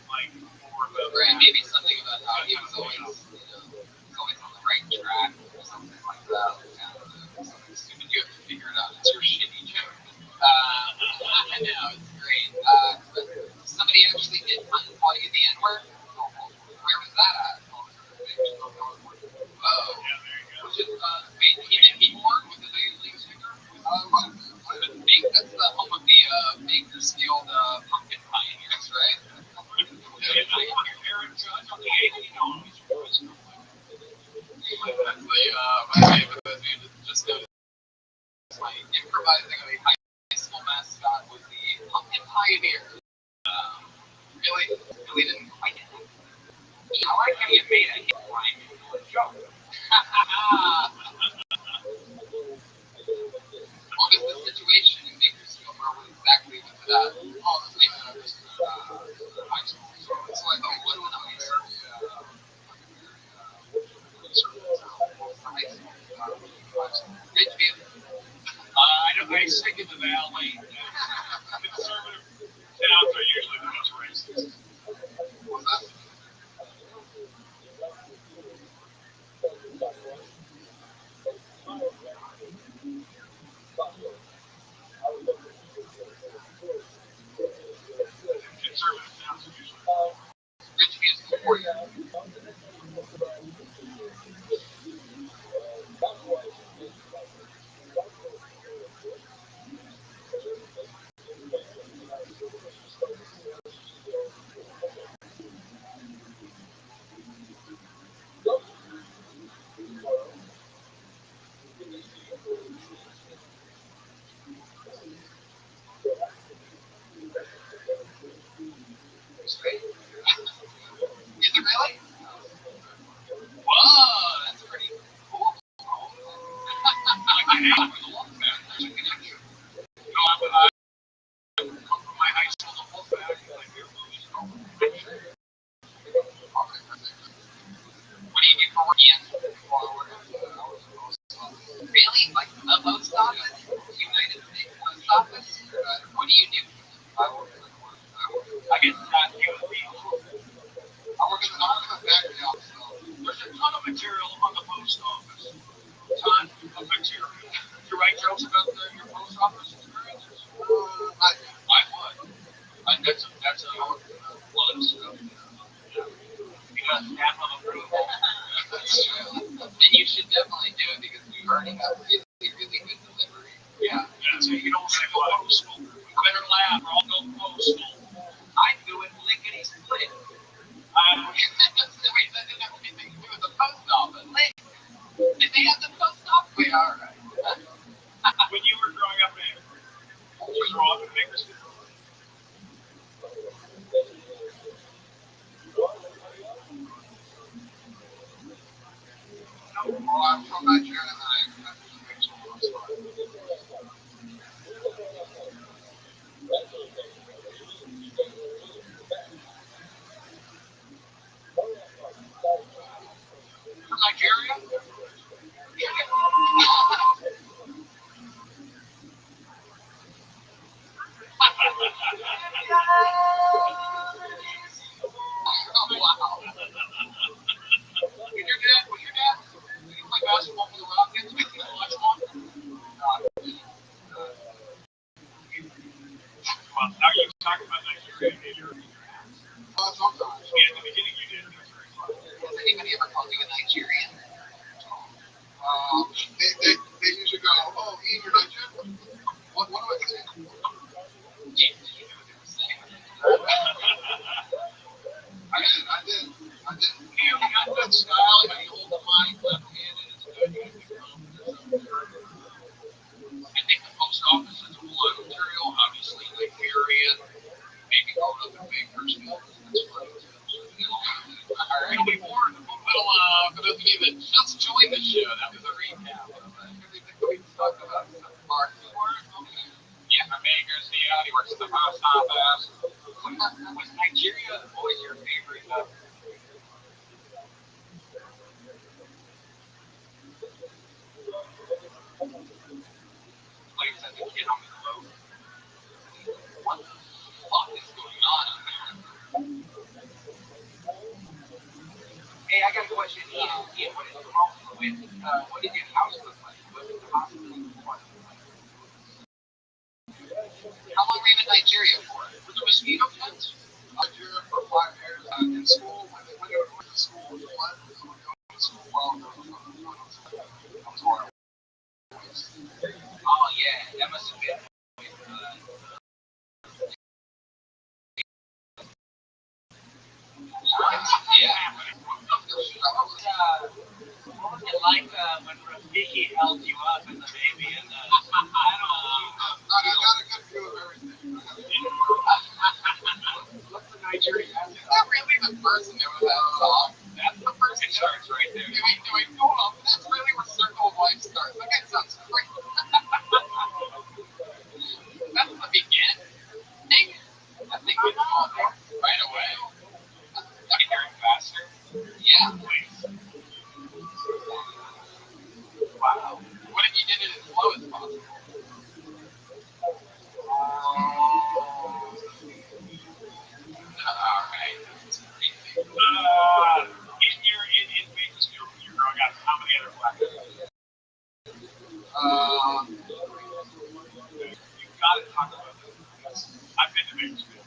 like more of a Right, maybe something about how he was always, always on the right track or something like that. Something stupid. You have to figure it out. It's your shitty joke. I know, it's great. But somebody actually did call you the N-word? Where was that at? Whoa. Wait, he did P4 with the lead singer? That's the home of the Bakersfield pumpkin pioneers, right? Aaron Judge on the 80s. That's my neighborhood dude just noticed my improvising of a high school mascot was the pumpkin pioneer. Really didn't quite get it. I like how you made a hit line into a joke. What was the situation in Bakersfield? Where was exactly was it at? oh, this is high school. So it's like Oh, it wasn't a high school. Ridgefield. I stick in the valley. Conservative towns are usually the most racist. That's a lot of stuff. You got a stamp of approval. That's true. And you should definitely do it because we already have really, really good delivery. Yeah. So you don't say go postal. Better laugh or I'll go postal. I do it lickety split. Wait, that didn't have anything to do with the post office. Did they have the post office? Wait, all right. When you were growing up in Bakersfield? Well, I'm from Nigeria and I have to make some more stuff. From Nigeria? Oh, wow. Was your dad? Did he play basketball for the Rockets? Did he watch one? Well, now you're talking about Nigeria in your Sometimes. in the beginning you did. Has anybody ever called you a Nigerian? They usually go, oh, Ian, you're Nigerian? What do I say? Yeah, you know what they were saying. I did. You got good style, you hold the mic left-handed, it's good, you can I think the post office is a whole lot of material, obviously Nigerian, maybe going up in Bakersfield, that's funny too. Alright, before for those of you that just joined the show, that was a recap of everything that we talked about so far. Yeah, from Bakersfield, he works at the post office. Was Nigeria always your favorite place as a kid on the road? What the fuck is going on there? Hey, I got a question. Ian, what is the problem with, what did your house look like? What did the hospital look like? How long were you in Nigeria for? Was the mosquito fence? Nigeria for 5 years. In school, when they went to school, we went to school while I was horrible. Oh, yeah, that must have been. Yeah. What was it like when Rabbi held you up as a baby? And I got a good view of everything. What's the Nigerian? Is that really the first note of that song? That's the first note. It starts right there. Wait, hold on. That's really where Circle of Life starts. That guy sounds great. That's the beginning. I think we know right away. I'm hearing faster. Yeah. Wow. What if you did it as slow as possible? Alright. In Bakersfield, when you're growing up, how many other black people? You've got to talk about this. I've been to Bakersfield.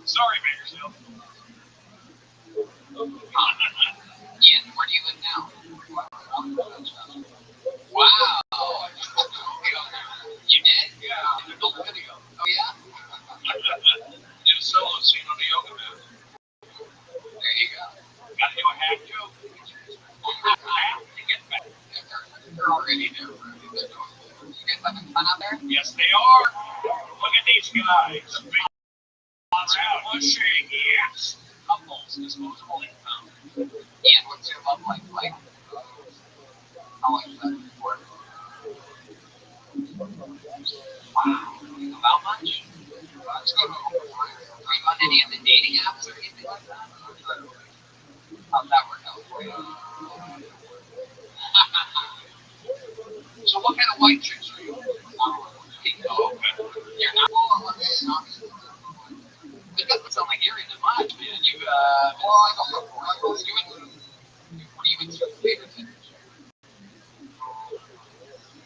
Sorry, Bakersfield. Ian, where do you live now? Wow. You did? Yeah. You built a video. Oh, yeah? Did a solo scene on the yoga mat. There you go. Got to do a half joke. Half to get back. They're already there. You guys having fun out there? Yes, they are. Look at these guys. Pushing, yes. Couples, disposable income. Ian, what's your love life like? How long has that been for? Wow. About much? Let's go to are you on any of the dating apps or anything like that? How'd that work out for you? So what kind of white chicks are you? You're not it doesn't sound like you're into much, man. You, well, I don't know. What are you into your favorite thing?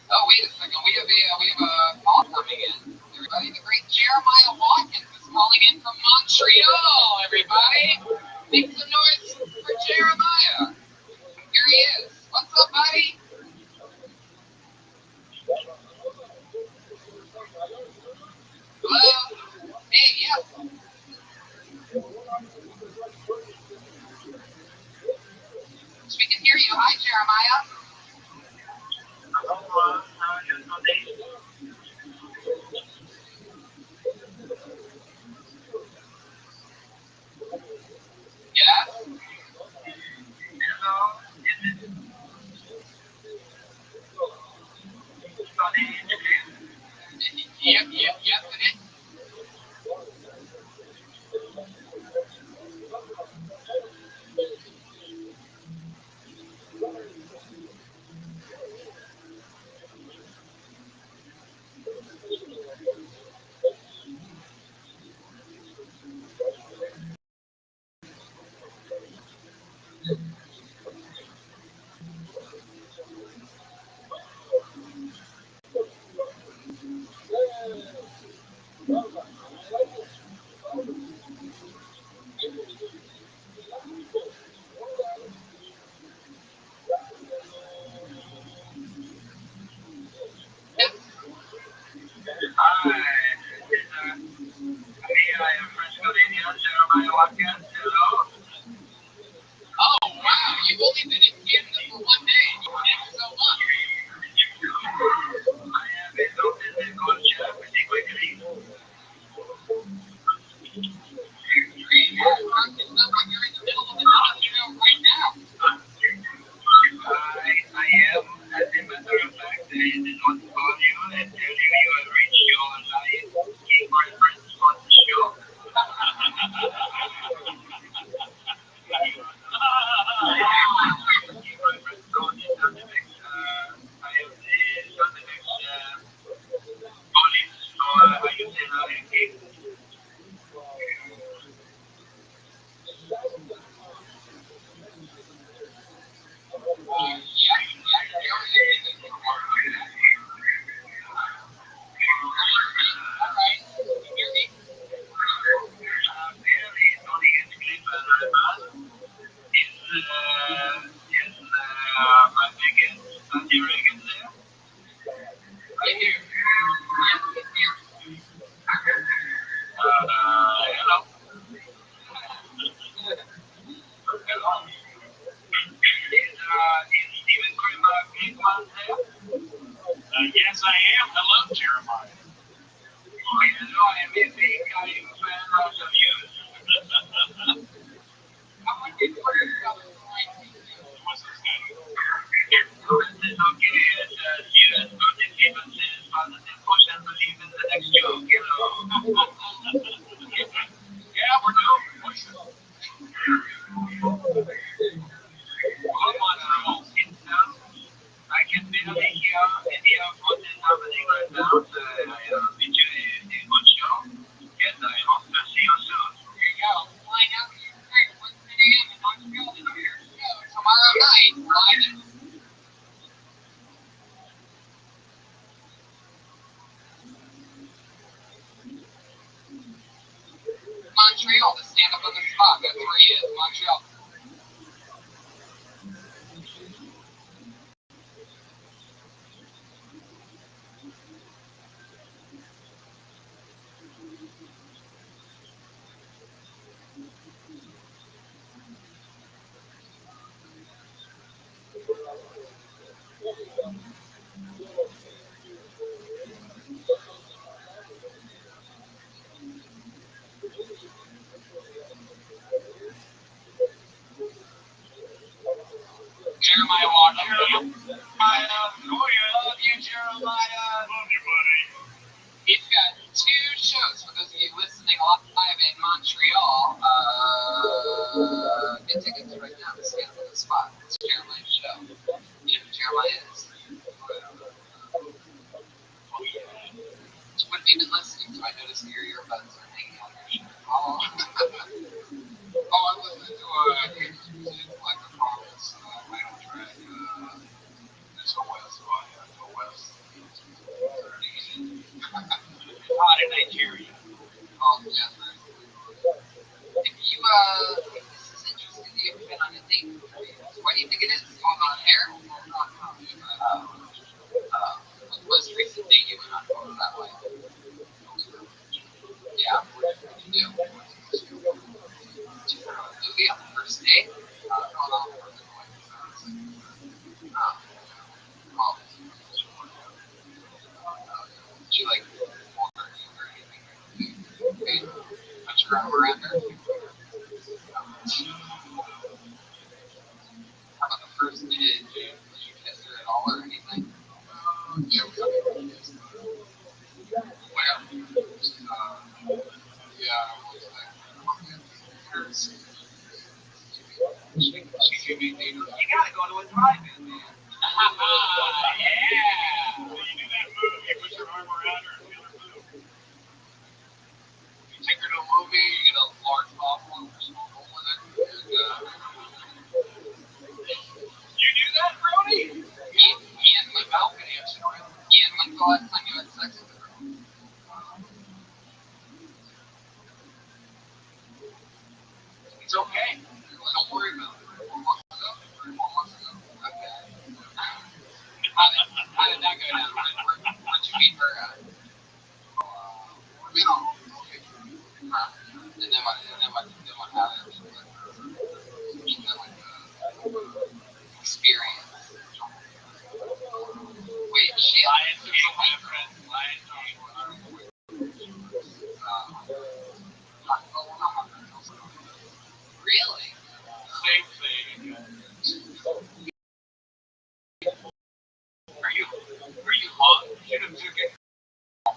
Oh, wait a second. We have a call coming in. Everybody, the great Jeremiah Watkins is calling in from Montreal, everybody. Make some noise for Jeremiah. Here he is. What's up, buddy? Hello? Hey, yes. We can hear you. Hi, Jeremiah. Yes? Yep, yes, it is. Oh, wow. You've only been in Canada for one day. Thank you so much. It sounds like you're in the middle of the dog show right now. I am, as a matter of fact, I did not call you and tell you you have reached your live key preference on the show. Yes, I am. Hello, Jeremiah. Hello, I am a big fan of you. Yeah, we're doing voices. I can barely hear any of what is happening right now. I bid you a good show, and I hope to see you soon. There you go. Flying out to your train at 1 a.m. in Montreal to do your show tomorrow night, live at Montreal to stand up on the spot. That's where he is, Montreal. Jeremiah Walker. I love you, Jeremiah. Love you, buddy. He's got 2 shows for those of you listening live in Montreal. Get tickets right now to stand up on the spot. It's Jeremiah's show. You know who Jeremiah is. What have you been listening to? I noticed your earbuds are hanging out of your shirt. Oh, I'm listening to music like The Promise, Idle Track, If you, this is interesting. You ever been on a date? What do you think it is? On hair? The most recent date you went on, what was that like? Yeah, what did you do? Did you go to a movie on the first date? Did you like hold her hand or anything? Okay. Put your arm around her? How about the first date? Did you kiss her at all or anything? Yeah, we kissed. Where? Yeah, she gave me a date. You gotta go to a drive-in, man. Yeah. When you do that move, you put your arm around her and feel her move. You take her to a movie, you get a large popcorn with a small hole in it, and You do that, Brody? Ian, my balcony, Ian, when's the last time you had sex with a girl? It's okay. Don't worry about it. 4 months ago? 4 months ago? Okay. How did that go down? Where'd you meet her at? You know. And then what happened? Experience. Wait, she Lion took some my friends. Lion really? Same thing. Are you hot? You didn't took it. I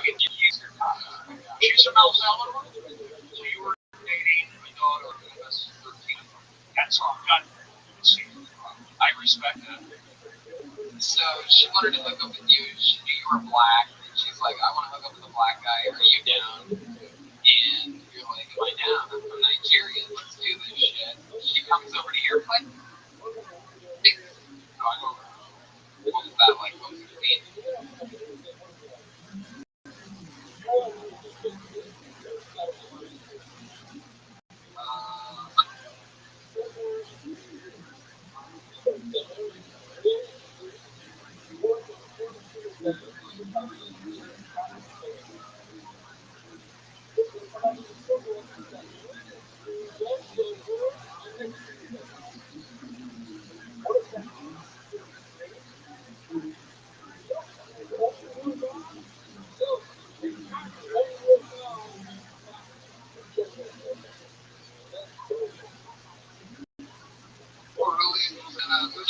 mean, you use your time. She's from El Salvador. So you were dating my daughter who was 13. That's all. God. I respect that. So she wanted to hook up with you. She knew you were black. And she's like, I want to hook up with a black guy. Are you down? And you're like, am I down? I'm from Nigeria. Let's do this shit. She comes over to your place. What was that like? What was the scene?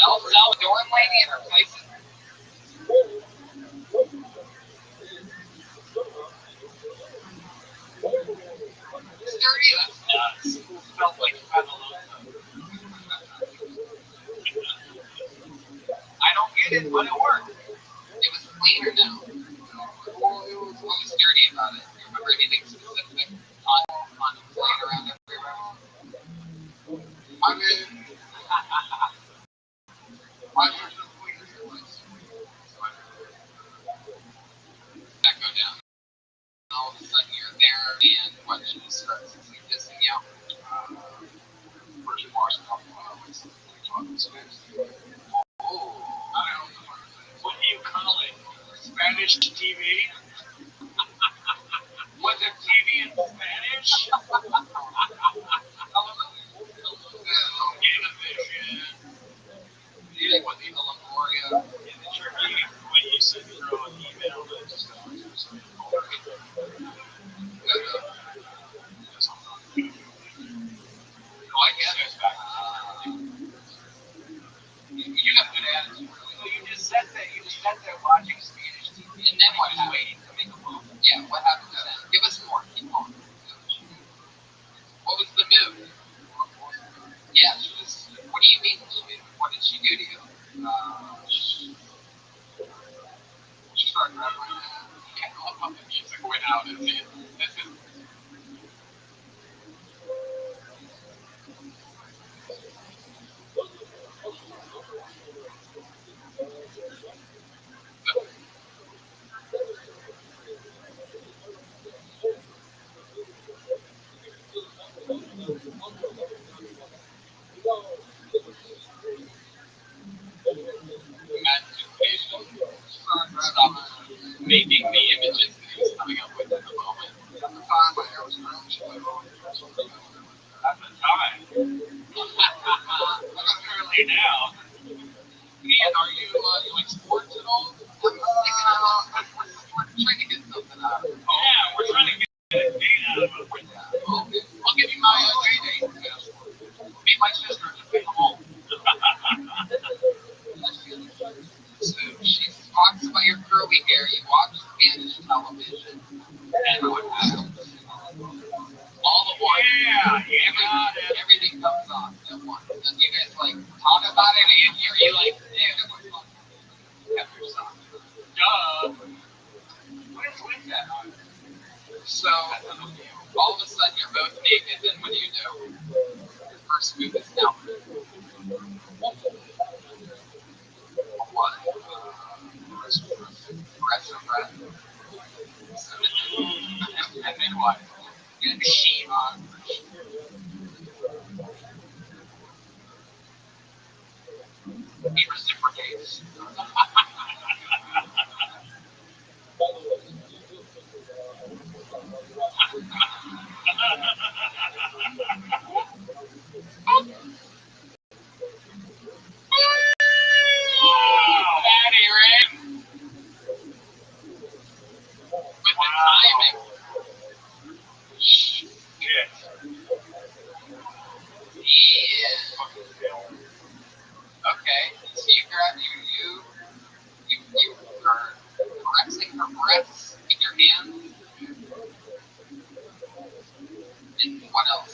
El Salvadoran lady in her place. Sturdy, that's nuts. Felt like you had a little. I don't get it, but it worked. It was cleaner now. What was dirty about it? Do you remember anything specific on playing around everywhere? I mean, my version of clean is like That go down. All of a sudden you're there, and what, she just starts kissing you? Virgin Washington, Oh, What do you call it? Spanish TV? Was it TV in Spanish? Animation. yeah, what, the Longoria? And the tricky when you send through an email that just goes through something. No, I get it. You got good attitude. You just sat there watching Spanish TV. And then what happened? At the time. Early now. Ian, are you like sports at all? We're trying to get something out of it. Yeah, we're trying to get a date out of it. Okay. I'll give you my J-Day passport. Meet my sister and take them home. So she talks about your curly hair. You watch Spanish television. And what happens? All the one. Yeah, everything comes on at once. And you guys like talk about it, and you're like, yeah, it was fun. After some. duh. Where's with that? So all of a sudden you're both naked, and what do? Your first move is now. What? Rest of breath. And then what? Get a machine on. He reciprocates. Fatty Ray. With the timing. Shit. Yeah. Okay. So you are caressing her breasts with your hand. And what else?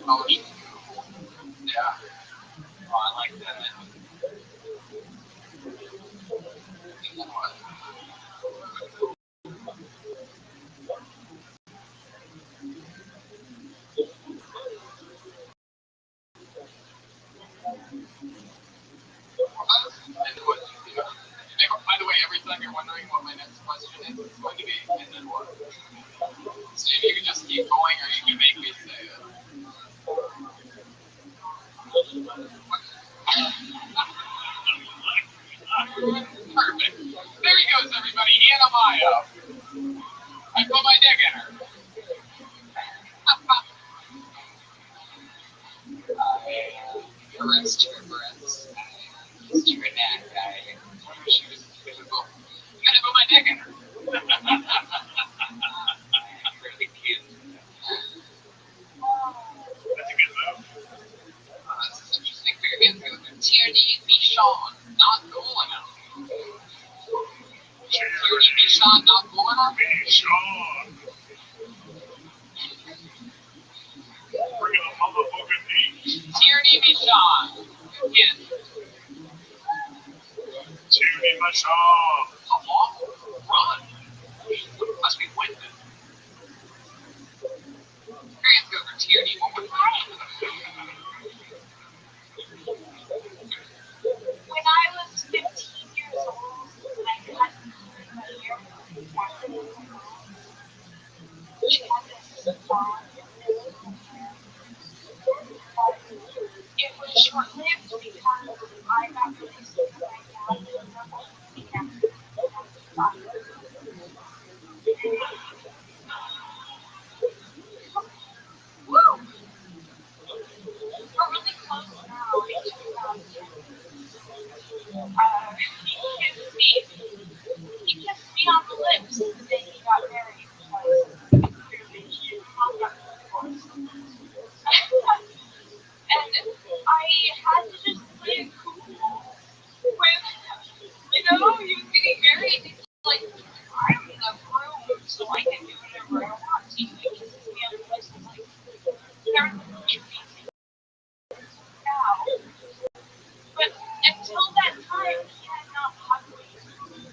Oh, yeah. Oh, I like that. By the way, every time you're wondering what my next question is, it's going to be, and then what? So you can just keep going, or you can make me say it. Perfect. There he goes, everybody. Ian Amaya. I put my dick in her. Caressed her breasts. Kissed her neck. She was physical. I'm gonna put my dick in her. Really cute. That's a good move. This is interesting for your hands. Tierney Michon, not cool enough. Tierney Michon, not cool enough? Michon. Bring a motherfucking heat. Tierney Michon. Again. Tierney Michon. A walk? Run. Must be windy. Your hands go for Tierney one more time. When I was 15 years old, I had my hair. She had this long, beautiful hair. It was short-lived because I got really sick of my dad being the whole weekend. Woo! We're really close now. It took about 10 years. He kissed me on the lips the day he got married because clearly he didn't want that divorce. And I had to just play it cool when, you getting married, it's like, I'm the groom, so I can do whatever I want. So he kisses me on the lips, I'm like, they're amazing now. But until that time, he had not hugged me.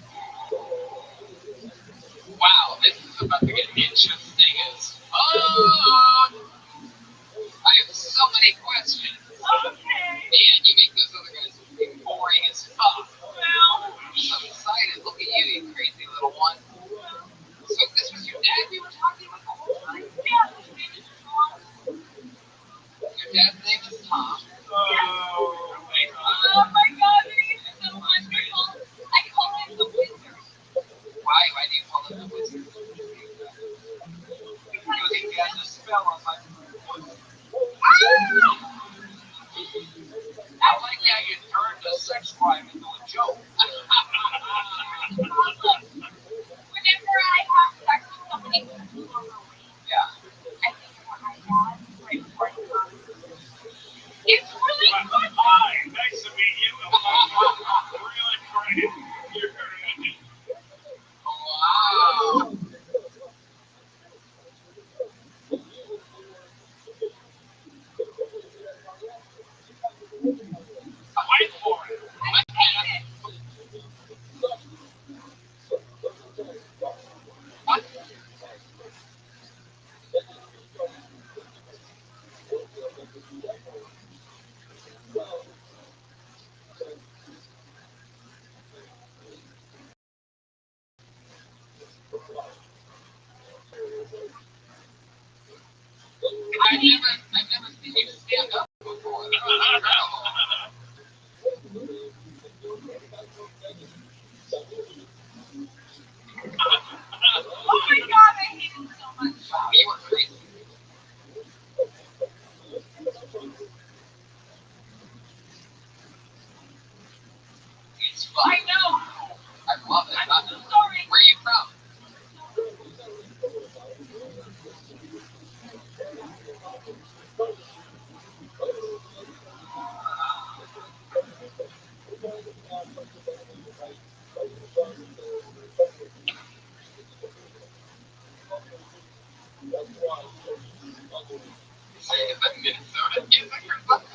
Minnesota kid that you're fucking?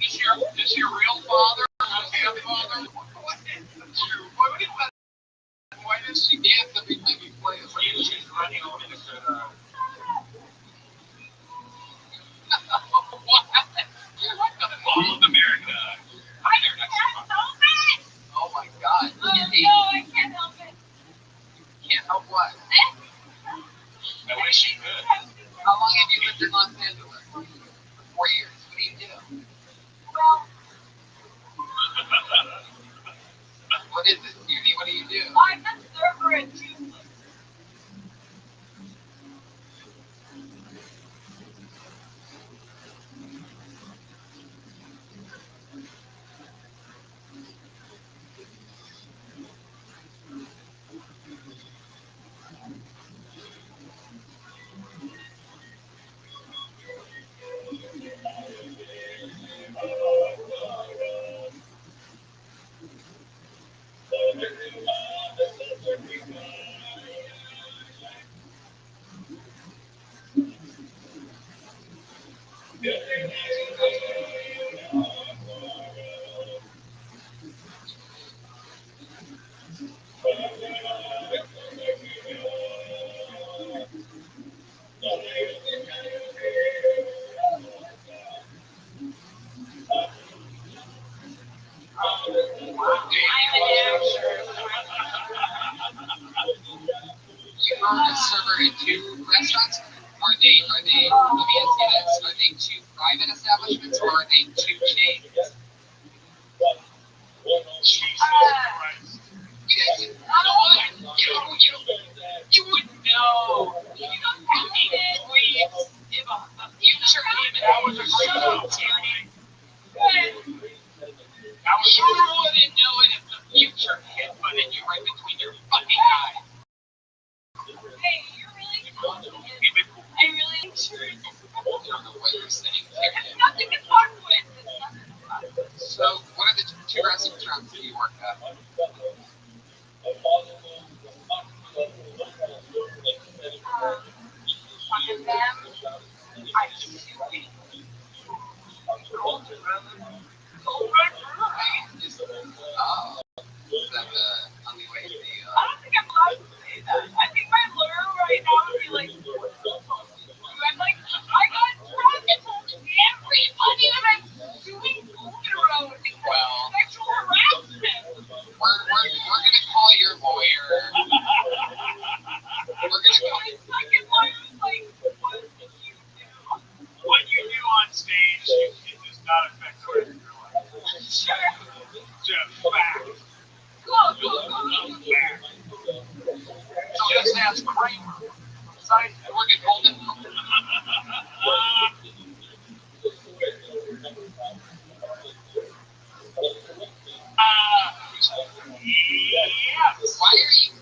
Is your real father or stepfather? What is the truth? Why does she dance every time you play it? She's running over Minnesota. What? All of America. Oh my God. No, I can't help it. Can't help what? I wish you could. How long have you lived in Los Angeles? 4 years. What do you do? Well, What is this, Judy? What do you do? I'm the server at Juice. You are a server in 2 restaurants? Are they, let me ask you this, are they 2 private establishments or are they 2 chains? Jesus Christ. You know what? You wouldn't know. You don't have any tweets. If a future him and I was a shut Judy. You wouldn't know it if the future hit butted you right between your fucking eyes. Hey, you're really complicated. I really sure it's I don't know what you're saying. nothing to talk with. It's nothing to talk with. So, what are the 2 restaurants that you work at? One of them, I'm suing. Is that on the way to the, I don't think I'm allowed to say that. I think my lawyer right now would be like, I'm like, I got drunk and told everybody that I'm doing Golden Road because of sexual harassment. we're gonna call your lawyer. We're gonna call My second lawyer's like, what did you do? What you do on stage, it does not affect the rest of your life. Sure. Just fact. Cool. Fact. Just ask Kramer. Besides, I work at Golden Road. Yes. Why are you?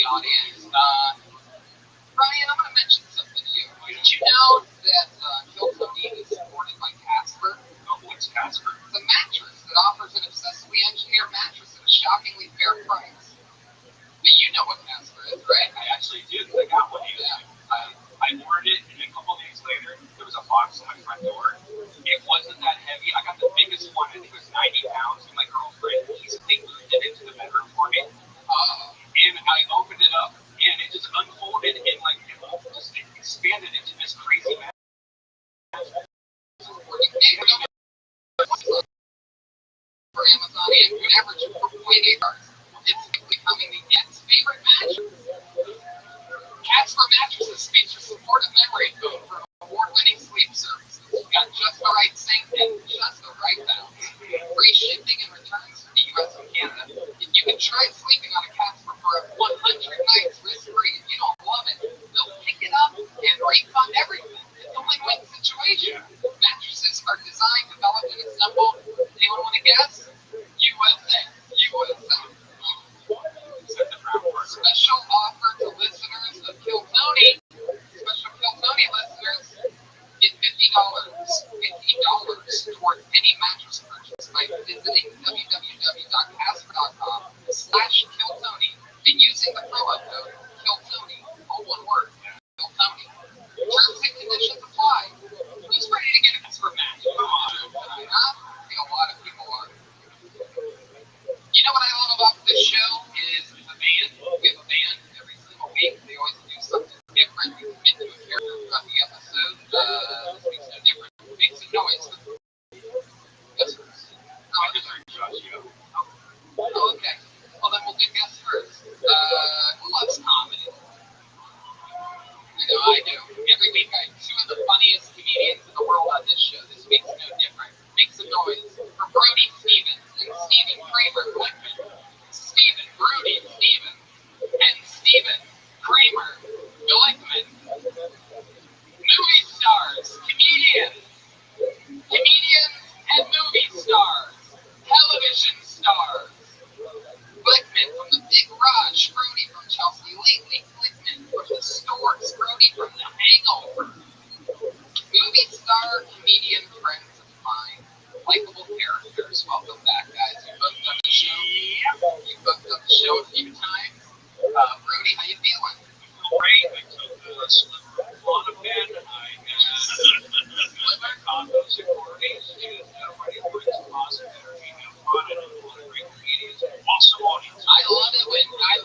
audience. to my front door. It wasn't that heavy. I got the biggest one. I think it was 90 pounds. And my girlfriend, they moved it into the bedroom for me. And I opened it up, and it just unfolded, and like it almost expanded into this crazy mattress. For Amazon and an average of 4.8 hours. It's becoming the Nets' favorite mattress. Casper mattresses feature supportive memory foam from award-winning sleep services. You've got just the right sink and just the right balance. Free shipping and returns to the U.S. and Canada. If you can try sleeping on a Casper for 100 nights risk-free and you don't love it, they'll pick it up and refund everything. It's a win-win situation. Mattresses are designed, developed, and assembled. Anyone want to guess? USA. Special offer to listeners of Kill Tony. Special Kill Tony listeners get $50 towards any mattress purchase by visiting www.casper.com/KillTony and using the promo code KillTony, all one word, KillTony. Terms and conditions apply. Who's ready to get a Casper match? Come on. I think a lot of people are. You know what I love about this show is the band. We have a band every single week. They always do something different. We commit to a character throughout the episode. This week's no different. Make some noise. Yes, sir. I just heard Josh, you. Oh, okay. Well, then we'll do guests first. Who loves comedy? I know I do. Every week I have two of the funniest comedians in the world on this show. This week's no different. Make some noise for Brody Stevens and Stephen Kramer Glickman. Stephen, Brody, Stephen, and Stephen Kramer Glickman. Movie stars, comedians and movie stars, television stars. Glickman from The Big Rush, Brody from Chelsea Lately, Glickman from The Storks, Brody from The Hangover. Movie star, comedian, friends of mine, likable characters. Welcome back, guys. You both done the show. You both done the show a few times. Brody, how you feeling? Great. I took a sliver of Klonopin. I had condos and Courtney's. Nobody brings positive energy and fun, and a lot of great comedians and awesome audience. I love it when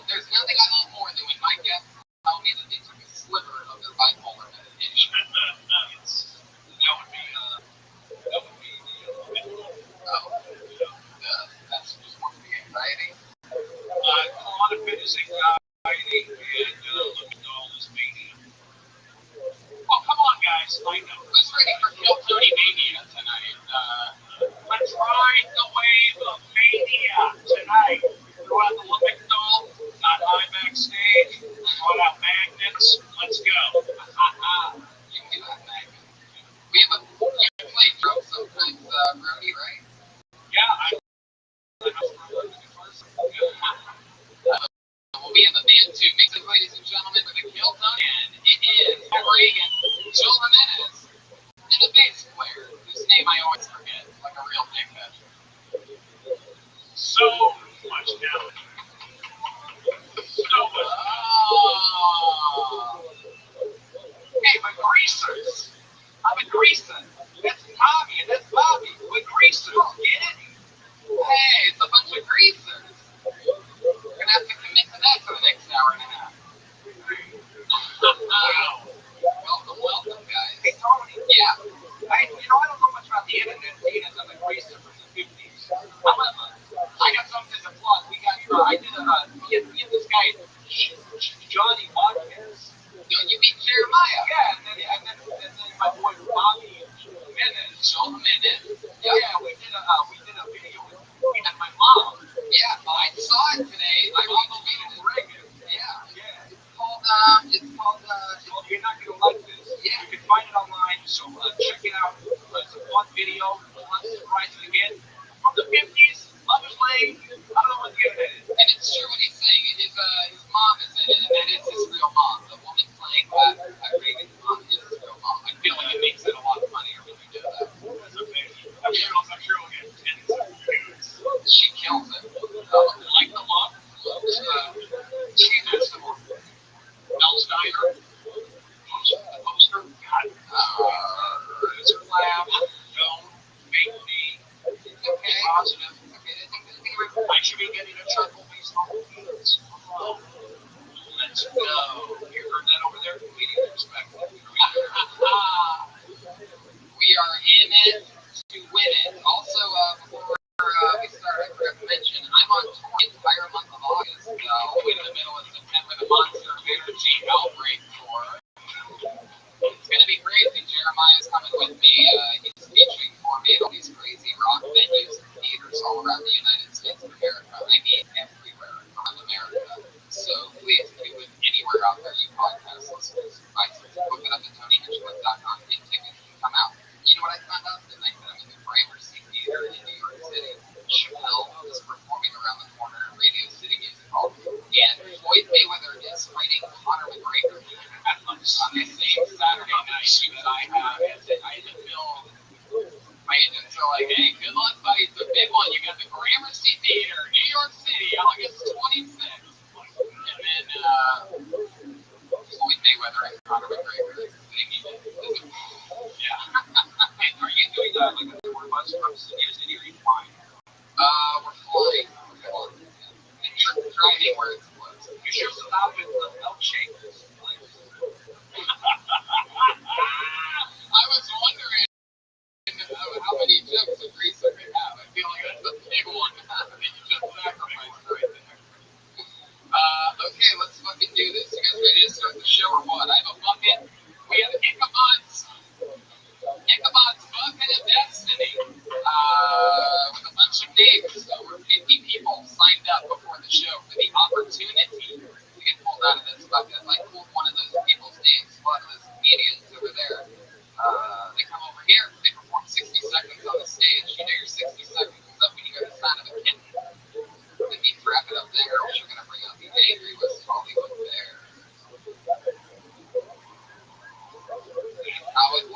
there's nothing I love more than when my guests tell me that they took a sliver of their bipolar medication. That would be That's just more for the anxiety. Klonopin is anxiety, and look at all this mania. Oh, come on, guys. I know. Who's ready for Kill Tony Mania tonight? Let's ride the wave of mania tonight. Throw out the Lamictal, not high backstage. Throw out magnets. Let's go. You can do that, magnet. You play drums sometimes, Brody, right? Yeah, Well, we have a band too. Make some, ladies and gentlemen, for the Kill Tony, and it is Reagan, Joe Jimenez, and the bass player, whose name I always forget, like a real dickhead. so much talent. So much Hey, but greasers. I'm a greaser. That's Tommy and that's Bobby. We're greasers. Get it? Hey, it's a bunch of greasers. We're gonna have to commit to that for the next hour and a half. Welcome, guys. Hey, Tony. Yeah. I don't know much about the internet. Seeing as I'm a greaser from the 50s. However, I got something to plug. We had this guy, Johnny Watkins. Don't you meet Jeremiah? Yeah, and then my boy Bobby Jimenez. Joel Jimenez. Yeah, we did a video with and my mom. Yeah, I saw it today. I retweeted it. Reagan. Yeah. It's called, Well, you're not gonna like this. Yeah. You can find it online, so check it out. It's a fun video. Let's surprise it again. From the 50s, Love is Late. I don't know what the internet is. and it's true what he's saying. His mom is in it, and that is his real mom. The woman playing Reagan's mom is his real mom. I feel like it makes it a lot funnier when you do that. That's okay. I'm sure we'll get tens of views. She kills it. Like the look. She has some more. Mel Steiner. The poster. God. It's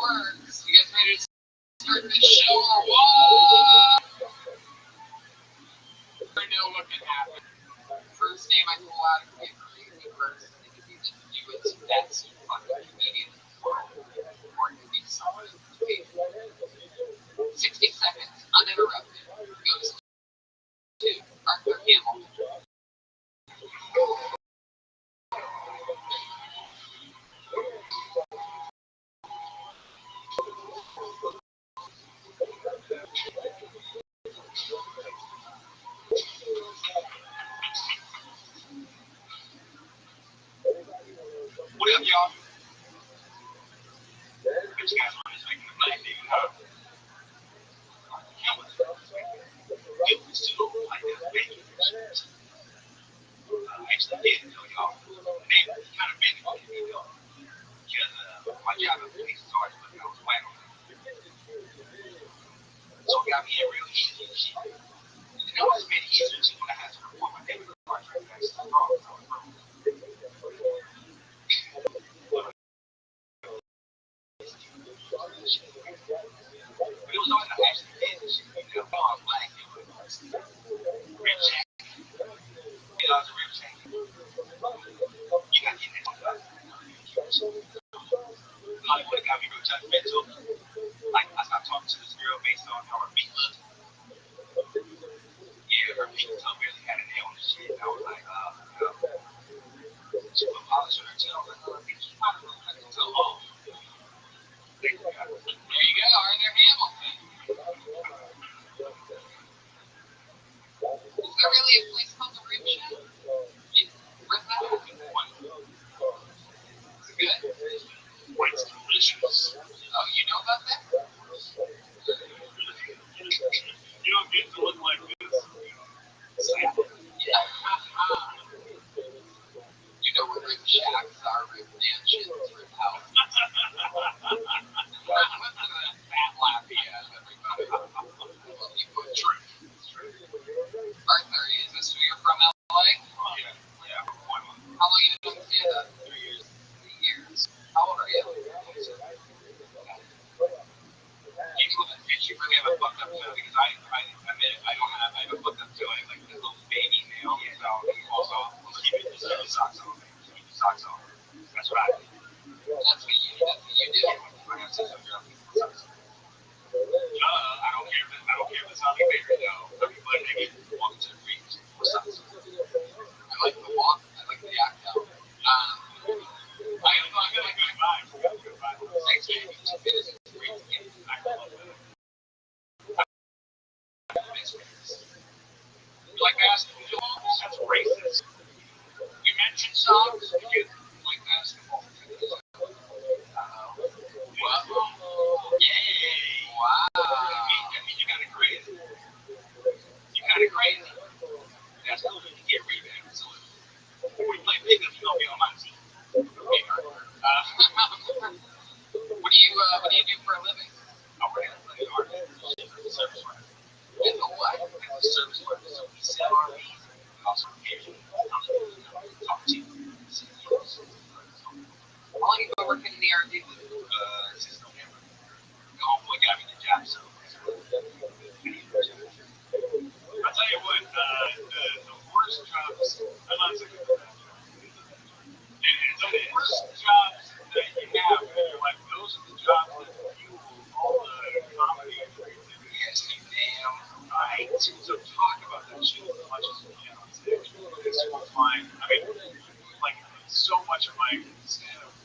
works. You guys ready to start the show or what? I know what can happen. First name I pull out of a crazy person. It could be the newest, best fucking comedian in the world. Or it could be someone who's paid 60 seconds uninterrupted goes to Arthur Hamilton. What up, y'all? What you guys want to make the night, baby? It was still like that baby. Actually, did tell y'all. And they kind of made it me go. Because my job at the police is always looking out white on them. So it got me in real easy and shit. And it always made it easier too when I had to report my neighbor car transactions wrong. But it was always an actually did this shit. You know, all black people. Rip check. You know, it's a rip check. You got to get that. Like, what got me real judgmental? Like, I stopped talking to this girl based on how her feet looked. Yeah, her feet really had a nail on the shit. And I was like, she put polish on her toe. I was like, bitch, you might as well cut your toe off. There you go, Arthur Hamilton. Is there really a place called the Rib Shack? Where's that? It's good. It's delicious. Oh, you know about that? You don't get to look like this. Yeah. You know where Rib Shacks are, Rib Mansions, Rib House. Listen to that fat laugh he has, everybody. Well, you put truth. Arthur, is this who you're from, LA? Yeah. How long you been in Canada? 3 years. 3 years. How old are you? You really have a fucked up toe because I admit it, I have a fucked up toe. I have like this little baby nail. So also keep the socks on. Keep the socks on. That's what I do. That's what you do. I have some socks on. I don't care if it's on the baby though. Every Monday we walk to the beach with socks on. I like the walk. I like the act out. I got a good vibe. Thanks, baby. It is great to get you. I love that. You like basketball? That's racist. You mentioned socks. You like basketball? Yay! Wow. I mean, you got it crazy. That's cool. You can get rebounds. So when we play pickup, you're gonna be on my team. Okay, What do you do for a living? I'm ready to play art. Service work. In the what? Service work. So we sell our fees. We also occasionally talk to you. How long you been working in the R&D? Since November. The homeboy got me the job, so I'll tell you what, the worst jobs, I'm not saying the worst jobs that you have, you're like, those are the jobs that fuel all the comedy and creativity. Yes, you damn right. So talk about that shit as much as you can on stage. It's fine. I mean, like, so much of my stand-up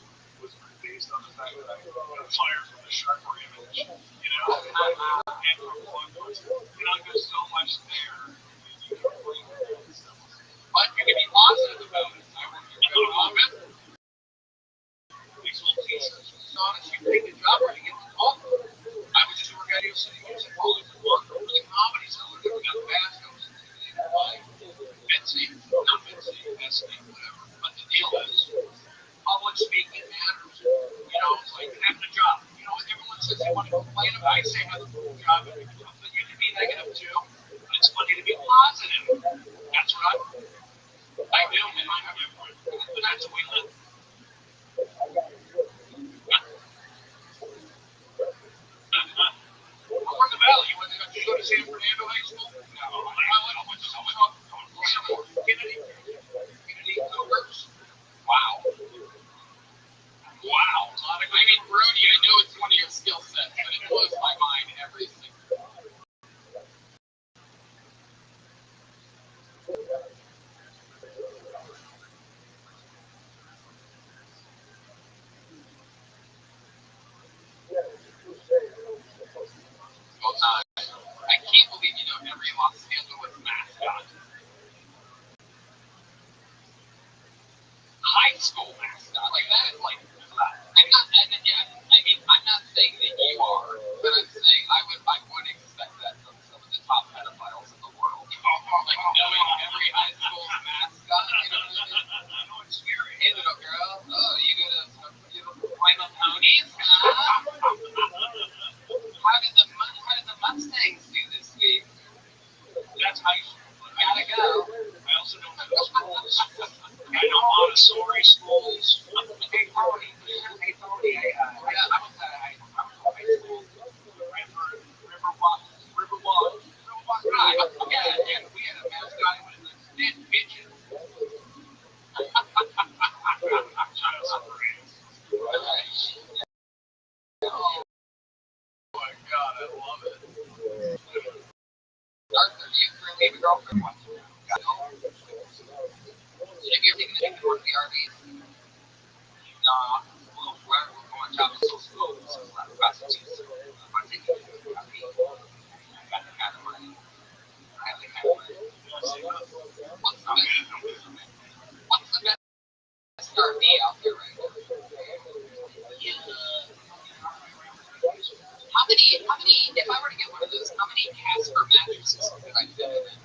was based on the fact that I fired from the shark image, you know, and from Bloodlines. You know, there's so much there. But you can be positive about it. I work your job on it. These little t-shirts. As long as you take the job where you get the call. I was just working at Radio City Music Hall for the comedy zone. We got the bass goes Betsy, not Betsy, Betsy, whatever. But the deal is, public speaking matters. You know, it's like having a job. You know, everyone says they want to complain about it. I say have a job, but you can be negative too. But it's funny to be positive. That's what I do, and I have but that's what we live. San Fernando High School? No. I went to Kennedy Cougars. Wow. Wow. I mean, Brody, I know it's one of your skill sets, but it blows my mind every single time. I can't believe you know every Los Angeles mascot. High school mascot. Like that is like I'm not saying that you are, but I'm saying I would expect that from some of the top pedophiles in the world. Like knowing every high school mascot, you know what I mean? Oh, it's scary. Hey little girl, you gonna climb up ponies? How did the Mustangs do this week? That's high school. Gotta go. I also know middle schools. I know Montessori schools. Hey Tony, I was at high school. Riverwalk High. Yeah, and we had a mascot who was a dead pigeon. Oh my God, I love it. Arthur, do you currently have a girlfriend? Have you ever taken a trip to the RVs? No, well, we're going to school, so we're not prostitutes. I'm taking a RV. I got the kind of money. I have the kind of money. What's the best RV out there right now? How many, if I were to get one of those, how many Casper mattresses could I fit in it?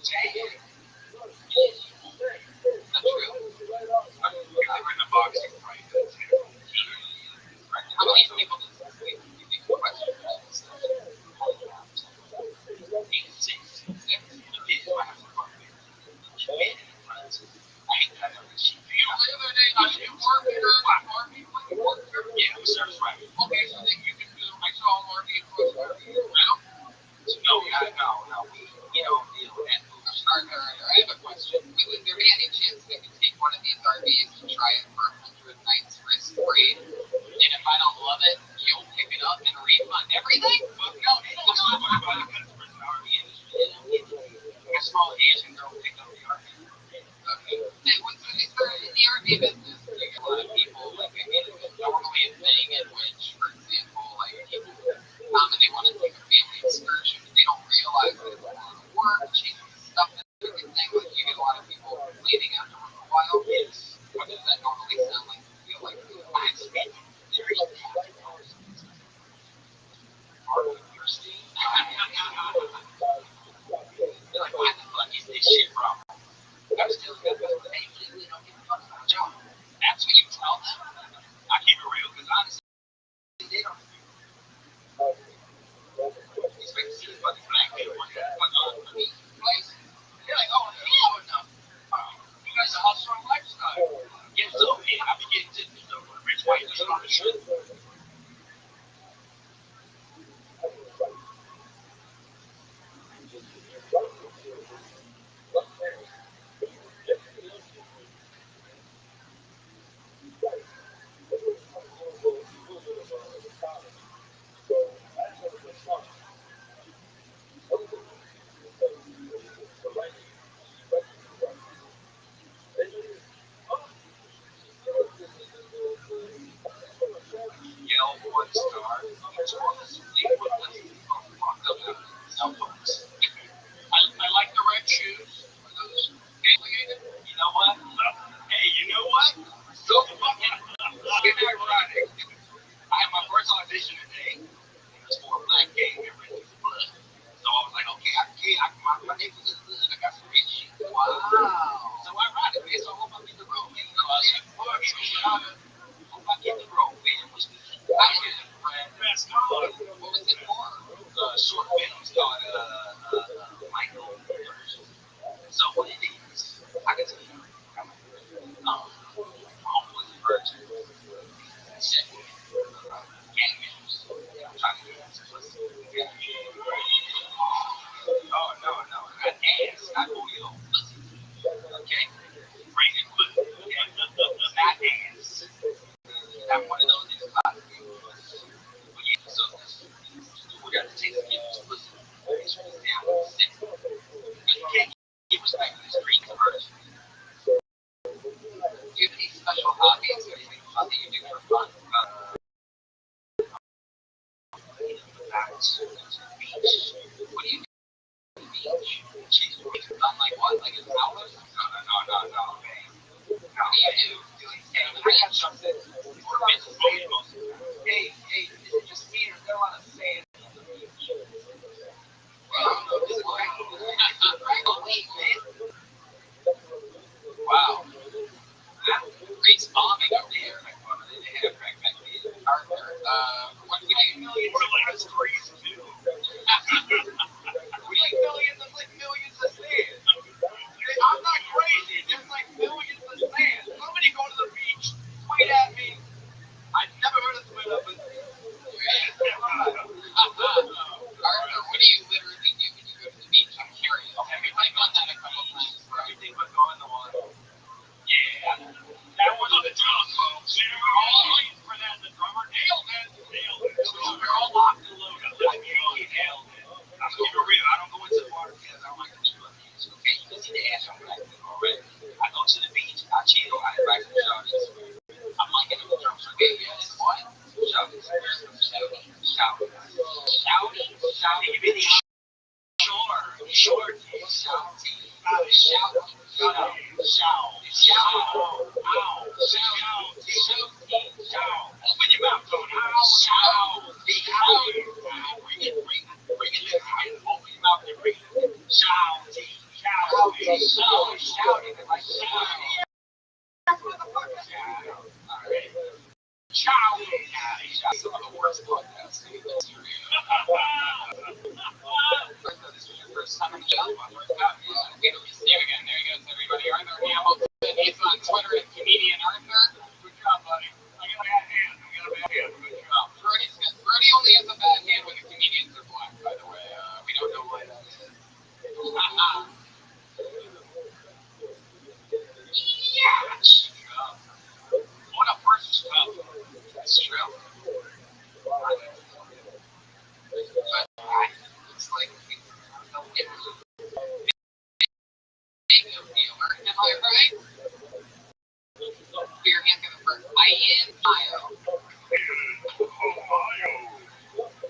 Dang. Not true. If they were in the box, you could probably fit it. How many people does this week? You think the question is? 86. I have to fuck with it. I hate that every sheep. The other day, you work here? Yeah, it serves right. Okay, so then you can do, I saw Marty across the room. No. We don't deal with that. I have a question. Would there be any chance we could take one of these RVs and try it for 100 nights risk-free? And if I don't love it, you'll pick it up and refund everything? Well, no, they don't know about the customers in the RV industry. A small Asian girl picked up the RV. Okay. In the RV business, you get a lot of people, like, normally a thing in which, for example, like, people they want to take a family excursion, but they don't realize that it's a lot of work, chasing stuff and everything. Like, you get a lot of people leaving after a while. Yes. What does that normally sound like? Feel like I spent very thirsty. They're like, why the fuck is this shit wrong? I'm still good with the hey, they don't give a fuck about y'all. That's what you tell them? I keep it real, because honestly, they don't. You expect to see the fucking black people want to fuck on for me place. They're like, oh, hell no. You guys are all strong lifestyle. Get so in. I be getting to the rich white person on the shirt. Yell one star. I like the red shoes. You know what? Hey, you know what? So fucking ironic. I had my first audition today. It was for a black gay member of blood. So I was like, okay, my name was blood. I got some red shoes. Wow. So ironically, so I hope I get the role. You know, I hope I get the role, man. What's the best college? What was it for? Short films called Michael. Beach. What do you do at the beach? On like what? Like an hour? No, man. What do you do? Hey, is it just me or is there a lot of sand? Wow. Reed's bombing up there. Arthur, what do we do? We're like a trees too. We like millions of sand. I'm not crazy. There's like millions of sand. Somebody go to the beach, tweet at me. I've never heard of Twitter, but Arthur, what do you literally do when you go to the beach? I'm curious. Have you done that a couple times? Everything but go in the water. Yeah. That was on the drum, folks. We were all waiting for that. The drummer nailed it. We're all locked and loaded. He nailed it. I'm keeping it real. I don't go into the water because I don't like to keep my hands. Okay, you can see the ass on what I do already. I go to the beach. I chill. I invite some shawties. I'm liking the drums. Okay, yes. What? Shouties. Shouty. Short. Open your mouth, Tony. Bring it this way. Open your mouth and bring it. Shouting. Some of the worst podcasts in the history. This was your first time on the show. There he goes, everybody. Arthur Hamilton. He's on Twitter at Comedian Arthur. Good job, buddy. I got a bad hand. Good job. Brody only has a bad hand when the comedians are black, by the way. We don't know why that is. What a first step. That's true. It's like am I right? Put your hand together for Ian Mayo.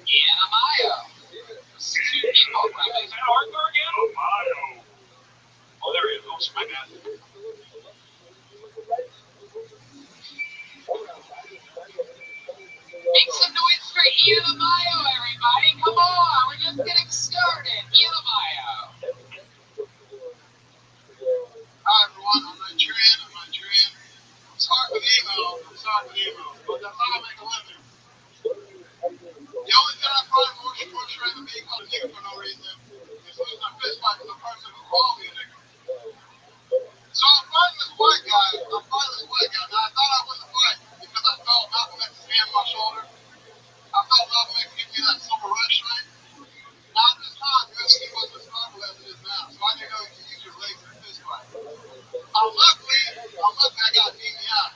Ian Mayo. Two people. Is that Arthur again? Oh, there he is. Oh, my bad. Make some noise for Ian Mayo, everybody. Come on. We're just getting started. Ian Mayo. Hi everyone, I'm Nigerian. Sorry for the email, but that's how I make a living. The only thing I find more frustrating than being called a nigga for no reason is losing a fist fight with a person who called me a nigga. So I'm fighting this white guy. Now I thought I wouldn't fight because I felt Malcolm X's hand on my shoulder. I felt Malcolm X give me that silver red stripe. Now at this time, UFC wasn't as powerful as it is now, so I didn't know you could use your legs in a fist fight. Luckily, I got beat in the eye.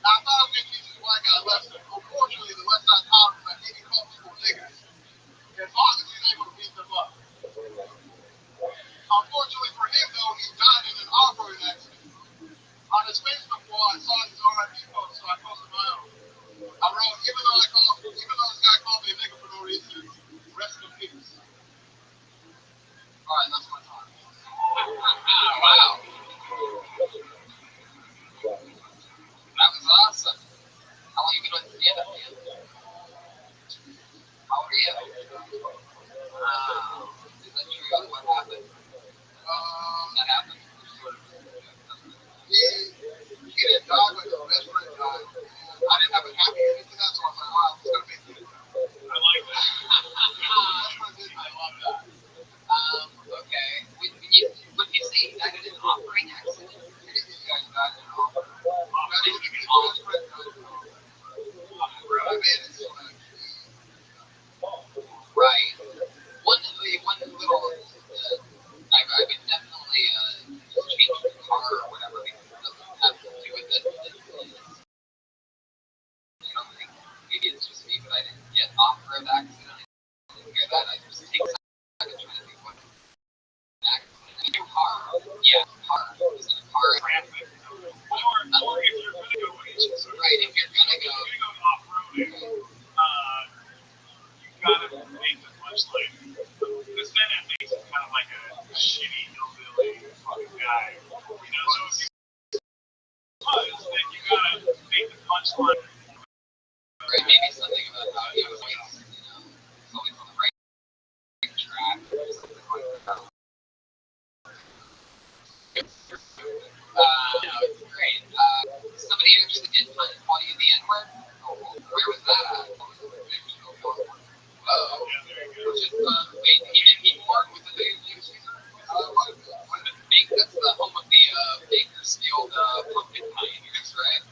Now, I thought I was going to teach this white guy a lesson. Unfortunately, the lesson I taught him is that he can call people niggas as long as he's able to beat them up. Unfortunately for him, though, he died in an off-road accident. On his Facebook wall, I saw his RIP post, so I posted my own. I wrote, even though this guy called me a nigga for no reason, rest in peace. All right, that's my time. Wow. That was awesome. How long have you been with stand-up, man? How old are you? Wow. Is that true? What happened? That happened? He didn't die, but his best friend died. I didn't have a happy ending to that, so I was like, wow, it's going to make it. I like that. I love that. Okay. When you say he died in an off-road accident, I didn't think you guys died in an off-road. Right. One little, I would definitely change the car or whatever because it doesn't have to do with it. I don't think, maybe it's just me, but I didn't get off-road accident. I didn't hear that. I just take a second trying to think what accident. A car. Yeah, car. Was it a car? Traffic. Or if you're going to go right, if you're going to go off-roading, you got to right? Maybe something about how he was always, always on the right track or something like that. No, it's great. Somebody actually did call you the N-word. Where was that at? Wait, he worked with the Baker's that's the home of the Bakersfield pumpkin pioneers, right?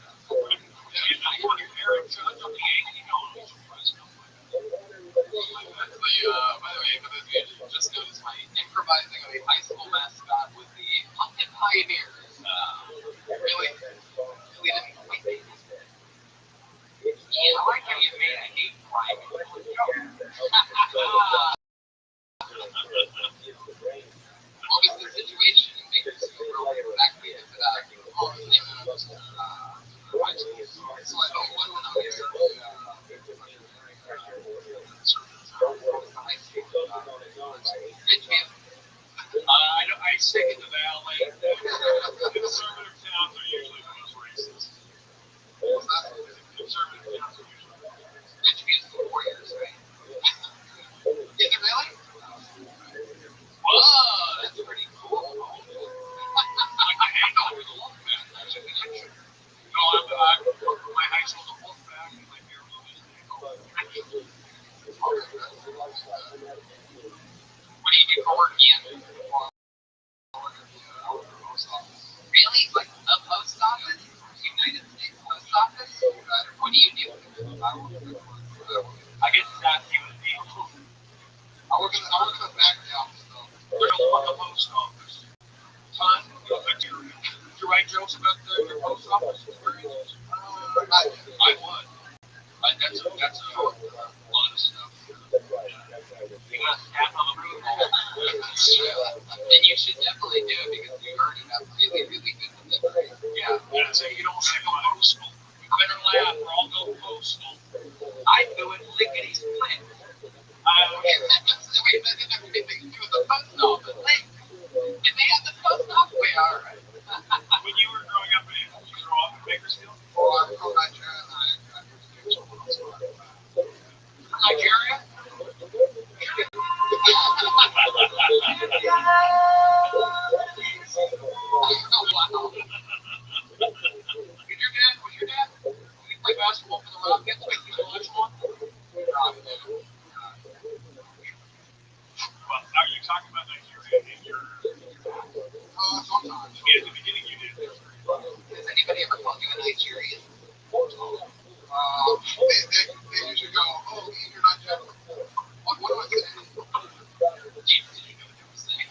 By the way, for those of you who just noticed, my improvising of a high school mascot was the pumpkin pioneers. Really didn't quite make it. Yeah, I like how you made a hate crime. What was the situation in Bakersfield? Exactly. I stick in the valley. Conservative towns are usually the most racist. Conservative towns are usually the most racist. Richfield's the Warriors, right? Is it really? Whoa, that's pretty cool. Like the hangover, the Wolfpack. That's a connection. No, my high school's a Wolfpack, and my beer room is the hangover. What do you do for work, Ian? Really? Like the post office? United States Post Office? What do you do? I get sassy with people. I work in the factory office though. The post office. Son, you write jokes about your post office experiences? I would. That's a lot of stuff. You got to stand on the roof. And you should definitely do it because you already have really, really good delivery. Yeah, and say you don't want to go postal. You better laugh or I'll go postal. I do it lickety split. Wait, that didn't have anything to do with the post office. Like, if they have the post office, wait, all right. When you were growing up, did you grow up in Bakersfield? Oh, I'm from Nigeria and I Nigeria? Oh, wow. Was your dad? Did he play basketball for the Rockets? Wait, he's the last one? Well, are you talking about Nigeria in your... sometimes. Yeah, at the beginning you did. Has anybody ever called you a Nigerian? They usually go, oh, you're not Jeff. What do I say? Did you know what they were saying?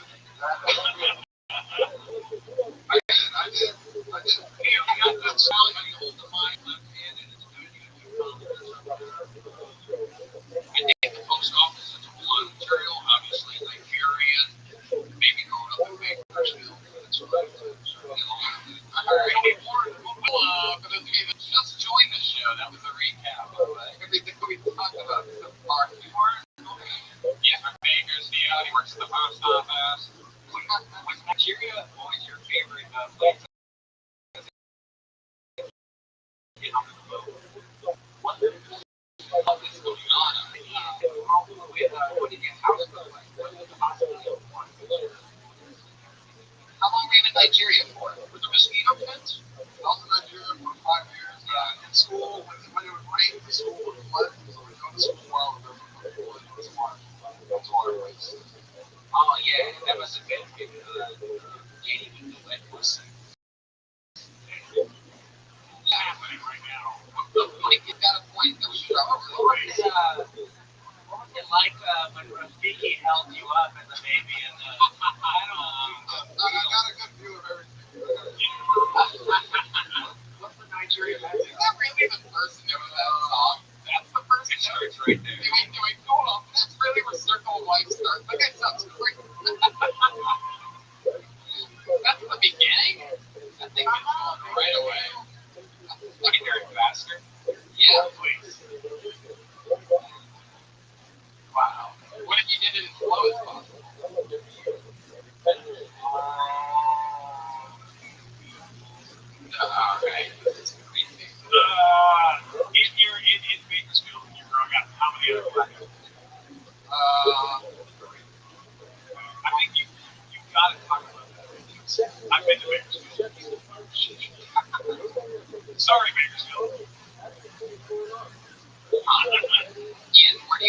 I did. Yeah, we got that sound how you hold the mic left hand and it's good. You do I think the post office is a whole lot of material, obviously Nigerian, maybe growing up in Bakersfield. That's what I did. All right. Well, for those of you that just joined the show, that was a recap of everything we talked about so far. Yeah, from Bakersfield, he works at the post office. Was Nigeria always your favorite place? What is going on? What did your house look like? What did the hospital look like? How long were you in Nigeria for? With the mosquito pits, I was in Nigeria for 5 years. In school, when it would rain, the school would flood. So we'd go to school while the river would flood. It was fun. That's water race. Oh, yeah, that must have been good. Dating with the wet pussy. Happening right now. You got a point. That was probably What was it like when Rafiki held you up as a baby? And I don't know. I got a good view of everything. What's the Nigerian accent? Is that really the person doing that song? That's the person. It starts right there. Wait, hold on. That's really where Circle of Life starts. That guy sounds great. That's the beginning? I think it's going right away. Can you hear it faster? Yeah. Please. Wow. What if you did it as slow as possible? Alright. If you're in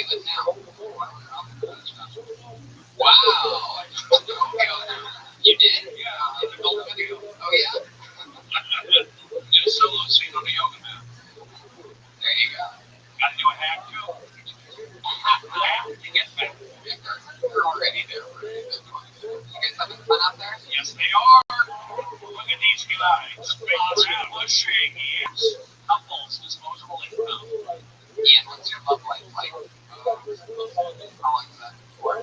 you live now? Wow. You did? Yeah. You built a video. Oh, yeah? Did a solo scene on the yoga mat. There you go. Got to do a hack, too. Hack to get back. We're already there. You guys having fun out there? Yes, they are. Look at these guys. Establishing is couples disposable income. Ian, what's your love life like? How long is that for?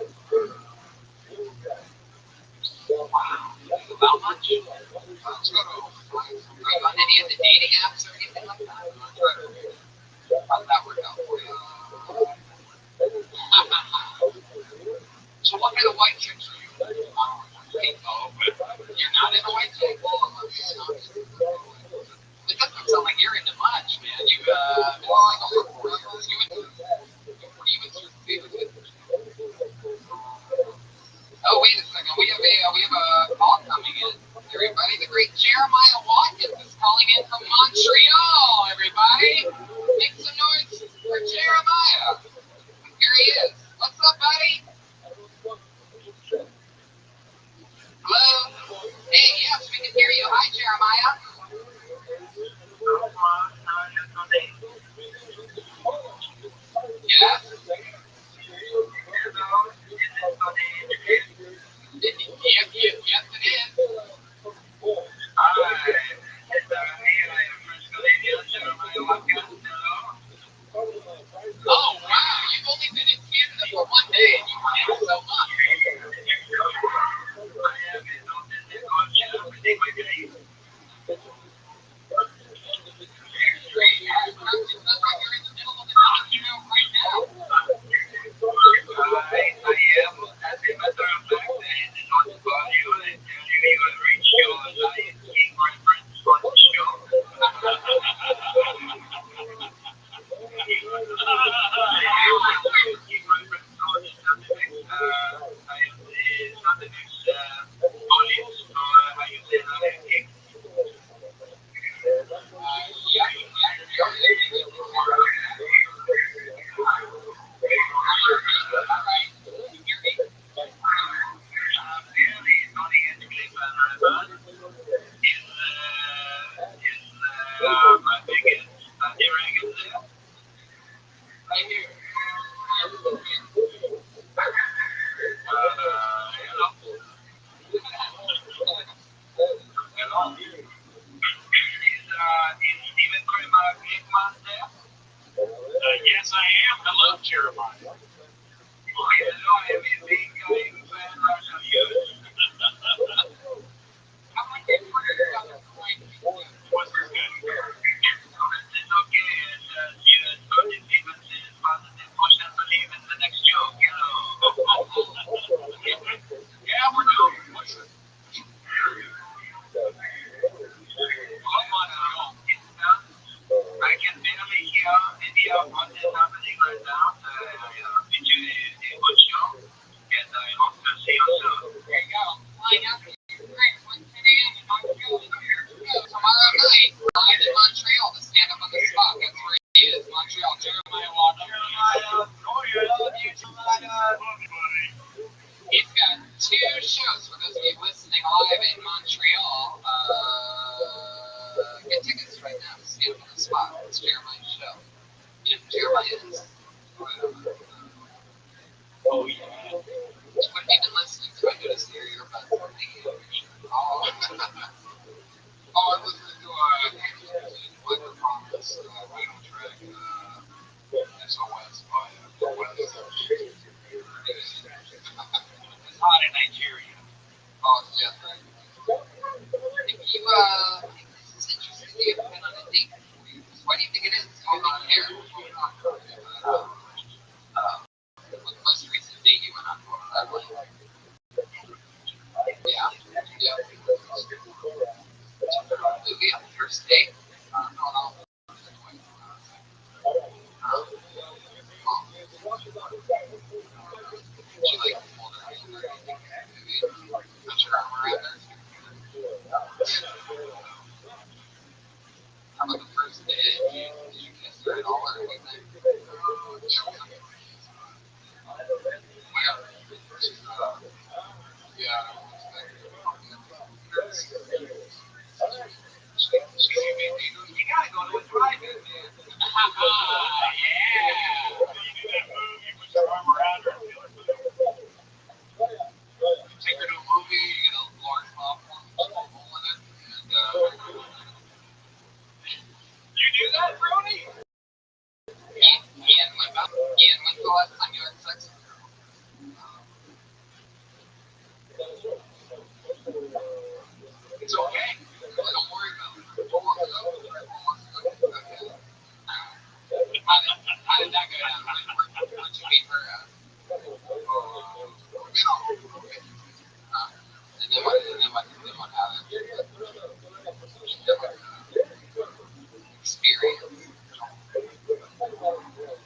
Wow. About much? Are you on any of the dating apps or anything like that? How did that work out for you? So what kind of white chicks are you? You're not into white chicks? It doesn't sound like you're into much, man. You've been single for 4 years. What are you into your favorite? Oh, wait a second. We have a call coming in. Everybody, the great Jeremiah Watkins is calling in from Montreal. Everybody, make some noise for Jeremiah. Here he is. What's up, buddy? Hello? Hey, yes, we can hear you. Hi, Jeremiah. Yes? Yes, it is. Oh, wow. You've only been in Canada for 1 day and you've changed so much. Yes, I am. Hello, Jeremiah. Tomorrow night, live in Montreal, to stand up on the spot. That's where he is, Montreal. Jeremiah Watkins. He's got 2 shows for those of you listening live in Montreal. Get tickets right now to stand up on the spot. It's Jeremiah's show. If Jeremiah is. Oh, yeah. What have you been listening to? I noticed your earbuds. Oh, I'm listening to Weather Promise, right on track. SOS by Weather. It's hot in Nigeria. Oh, yeah, right. If you, this is interesting. You haven't been on a date before. Why do you think it is? Do you think care? the last time you had sex with a girl? It's okay. Don't worry about it. 4 months ago? 4 months ago? Okay. How did that go down? Where'd you meet her at? And then what happened? Experience.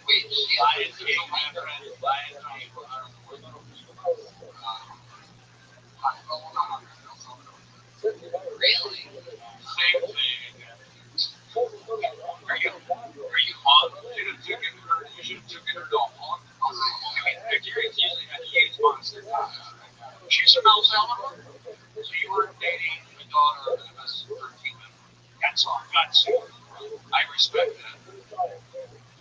Wait, she has a really? Same thing. Are you on? You should have taken her to a haunt. I mean, Nigerians usually have huge monster cocks. She's from El Salvador, so you were dating the daughter of an MS-13 member. That's all guts. I respect that.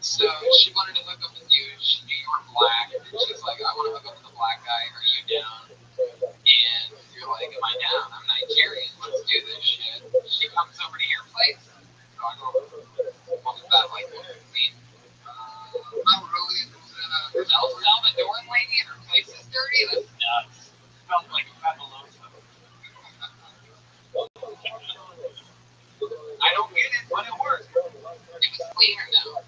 So she wanted to hook up with you. She knew you were black, and she's like, I want to hook up with a black guy. Are you down? And you're like, am I down? I'm Nigerian. Let's do this shit. She comes over to your place. So I go, what was that like? What was the scene? Not really. It was an El Salvadoran lady and her place is dirty? That's nuts. Felt like a Fabuloso. I don't get it, but it worked. It was cleaner now.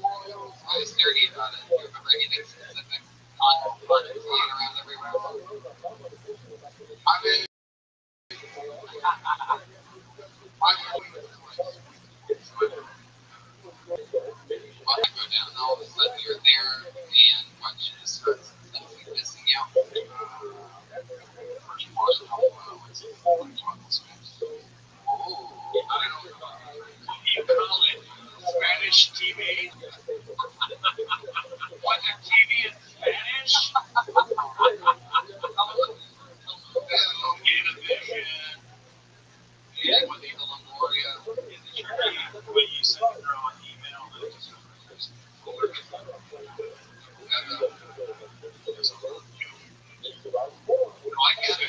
I was dirty about it. Do you remember anything specific? On flying around everywhere. I mean, well, I go down, and all of a sudden you're there, and what, she just starts missing you. First was a couple hours. Oh, I don't know. You call it Spanish TV? Was it TV in Spanish? Univision. Yeah, with Eva Longoria. Is it true when you send a girl an email that just goes I guess you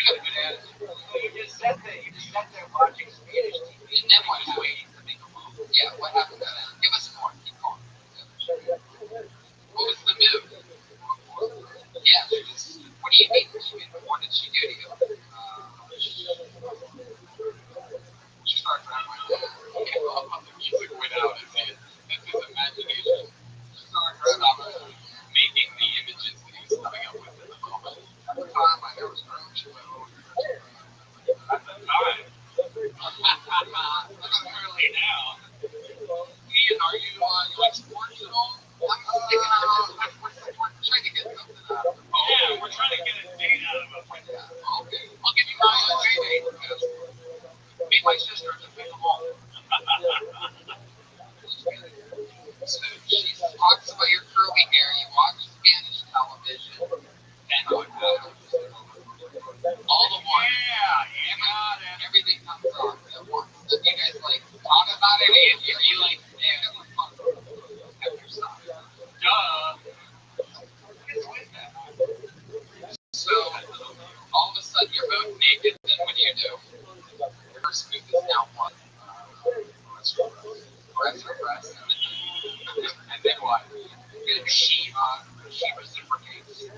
got a good attitude. you just sat there watching Spanish TV. And then what happened? Yeah, what happened to that? Give us more. Keep going. What was the move? Yeah, what do you mean? What did she do to you? She started rapping. The music went out. It's his imagination. She started making the images that he was coming up with in the moment. At the time, my hair was growing. She went over. At the time. Clearly now. Ian, are you like sports at all? I'm sticking out. We're trying to get something out of it. Yeah, we're trying to get a date out of him. Okay, I'll give you my date. Meet my sister at the pickleball. So she talks about your curly hair. You watch Spanish television. Then what happens? All the one. Yeah, everything comes off at once. So you guys like talk about it, and you like, yeah, it was fun. After stuff. Duh. So all of a sudden you're both naked. Then what do you do? Your first move is now what? Breast or breast. And then what? She reciprocates.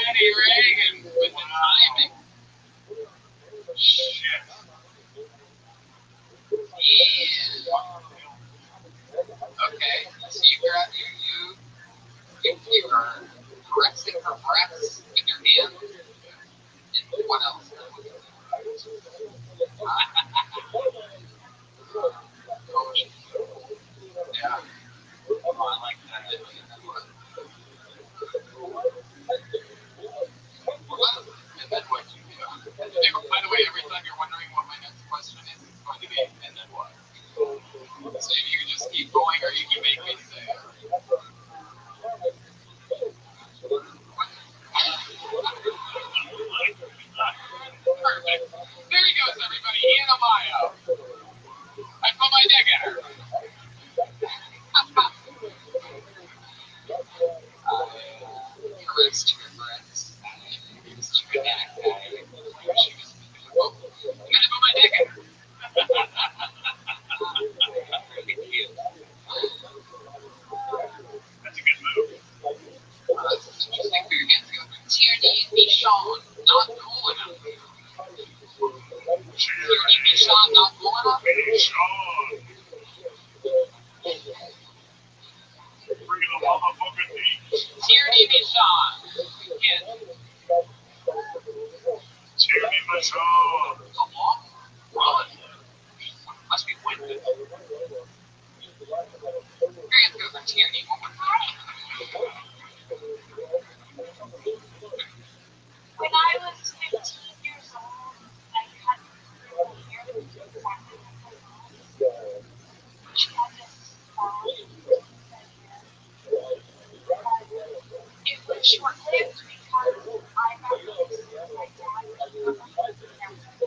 Eddie Reagan with the timing. Shit. Yeah. Okay. So you are caressing her breasts with your hand. And what else? Michon, not cool enough. Tierney Michon, not cool enough? Michon. Bringing the motherfucking heat. Tierney Michon. Kid. Tierney Michon. Go long. Run. Must be winded. Let's go for Tierney one more time. When I was 15 years old, I had purple hair that was exactly like my mom's. She had this red hair. It was short-lived because I got really sick with my dad when he was cancer.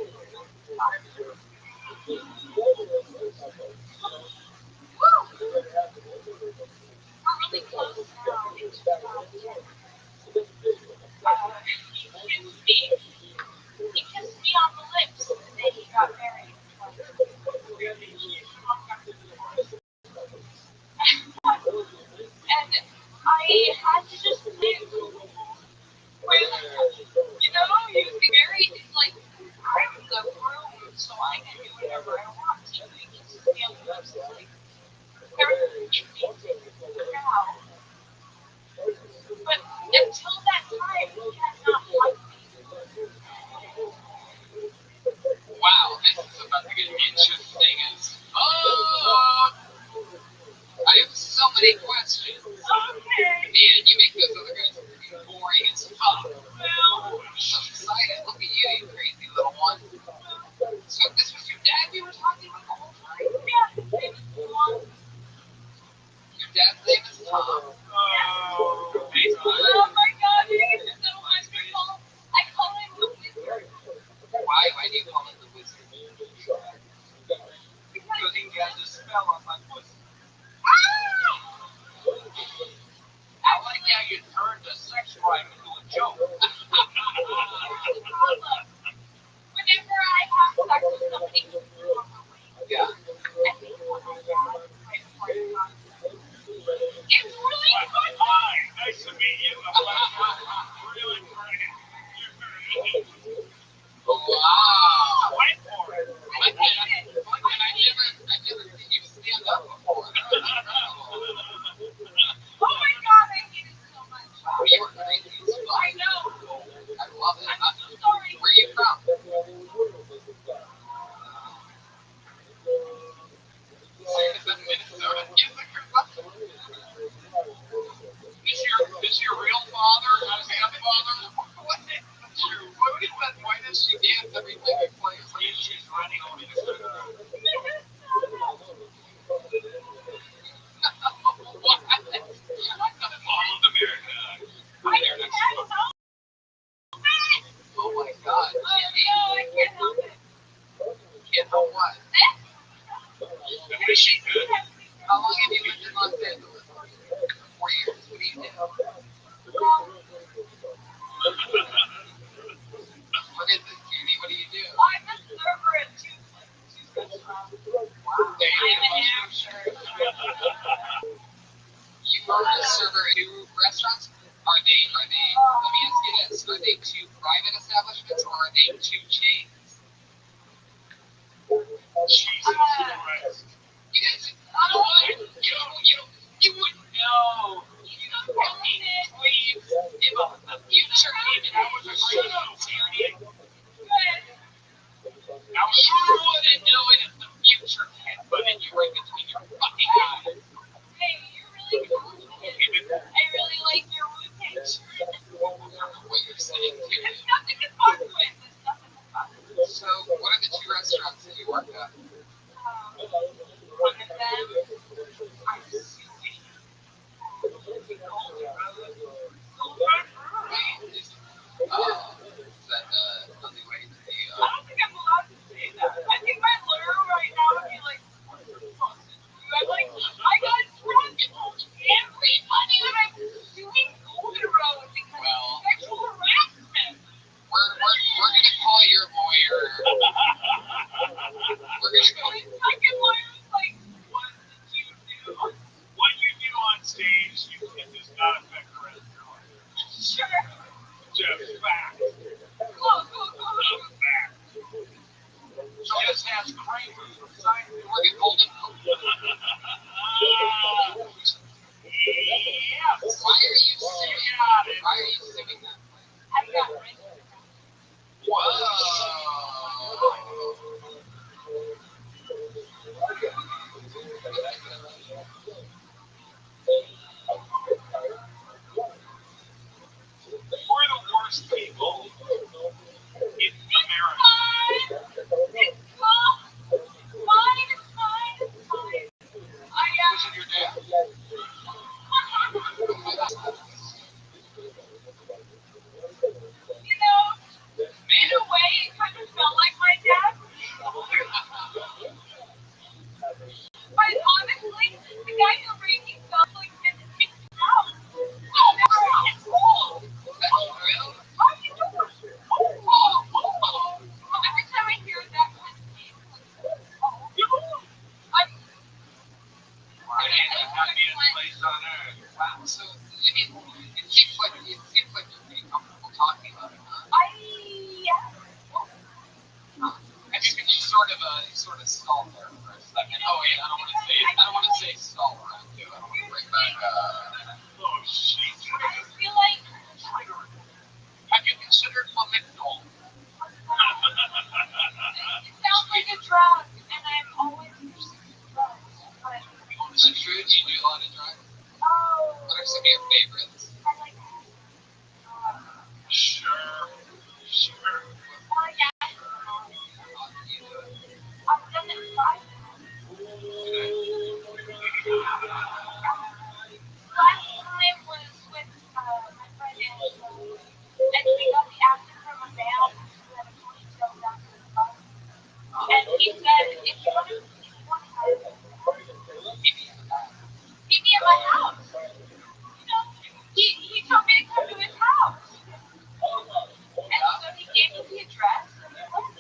Woo! We're really close now. It's just about 10 minutes. He kissed me on the lips the day he got married. And I had to just live with, you get married, like, I'm the groom, so I can do whatever I want to. He kisses me on the lips, like, everything now. But until that time, he cannot like me. Wow, this is about to get interesting as fuck. I have so many questions. Okay. Man, you make those other guys boring as fuck. Well, I'm so excited. Look at you, you crazy little one. So this was your dad we were talking about the whole time? yeah, his name is Tom. Your dad's name is Tom? Oh, Oh my god, he's so wonderful. I call him the wizard. Why do you call him the wizard? because he cast a spell on my pussy. I like how you turned a sex crime into a joke. Here's the problem. Whenever I have sex with somebody who's overweight, Yeah. I think about my dad right before he got sick. It's really good. Hi, nice to meet you. I'm really great. Wow. Wait for it. I never seen you stand up before. Oh my god, I hate it so much. You were crazy as fuck. I know. I love it. I'm so sorry. Where are you from? Minnesota. Is your real father a stepfather? Why does she dance every time I play? She's running on Instagram. What? Follow the America. I just had so bad. Oh my god. Oh no, I can't help it. Can't help what? Is she good? How long have you lived in Los Angeles? 4 years. What do you do? Well, What is it, Judy? What do you do? I'm a server at two restaurants. Wow. I'm an actor. You are a server at 2 restaurants? Are they, let me ask you this, are they 2 private establishments or are they 2 chains? Jesus Christ. You guys, you know what? You wouldn't know. You don't know me. Please give us the future name and I was a shut up, Tierney. Now you wouldn't know it if the future had put in you right between your fucking eyes. Hey, you're really confident. I really like your wood picture. What you're saying, too. It's nothing to fuck with. It's nothing to fuck with. So, what are the 2 restaurants that you work at? One of them, I'm suing. Is that the only way to the, I don't think I'm allowed to say that. I think my lawyer right now would be like, what the fuck did you do? I'm like, I got drunk and told everybody that I'm suing Golden Road because of sexual harassment. we're gonna call your lawyer. We're gonna call My second lawyer's like, what did you do? What you do on stage, it does not affect the rest of your life. Sure. Jeff, fact. Fact. Just ask Kramer from Science. Morgan Golden. Yes. Why are you suing? Why are you suing that place? I've got rent. Whoa. We're the worst people in America. It's fine. It's fine. Was it your dad? You know, in a way, it kind of felt like my dad. But honestly, the guy who raised me felt like he had to take me out. I'll never get cool. That's real? How you doing? Every time I hear that kind of name, I'm It ain't the happiest place on earth. Wow. So, I mean, it seems like you're pretty comfortable talking about it, huh? I think you sort of stalled there for a second. Oh yeah, I don't want to say stall around too. I don't want to bring back. Oh, shit. I feel like Have you considered Lamictal? it sounds like a drug, and I'm always pursuing drugs. But Is it true? Do you do a lot of drugs? What are some of your favorites? I like Sure. yeah. I've done it 5 times. Last time was with my friend Angela, and we got the actor from a band who had a ponytail down to the bus. And he said, if you want to meet me at my house. You know, he told me to come to his house. And so he gave me the address, and we went.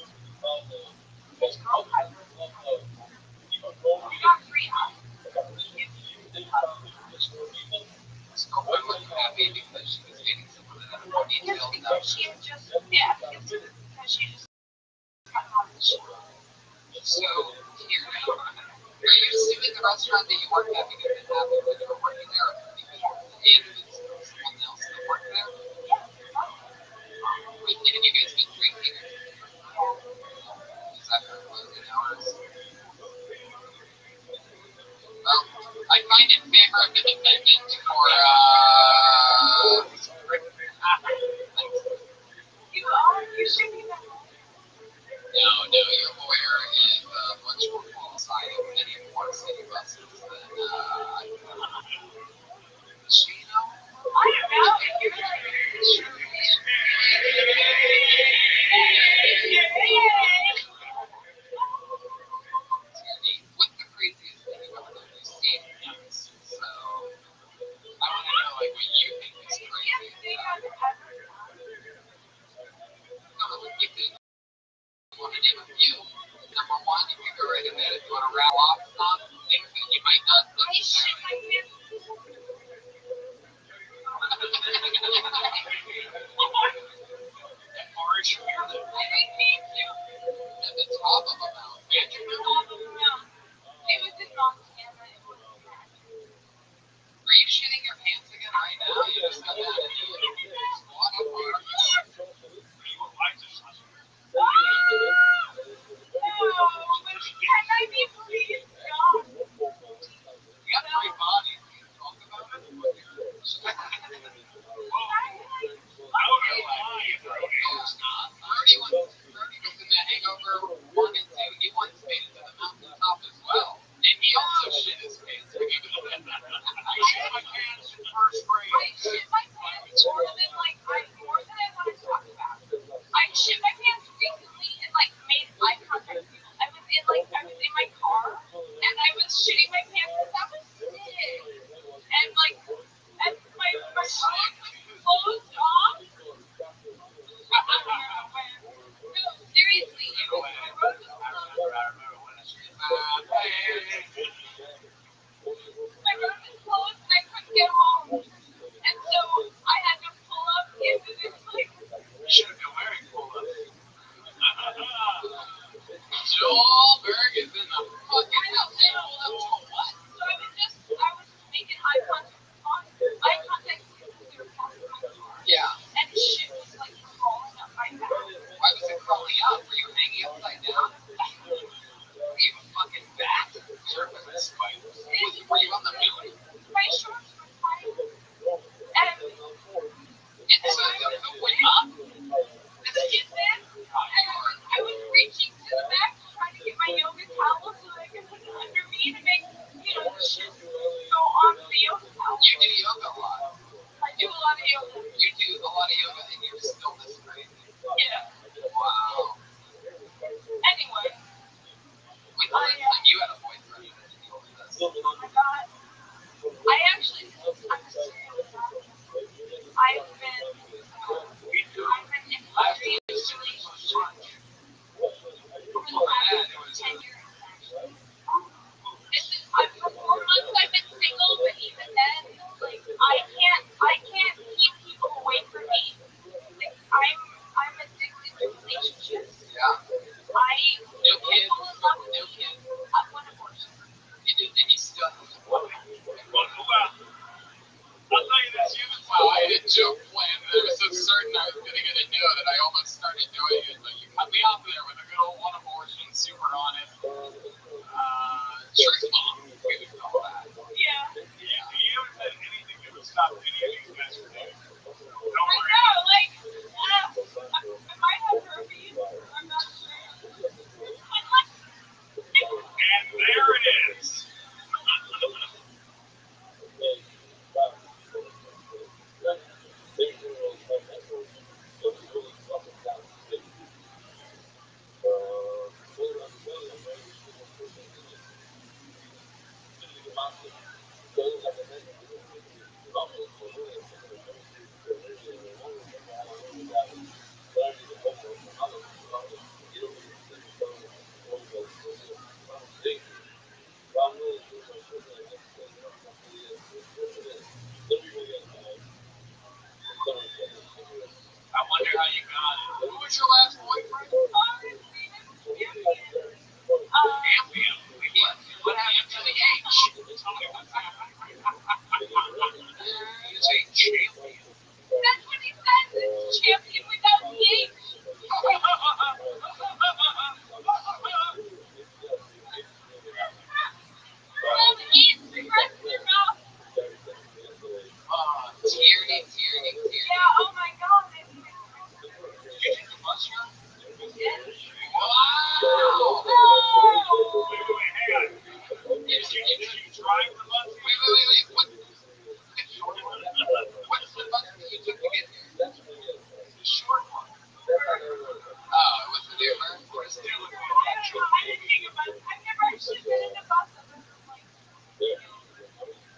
His girlfriend was there. We got free house. His girlfriend was happy because she was dating someone that had a ponytail. Because she had just, because she just got out of the show. So, here now, are you suing the restaurant that you worked at because it happened when you were working there, or because it was someone else that worked there? Wait, and you guys been drinking? Is that for closing hours? Well, I find in favor of the defendant for, You should be that. No, your lawyer is much more qualified in many more city buses than, she, you know? I don't know. You're like, What's the craziest thing you've ever done? You've seen things, so I want to know like what you think is crazy. You think you want to name a few? Number one, you can go right ahead if you want to rattle off some things that you might not necessarily. Orange beer. At the top of a mountain. it was in Montana. Are you shitting your pants again right now? You just got that. Squat up on it. You would like to suspect. No, but can I be pleased? No. You got 3 bodies. Can you talk about it? I don't know. Wow! Wait, hang on. Did you drive the bus? Wait. What's the bus that you took to get here? The short one. Oh, it was the Uber? It's still a good I don't know. I didn't take a bus. I've never actually been in a bus other than like,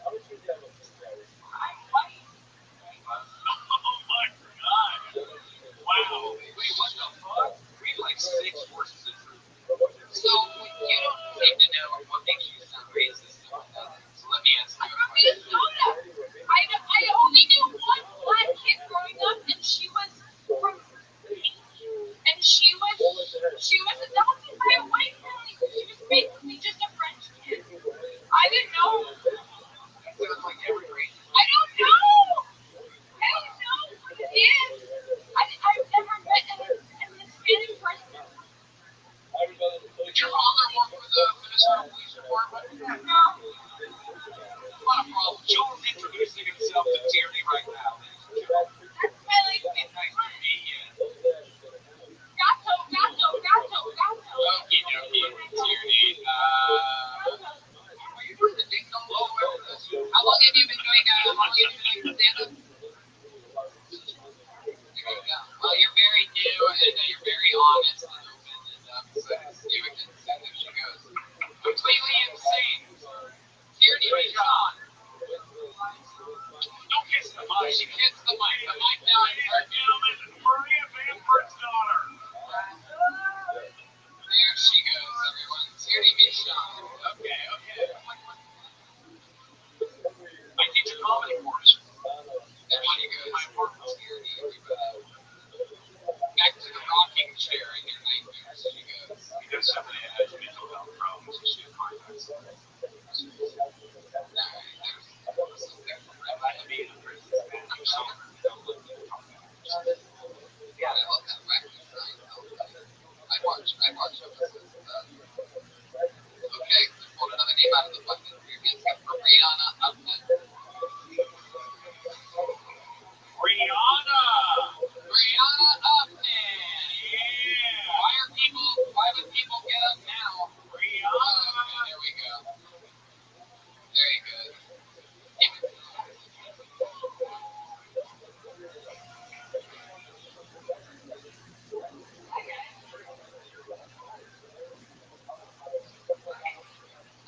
I'm white. Oh my god. Wow. Wait, what the fuck? We have like 6 horses in room. So, you don't seem to know what makes you sound racist about that. So let me ask you a question. Minnesota. I only knew one black kid growing up, and she was from and she was adopted by a white family. She was basically just a French kid. I didn't know. That sounds like every racist. I don't know. I don't know what it is. I've never met an Hispanic person. Did your father work for the Minnesota Police Department? No. What a problem. Joel's introducing himself to Tierney right now. That's my like favorite Nice to one. meet you. Gato. Okie dokie, Tierney. Are you doing the ding dong all the way over this? How long have you been doing stand-up? There you go. Well, you're very new and you're very honest and open and so see what there she goes. Completely insane. Tierney Bichon. Don't kiss the mic. She kissed the mic. The mic now is Ladies her. and gentlemen, Maria Bamford's daughter. There she goes, everyone. Tierney Bichon. Okay. I teach a comedy course. There she goes. Tierney, everybody. Back to the rocking chair in your nightmares she goes. Because somebody has mental health problems, you should contact somebody. I mean, I'm sorry. Yeah, I love that wacky sign. I watch episodes of that. Okay, pulled another name out of the bucket. It's got Rihanna Upton. Rihanna Upton. Yeah. Why would people get up now? Rihanna. Okay, there we go. Very good.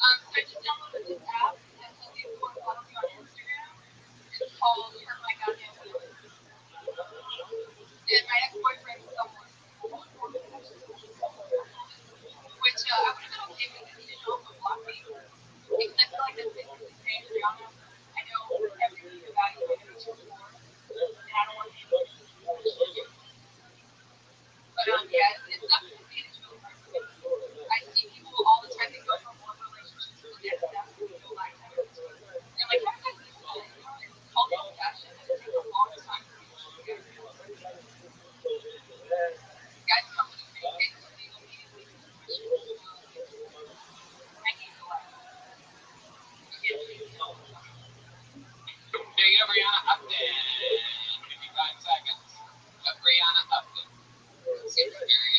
I just downloaded this app that tells you who I'm following on Instagram. It's called Hurt My Goddamn Feelings. And my ex-boyfriend is someone which I would have been okay with if he didn't also block me. Because I feel like that's basically saying, Rihanna, I know everything about you, I know what you're for, and I don't want to be able to do it. But yeah, it's tough to see, it's really hard for me. I see people all the time that go from one relationship to the next after they go back to it. And like, how does this happen? You know, it's called compassion, and it takes a long time for people to get it. Guys come to me basically immediately with questions. I need to like get to you. There you go, Rihanna Upton. 55 seconds of Rihanna Upton. Seems very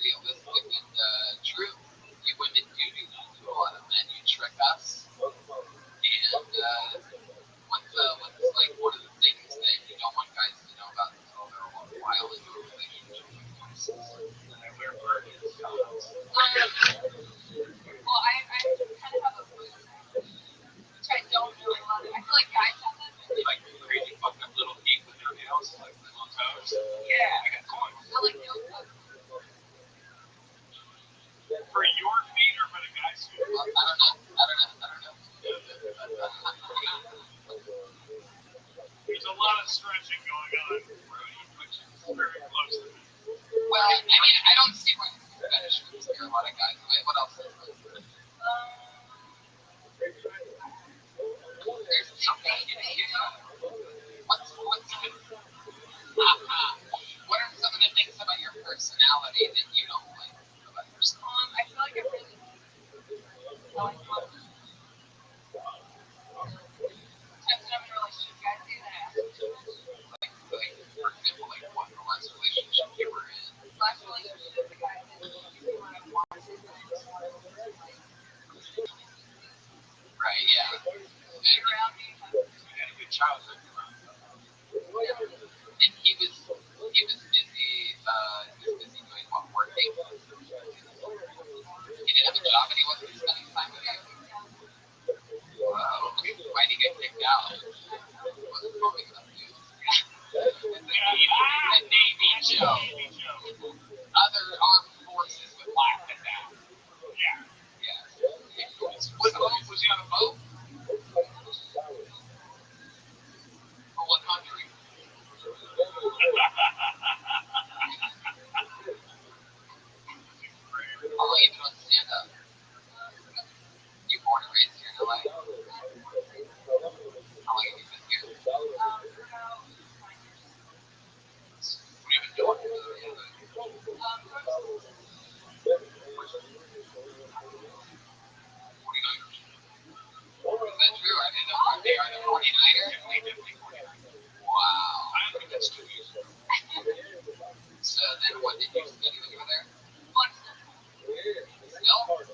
realistic and true. You women do that to a lot of men. You trick us. And what's like one of the things that you don't want guys to know about until they're a while into a relationship with you? I wear Birken's. Well, I kind of have a foot fetish, which I don't know a lot of. I feel like guys have that. Like crazy fucked up little feet with their nails, like little toes. Yeah, I got toys. I like no foot. For your feet or for the guy's feet? I don't know. There's a lot of stretching going on, Brody, which is very close to me. Well, I mean, I don't see why it's a fetish would scare a lot of guys away. What else is there? There's something you know. What's what are some of the things about your personality that you don't like about yourself? I feel like I'm really like what? Sometimes when I'm in a relationship, guys say that I ask too much. Like, for example, like what the last relationship you were in? And what did you study when you were there? One Still? 9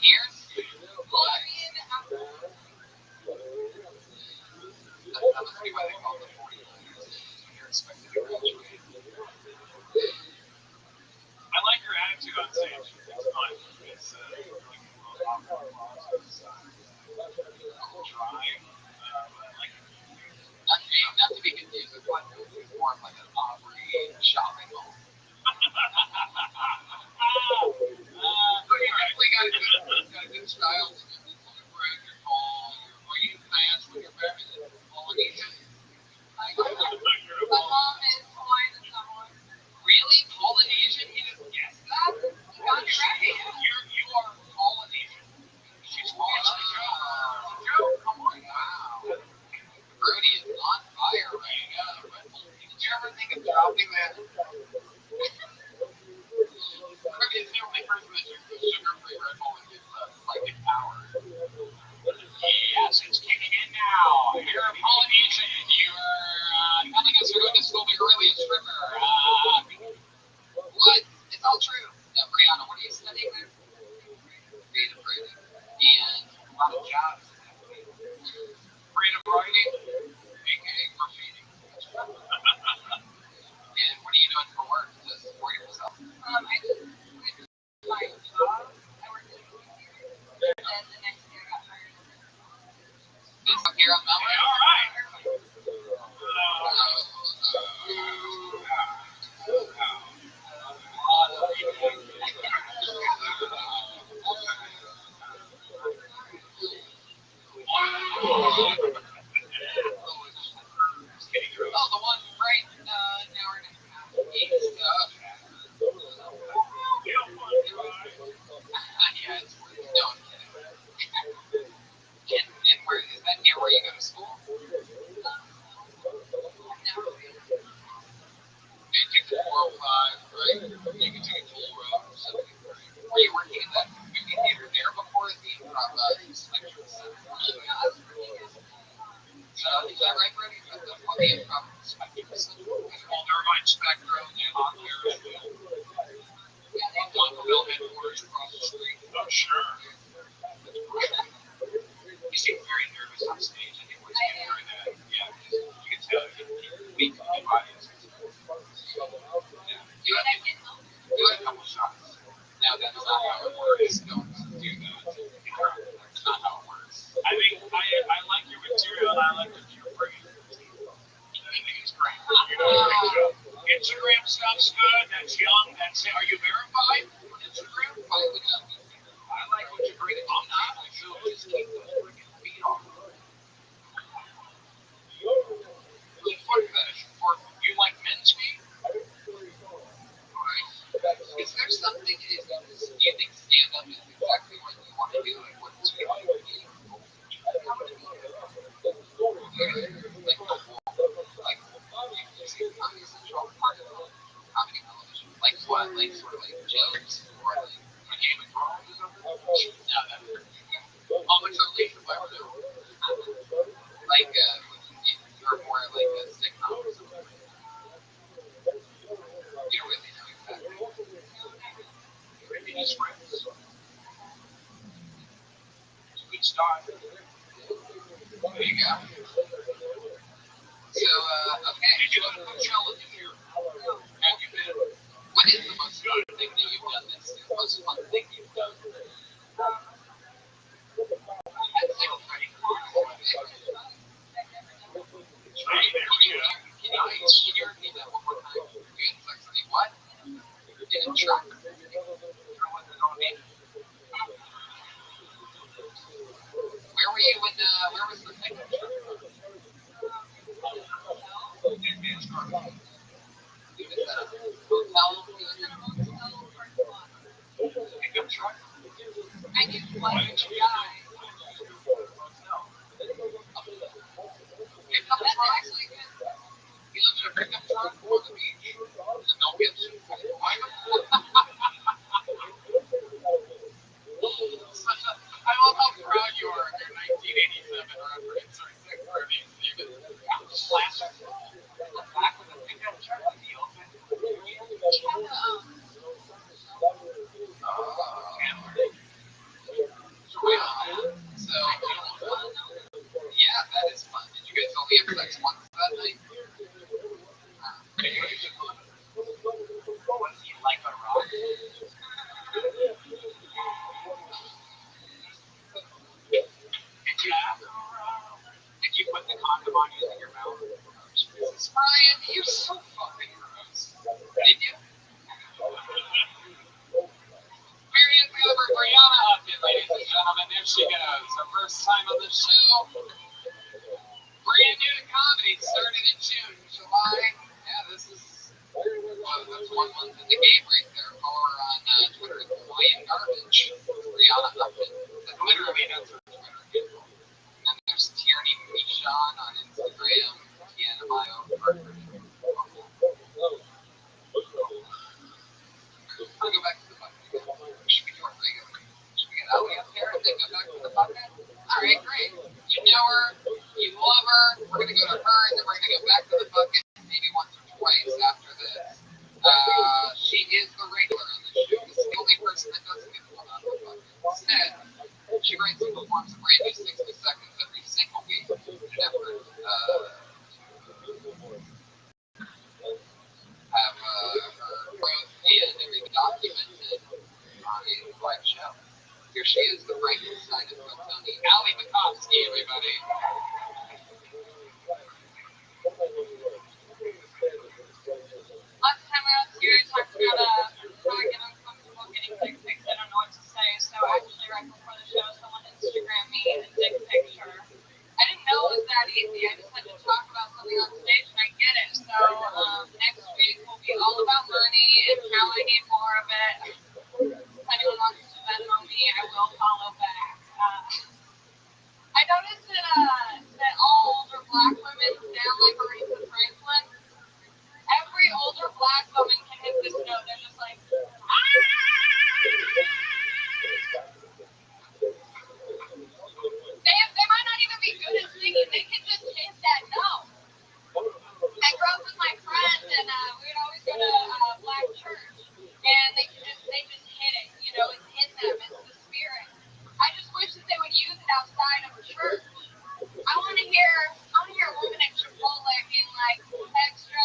years? well, I mean, That must be why they call it the 40 years. So you're expected to graduate. I like your attitude on stage. It's fun. It's like a little awkward process. Dry, but I like it. Not to be confused with what it's more of like an Aubrey shopping mall. You definitely got a good style to it. You're bright, you're tall, you're wearing pants with your family. Polynesian. my mom is Hawaiian and Samoan. Really? Polynesian? You just guessed that? You got it right. You are Polynesian. She's Polynesian. Joe, come on. Wow. Brody is on fire right now. Did you ever think of dropping that? Brody is the only person that drinks the sugar-free Red Bull and gets psychic power. Yes, it's kicking in now. You're a Polynesian. You're telling us you're going to school the earliest swimmer. What? It's all true. Now, Brianna, what are you studying there? Creative writing. And a lot of jobs. Creative writing, aka graffiti. And what are you doing for work to support yourself? I just quit my job. I worked in a movie theater. And then the next day I got hired. This up here on Melbourne? All right. Oh, the one right now we're in east. Yeah, it's no, I'm kidding. And where is that near where you go to school? You take the 405, right? You can take a toll road. Were you working in that movie theater there before the Spectrum Center? Is that right, Brady? That's before the Spectrum Center? Well, never mind Spectrum. Yeah, on there. Montville headquarters across the street. Oh, sure. You seem very nervous on stage. I think what's good for that. Yeah, because you can tell you're weak in the audience. You had a couple shots. Now that's not how it works. Don't do that. That's not how it works. I think I like your material and I like what you're bringing. I think it's great. You're doing a great job. Instagram stuff's good. That's young. That's it. Are you verified on Instagram? Why would that be? I like what you're bringing. I'm not. So just keep those freaking feet on. Like foot fetish. Or you like men's feet? Right. Is there something you think stand up is exactly what you want to do and what's your feet? Like football. Like you see comedy central part of comedy television. Like what? Like sort of like jokes or like a Game of Thrones or something? No, that's how much of Lisa Weber do? Like you're more like a sitcom or something. You don't really know exactly. Maybe he's friends. It's a good start. There you go. So, okay. Did you go to Coachella this year? Have you been? What is the most fun thing that you've done this year? The most fun thing you've done? Can you repeat that one more time? You had sex with me, what? In a truck? Where were you when, where was the pickup truck? It was at a hotel. Pickup truck? I knew one guy. Pickup truck? Actually, he lives in a pickup truck on the beach. No kids. I love how proud you are of your 1987 reference or six movies. Even classic. Back with a pickup truck in the open. 1 month in the game right there. Follow her on Twitter at Hawaiian Garbage. Brianna Upton. The Twitter, I mean, that's her Twitter handle. And then there's Tierney Michon on Instagram. Tiana Mayo. I'll go back to the bucket again. Should we do it regular? Should we get Ellie up there and then go back to the bucket? Alright, great. You know her, you love her, we're going to go to her, and then we're going to go back to the bucket maybe once or twice after this. She is the regular on the show. This is the only person that doesn't get pulled out of the bucket. Instead, she writes and performs a brand new 60 seconds every single week in an effort have her growth and everything documented on a live show. Here she is, the Frankenstein of Tony. Allie Makovsky, everybody. Last time I was here, I talked about how I get uncomfortable getting dick pics. I don't know what to say. So actually, right before the show, someone Instagrammed me a dick picture. I didn't know it was that easy. I just had to talk about something on stage, and I get it. So next week will be all about money and how I need more of it. If anyone wants to Venmo me, I will follow back. I noticed that all older black women sound like Aretha Franklin. Every older black woman can hit this note. They're just like, They might not even be good at singing. They can just hit that note. I grew up with my friends, and we would always go to black church, and they just hit it. You know, it's in them. It's the spirit. I just wish that they would use it outside of church. I want to hear a woman at Chipotle being like extra.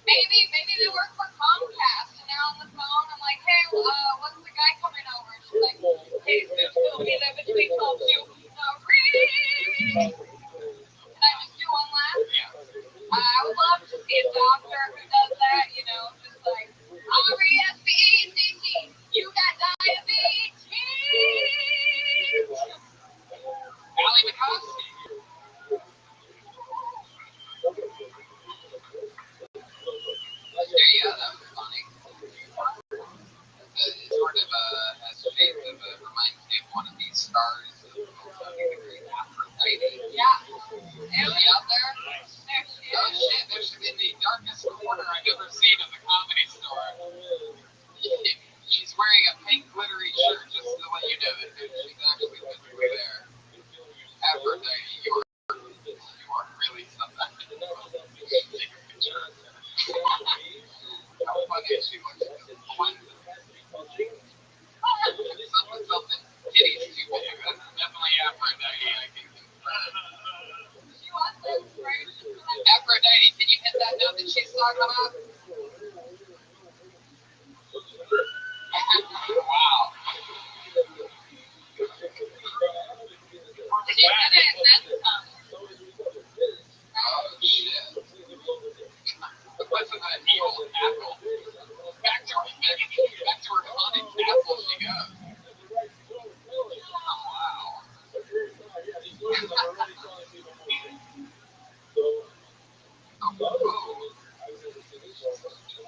Maybe they work for Comcast, and they're on the phone. I'm like, hey, when's the guy coming over? She's like, hey, Sis, he'll be there between 12 to 3. Can I just do one last? I would love to see a doctor who does that, you know, just like, R-E-S-P-E-C-T, you got diabetes. Allie Makovsky. There you go, that was funny. It sort of has shape of reminds me of one of these stars of the great Aphrodite. Yeah. Is she out there? There she is. Oh shit, there's in the darkest corner I've ever seen of the Comedy Store. She's wearing a pink glittery shirt, just to let you know that she's actually physically there. Aphrodite, you are really something. Take a picture of her. How funny is she? Looks something titties too big. That's definitely Aphrodite, I can confirm. She was the inspiration for that. Aphrodite, can you hit that note that she's talking about? Wow. She did it, and then some. Oh shit. What's that evil apple? Back to her haunted castle she goes. Oh wow.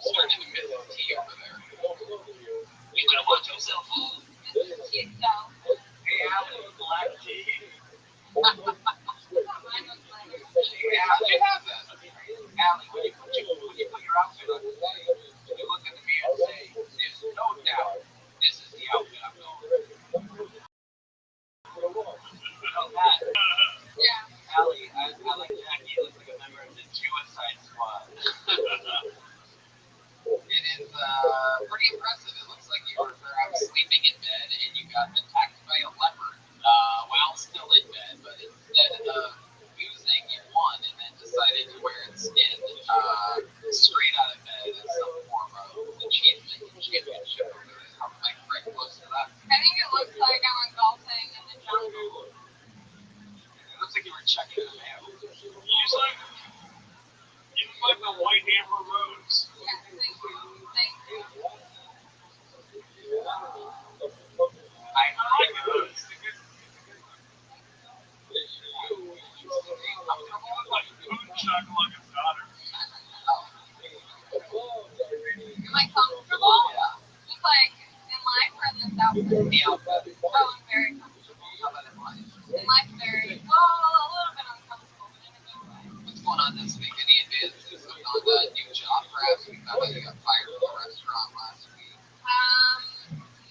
Starting to miss the tea over there. You gotta watch yourself, fool. She's so. Hey, Allie, black tea. Mine was better. Yeah, how'd you have that? Allie, when you put your outfit on today, you look in the mirror and say, there's no doubt this is the outfit I'm going with. You know that? Yeah. Allie, I like Jackie. Looks like a member of the Suicide Squad. It is pretty impressive. It looks like you were perhaps sleeping in bed and you got attacked by a leopard while still in bed, but instead of losing, you won and then decided to wear its skin straight out of bed as some form of achievement and championship. Like right close to that. I think it looks like I went golfing in the jungle. It looks like you were checking the mail. You look like the White Amber Rose. Yeah, thank you. Thank you. I like those. Like moonshine like his daughter. on this week? Any advances on that new job? Perhaps we found out you got fired from the restaurant last week.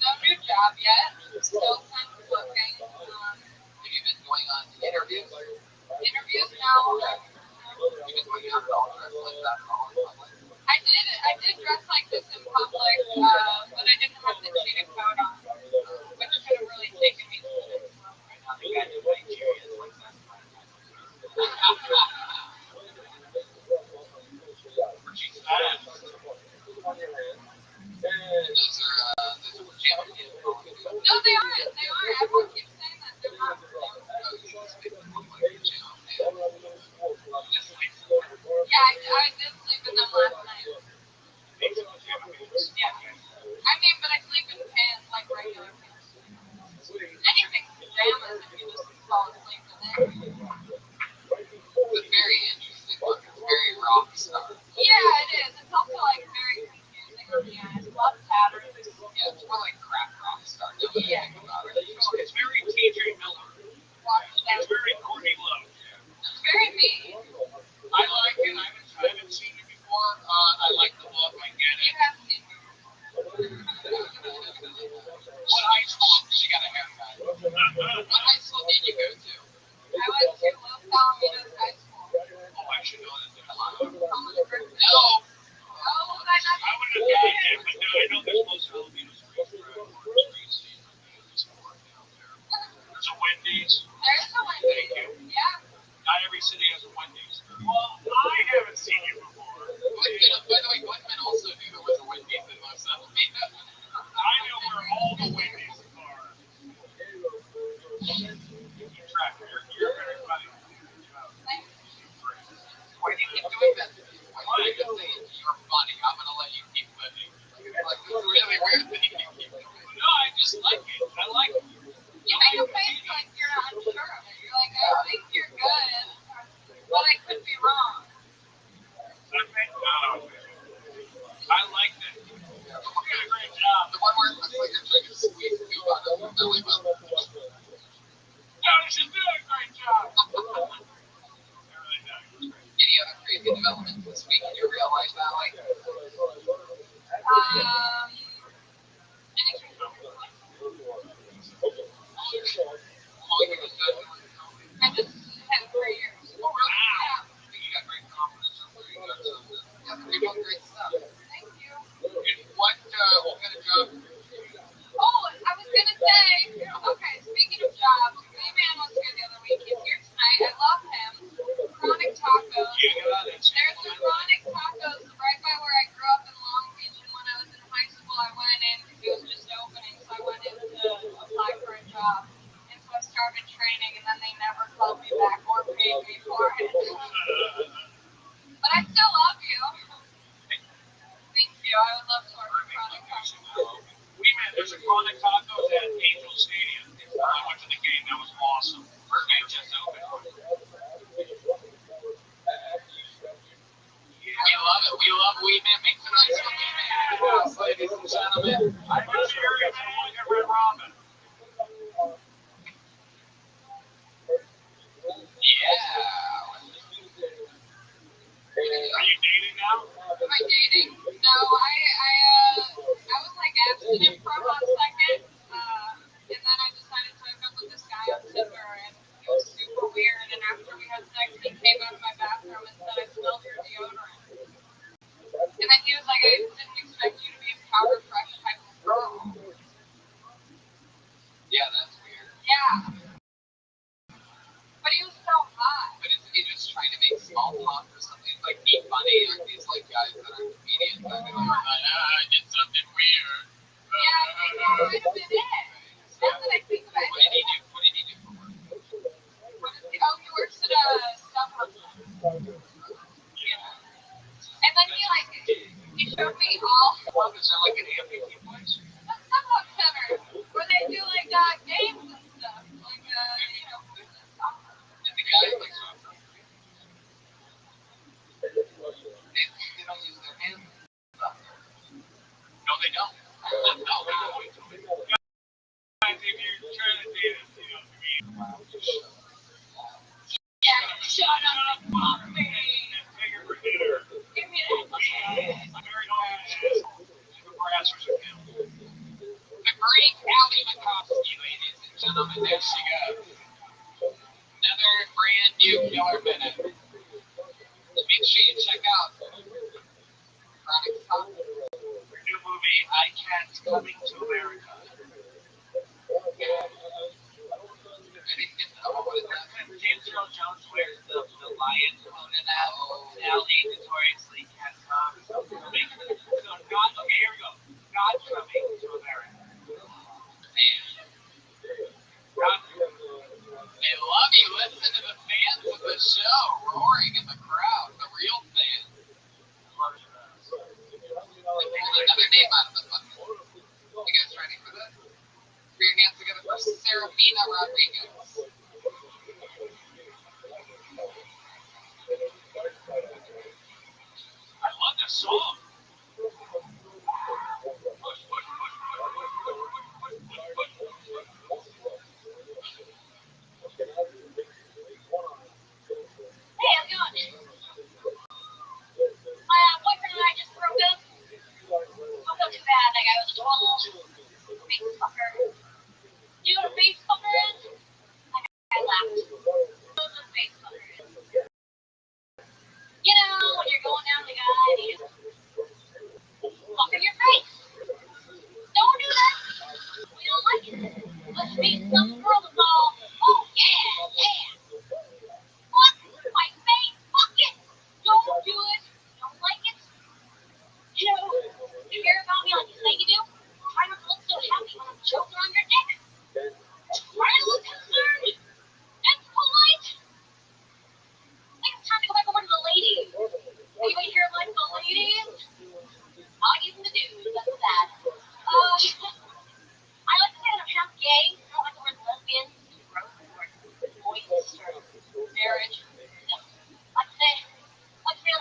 No new job yet. Still kind of looking. Have you been going on interviews? Interviews now. You've been going out at all dressed like that at all in public? I did dress like this in public, but I didn't have the cheetah coat on, which could have really taken me to the next level. I know the guy in Nigeria is like that. Those are champions. No, they aren't. They aren't. Everyone keeps saying that they're not. Yeah, I did sleep in them last night. Yeah. I mean, but I sleep in pants like regular pants. Anything pajamas if you just fall asleep in it. It's very interesting look. It's very rock star. Yeah, it is. It's also like very confusing on the eyes. Love patterns. Yeah, it's more like crap rock star. Now that I Yeah. think about it. It's very TJ Miller. It's very Courtney Love. It's very me. I like it. I haven't seen it before. I like the look. I get You it. have seen me. What high school did you got a haircut? What high school did you go to? I went to Los Alamitos High School. Oh, I should know this. No. Oh, was I not? I would have gotten it, but no, I know there's most Alamitos streets. There's a Wendy's. There's the one. Thank you. Yeah. Not every city has a Wendy's. Well, I haven't seen you before. By the way, Glenn also knew there was a Wendy's in Los Alamitos. I know where all the Wendy's are. Keep track. You're very funny. Why do you keep doing that? Why do you keep saying you're funny? I'm gonna let you keep living. Like this really weird thing you keep doing. No, I just like it. I like it. You make a face like you're unsure of it. You're like, I think you're good, but I could be wrong. I like that. You did a great job. The one where it looks like you're trying to squeeze poop out of your belly button. No, you should do a great job. Any other crazy developments this week in your real life, Valley? Anything. How long have you been doing it? I just had 3 years. Oh, really? Yeah. I think you got great confidence. Yeah, you're doing great stuff. Thank you. And what kind of job? Oh, I was gonna say, okay, speaking of jobs, Ray-Man was here the other week. He's here tonight. I love him. Chronic Tacos. There's the Chronic Tacos right by where I grew up in Long Beach, and when I was in high school, I went in because it was just opening, so I went in to apply for a job. And so I started training, and then they never called me back or paid me for it. But I still love you. Thank you. I would love to work for Chronic Tacos. There's a Chronic Tacos at Angel Stadium. I went to the game. That was awesome. First game just opened. We love it. We love Weed Man. Make some noise for Weed Man, ladies and gentlemen. I'm serious. I want to get Red Robin. Yeah. Are you dating now? Am I dating? No, I was like abstinent for a hot second, and then I decided to hook up with this guy on Tinder, and it was super weird. And after we had sex, he came out of my bathroom and said, "I smelled your deodorant." And then he was like, "I didn't expect you to be a powder fresh type of girl." Yeah, that's weird. Yeah. But he was so hot. But isn't he just trying to make small talk or something? Like, be funny? Aren't these like guys that are comedians? I mean, like, I did something weird. Yeah, I think that might have been it. Now that I think about it. What did he do? What did he do for work? Oh, he works at a StubHub. Yeah. And then he showed me all. Well, is that like an amputee place? The StubHub Center, where they do like games and stuff, like food and soccer. And the guy like soccer. They don't use their hands. No, they don't. No. Guys, if you're trying to date us, Yeah, shut up and fuck me. you to check out Chronic Top. Your new movie, I Can't, Coming to America. I didn't get that. What is that? James Earl Jones wears the lion coat in that. Sally notoriously can't talk. So God, okay, here we go. God coming to America. Man. God, They love you. Listen to the fans of the show roaring in the crowd. The real fans. Another name out of the bucket. You guys ready for this? Put your hands together for Serafina Rodriguez. I love this song. Hey, how's it going? My boyfriend and I just broke up. Don't feel too bad. That guy was a total face fucker. Do you know what a face fucker is? That guy laughed. What a face fucker is? You know, when you're going down the guy and he's fucking your face. Don't do that. We don't like it. Let's meet some girl that's all, oh yeah, yeah. What? My face? Fuck it. Don't do it. Don't like it. You know, you hear about me like you say you do? Try not to look so happy when I'm choking on your dick. Try to look concerned and polite. I think it's time to go back over to the ladies. Anybody here like the ladies? I'll give them the dudes. That's that. I like to say that I'm half gay. I don't like the word lesbian. It's gross. Moist or marriage. No. I like to say that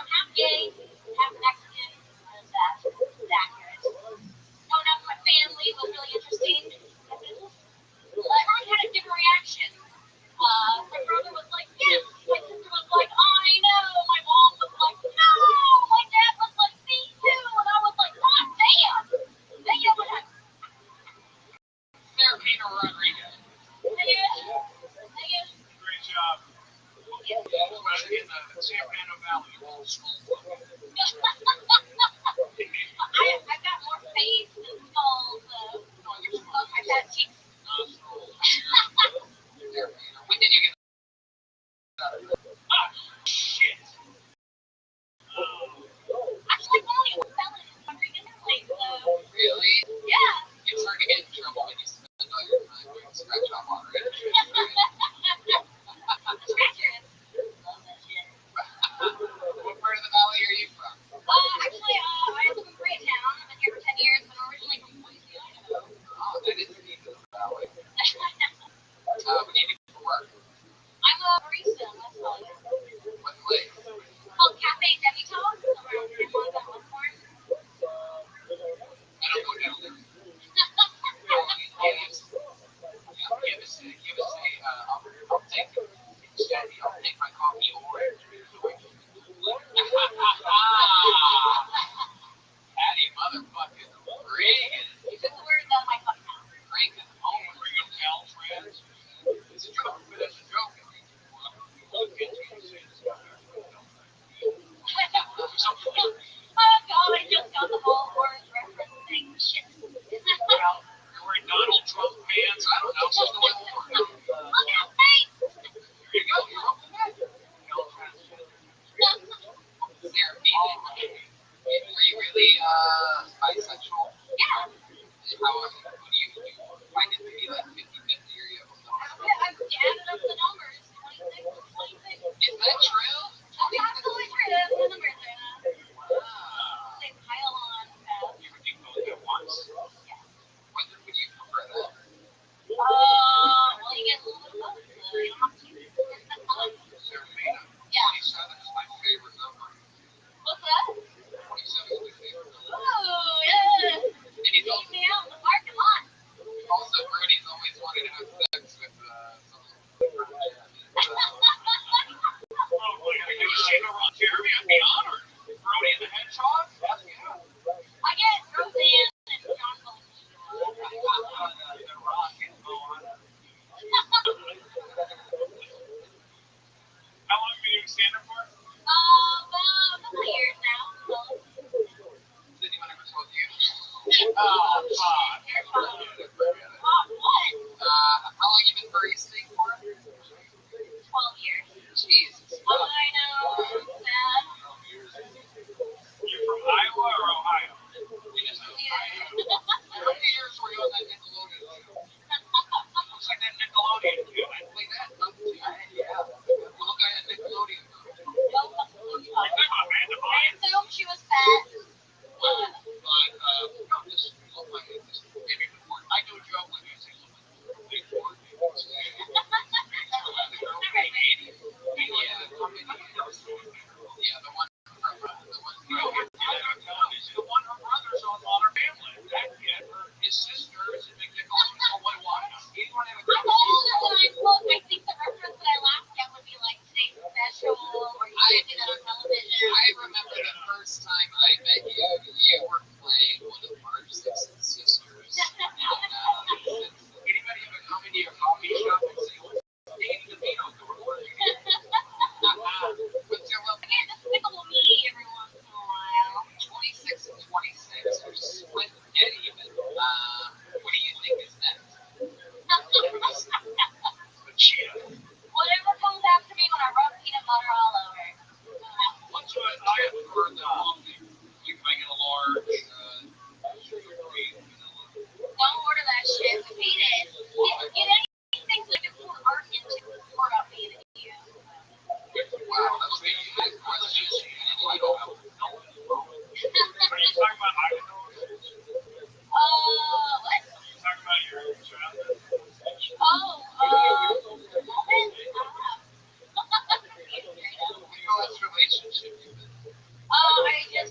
I'm half gay, half Mexican, and that's accurate. Going out with my family was really interesting. I really had a different reaction. My brother was like, yes. My sister was like, I know. My mom was like, no. My dad was like, me too. And I was like, God damn. Then you know what happened? Serafina Rodriguez. Great job. Especially in the San Fernando Valley. I've got more face than skulls. I've got cheeks. When did you get Shit. Actually, I only fell in Rodriguez place, so. really? Yeah. It's hard to get in trouble when you spend all your time doing scratch off on radio. Scratchers. Love that shit. What part of the valley are you from? Actually, I live in Koreatown. I've been here for 10 years, but I'm originally from Boise, Idaho. Oh, that is deep in the valley. What do you do for work? I'm a barista in West Hollywood. What place? Called Cafe Debutante, around San Juan and Westmore. I don't go down there. I'll take my coffee orange. Patty motherfucking Reagan. It's just the word that my fucking mouth. Frank is home. Bring up Caltrans. It's a joke, but it's a joke. Oh God, I just got the whole orange reference thing. Shit. Well, you're wearing Donald Trump pants. I don't know. Something like that. Look at his face. There you go. You're up with that. Serafina. Are you really bisexual? Yeah. How who do you find it to be like 50-50 or you have a I've added up the numbers. 26. Is that true? That's absolutely true. That's the numbers. Wow. They pile on fast. You would do both at once. Yeah. When would you prefer that? Well, you get a little bit of both. You don't have to. Serafina. Yeah. 27 is my favorite number. What's that? 27 is my favorite number. Oh, yeah. And he's Take me out in the parking lot. also Brody's always wanted to have sex with someone. prefer the long thing. You can make it a large, sugar-free vanilla. Don't order that shit. We hate it. Get anything so you can pour art into it before I'll feed it to you. Wow, that was a good question. I don't know. Are you talking about Haagen-Dazs? What? Are you talking about your childhood? Moment? What's relationship you've been? I just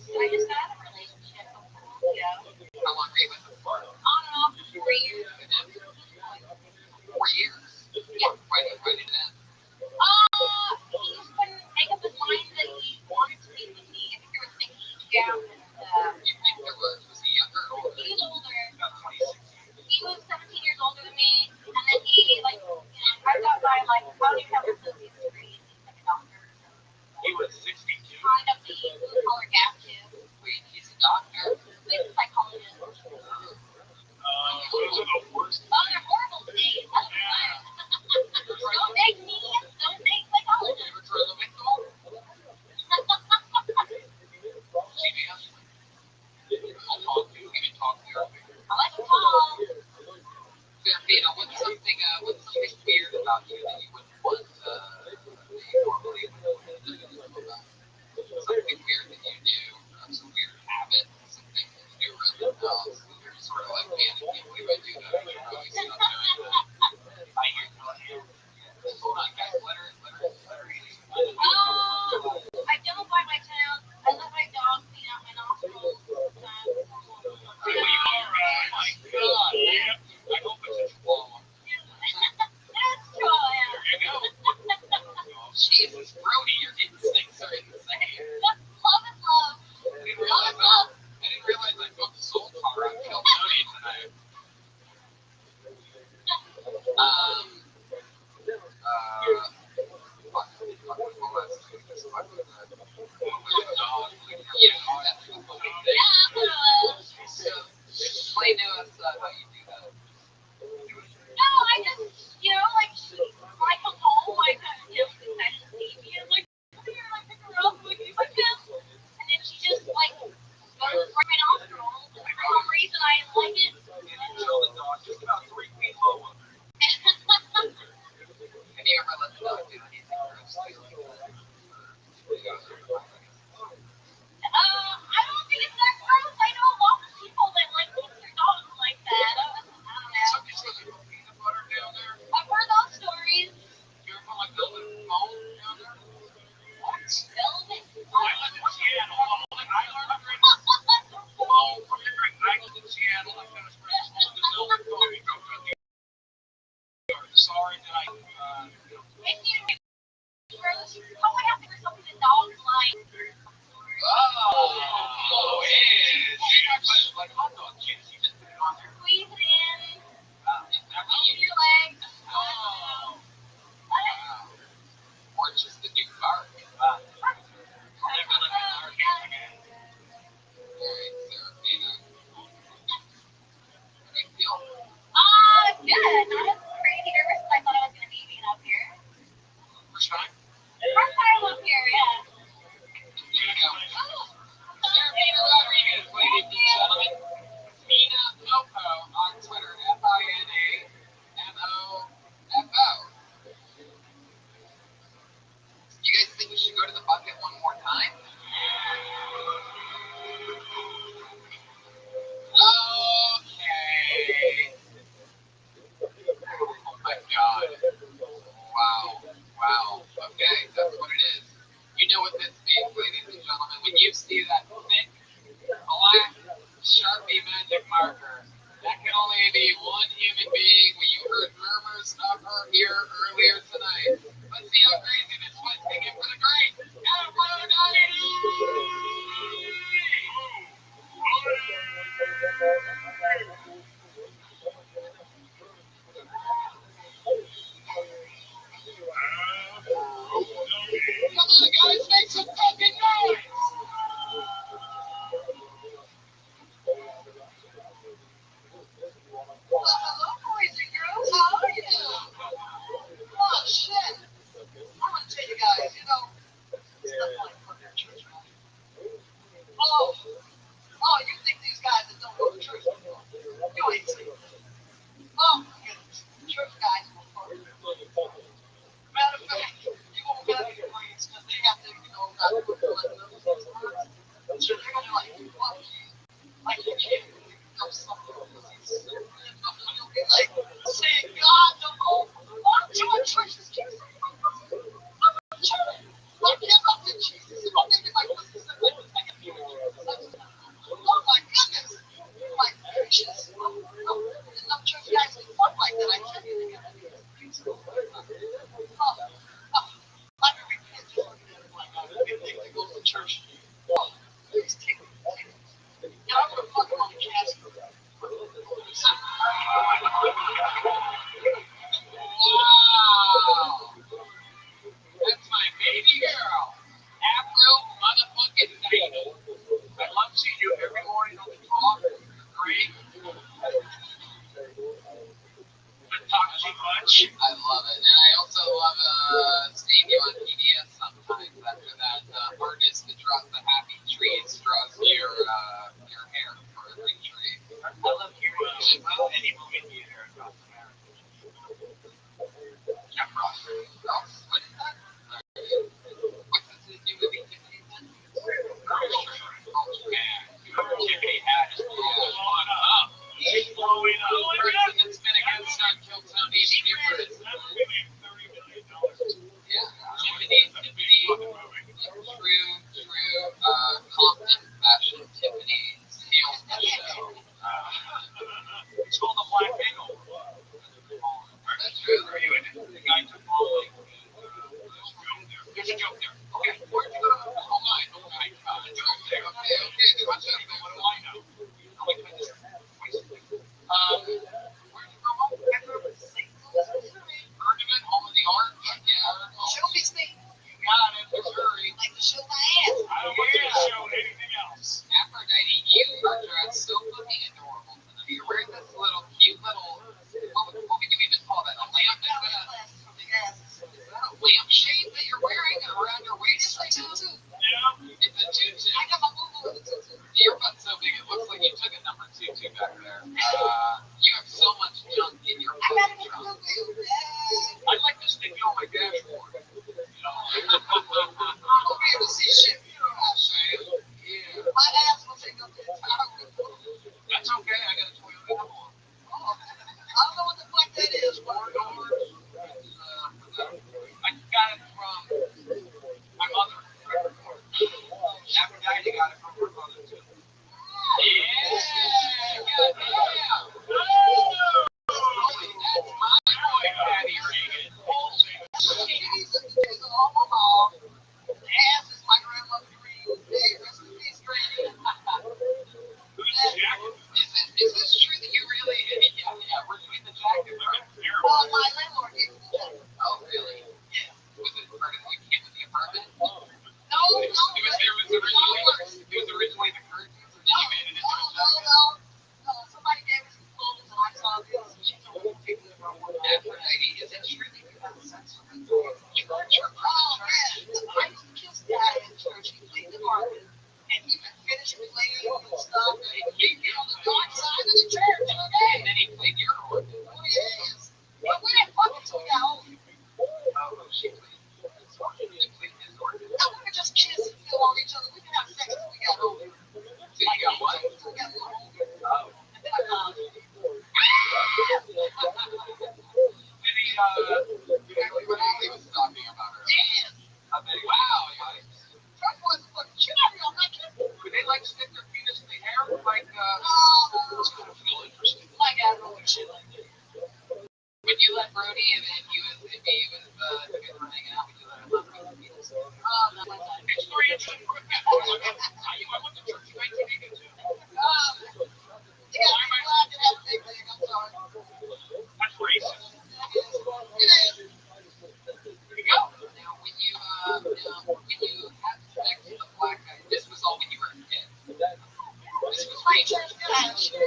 church guy. Sure.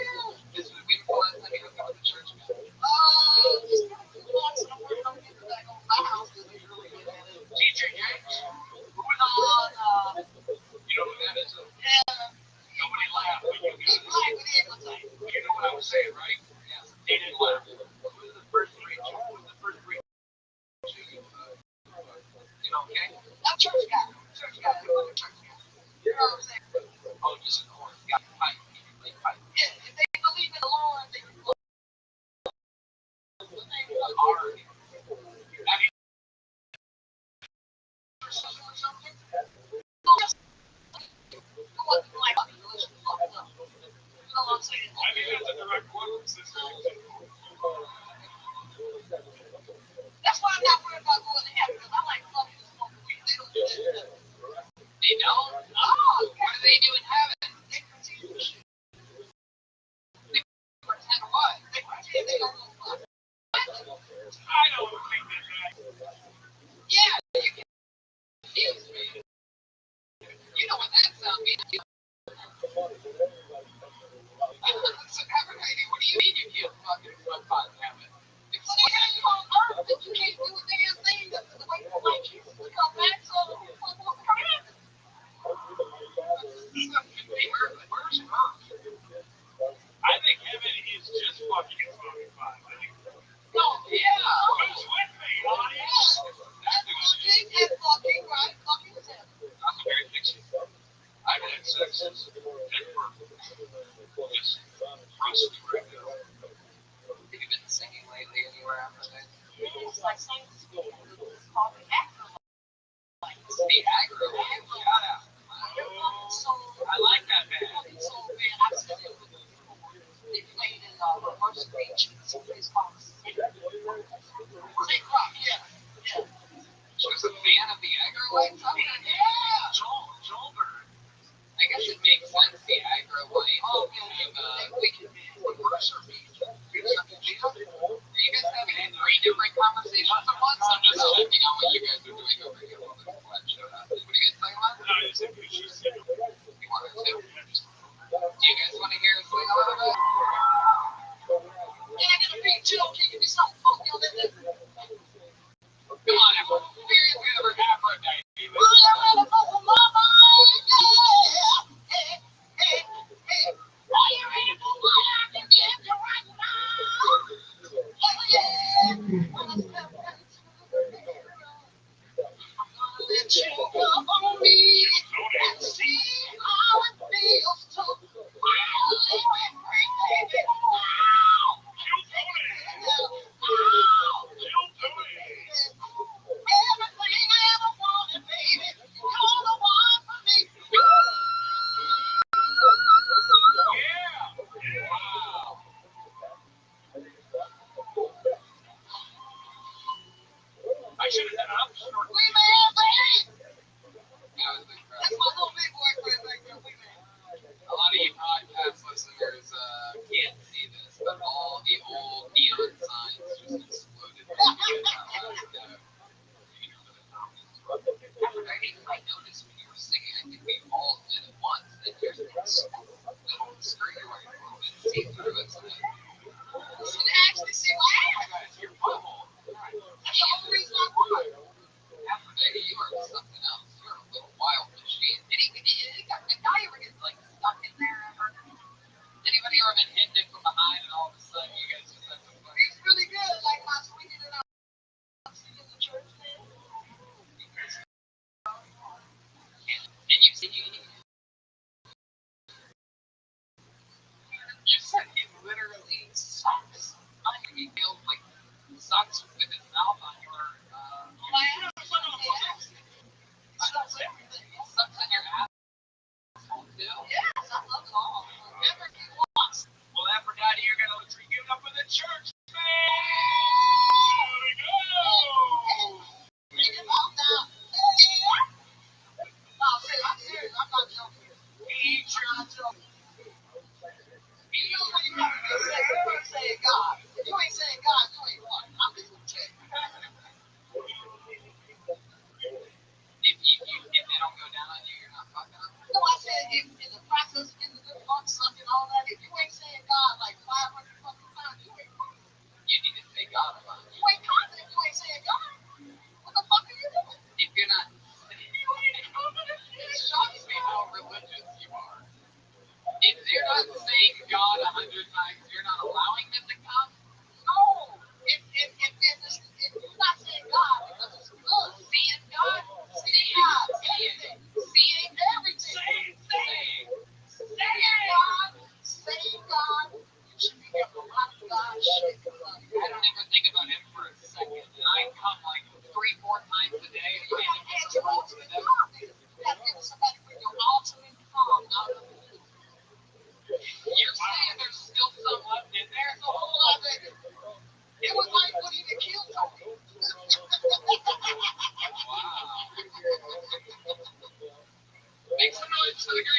This would be the last time you hook up with the church guy. Just once and I'm working on getting back on my house because we really get at it. Teacher Yates. Who was on, You know who that is? yeah. Nobody laughed, but you He's got it. black with eagle type. You know what I was saying, right? Yes. They didn't laugh. Who was the first preacher? Who was the first preacher? You know, okay? Not church guy. Church guy. Church guy. You know what I'm saying? Oh, just an orange guy. Pipe. Like pipe. Yeah, if they believe in the Lord, they can believe Hard. I mean, or something. Well, just go up and like, let's fuck it up. You know what I'm saying? I mean, that's a direct quote from Sister. That's why I'm not worried about going to heaven, because I like fucking and smoking weed. They don't do that. They don't? Oh, What do they do in heaven? they pretend shit. Pretend what? They pretend they don't know fuck. I don't think that. Yeah, you can confuse me. You know what that sound means? So, what do you mean you can't fucking smoke pot in heaven? So they have you on earth, and you can't do a damn thing. The way you like Jesus to come back, so what wants to come in? Where's Earth? I think heaven is just fucking and smoking pot. I think. No, yeah. Who's with me, audience? That's fucking and fucking, right? Fucking is heaven. I'm a very fiction. I've had sex since and for just rusty right now. Have you been singing lately anywhere after that? It's like saying it's called the afterlife. The aggro. Shout out. I like that band. Fucking soul band. I've seen it before. They played in Mercer Beach. It's a place called St. Rock, yeah. Yeah. She was a fan of the aggro lights. Yeah. Joel Bird. I guess it makes sense, the aggro light. Oh, yeah. We can be Mercer Beach. Are you guys having three different conversations at once? I'm just checking on what you guys are doing over here while the collab showed up. What are you guys talking about? No, it's a good show. You want to too? Do you guys want to hear us sing a little bit? Yeah, I gotta be chill. Can you give me something funky on that? Come on, everyone. Here's the other half of that. I'm ready for mama. Are you ready for what I can give you right now? Yeah.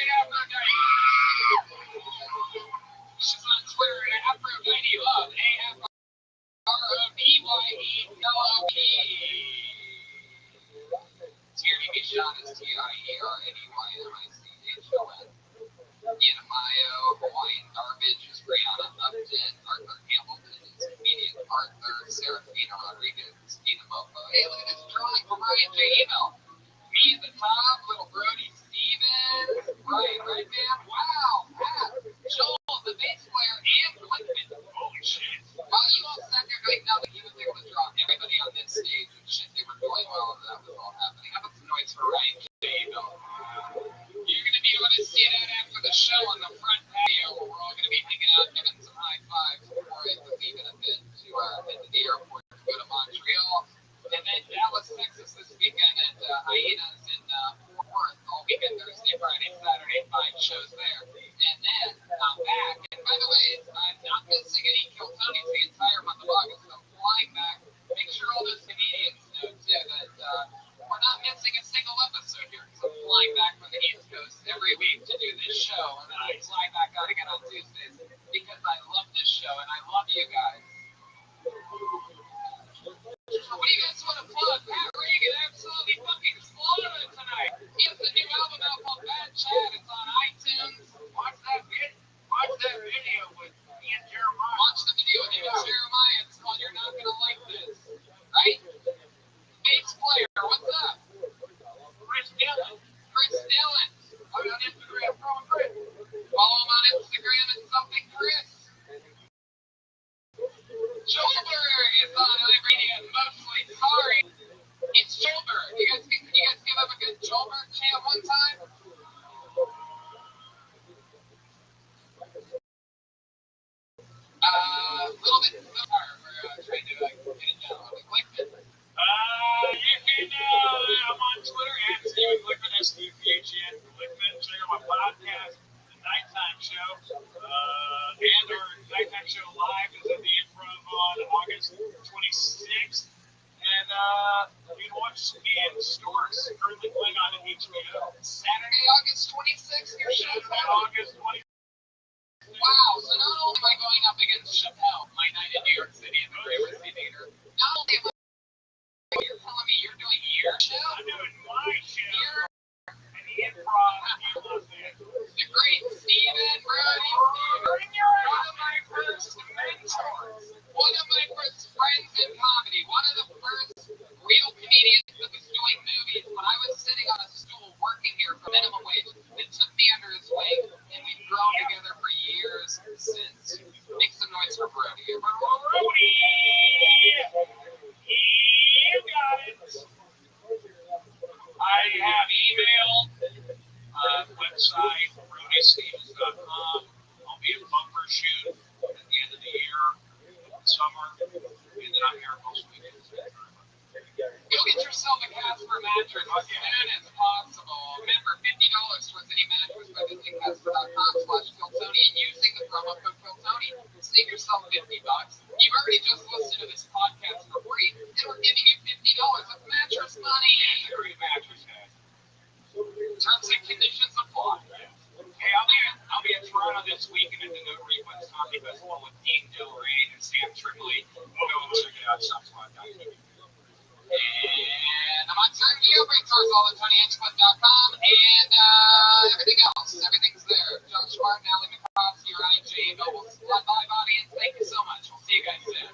Aphrodite. She's on Twitter at Aphrodite Love, AFRODYELOVE. Tierney Bichon is TIERANEYMICHON. Ian Mayo, Hawaiian Garbage is Brianna Upton, Arthur Hamilton is comedian Arthur, Serafina Rodriguez, Christina Mofo. Hey, look at this drawing from Ryan J. Email. Me at the top, little Brody Stevens, Brian Redman, wow, Pat, Joel, the bass player, and Glickman. Holy shit. Wow, you all sat there right now that he was able to draw everybody on this stage and shit, they were doing while that was all happening. How about some noise for Ryan J. Email? You're going to be able to see that after the show on the front patio where we're all going to be hanging out, giving some high fives before I leave in a bit to head to the airport to go to Montreal. And then Dallas, Texas this weekend at Hyenas in Fort Worth all weekend, Thursday, Friday, Saturday, 5 shows there. And then I'm back. And by the way, I'm not missing any Kill Tonys the entire month of August. I'm flying back. Make sure all those comedians know, too, that we're not missing a single episode here because I'm flying back from the East Coast every week to do this show. And then I fly back out again on Tuesdays because I love this show and I love you guys. What do you guys want to plug? Pat Regan absolutely fucking slaughtered tonight. He has a new album out called Bad Chat. It's on iTunes. Watch that video with Ian Jeremiah. Watch the video with Ian Jeremiah. It's called You're Not Gonna Like This. Right? Bass player, what's up? Chris Dillon. Chris Dillon. I'm on Instagram, throwing Chris. Follow him on Instagram at something Chris. Schulberg is on radio, mostly sorry. It's Schulberg. You guys give him a good Schulberg chant one time? A little bit so far. We're trying to get it down a little bit. Glickman. You can, I'm on Twitter at Steven Glickman, SDPHN Glickman. Check out my podcast, The Nighttime Show. And our Nighttime Show Live is at the Improv on August 26th. And you can watch me in stores currently playing on HBO. Saturday, August 26th, your show's Saturday, out. August 26th. Wow, so not only am I going up against Chappelle, my night in New York City at the Gramercy Theater, not only am I, you're telling me you're doing your show? I'm doing my show at the Improv in Los Angeles. The great Stephen Brody. One of my first mentors. One of my first friends in comedy. One of the first real comedians that was doing movies. When I was sitting on a stool working here for minimum wage, it took me under his wing, and we've grown together for years since. Make some noise for Brody. Brody! You got it! I have email, website, BrodyStevens.com. I'll be at Bumper Shoot at the end of the year, summer, and then I'm here most weekends. Go get yourself a Casper mattress as soon as possible. Remember, $50 towards any mattress by visiting Casper.com/Kiltony and using the promo code Kiltony. Save yourself $50. You've already just listened to this podcast for free, and we're giving you $50 of mattress money. And a great mattress head. Terms and conditions apply. Hey, I'll be in Toronto this weekend at the No Refunds Comedy Festival with Dean Del Rey and Sam Tripoli. Go check it out, SoundCloud.com. And I'm on Turn Video, Break Tours, all at TonyHinchcliffe.com, and everything else. Everything's there. Josh Martin, Allie McCoskey, Ryan J. Noble, Live Audience. Thank you so much. We'll see you guys soon.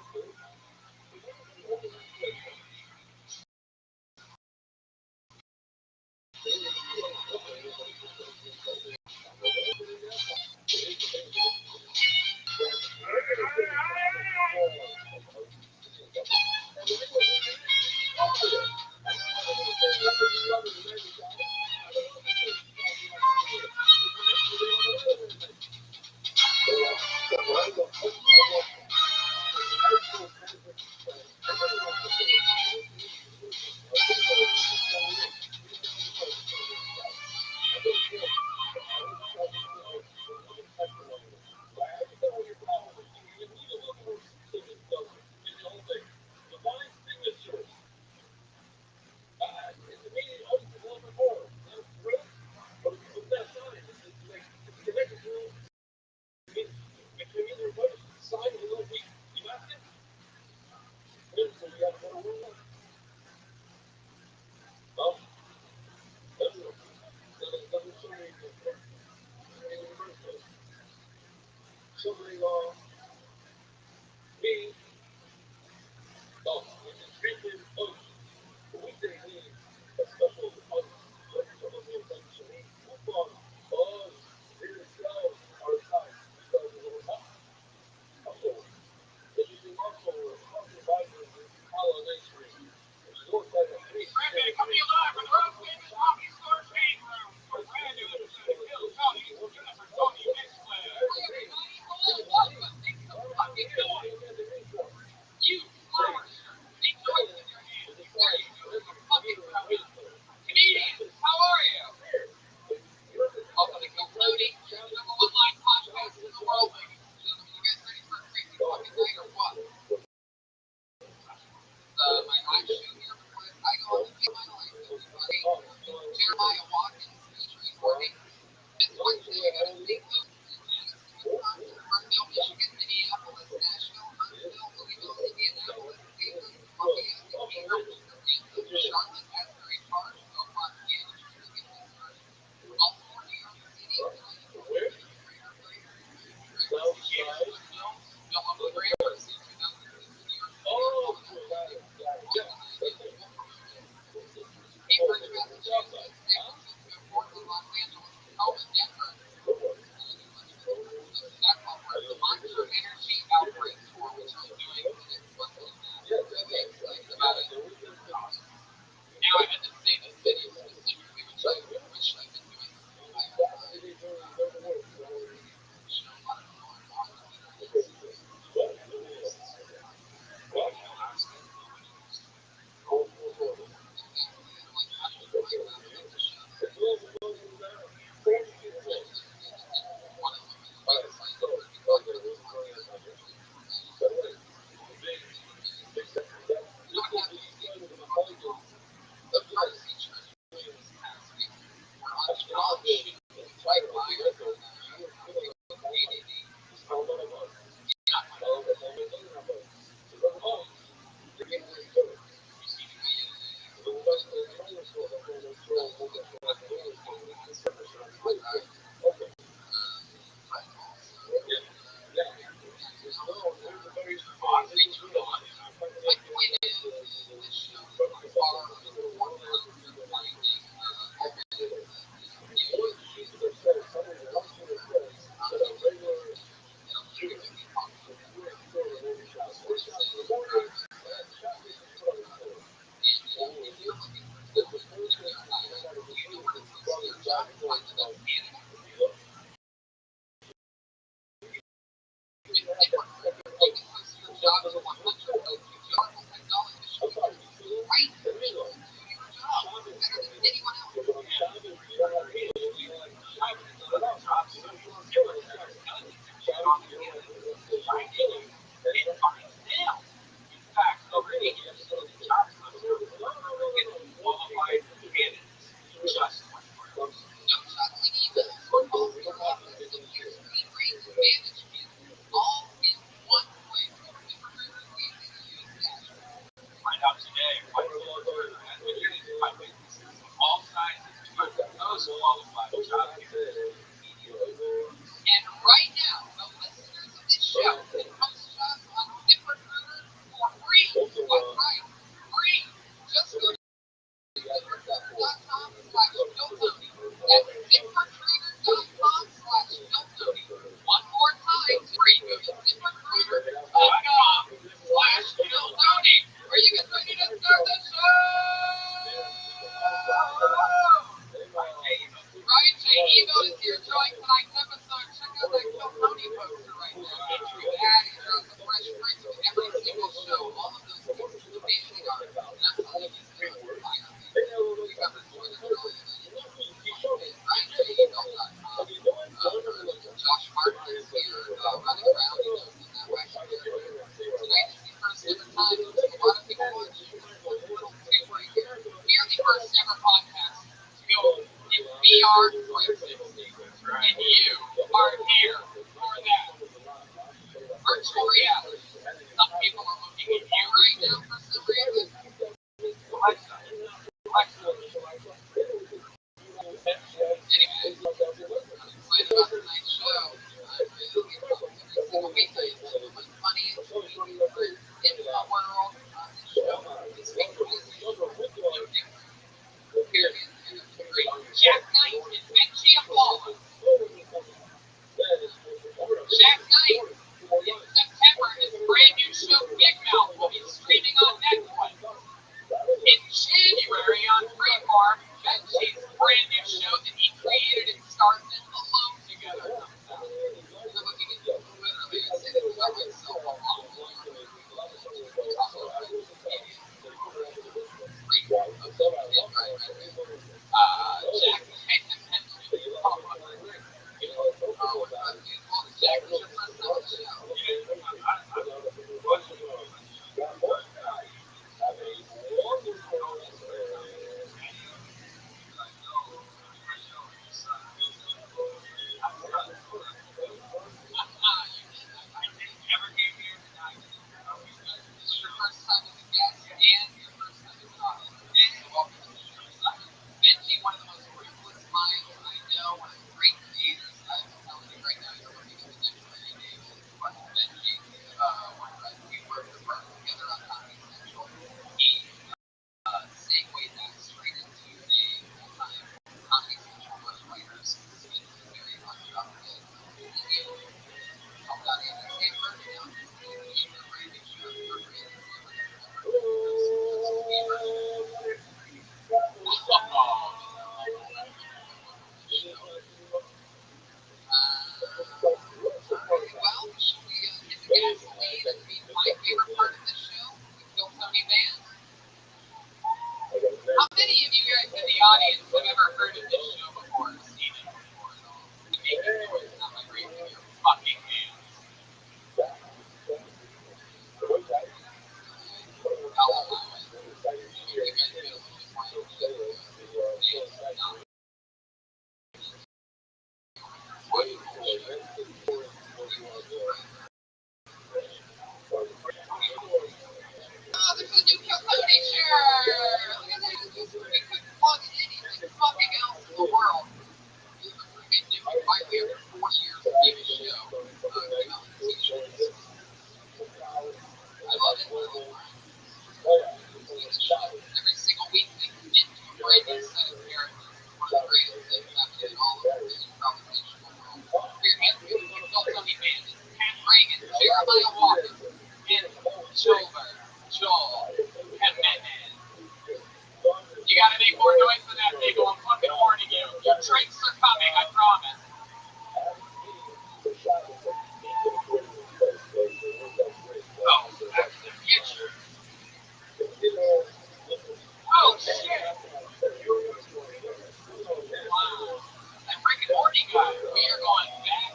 We are going back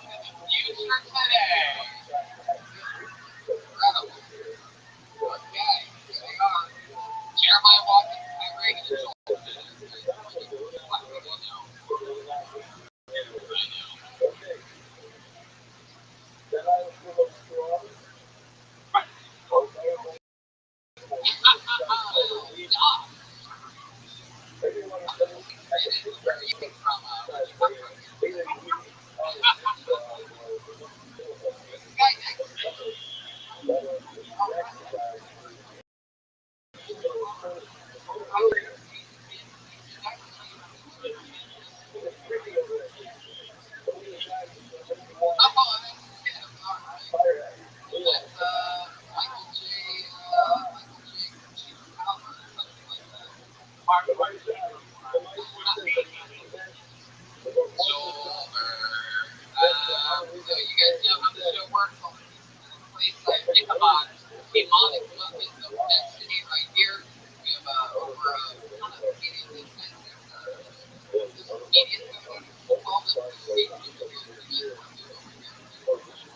you guys know how the show works. I'll place Ichabod, demonic movement of destiny right here. We have over a ton of comedians and comedians. All the speakers over here for you guys to do over here.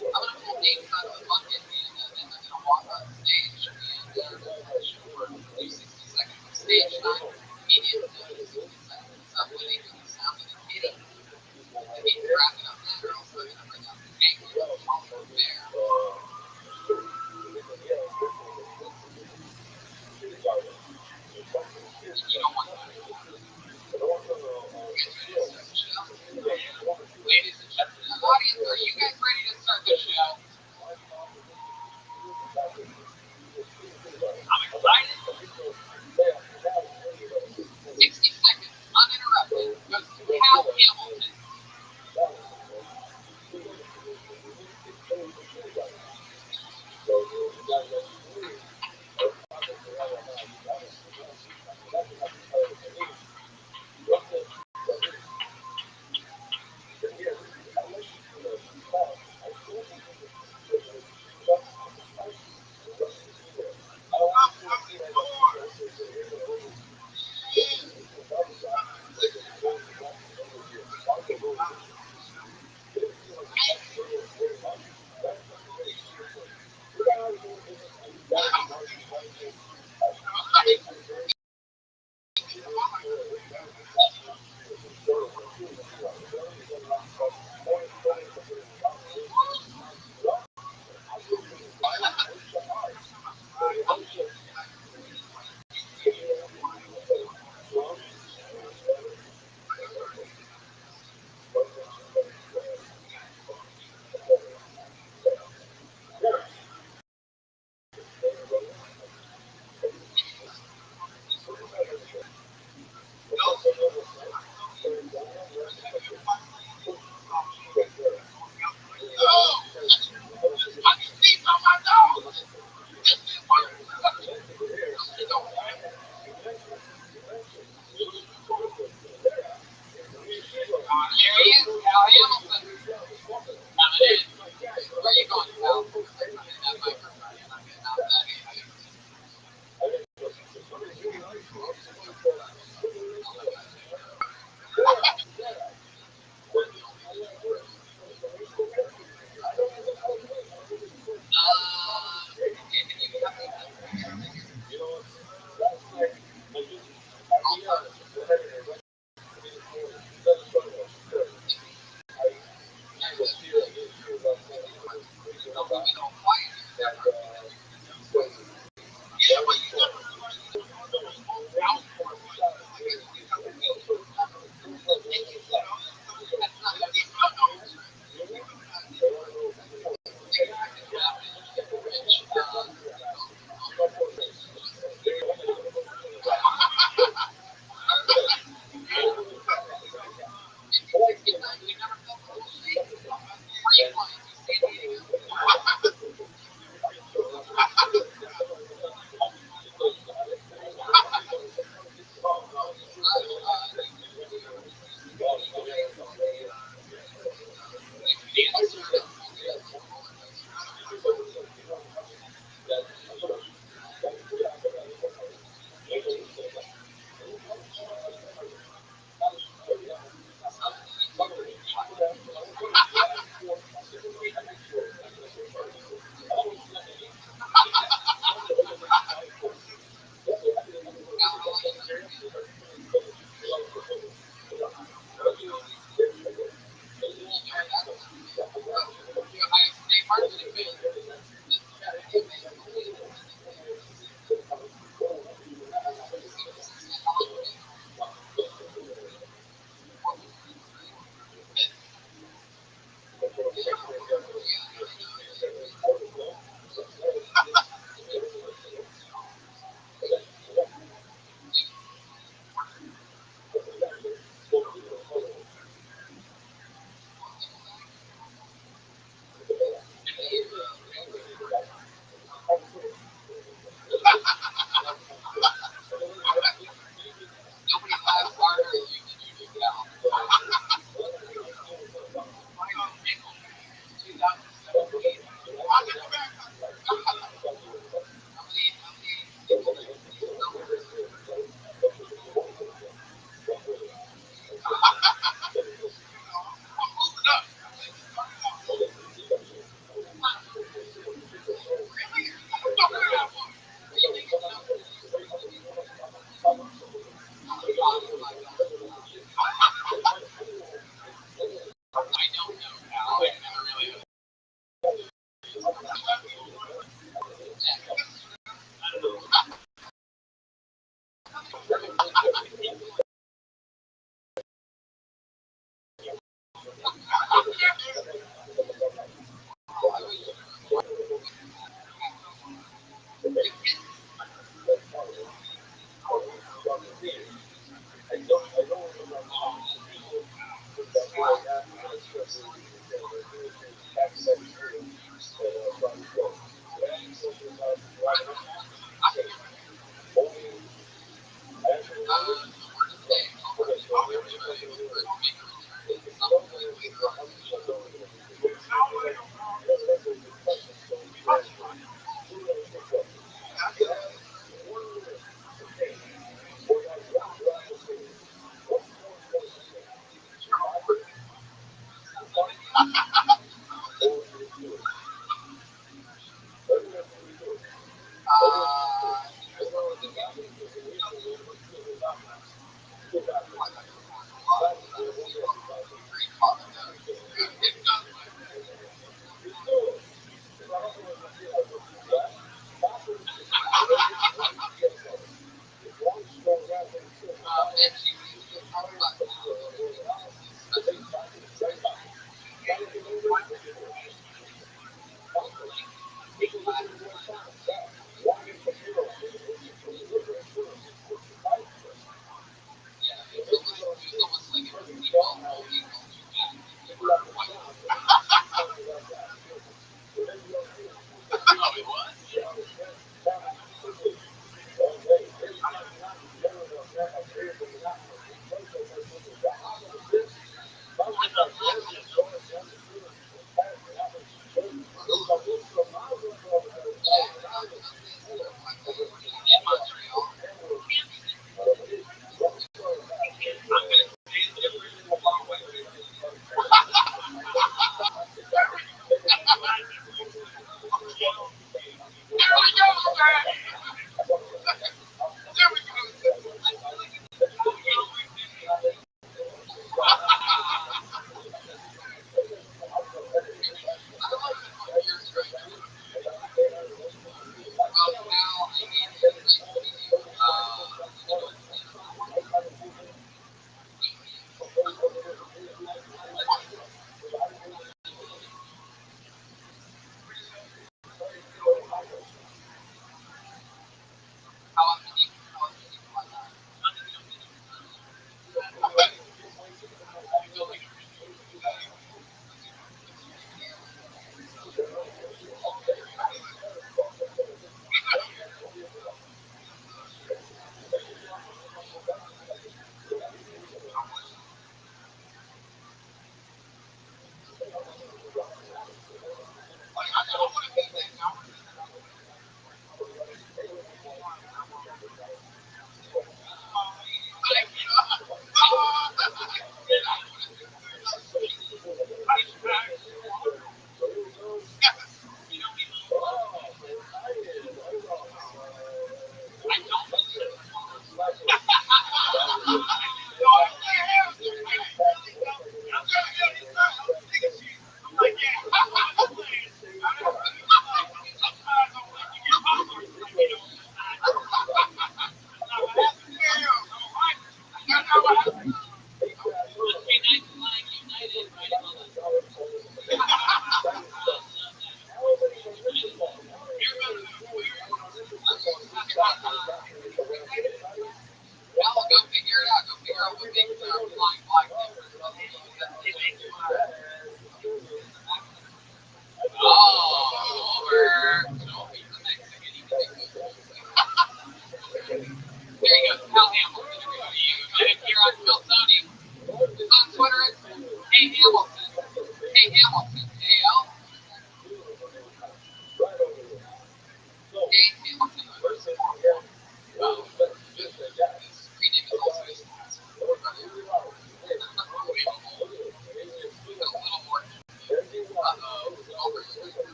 I'm going to pull names out of the bucket and then I'm going to walk on stage and the show for 60 seconds of stage time. Comedians, 60 seconds of subway with the sound of the kitty. I need to wrap it up then, or else I'm going to bring out the angry Hollywood bear. You don't want that. You guys ready to start the show? Ladies and gentlemen, audience, are you guys ready to start the show? I'm excited. 60 seconds, uninterrupted, goes to Cal Hamilton. There he is, Cal Hamilton. Coming in. Where are you going, Cal? I'm hitting that microphone and I'm getting out that easy.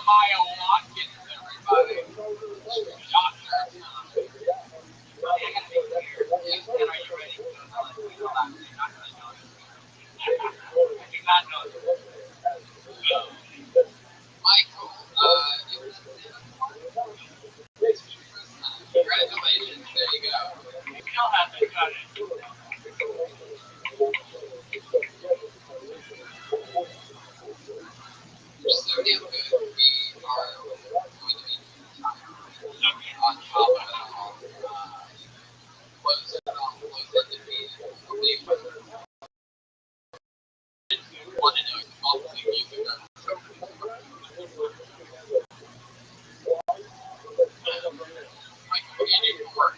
Jeremiah Watkins, everybody. Doctor. I gotta be clear. Yes, and are you ready? We go back to not really know this. I do not know this. Michael, congratulations. There you go. We all have to cut it. You're so damn good. We are going to be on top of it all. Close it off, close undefeated. Want to know all the music done. Michael, what do you do for work?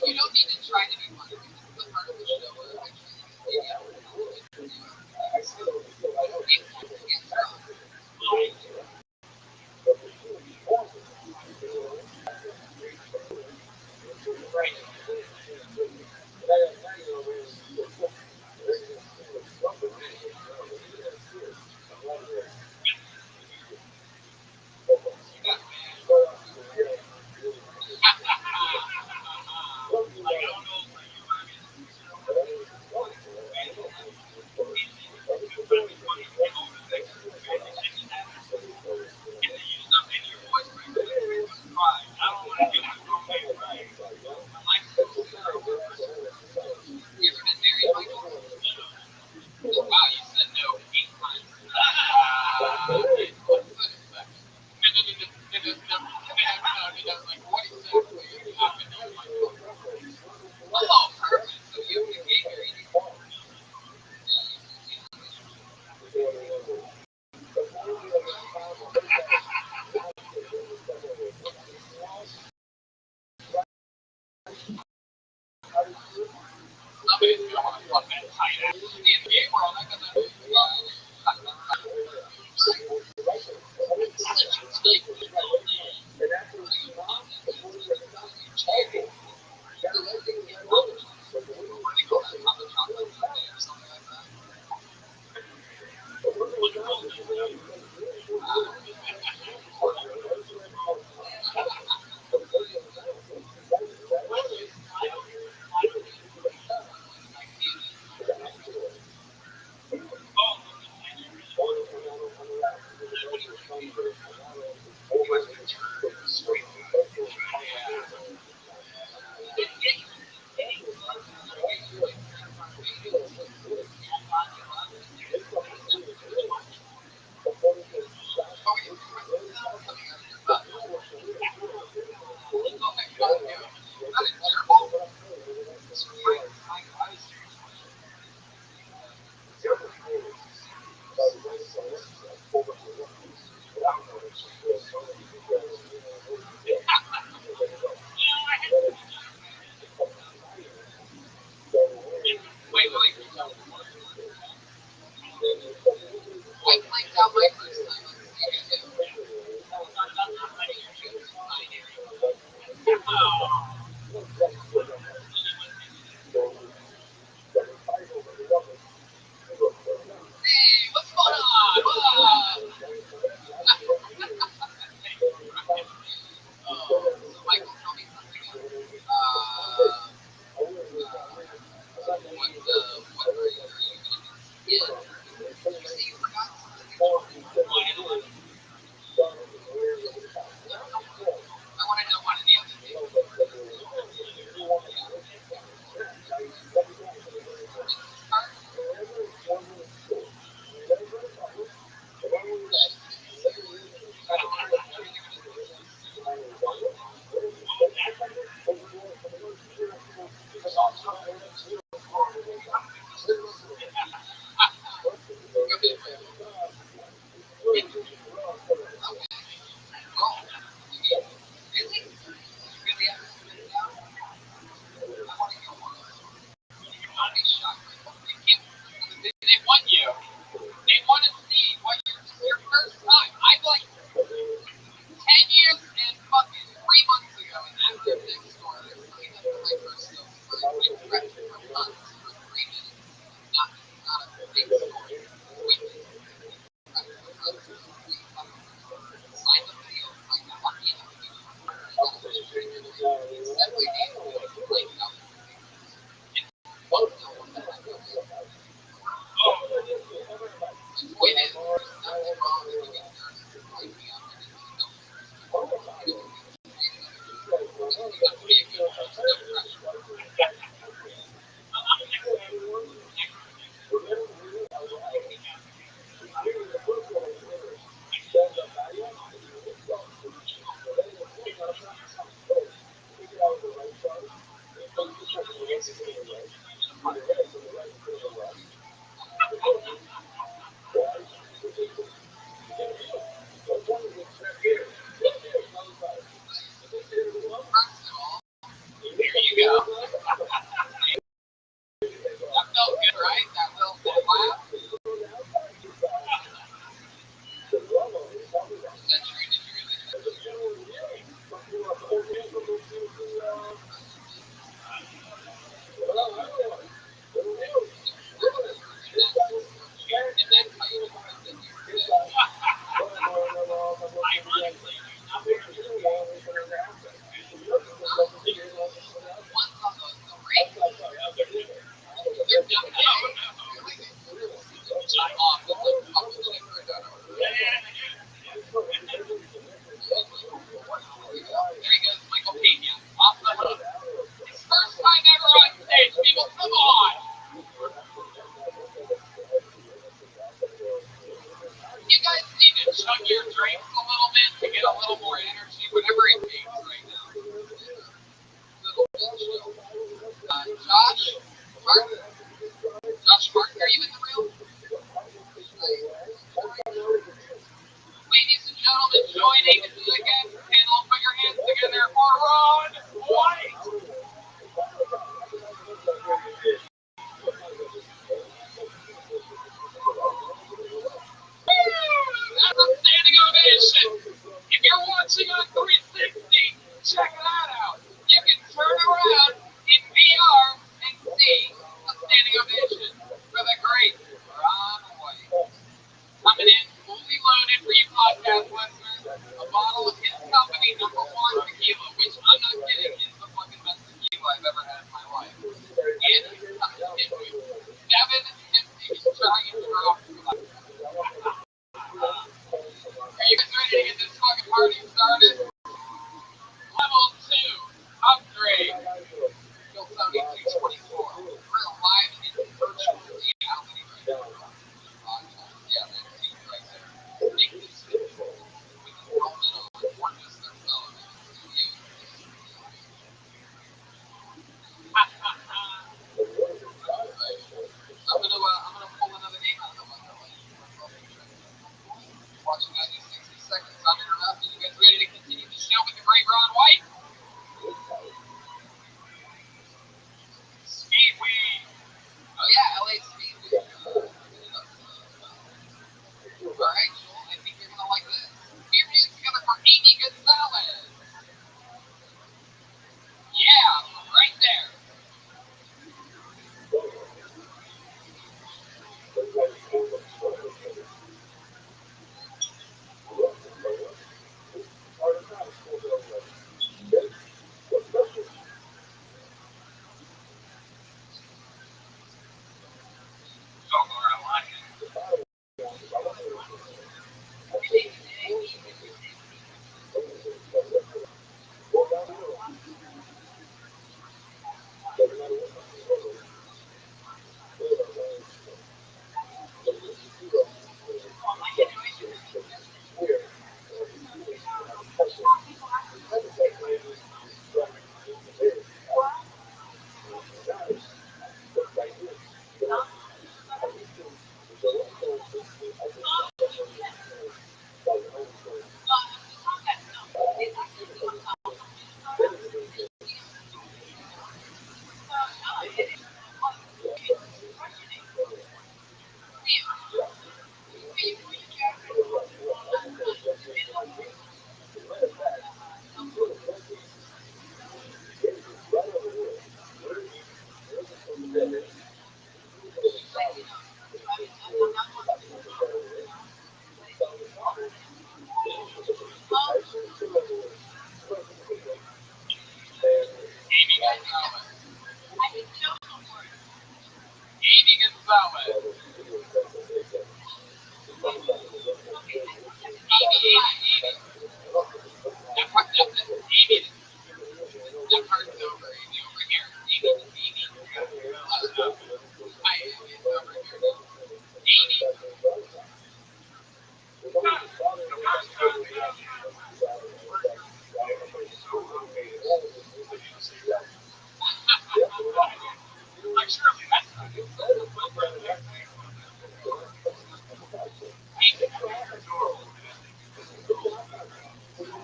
You don't need to try to be funny. This is the part of the show where I You ever been married, Michael? Wow, you said no 8 times. What was unexpected? Like, what exactly happened? Oh, perfect. So you have a gay married? Somebody's going to want to fuck that tight ass. In the gay world, I got that.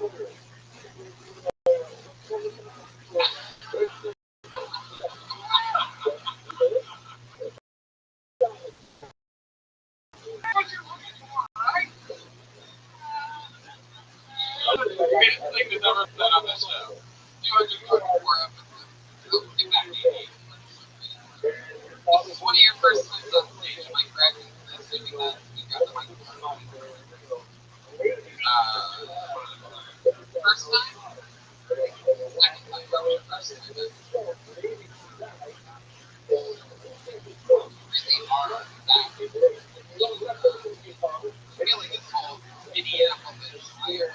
Greatest thing that's ever said on this show. 224 episodes. Go get back, Amy. This is one of your first times on stage. Am I correct in assuming that you got the microphone? First time? Second time. What was your first time? Really hard. That feeling this whole Minneapolis here.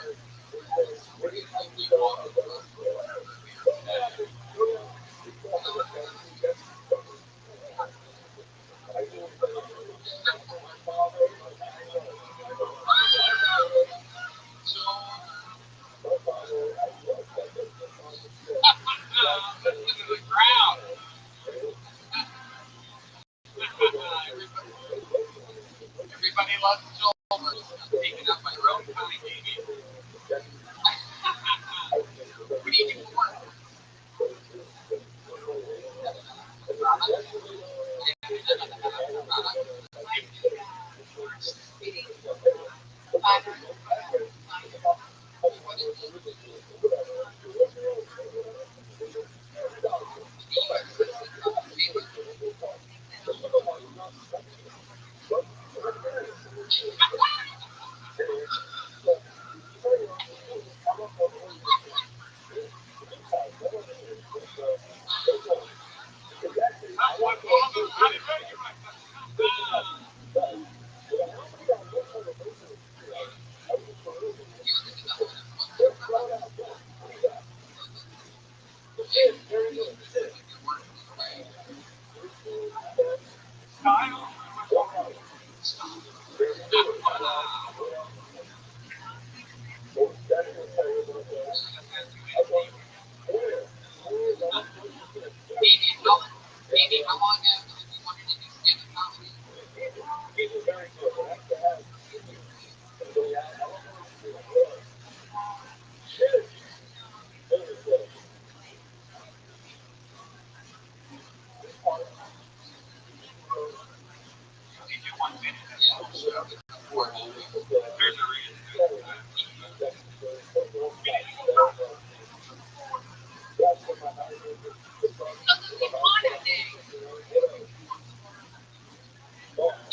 Where do you think you walk across the border? Listen to the crowd. Everybody loves shoulders. I'm taking up my own time, baby. What do you do for work? Maybe how long have you wanted to do stand-up comedy? You do 1 minute. Yeah, sure. Before that. There's a reason.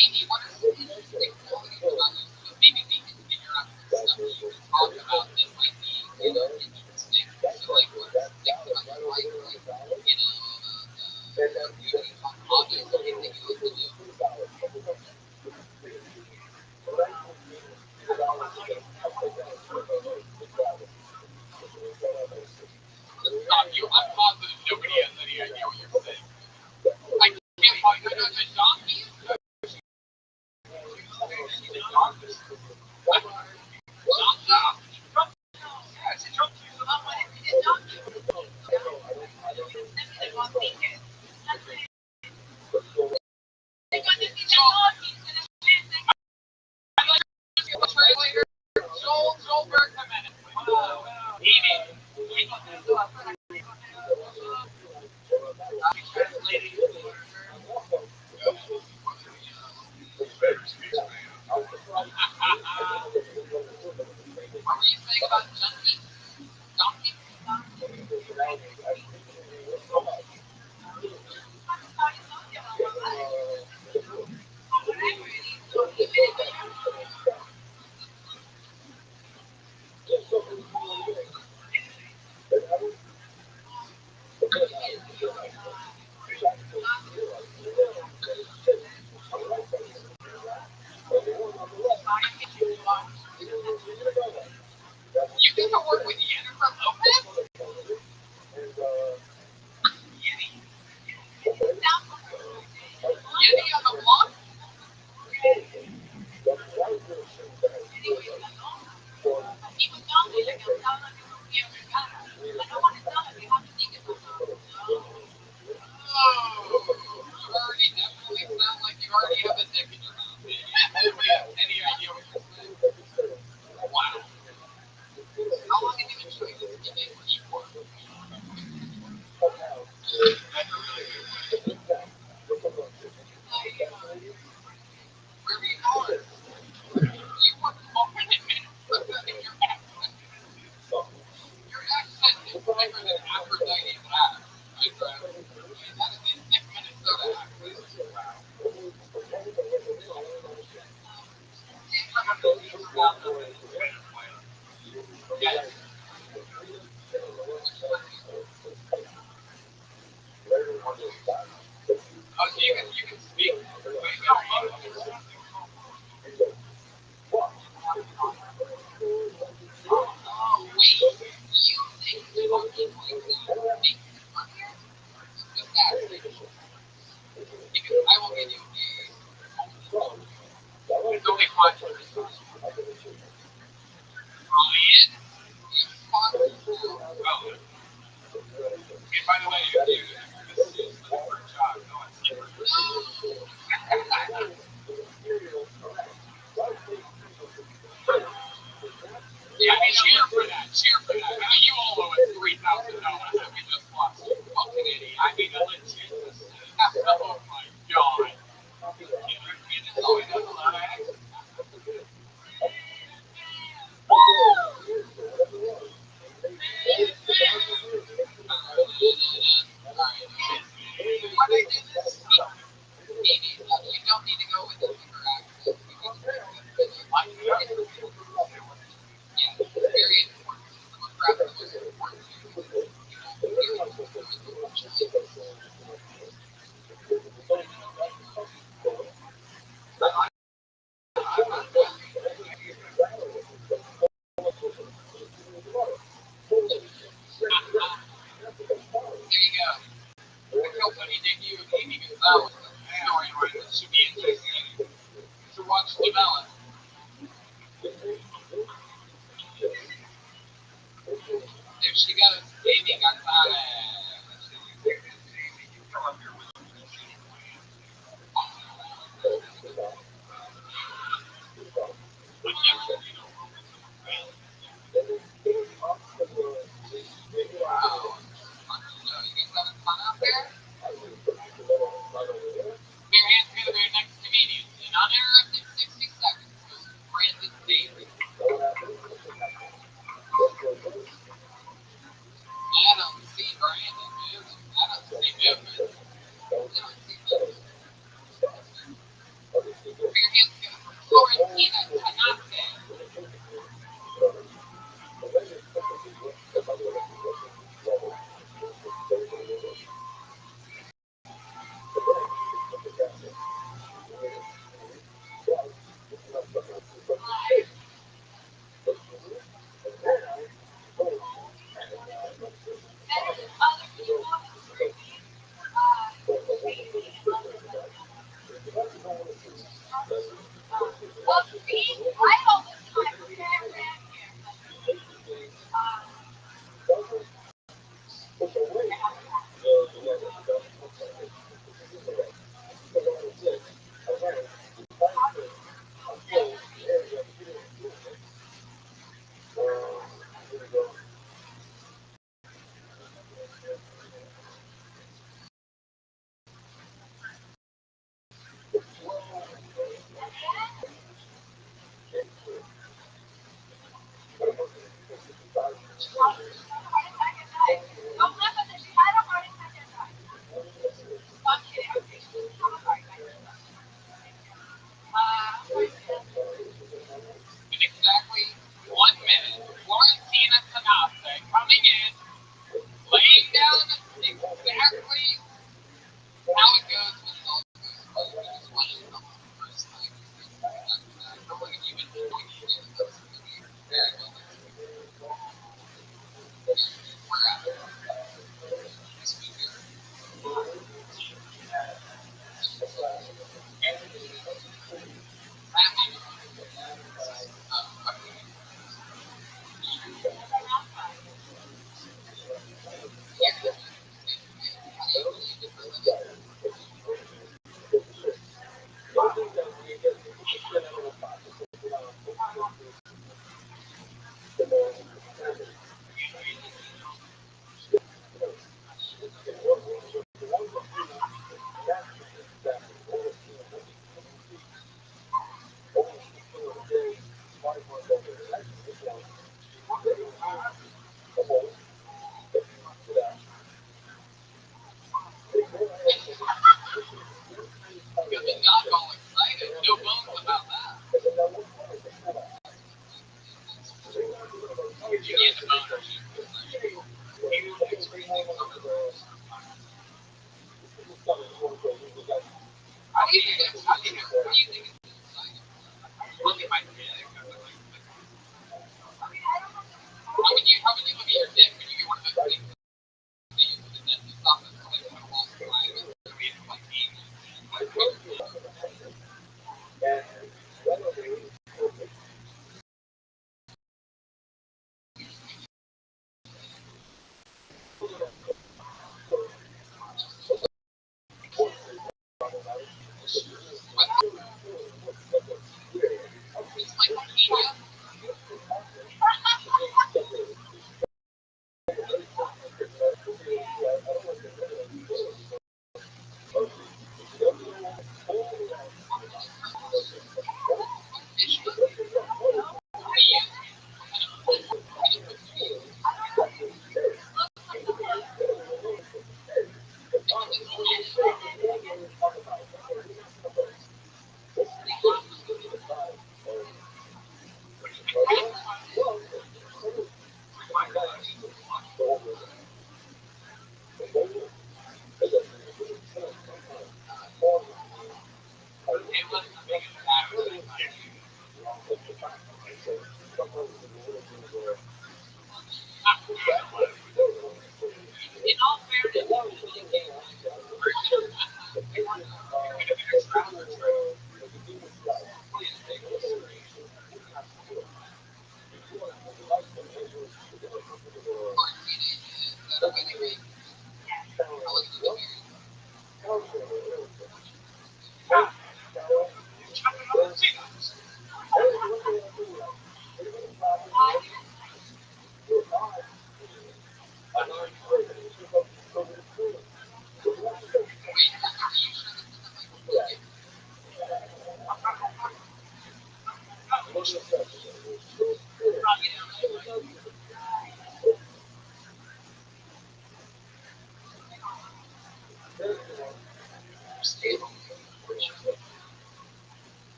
Amy, what are some interesting qualities about you? So maybe we can figure out some stuff that you can talk about that might be, interesting. So, like, what sticks about your life, like, you talk hobbies, anything you like to do. Let's stop you. I'm positive nobody has any idea what you're saying. I can't find the donkeys. Joelberg, come in. Amy. What were you saying about junkie? Donkey? You get to work with Jennifer Lopez? Yeti on the block? Oh, you already definitely sound like you already have a dick in your mouth. Anybody have any idea what you're saying? Wow. How long Yes. Oh, so you can speak. Oh, wait. You think little people like that make money? Just asking. Because I will give you it's only 5%. Ryan, you sponsor now. Oh. Okay, by the way, this is looking for a job. No one's here. Yeah, cheer for that. Cheer for that. Now you all owe us $3,000 that we just lost. You fucking idiot. I mean, a legit. Oh my god. It's always a lot of action. You don't need to go with the finger accent. Yeah, it's very important. Perhaps the most important thing. There you go. Look how funny did you because that was the story where this should be interesting to watch develop. There she goes, Amy Gonzalez. Wow. So you guys having fun out there? Your hands together your next comedian. In uninterrupted 60 seconds was Brandon Daly. I don't see Brandon moving. I don't see movement. I don't see movement. Put your hands together for Florentina Canate. In exactly 1 minute, Florentina Canate coming in, laying down exactly how it goes when it all goes well. We just want to come on the first time. How long have you been doing it? Very well. We're at it. This week here. You'll be not all excited. No bones about that. and the ownership. How do you think it's exciting? Look at my dick. How would you look at your dick when you get one of those things that you put in that stuff that's like a whole slide of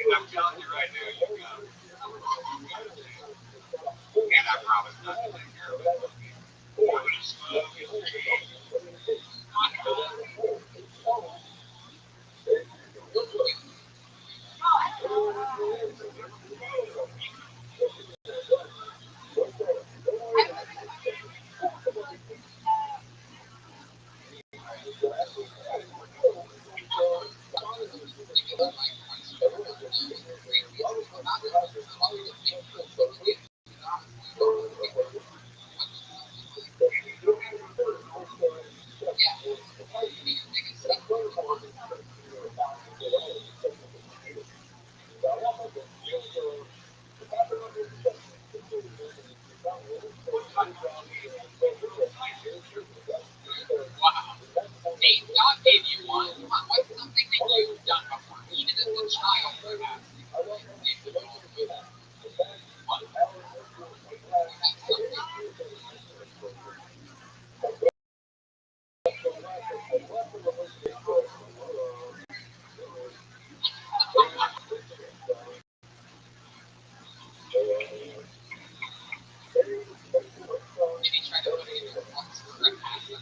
like I'm telling you right now, you got it. And I promise not to take care of it. We're going to smoke and drink. Wow. Hey, God gave you one. Come on, what's something that you've done before, even as a child, perhaps? Maybe try to put it in your box for a half an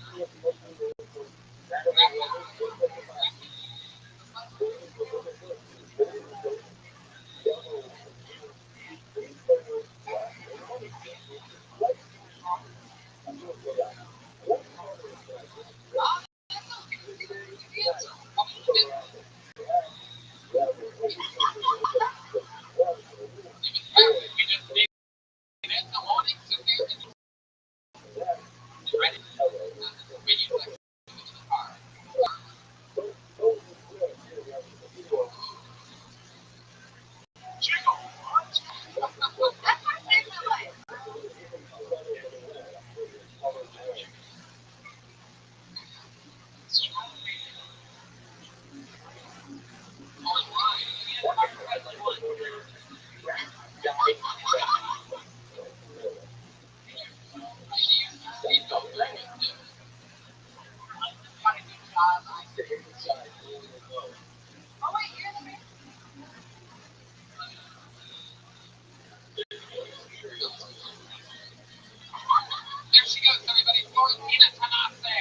There she goes, everybody. Florentina Tanase.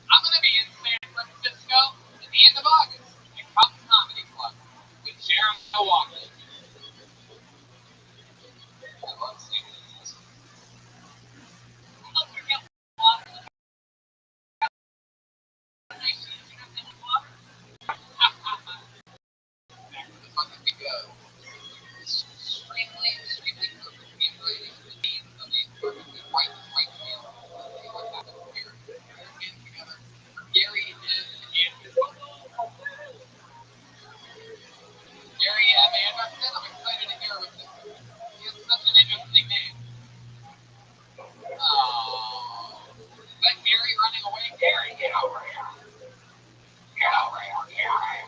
I'm going to be in San Francisco at the end of August at Cotton Comedy Club with Sharon Milwaukee. I love San Francisco. Back to the bucket we go. Extremely, extremely perfect handwriting. The name of a perfectly right here. See what happens here. Again together. Gary is in his Gary M. Anderson. I'm excited to hear what this is. He has such an interesting name. Oh. Is that Gary running away? Gary, get over here. Get over here, Gary.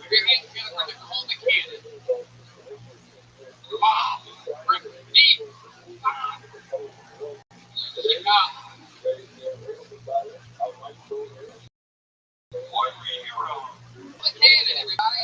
Maybe it's going for Nicole McCannon. Wow. Rick deep. Chicago. Boy, hero. McCannon, everybody.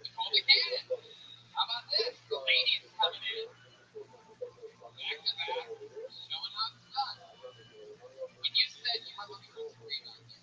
Nicole McCannon. How about this? The ladies coming in. Back to back. Showing how it's done. When you said you were looking for 3 months,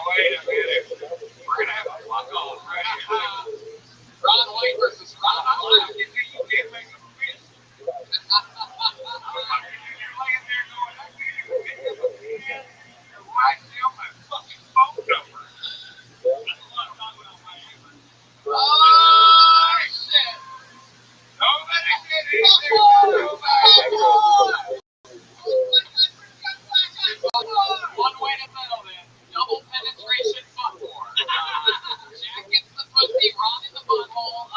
wait a minute. We're gonna have a fuck-off right here. Ron White versus Ron Black. You can't make a fist. You're laying there going, I can't even pick up a pen. You're writing down my fucking phone number. That's a lot of time without my neighbor. Oh, shit. Nobody did anything. Nobody. One way to settle this. Double penetration butt war. Jack gets the pussy, Ron in the butthole.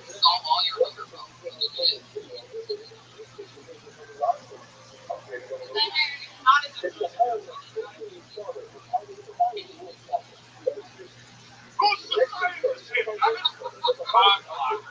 Solve all your hunger problems. Who's the scientist here? Cock blocker.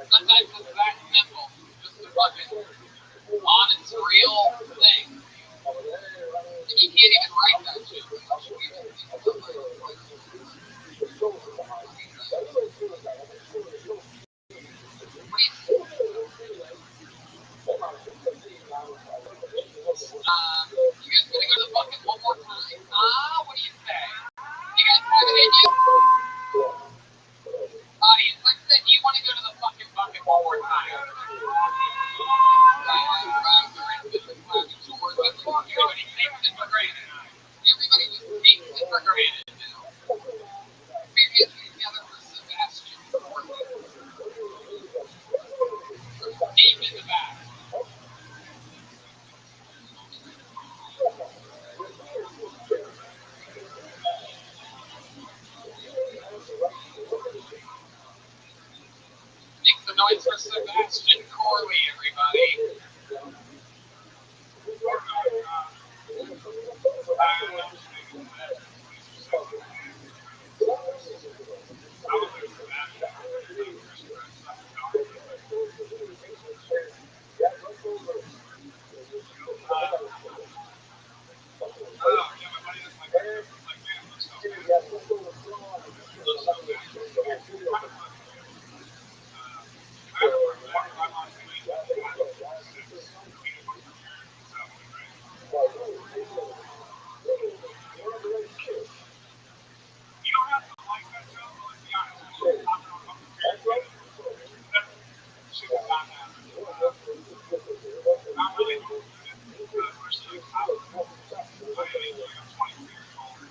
Sometimes it's that simple. Just to fucking on its real thing. And you can't even write that shit. You guys gonna go to the bucket one more time? What do you say? You guys have it in you? Audience, like I said, do you want to go to the fucking bucket one more time? Everybody takes it for granted. Everybody just takes it for granted now. points for Sebastian Corley, everybody. You don't have to like that show, but let's be honest. When you're talking about something very should not happen. Not really especially in college. I'm 23 years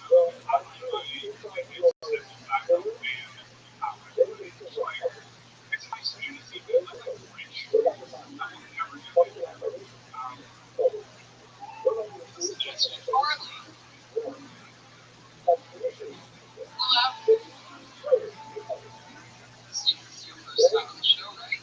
old. I'm like it's 75 year old man in college. It's like it's nice to see people that's like rich. I would never do it. Sebastian Corley. Hello. This is your first time on the show, right?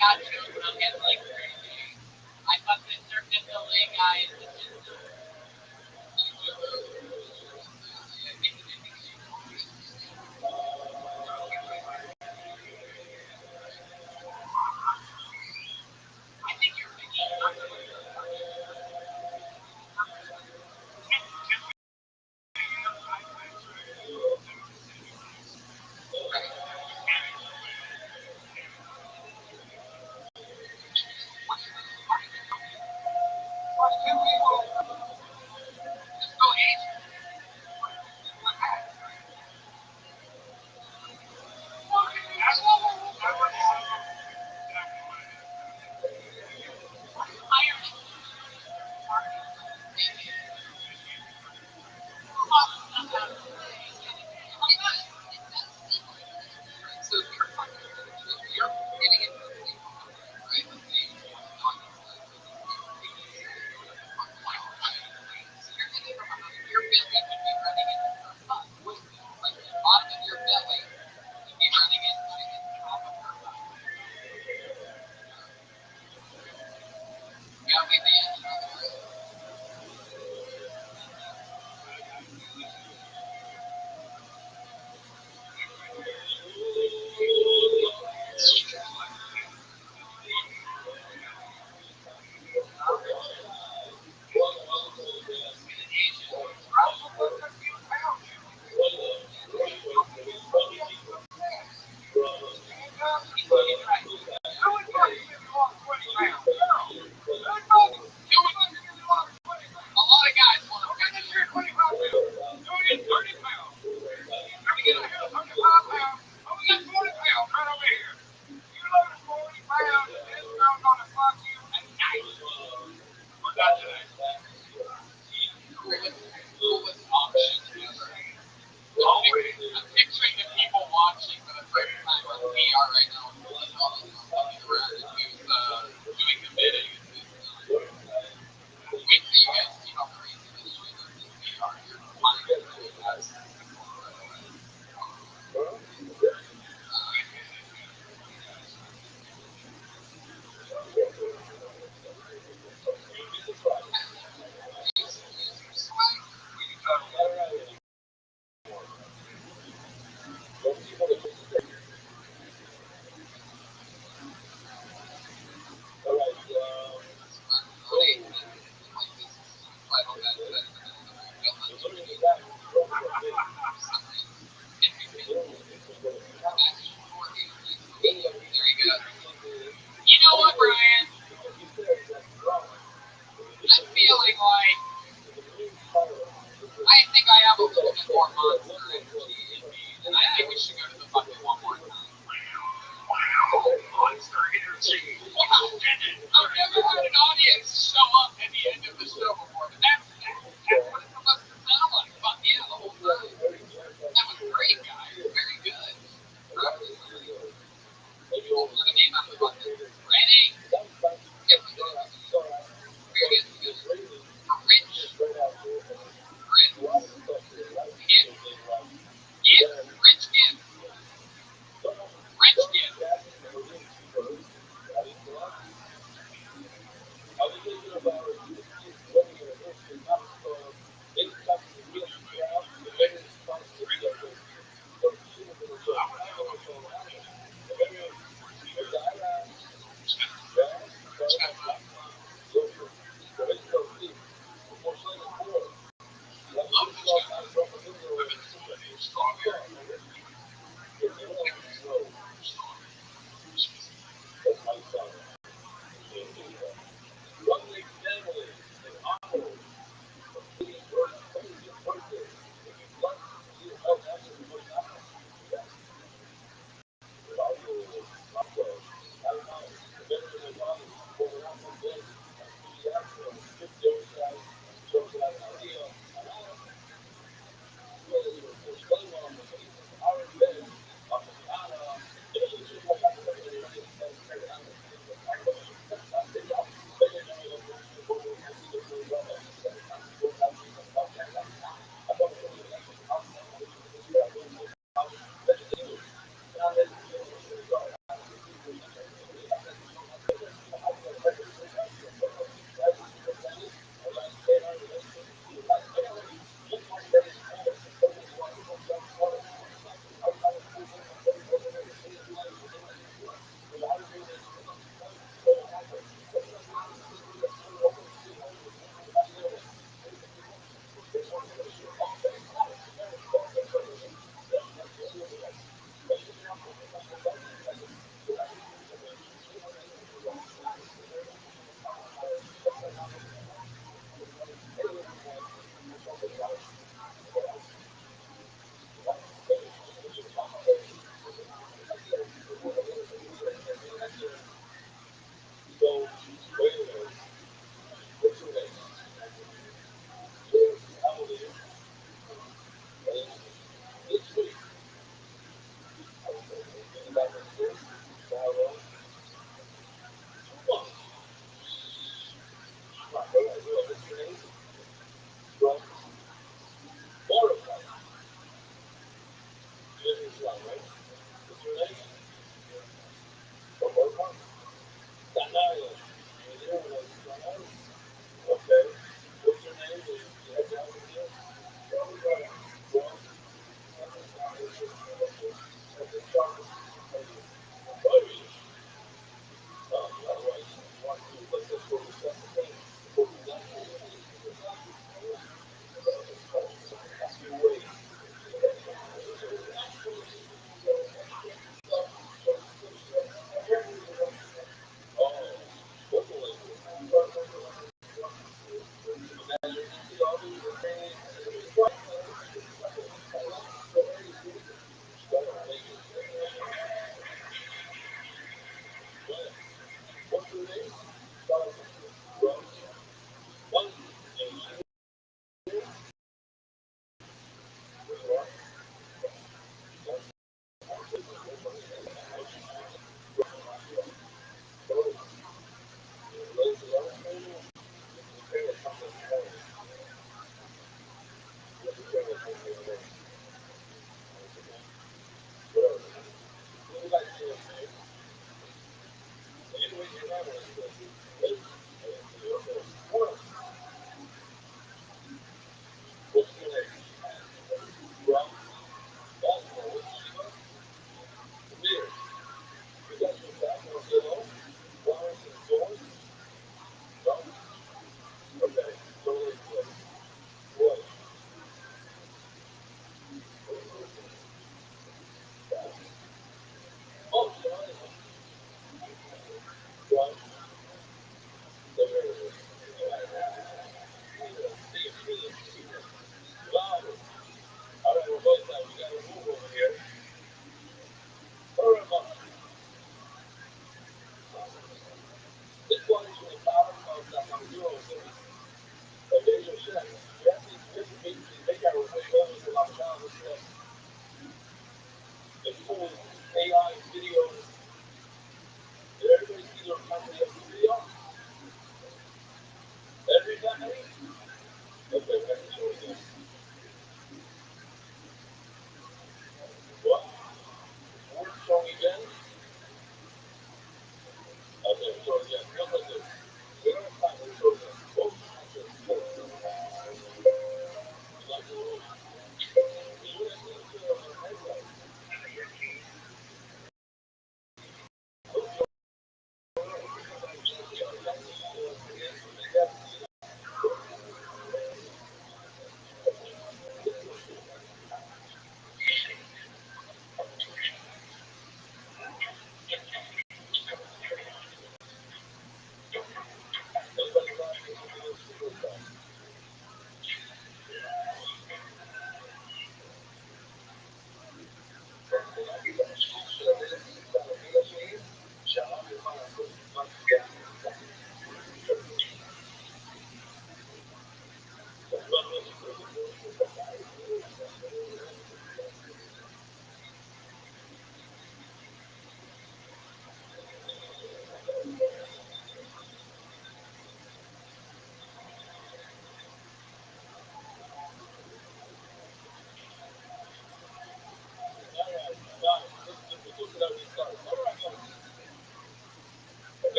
got chills when I'm getting like crazy. I fucking circus LA guys. I think you're thinking